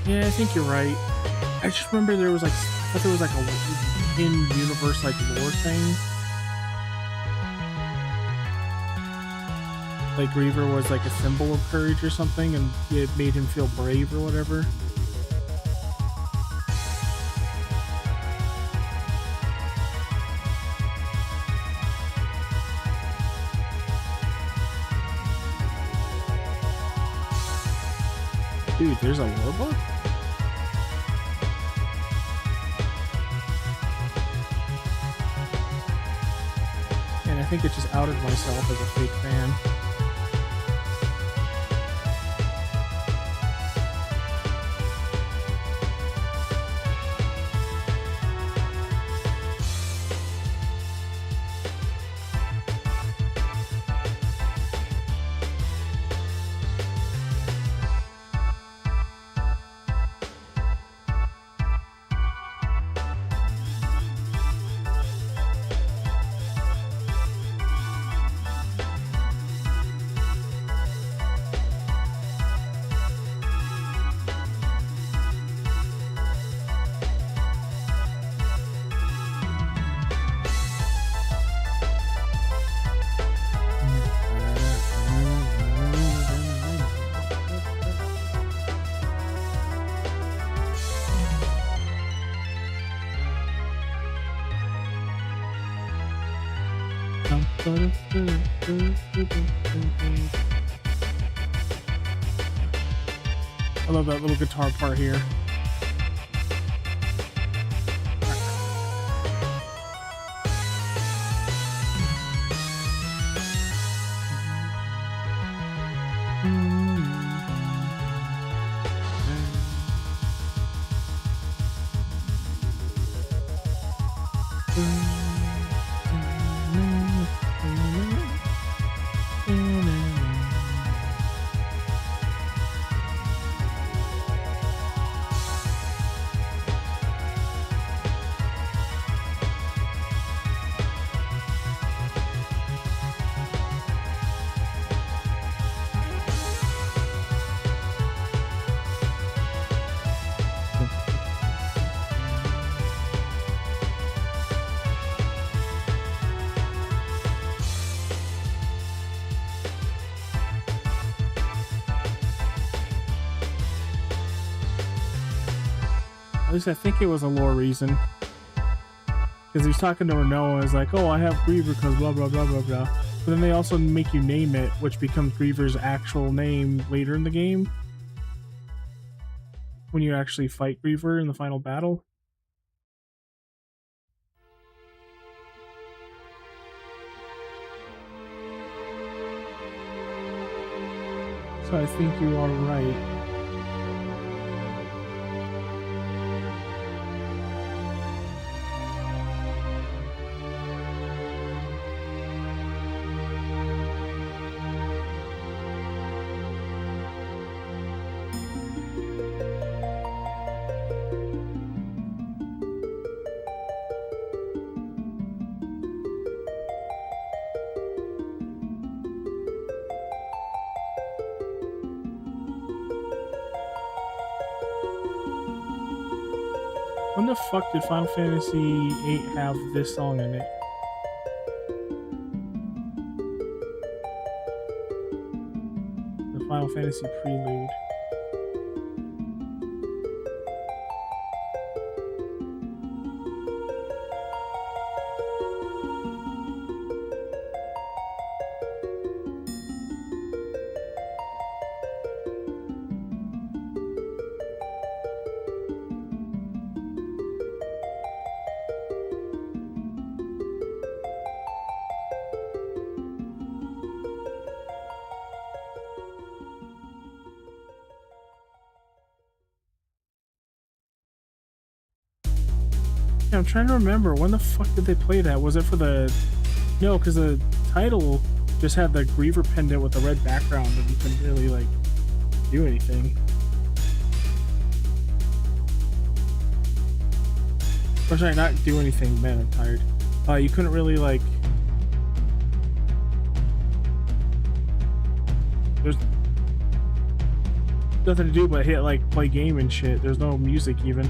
Yeah, I think you're right. I just remember there was like, I thought there was like a in-universe like lore thing. Like Griever was like a symbol of courage or something, and it made him feel brave or whatever. Dude, there's a lore book? And I think it just outed myself as a fake fan. I love that little guitar part here. At least I think it was a lore reason. Because he was talking to Renoa, he's like, oh, I have Griever because blah, blah, blah, blah, blah. But then they also make you name it, which becomes Griever's actual name later in the game. when you actually fight Griever in the final battle. So I think you are right. When the fuck did Final Fantasy VIII have this song in it? The Final Fantasy Prelude. Yeah, I'm trying to remember, when the fuck did they play that? Was it for the... No, because the title just had the Griever pendant with the red background and you couldn't really, like, do anything. Or sorry, not do anything, man, I'm tired. You couldn't really, like... There's nothing to do but hit, like, play game and shit. There's no music, even.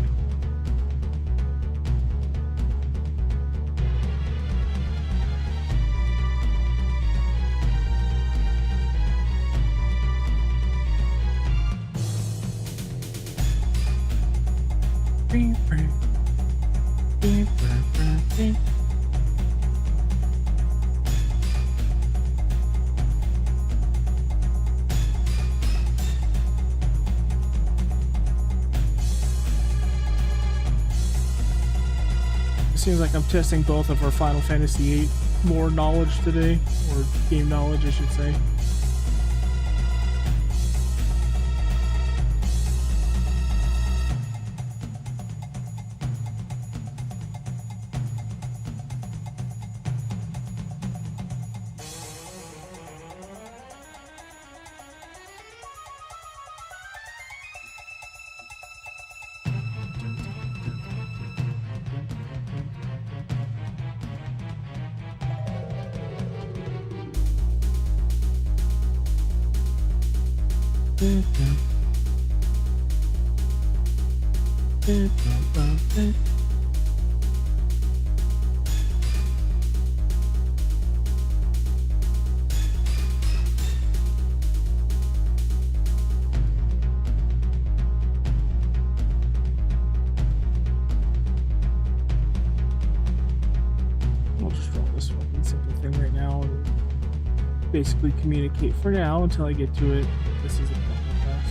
Seems like I'm testing both of our Final Fantasy VIII lore knowledge today, or game knowledge, I should say. I'll just draw this fucking simple thing right now and basically communicate for now until I get to it. This is a fucking class.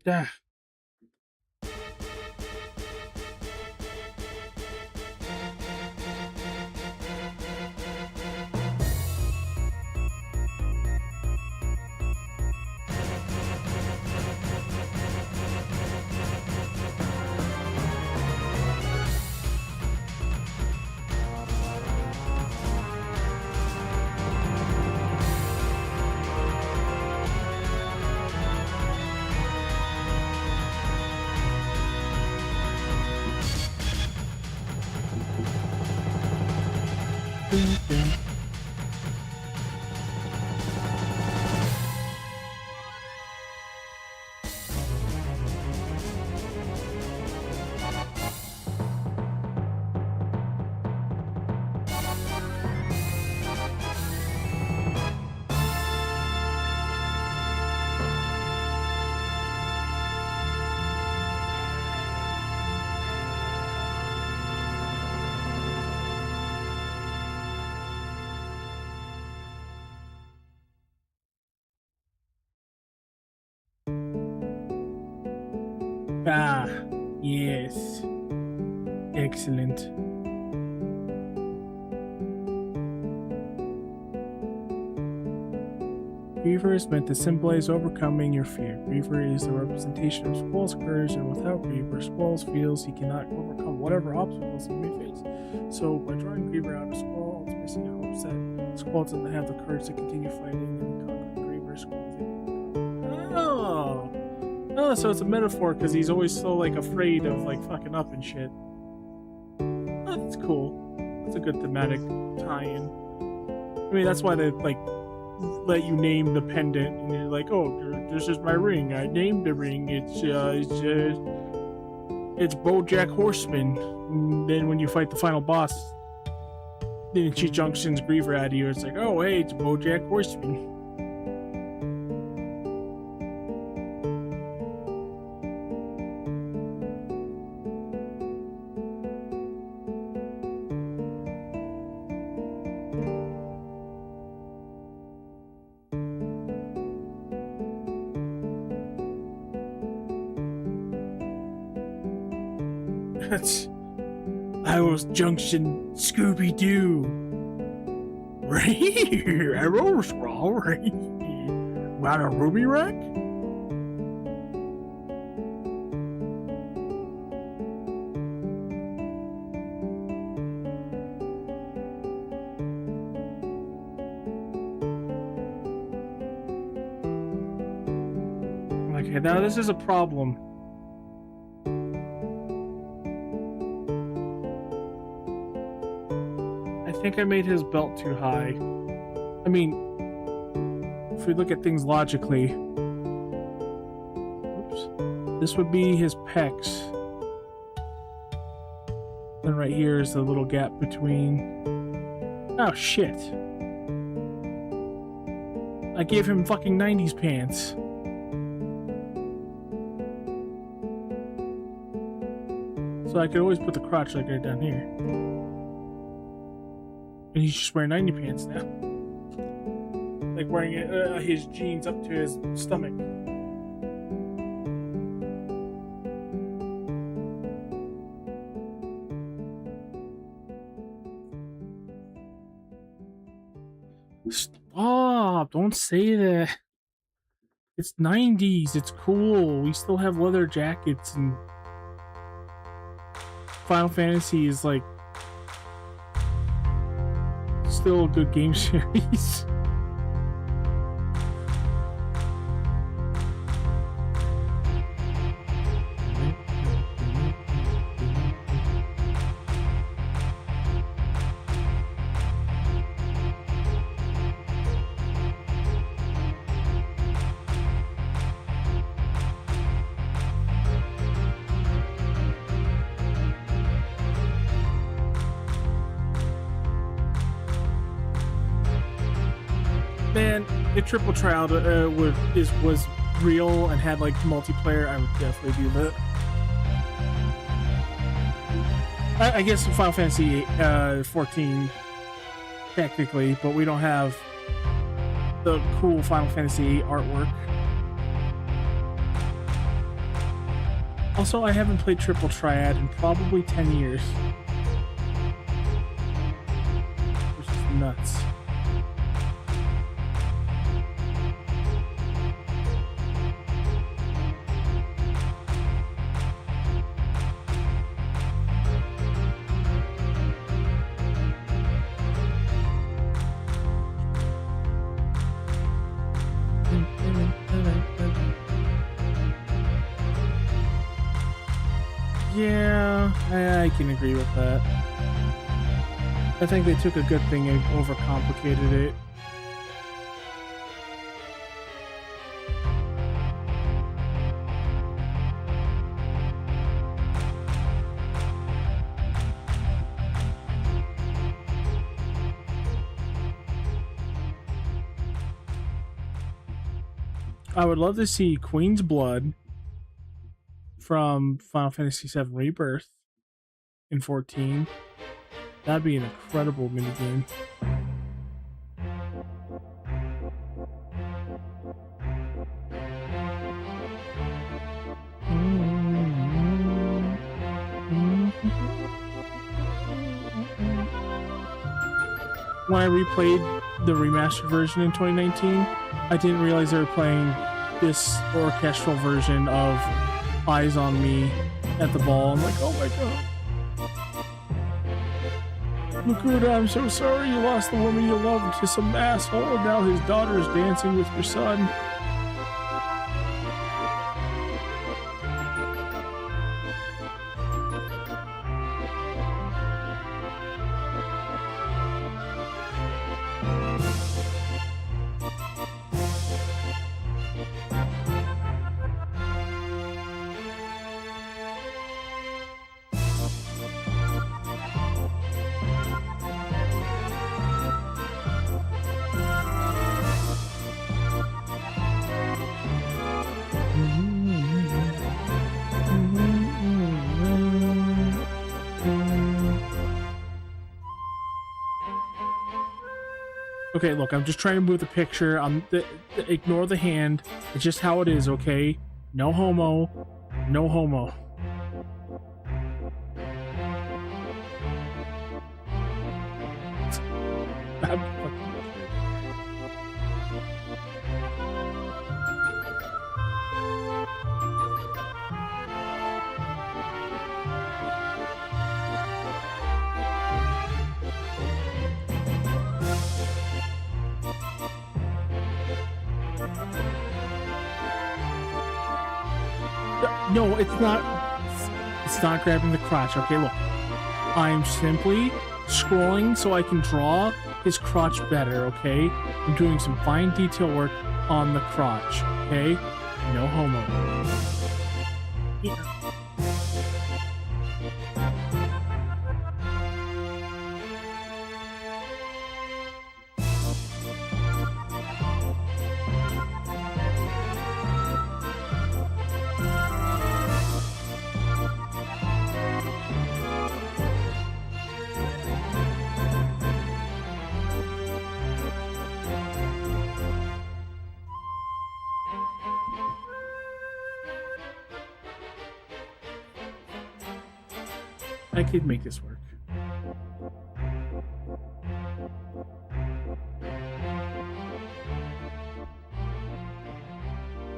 Yeah. Ah, yes. Excellent. Griever is meant to symbolize overcoming your fear. Griever is the representation of Squall's courage, and without Griever, Squall feels he cannot overcome whatever obstacles he may face. So, by drawing Griever out of Squall, it's missing a hopes that Squall doesn't have the courage to continue fighting and conquer Griever. Oh, so it's a metaphor because he's always so like afraid of like fucking up and shit. Oh, that's cool. That's a good thematic tie-in. I mean, that's why they like let you name the pendant, and you're like, oh, this is my ring. I named the ring. It's BoJack Horseman. And then when you fight the final boss, then she junctions Griever at you. It's like, oh, hey, it's BoJack Horseman. I was Junction Scooby-Doo. Right here, arrow scroll right here. Got a ruby rack? Okay, now this is a problem. I think I made his belt too high. I mean, if we look at things logically, oops, this would be his pecs. And right here is the little gap between. Oh shit. I gave him fucking 90s pants. So I could always put the crotch like right down here. And he's just wearing 90 pants now. Like wearing his jeans up to his stomach. Stop! Don't say that. It's 90s. It's cool. We still have leather jackets, and Final Fantasy is like still a good game series. Man, if Triple Trial was real and had like multiplayer, I would definitely do that. I guess Final Fantasy 14 technically, but we don't have the cool Final Fantasy artwork. Also, I haven't played Triple Triad in probably 10 years, which is nuts. Yeah, I can agree with that. I think they took a good thing and overcomplicated it. I would love to see Queen's Blood from Final Fantasy VII Rebirth in 14. That'd be an incredible minigame. When I replayed the remastered version in 2019, I didn't realize they were playing this orchestral version of Eyes on Me at the ball. I'm like, oh my god. Makuta, I'm so sorry you lost the woman you loved to some asshole, and now his daughter is dancing with your son. Okay, look, I'm just trying to move the picture. Ignore the hand. It's just how it is, okay? No homo. No homo. No, it's not. It's not grabbing the crotch. Okay, look. I'm simply scrolling so I can draw his crotch better, okay? I'm doing some fine detail work on the crotch, okay? No homo. Yeah. I could make this work.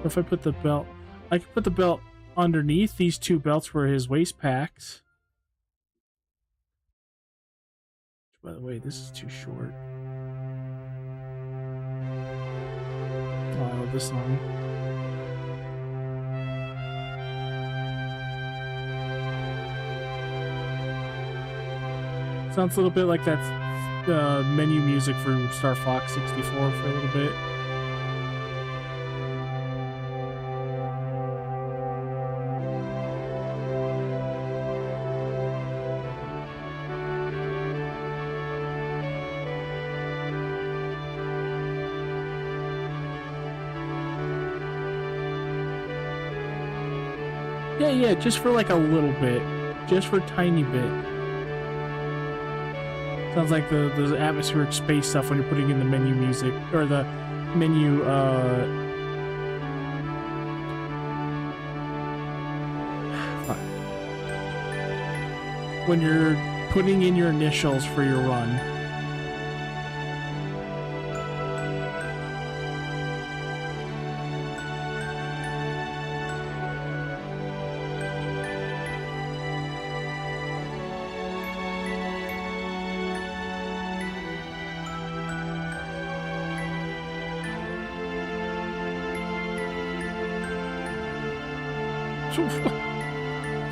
If I put the belt, I could put the belt underneath these two belts where his waist packs. By the way, this is too short. Oh, I love this song. Sounds a little bit like that menu music for Star Fox 64 for a little bit. Yeah, just for like a little bit. Just for a tiny bit. Sounds like the atmospheric space stuff when you're putting in the menu music, or the menu, when you're putting in your initials for your run.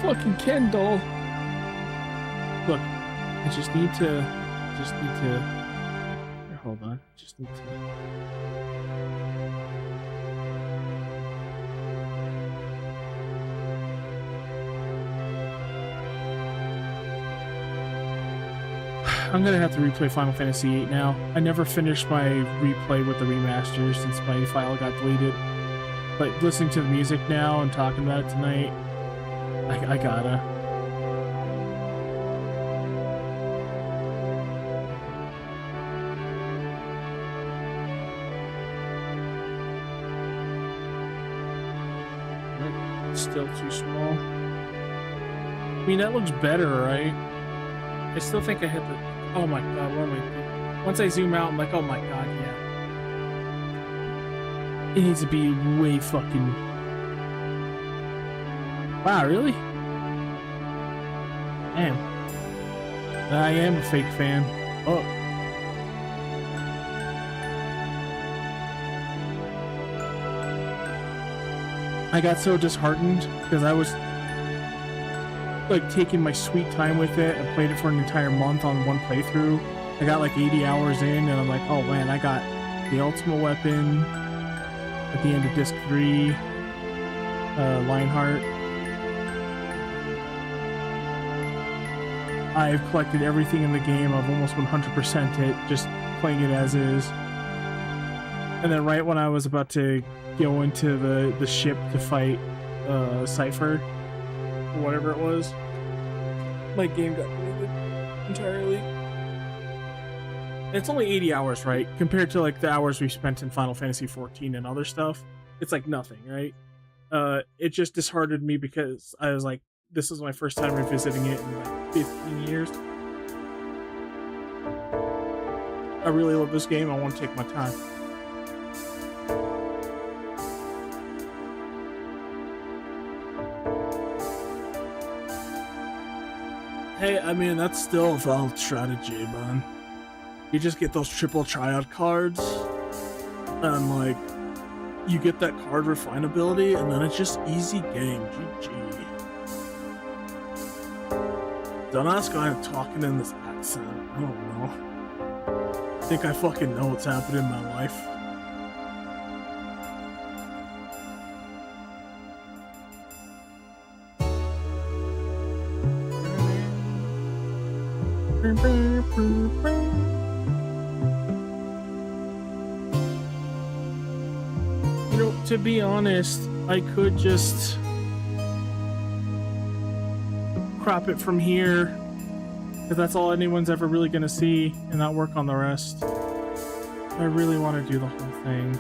Fucking Ken doll. Look, I just need to just need to... Here, hold on. Just need to... I'm gonna have to replay Final Fantasy VIII now. I never finished my replay with the remaster since my file got deleted. But listening to the music now and talking about it tonight, I gotta. Still too small. I mean, that looks better, right? I still think I hit the... Oh my god, what am I doing? Once I zoom out, I'm like, oh my god, yeah. It needs to be way fucking... Wow, really? Damn. I am a fake fan. Oh. I got so disheartened because I was like taking my sweet time with it and played it for an entire month on one playthrough. I got like 80 hours in and I'm like, oh man, I got the ultimate weapon at the end of disc 3, Lionheart. I've collected everything in the game. I've almost 100%'d it, just playing it as is. And then right when I was about to go into the ship to fight Cypher, or whatever it was, my game got deleted entirely. It's only 80 hours, right? Compared to like the hours we spent in Final Fantasy XIV and other stuff, it's like nothing, right? It just disheartened me because I was like, this is my first time revisiting it in like 15 years. I really love this game. I want to take my time. Hey, I mean, that's still a valid strategy, man. You just get those triple triad cards, and like, you get that card refinability, and then it's just easy game. GG. Don't ask why I'm talking in this accent. I don't know. I think I fucking know what's happening in my life. You know, to be honest, I could just crop it from here, because that's all anyone's ever really gonna see, and not work on the rest. I really want to do the whole thing.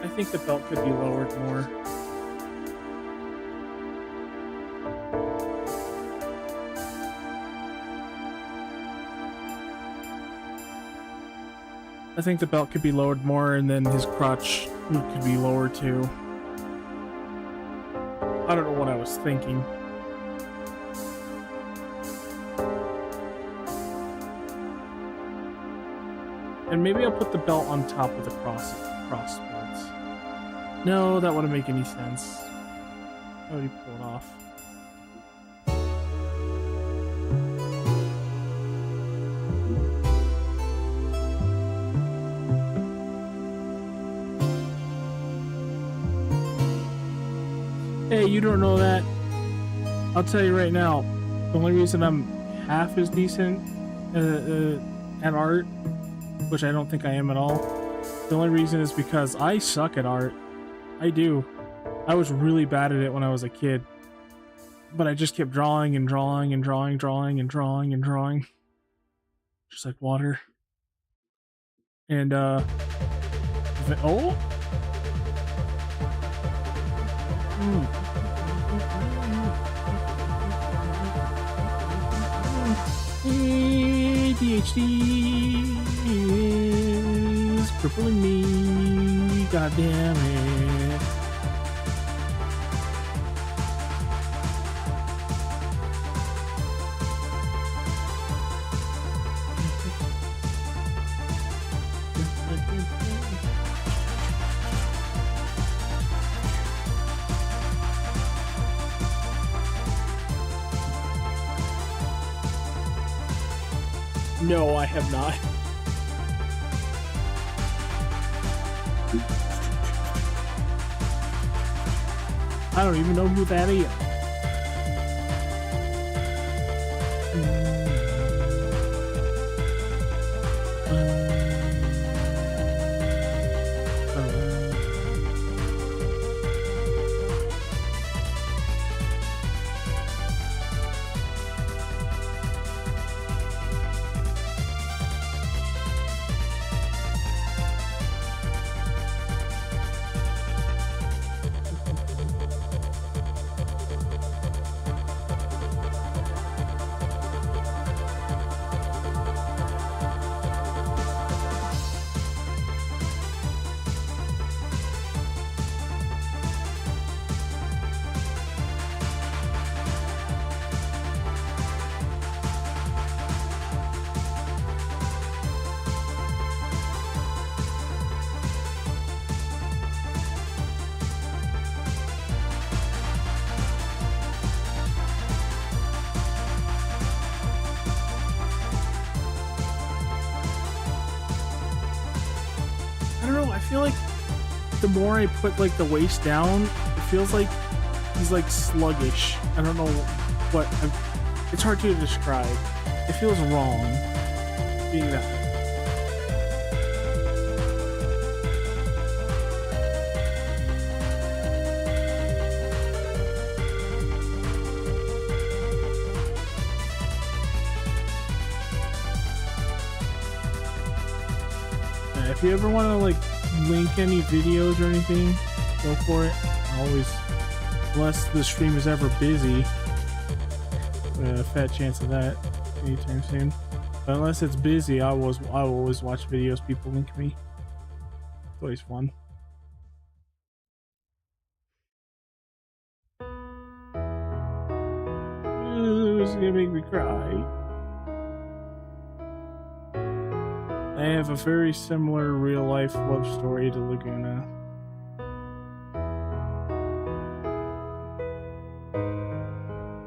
I think the belt could be lowered more. I think the belt could be lowered more, and then his crotch could be lower too. I don't know what I was thinking. And maybe I'll put the belt on top of the cross belts. No, that wouldn't make any sense. I already pulled off. Hey, you don't know that. I'll tell you right now, the only reason I'm half as decent at art, which I don't think I am at all, the only reason is because I suck at art. I do. I was really bad at it when I was a kid. But I just kept drawing and drawing and drawing, drawing and drawing and drawing. Just like water. And, oh? ADHD is crippling me. God damn it. No, I have not. I don't even know who that is. I don't know, I feel like the more I put like the waist down, it feels like he's like sluggish. I don't know what, it's hard to describe. It feels wrong being that way. If you ever want to like link any videos or anything, go for it. Always, unless the stream is ever busy, a fat chance of that anytime soon. But unless it's busy, I will always watch videos people link me. It's always fun. It's gonna make me cry. I have a very similar real-life love story to Laguna.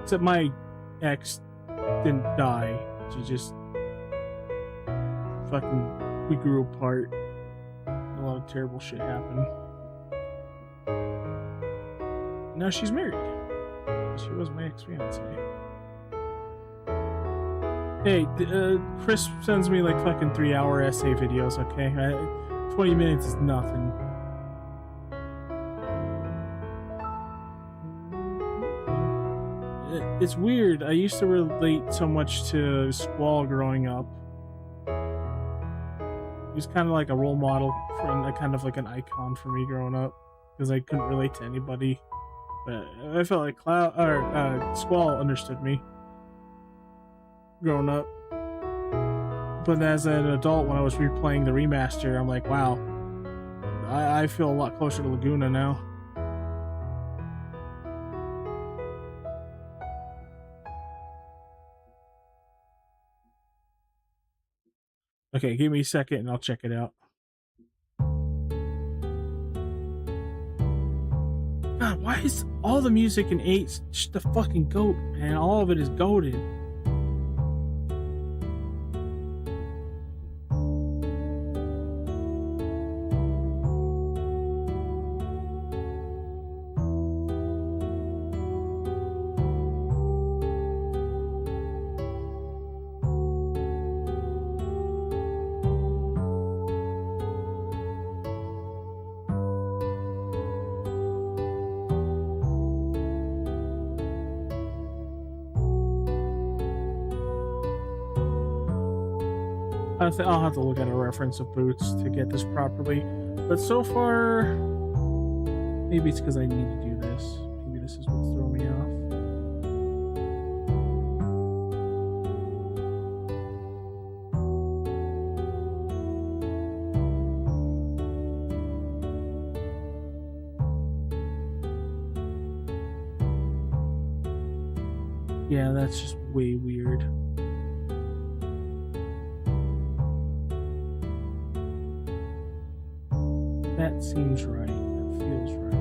Except my ex didn't die. She just we grew apart. A lot of terrible shit happened. Now she's married. She was my ex-fiance. Hey, Chris sends me like fucking 3-hour essay videos, okay? 20 minutes is nothing. It's weird. I used to relate so much to Squall growing up. He was kind of like a role model, kind of like an icon for me growing up, because I couldn't relate to anybody. But I felt like Squall understood me growing up. But as an adult, when I was replaying the remaster, I'm like, wow, I feel a lot closer to Laguna now. Okay, give me a second and I'll check it out. God, why is all the music in 8 just the fucking goat, man? All of it is goated. I'll have to look at a reference of Boots to get this properly. But so far, maybe it's because I need to do this. Maybe this is what's throwing me off. Yeah, that's just way weird. That seems right. That feels right.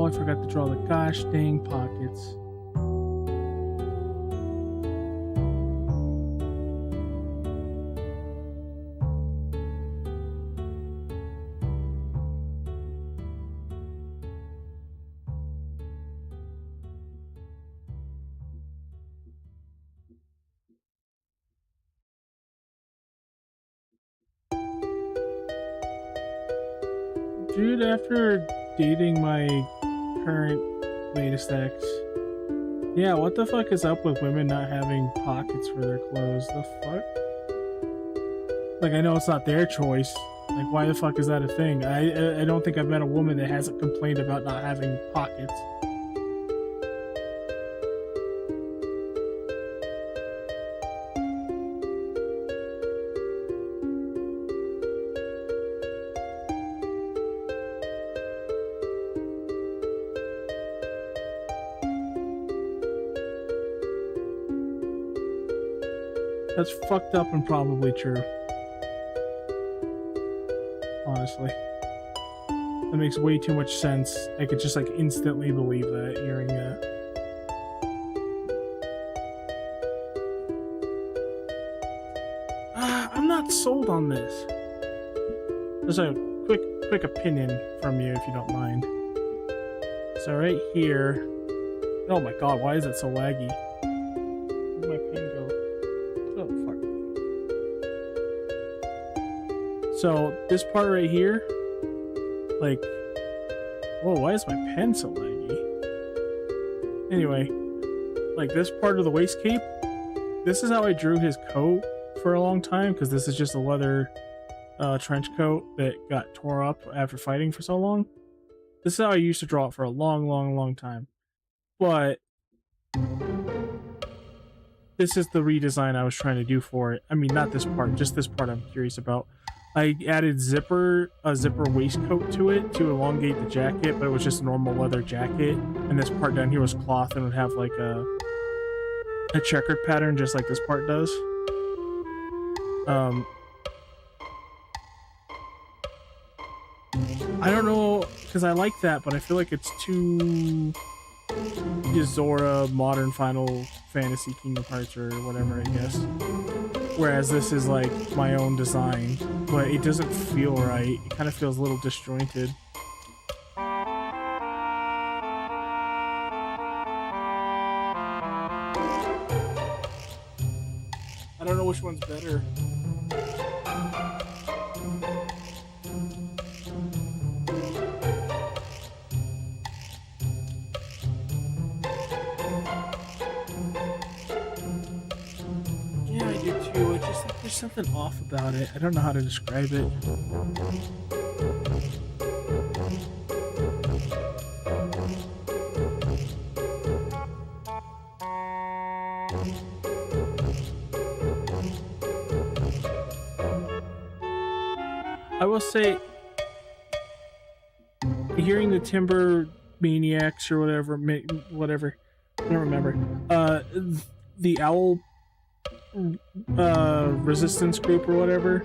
I forgot to draw the gosh dang pockets. Dude, after dating my current latest ex, yeah, what the fuck is up with women not having pockets for their clothes? The fuck? Like, I know it's not their choice. Like, why the fuck is that a thing? I don't think I've met a woman that hasn't complained about not having pockets. That's fucked up and probably true. Honestly. That makes way too much sense. I could just like instantly believe that, hearing that. I'm not sold on this. Just a quick opinion from you, if you don't mind. So right here... Oh my god, why is it so laggy? Where'd my pen go? So, this part right here, like, whoa, why is my pen so laggy? Anyway, like this part of the waist cape, this is how I drew his coat for a long time, because this is just a leather trench coat that got tore up after fighting for so long. This is how I used to draw it for a long time. But this is the redesign I was trying to do for it. I mean, not this part, just this part I'm curious about. I added a zipper waistcoat to it to elongate the jacket, but it was just a normal leather jacket. And this part down here was cloth and would have like a checkered pattern, just like this part does. I don't know, because I like that, but I feel like it's too Yozora Modern Final Fantasy Kingdom Hearts or whatever, I guess. Whereas this is like my own design, but it doesn't feel right. It kind of feels a little disjointed. I don't know which one's better. There's something off about it. I don't know how to describe it. I will say, hearing the Timber Maniacs or whatever, I don't remember, the Owl resistance group or whatever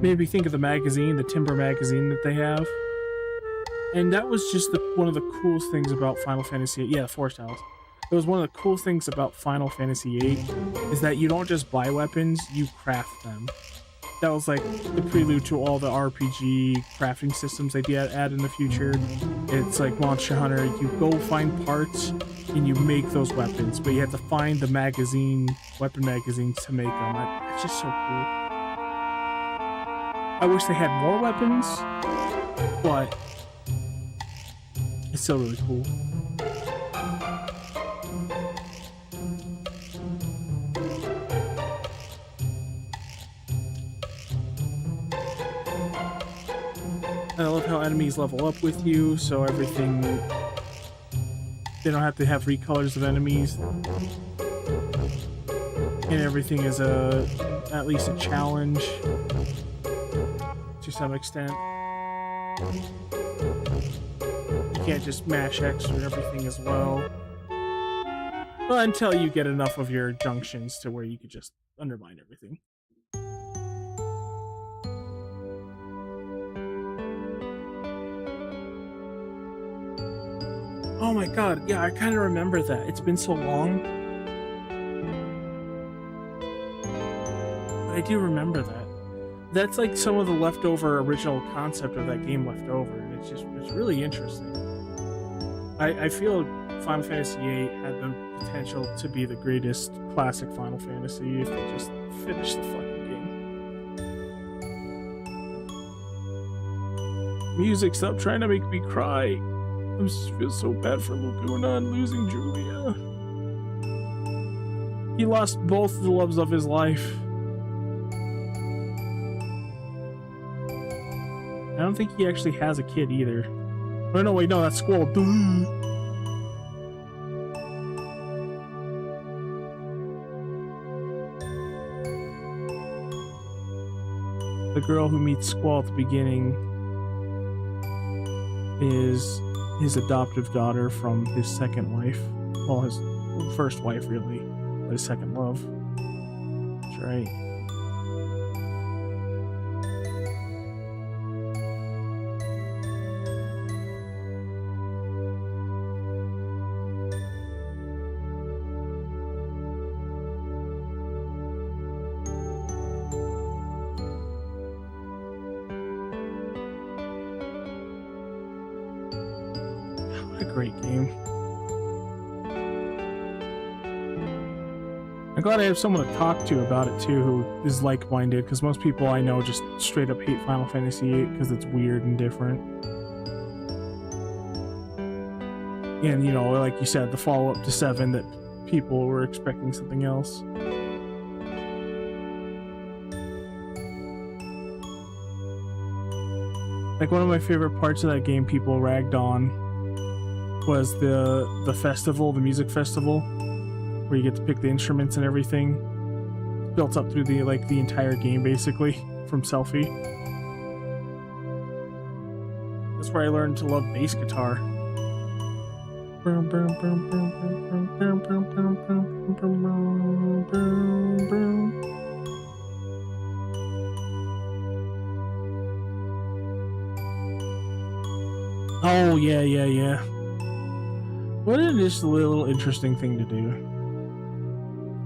made me think of the magazine, the Timber magazine that they have, and that was just one of the coolest things about Final Fantasy VIII. Yeah, the Forest Owls. It was one of the cool things about Final Fantasy VIII is that you don't just buy weapons, you craft them. That was like the prelude to all the RPG crafting systems they add in the future. It's like Monster Hunter, you go find parts and you make those weapons, but you have to find the weapon magazines to make them. It's just so cool. I wish they had more weapons, but it's still really cool. I love how enemies level up with you, so everything... They don't have to have recolors of enemies. And everything is at least a challenge. To some extent. You can't just mash X for everything as well. Well, until you get enough of your junctions to where you could just undermine everything. Oh my god, yeah, I kind of remember that. It's been so long. I do remember that. That's like some of the leftover original concept of that game left over, and it's really interesting. I feel Final Fantasy VIII had the potential to be the greatest classic Final Fantasy if they just finished the fucking game. Music, stop trying to make me cry. I just feel so bad for Laguna and losing Julia. He lost both the loves of his life. I don't think he actually has a kid either. Oh no, wait, no, that's Squall. The girl who meets Squall at the beginning is his adoptive daughter from his second wife. Well, his first wife, really, but his second love. That's right. What a great game. I'm glad I have someone to talk to about it too who is like-minded, because most people I know just straight up hate Final Fantasy VIII because it's weird and different. And you know, like you said, the follow-up to 7 that people were expecting something else. Like one of my favorite parts of that game people ragged on was the festival, the music festival, where you get to pick the instruments and everything. It's built up through the entire game basically from Selfie. That's where I learned to love bass guitar. Oh yeah. What a just a little interesting thing to do.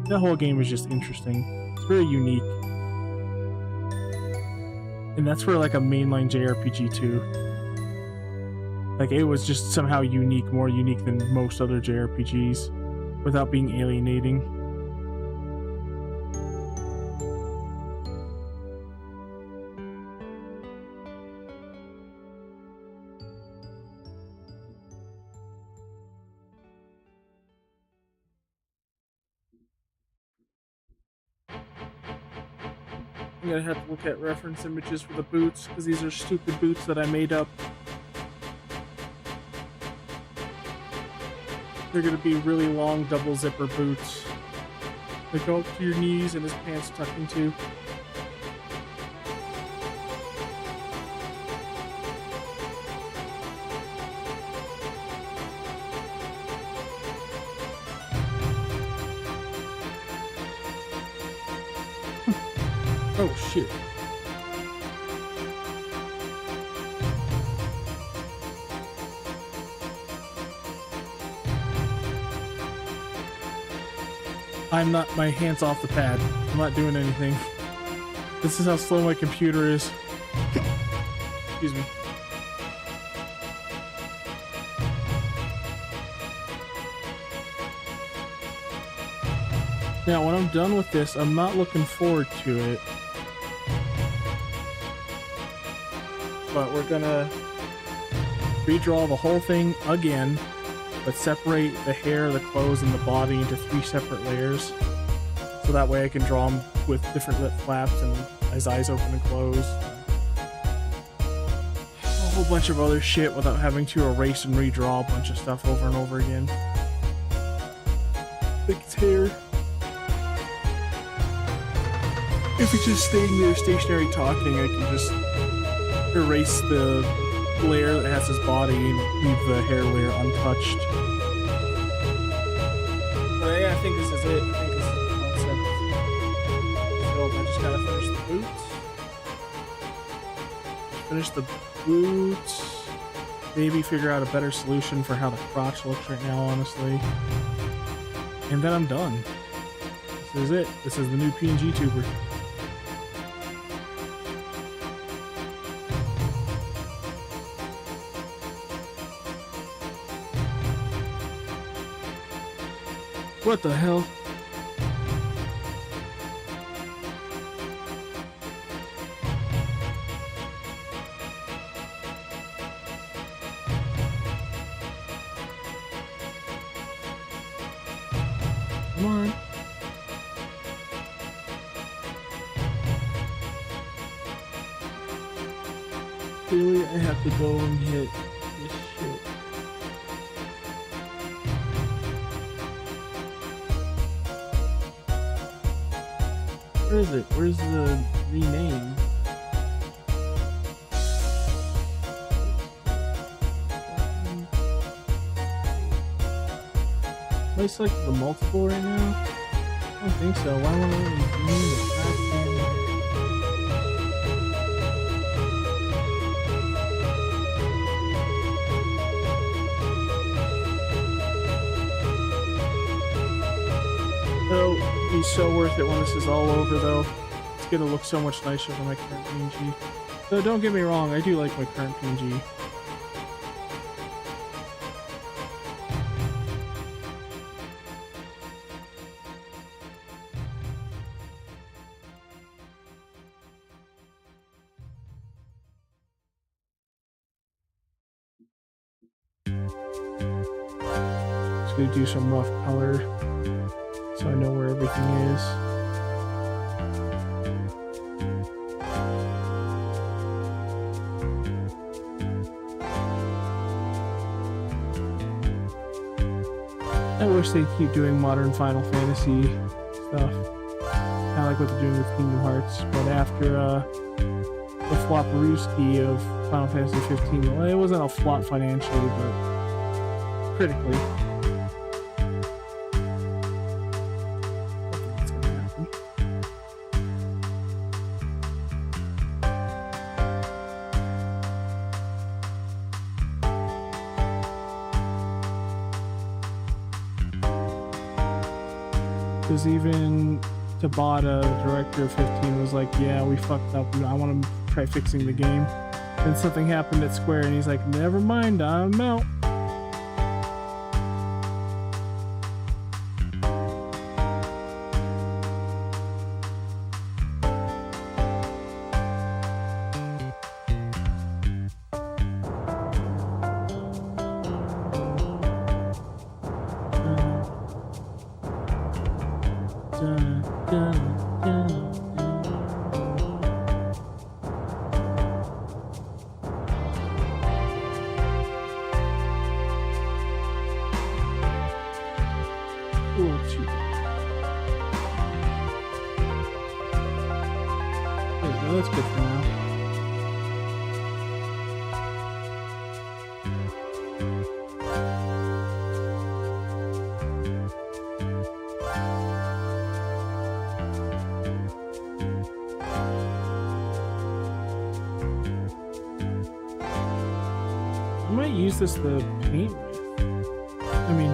That whole game is just interesting. It's very unique. And that's for like a mainline JRPG too. Like it was just somehow unique, more unique than most other JRPGs, without being alienating. I'm gonna have to look at reference images for the boots, because these are stupid boots that I made up. They're gonna be really long double zipper boots. They go up to your knees and his pants tucked into. Oh shit. I'm not, my hand's off the pad. I'm not doing anything. This is how slow my computer is. Excuse me. Now, when I'm done with this, I'm not looking forward to it. But we're gonna redraw the whole thing again, but separate the hair, the clothes, and the body into 3 separate layers. So that way I can draw him with different lip flaps and his eyes open and close. A whole bunch of other shit without having to erase and redraw a bunch of stuff over and over again. Like his hair. If it's just staying there stationary talking, I can just erase the layer that has his body and leave the hair layer untouched. But yeah, I think this is it. I think this is the concept. So I just gotta finish the boots. Finish the boots. maybe figure out a better solution for how the crotch looks right now, honestly. And then I'm done. This is it. This is the new PNG tuber. What the hell? Come on. Really, I have to go and hit this shit. Where is it? Where's the rename? Am I selecting the multiple right now? I don't think so. Why won't I rename it? It'll be so worth it when this is all over, though. It's gonna look so much nicer than my current PNG. So don't get me wrong, I do like my current PNG. Just gonna do some rough color so I know where everything is. I wish they'd keep doing modern Final Fantasy stuff. Kind of like what they're doing with Kingdom Hearts, but after the flop-rooski of Final Fantasy 15, well, it wasn't a flop financially, but critically. Because even Tabata, the director of 15, was like, yeah, we fucked up. I want to try fixing the game. Then something happened at Square, and he's like, never mind, I'm out. That's good for now. I might use this to paint with. I mean,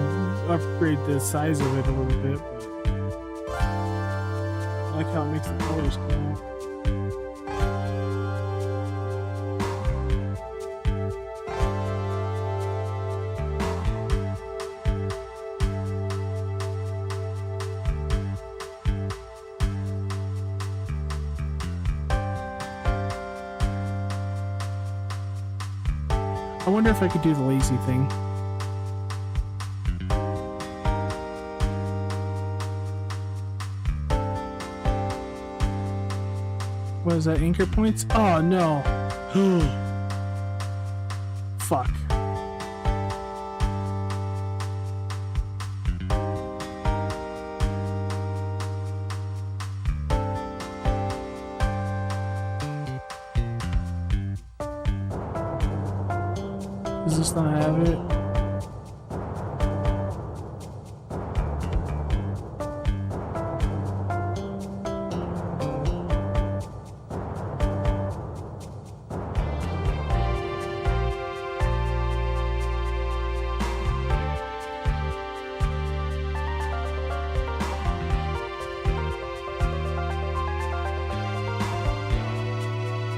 upgrade the size of it a little bit, but I like how it makes the colors come out. I wonder if I could do the lazy thing. What is that, anchor points? Oh no. Fuck. Does this not have it?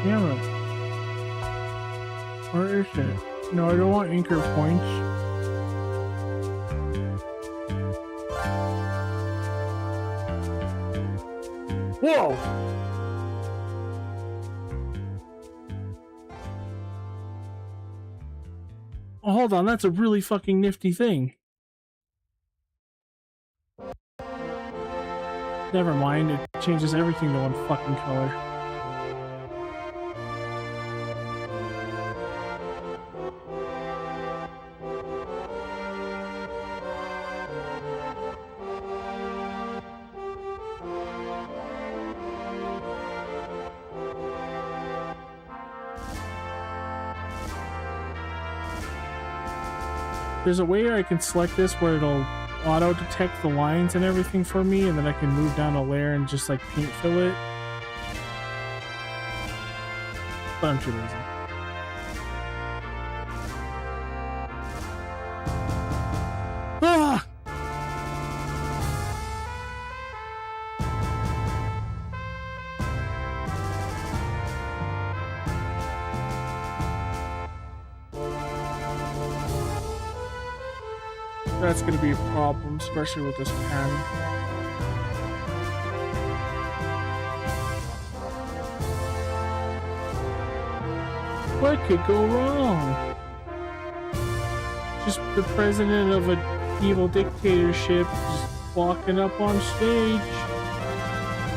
Damn it. Where is it? No, I don't want anchor points. Whoa! Oh, hold on, that's a really fucking nifty thing. Never mind, it changes everything to one fucking color. There's a way I can select this where it'll auto detect the lines and everything for me, and then I can move down a layer and just like paint fill it. But I'm too lazy. Ah! That's going to be a problem, especially with this pen. What could go wrong? Just the president of an evil dictatorship just walking up on stage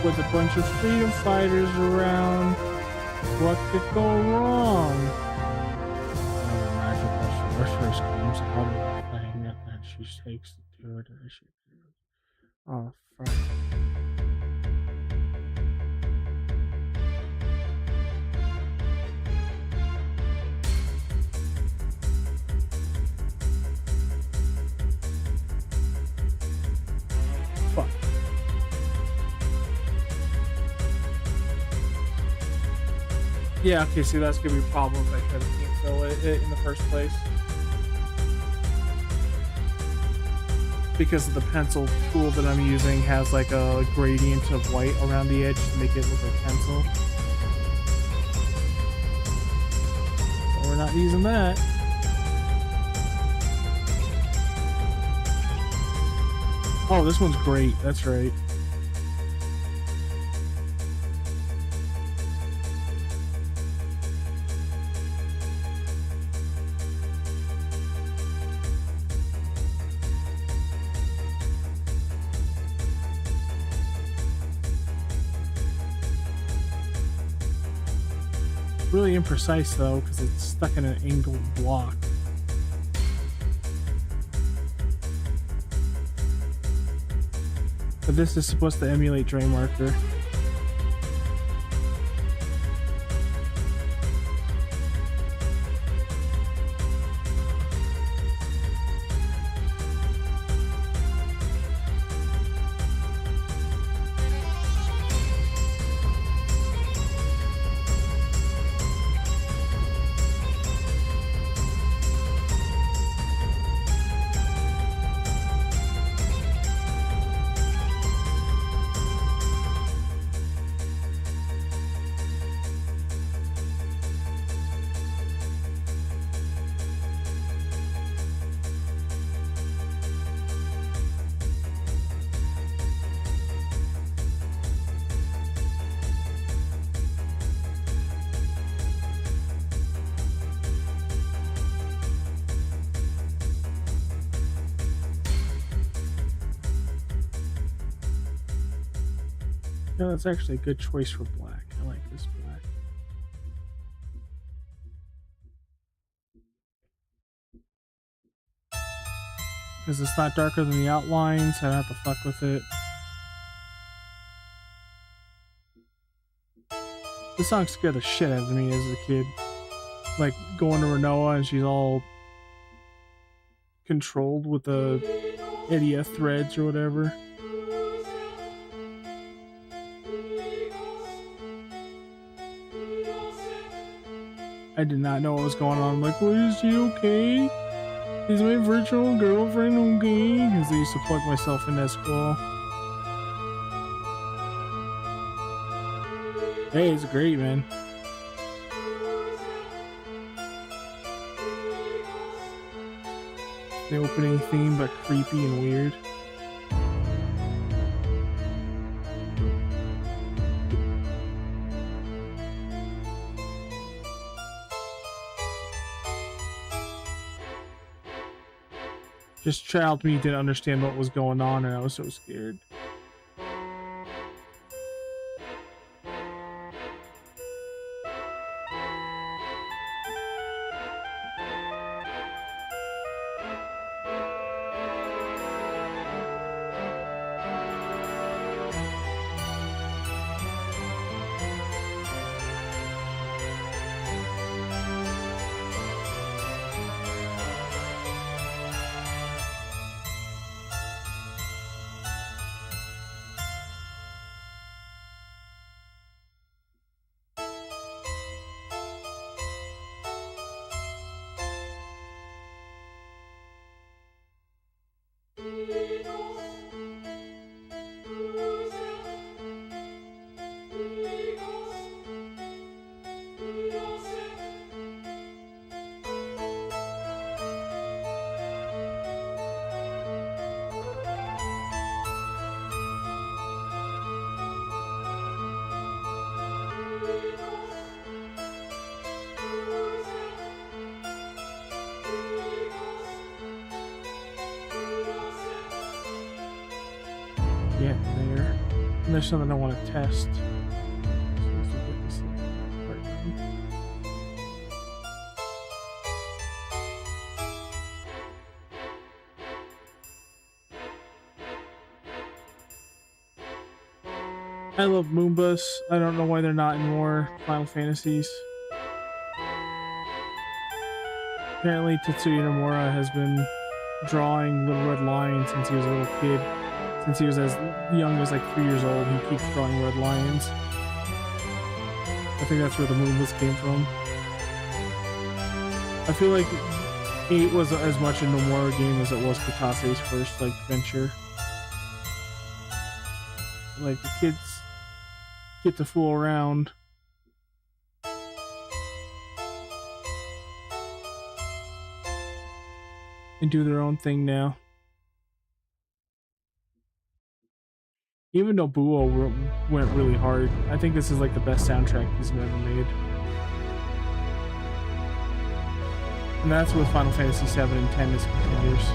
with a bunch of freedom fighters around. What could go wrong? The magical sorceress comes out of the thing and then she takes the do it as she do it. Oh, fuck. Fuck. Yeah, okay, see, that's gonna be a problem if I try to paint fill it in the first place. Because the pencil tool that I'm using has like a gradient of white around the edge to make it look like pencil. So we're not using that. Oh, this one's great, that's right. Really imprecise though, because it's stuck in an angled block. But this is supposed to emulate Dray Marker. No, that's actually a good choice for black. I like this black. Because it's not darker than the outlines, I don't have to fuck with it. This song scared the shit out of me as a kid. Like going to Renoa and she's all controlled with the EDF threads or whatever. I did not know what was going on. I'm like, what, is she okay? Is my virtual girlfriend okay? Because I used to plug myself in at school. Hey, it's great, man. the opening theme, but creepy and weird. Just child me didn't understand what was going on, and I was so scared. Yeah, there. And there's something I want to test. I love Moombas. I don't know why they're not in more Final Fantasies. Apparently Tetsuya Nomura has been drawing Little Red Lion since he was a little kid. Since he was as young as like 3 years old, he keeps drawing red lions. I think that's where the Moombas came from. I feel like 8 was as much a Nomura game as it was Katase's first like venture. Like the kids get to fool around. And do their own thing now. Even Nobuo went really hard. I think this is like the best soundtrack he's ever made. And that's with Final Fantasy 7 and 10 as contenders.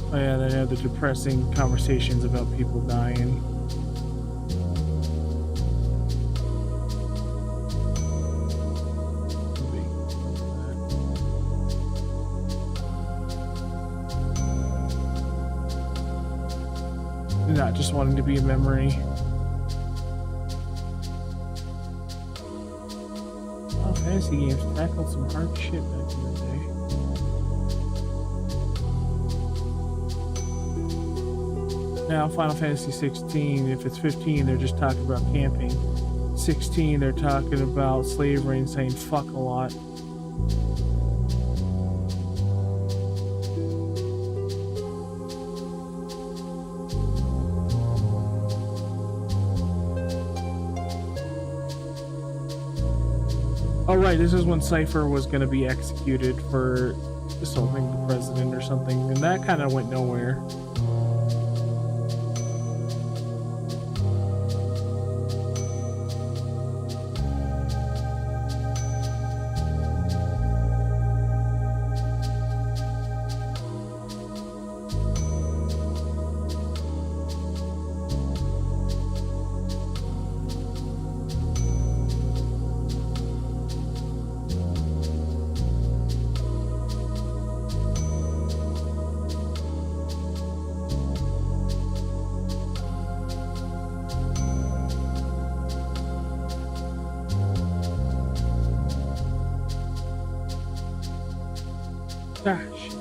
Oh yeah, they have the depressing conversations about people dying. Not just wanting to be a memory. Final Fantasy games tackled some hard shit back in the day. Now Final Fantasy 16, if it's 15, they're just talking about camping. 16, they're talking about slavery and saying fuck a lot. Oh right, this is when Cypher was going to be executed for assaulting the president or something, and that kind of went nowhere. Ah, shit.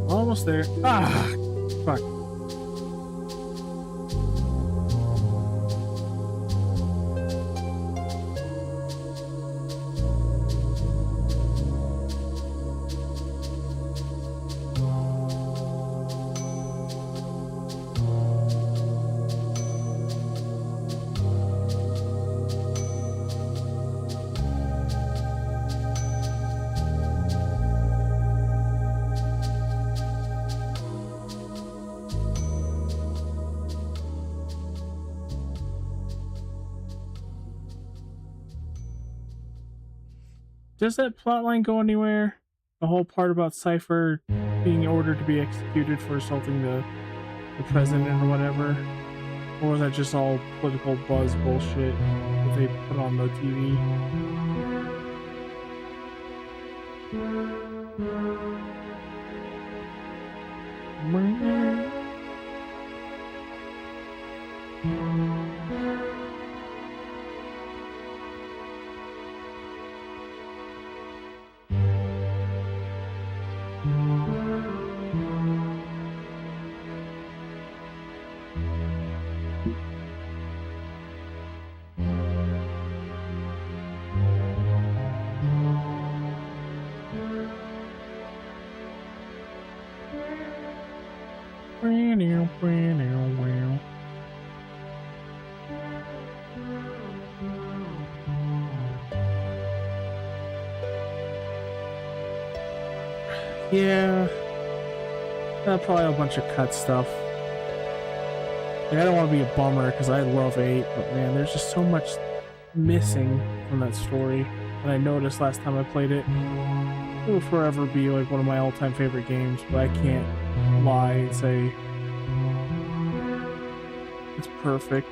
Almost there. Ah, fuck. Does that plotline go anywhere? The whole part about Cypher being ordered to be executed for assaulting the president or whatever? Or was that just all political buzz bullshit that they put on the TV? Yeah, probably a bunch of cut stuff. Like, I don't want to be a bummer because I love 8, but man, there's just so much missing from that story that I noticed last time I played it. It will forever be like one of my all-time favorite games, but I can't lie and say it's perfect.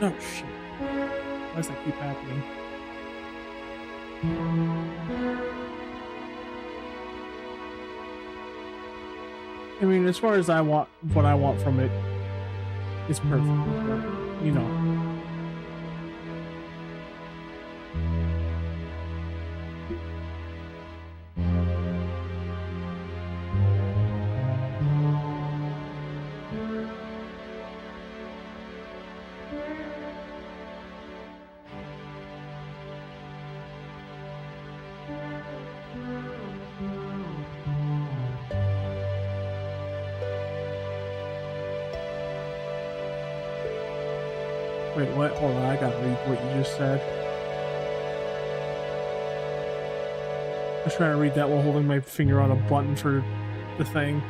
Oh shit. Why does that keep happening? I mean, as far as what I want from it, it's perfect, but, you know. Wait, what? Hold on, I gotta read what you just said. I was trying to read that while holding my finger on a button for the thing.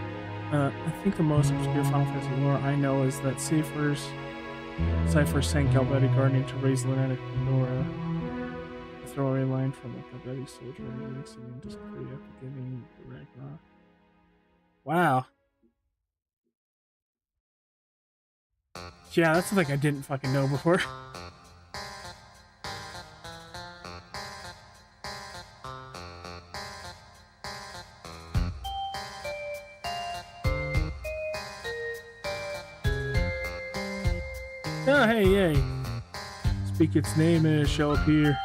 I think the most obscure Final Fantasy lore I know is that Cypher sank Calvetti Guardian to raise Lynette Pandora. A throwaway line from a Calvetti soldier mixing in discovery after giving Ragnarok. Wow. Yeah, that's something I didn't fucking know before. Oh, hey, yay. Speak its name and it shall appear.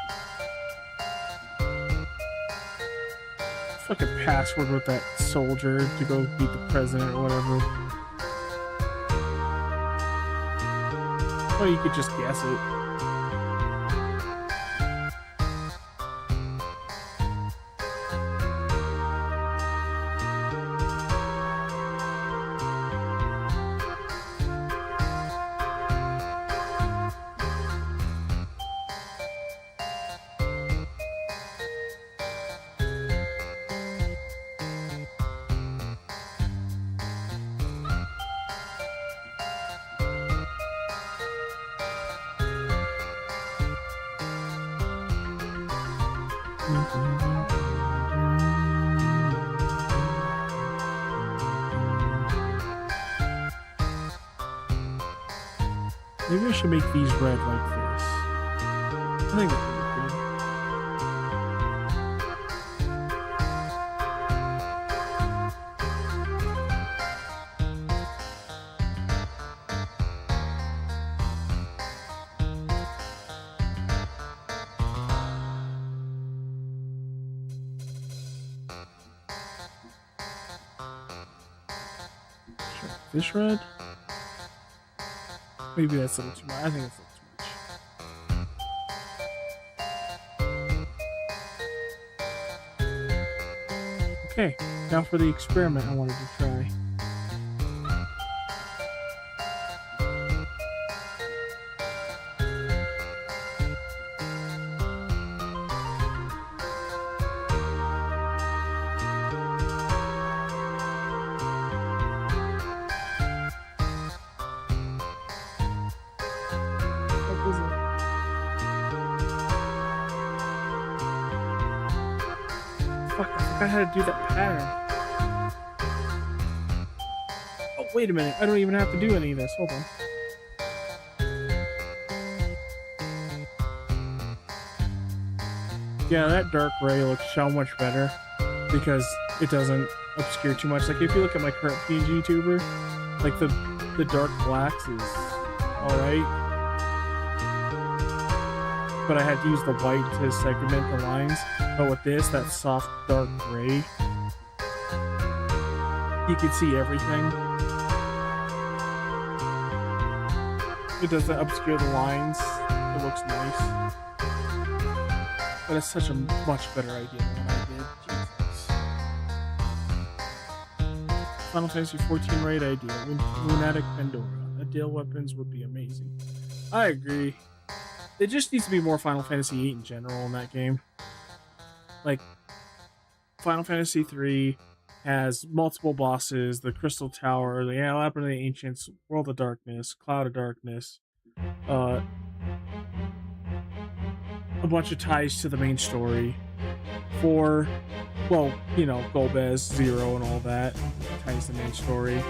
Fucking password with that soldier to go beat the president or whatever. Oh, you could just guess it. Maybe I should make these red like this. I think that would look good. Sure. This red? Maybe that's a little too much. I think it's a little too much. Okay, now for the experiment I wanted to try. Fuck, I forgot how to do that pattern. Oh, wait a minute. I don't even have to do any of this. Hold on. Yeah, that dark gray looks so much better because it doesn't obscure too much. Like, if you look at my current PNG tuber, like, the dark blacks is alright. But I had to use the white to segment the lines. But with this, that soft dark gray, you can see everything. It doesn't obscure the lines. It looks nice. But it's such a much better idea than what I did. Jesus. Final Fantasy XIV raid idea. Lunatic Pandora. Adele weapons would be amazing. I agree. It just needs to be more Final Fantasy VIII in general in that game. Like, Final Fantasy III has multiple bosses, the Crystal Tower, the Labyrinth of the Ancients, World of Darkness, Cloud of Darkness, a bunch of ties to the main story. 4, well, you know, Golbez, 0, and all that ties to the main story.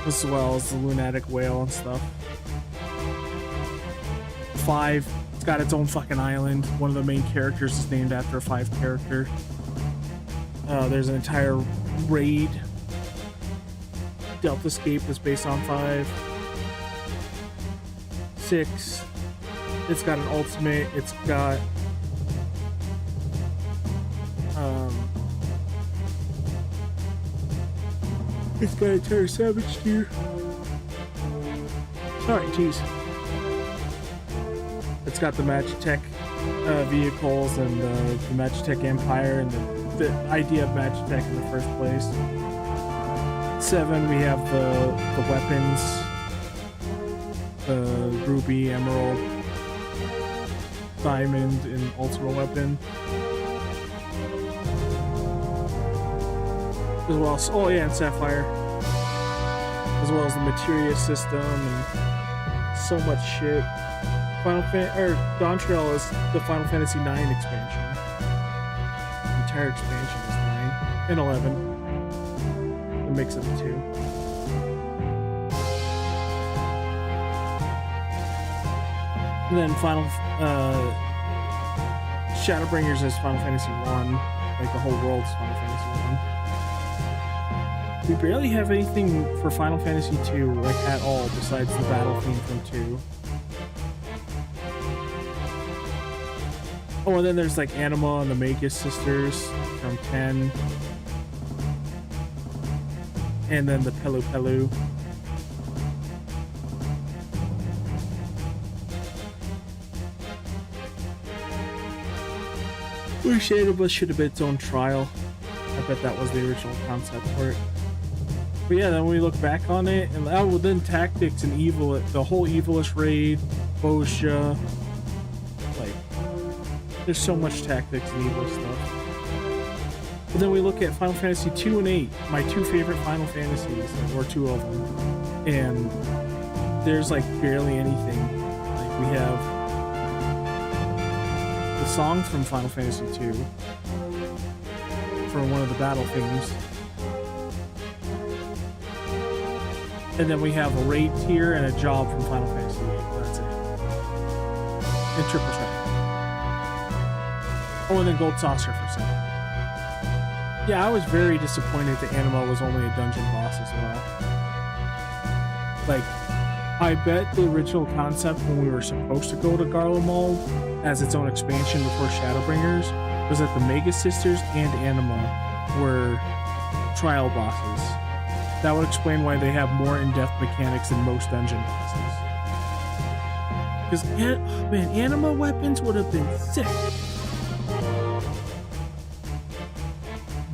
As well as the Lunatic Whale and stuff. 5, it's got its own fucking island. One of the main characters is named after a 5 character. There's an entire raid. Deltascape is based on 5. 6, it's got an ultimate. It's got an entire Savage tier. Sorry, jeez. It's got the Magitech vehicles and the Magitech Empire and the idea of Magitech in the first place. 7, we have the weapons, the Ruby, Emerald, Diamond, and Ultimate Weapon. As well as, oh yeah, and Sapphire. As well as the Materia system and so much shit. Dawntrail is the Final Fantasy IX expansion. The entire expansion is 9 and 11. A mix of the two. And then Shadowbringers is Final Fantasy 1. Like the whole world's Final Fantasy 1. We barely have anything for Final Fantasy 2 like at all besides the battle theme from 2. Oh, and then there's like Anima and the Magus sisters from 10. And then the Pelu Pelu. Wish Anima should have been its own trial. I bet that was the original concept for it. But yeah, then we look back on it, and then Tactics and Evil, the whole Evilish raid, Boscia. There's so much Tactics and Evil stuff. But then we look at Final Fantasy 2 and 8, my 2 favorite Final Fantasies, or 2 of them. And there's like barely anything. Like we have the song from Final Fantasy 2 from one of the battle themes. And then we have a raid tier and a job from Final Fantasy VIII. That's it. And triple strike. Oh, and then gold saucer for some. Yeah, I was very disappointed that Anima was only a dungeon boss as well. Like, I bet the original concept when we were supposed to go to Garlemald as its own expansion before Shadowbringers was that the Mega Sisters and Anima were trial bosses. That would explain why they have more in-depth mechanics than most dungeon bosses. Because, man, Anima weapons would have been sick.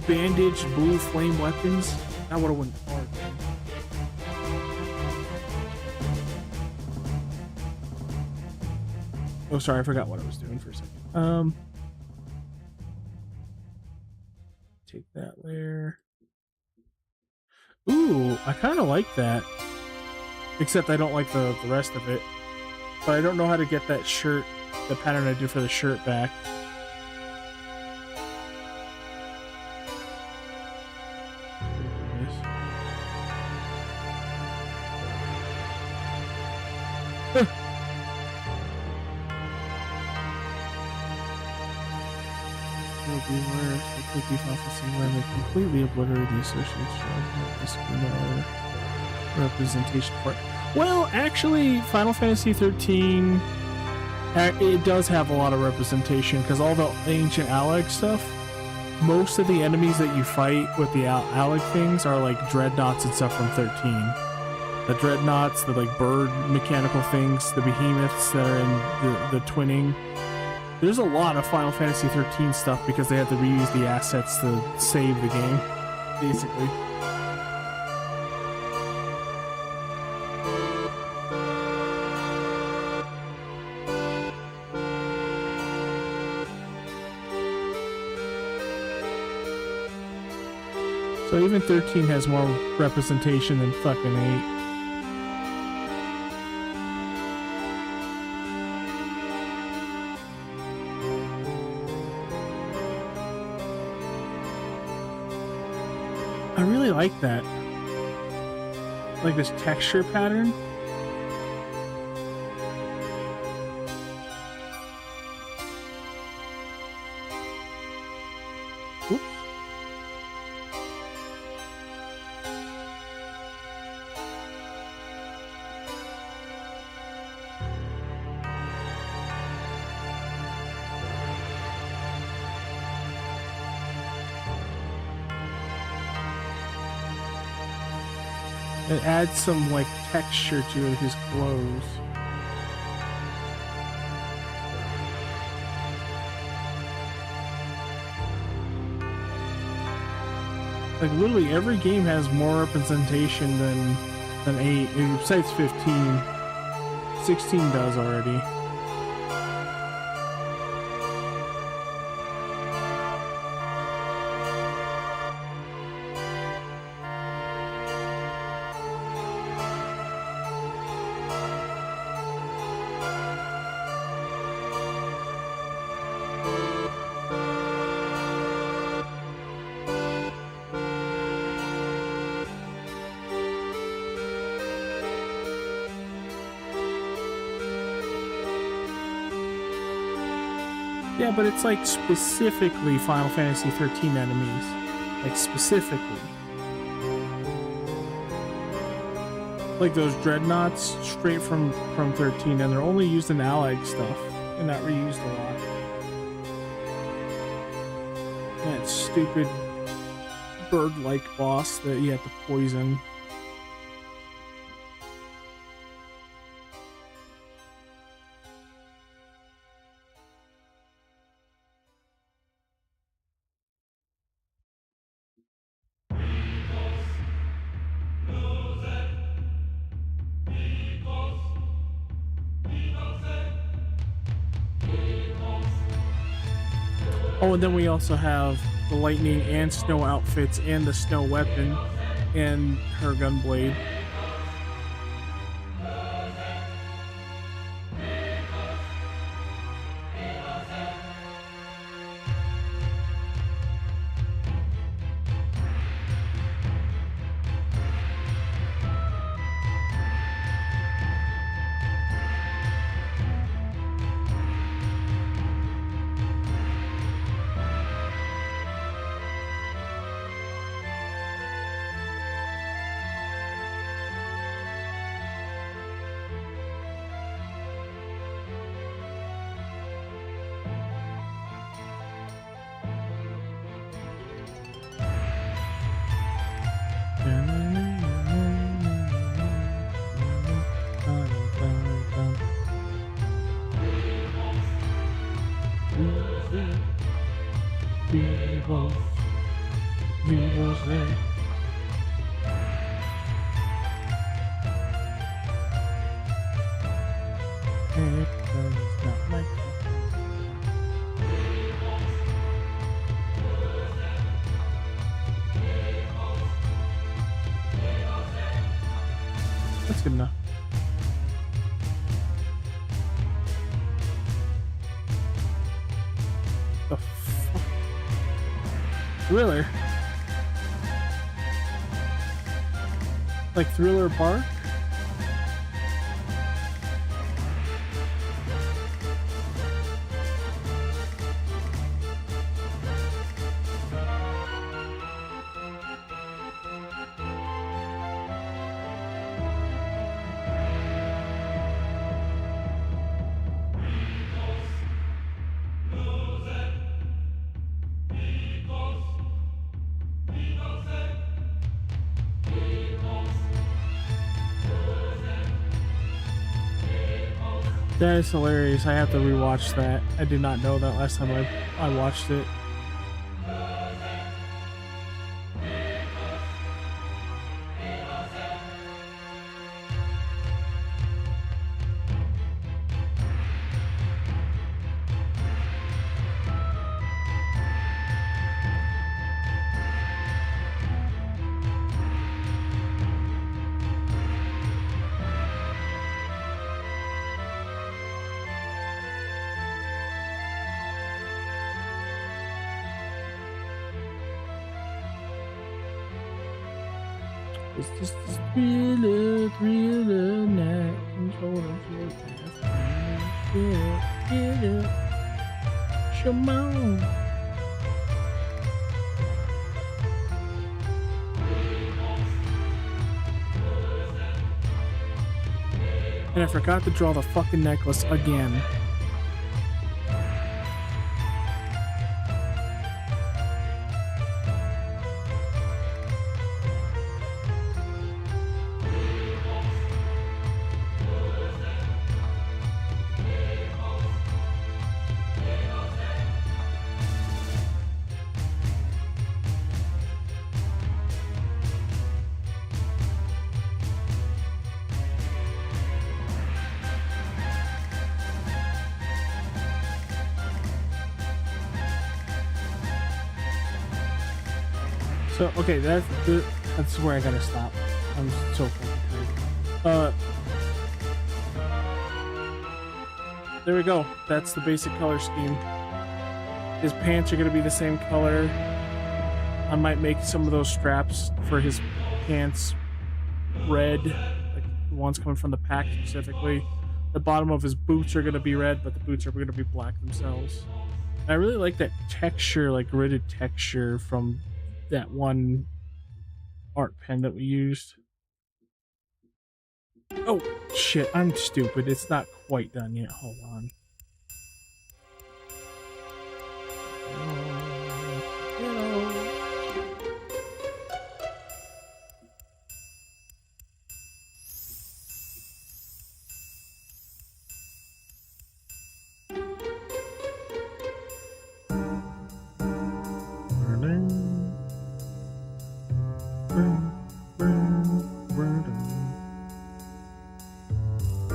Bandaged blue flame weapons, that would have went hard. Oh, sorry, I forgot what I was doing for a second. Take that there. Ooh, I kind of like that. Except I don't like the rest of it. But I don't know how to get that shirt, the pattern I did for the shirt back. Beware, the cookie off the same way they completely obliterate the association of the schema or representation for it. Well, actually, Final Fantasy XIII, it does have a lot of representation because all the ancient Alec stuff, most of the enemies that you fight with the Alec things are like dreadnoughts and stuff from 13. The dreadnoughts, the like bird mechanical things, the behemoths that are in the twinning. There's a lot of Final Fantasy XIII stuff because they have to reuse the assets to save the game, basically. So even 13 has more representation than fucking 8. I really like that. Like this texture pattern. Oops. It adds some like texture to his clothes. Like literally every game has more representation than 8, besides 15. 16 does already. Yeah, but it's like specifically Final Fantasy XIII enemies. Like specifically. Like those dreadnoughts straight from 13, and they're only used in Allied stuff and not reused a lot. That stupid bird-like boss that you have to poison. Oh, and then we also have the lightning and snow outfits and the snow weapon and her gunblade. Vivos. Vivos, eh? It's not like that's good enough. The fuck? Thriller? Like Thriller Bark? That is hilarious. I have to rewatch that. I did not know that last time I watched it. It's just this thriller night. Control of your path. Get up. Come on. And I forgot to draw the fucking necklace again. So okay, that's where I gotta stop. I'm so fucking tired. There we go. That's the basic color scheme. His pants are gonna be the same color. I might make some of those straps for his pants red, like the ones coming from the pack specifically. The bottom of his boots are gonna be red, but the boots are gonna be black themselves. And I really like that texture, like gridded texture from that one art pen that we used. Oh shit, I'm stupid. It's not quite done yet. Hold on.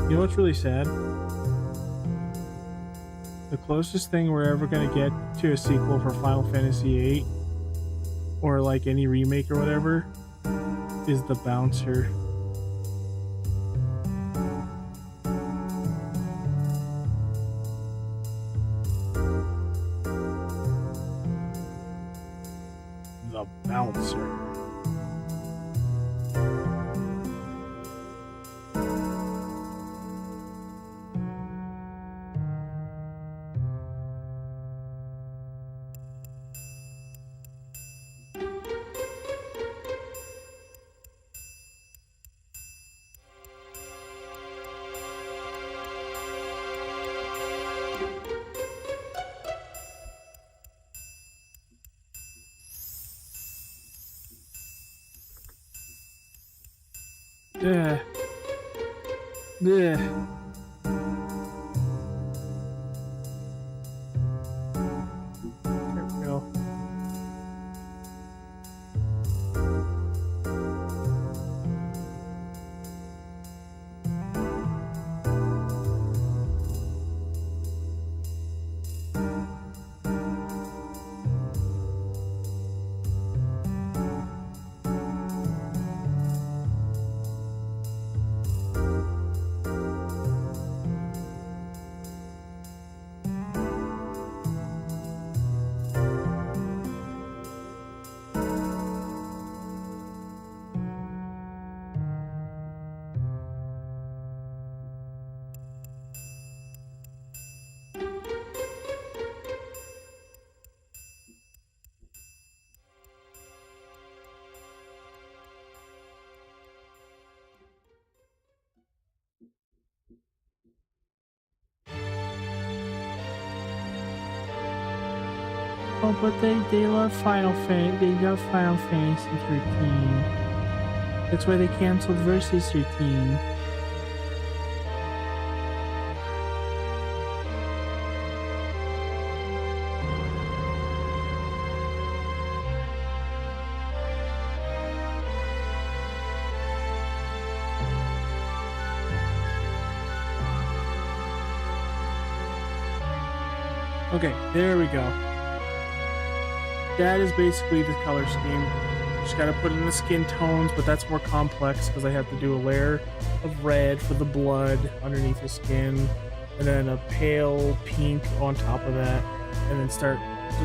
You know what's really sad? The closest thing we're ever going to get to a sequel for Final Fantasy VIII, or like any remake or whatever, is the bouncer. The bouncer. Yeah. Yeah. There we go. Oh, but they love Final Fantasy. They love Final Fantasy 13. That's why they canceled Versus 13. Okay, there we go. That is basically the color scheme. Just gotta put in the skin tones, but that's more complex because I have to do a layer of red for the blood underneath the skin, and then a pale pink on top of that, and then start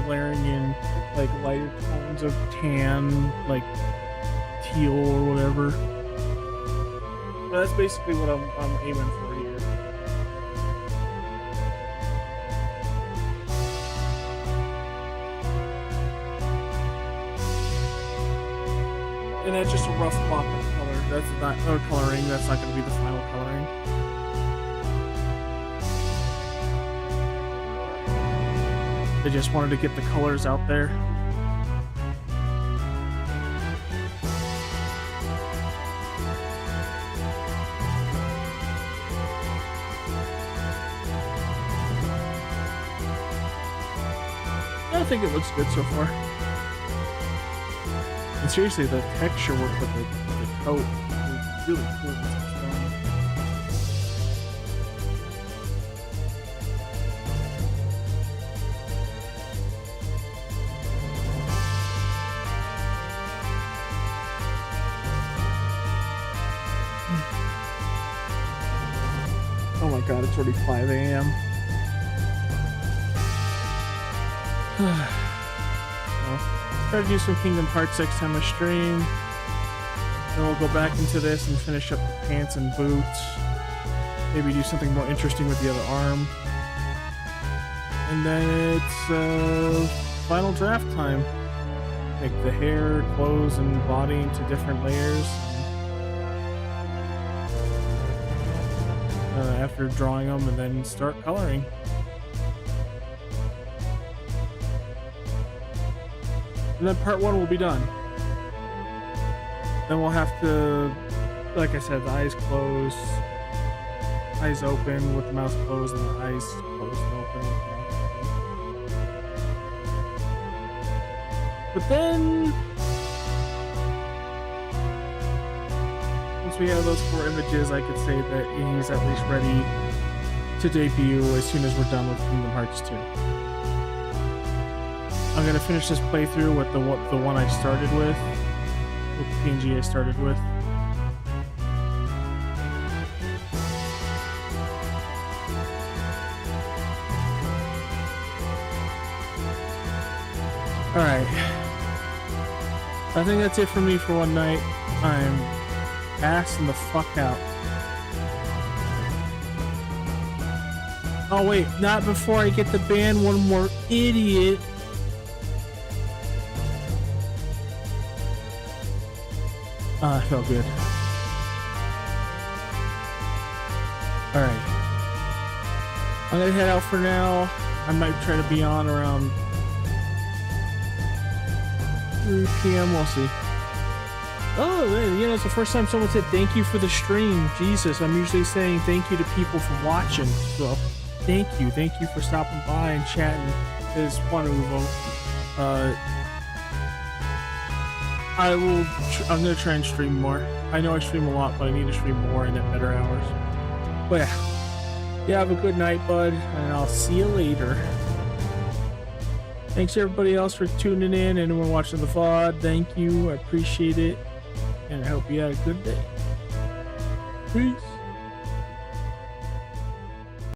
layering in like lighter tones of tan, like teal or whatever. But that's basically what I'm aiming for here. And that's just a rough block of color. That's not coloring. That's not going to be the final coloring. I just wanted to get the colors out there. I think it looks good so far. And seriously, the texture work with the coat is really cool. Oh my god, it's already 5 a.m. Try to do some Kingdom Hearts next time I stream. Then we'll go back into this and finish up the pants and boots. Maybe do something more interesting with the other arm. And then it's final draft time. Make the hair, clothes, and body into different layers. After drawing them, and then start coloring. And then part 1 will be done. Then we'll have to, like I said, the eyes closed, eyes open with the mouth closed, and the eyes closed and open with the mouth open. But then, once we have those 4 images, I could say that he's at least ready to debut as soon as we're done with Kingdom Hearts 2. I'm gonna finish this playthrough with the one I started with the PNG I started with. Alright. I think that's it for me for one night. I'm passing the fuck out. Oh wait, not before I get to ban one more idiot. I felt good. Alright. I'm gonna head out for now. I might try to be on around 3 p.m. We'll see. Oh, man, you know, it's the first time someone said thank you for the stream. Jesus, I'm usually saying thank you to people for watching. So, thank you. Thank you for stopping by and chatting. It's wonderful. I'm gonna try and stream more. I know I stream a lot, but I need to stream more and at better hours. But yeah, have a good night, bud, and I'll see you later. Thanks everybody else for tuning in, and anyone watching the VOD, thank you. I appreciate it, and I hope you had a good day. Peace.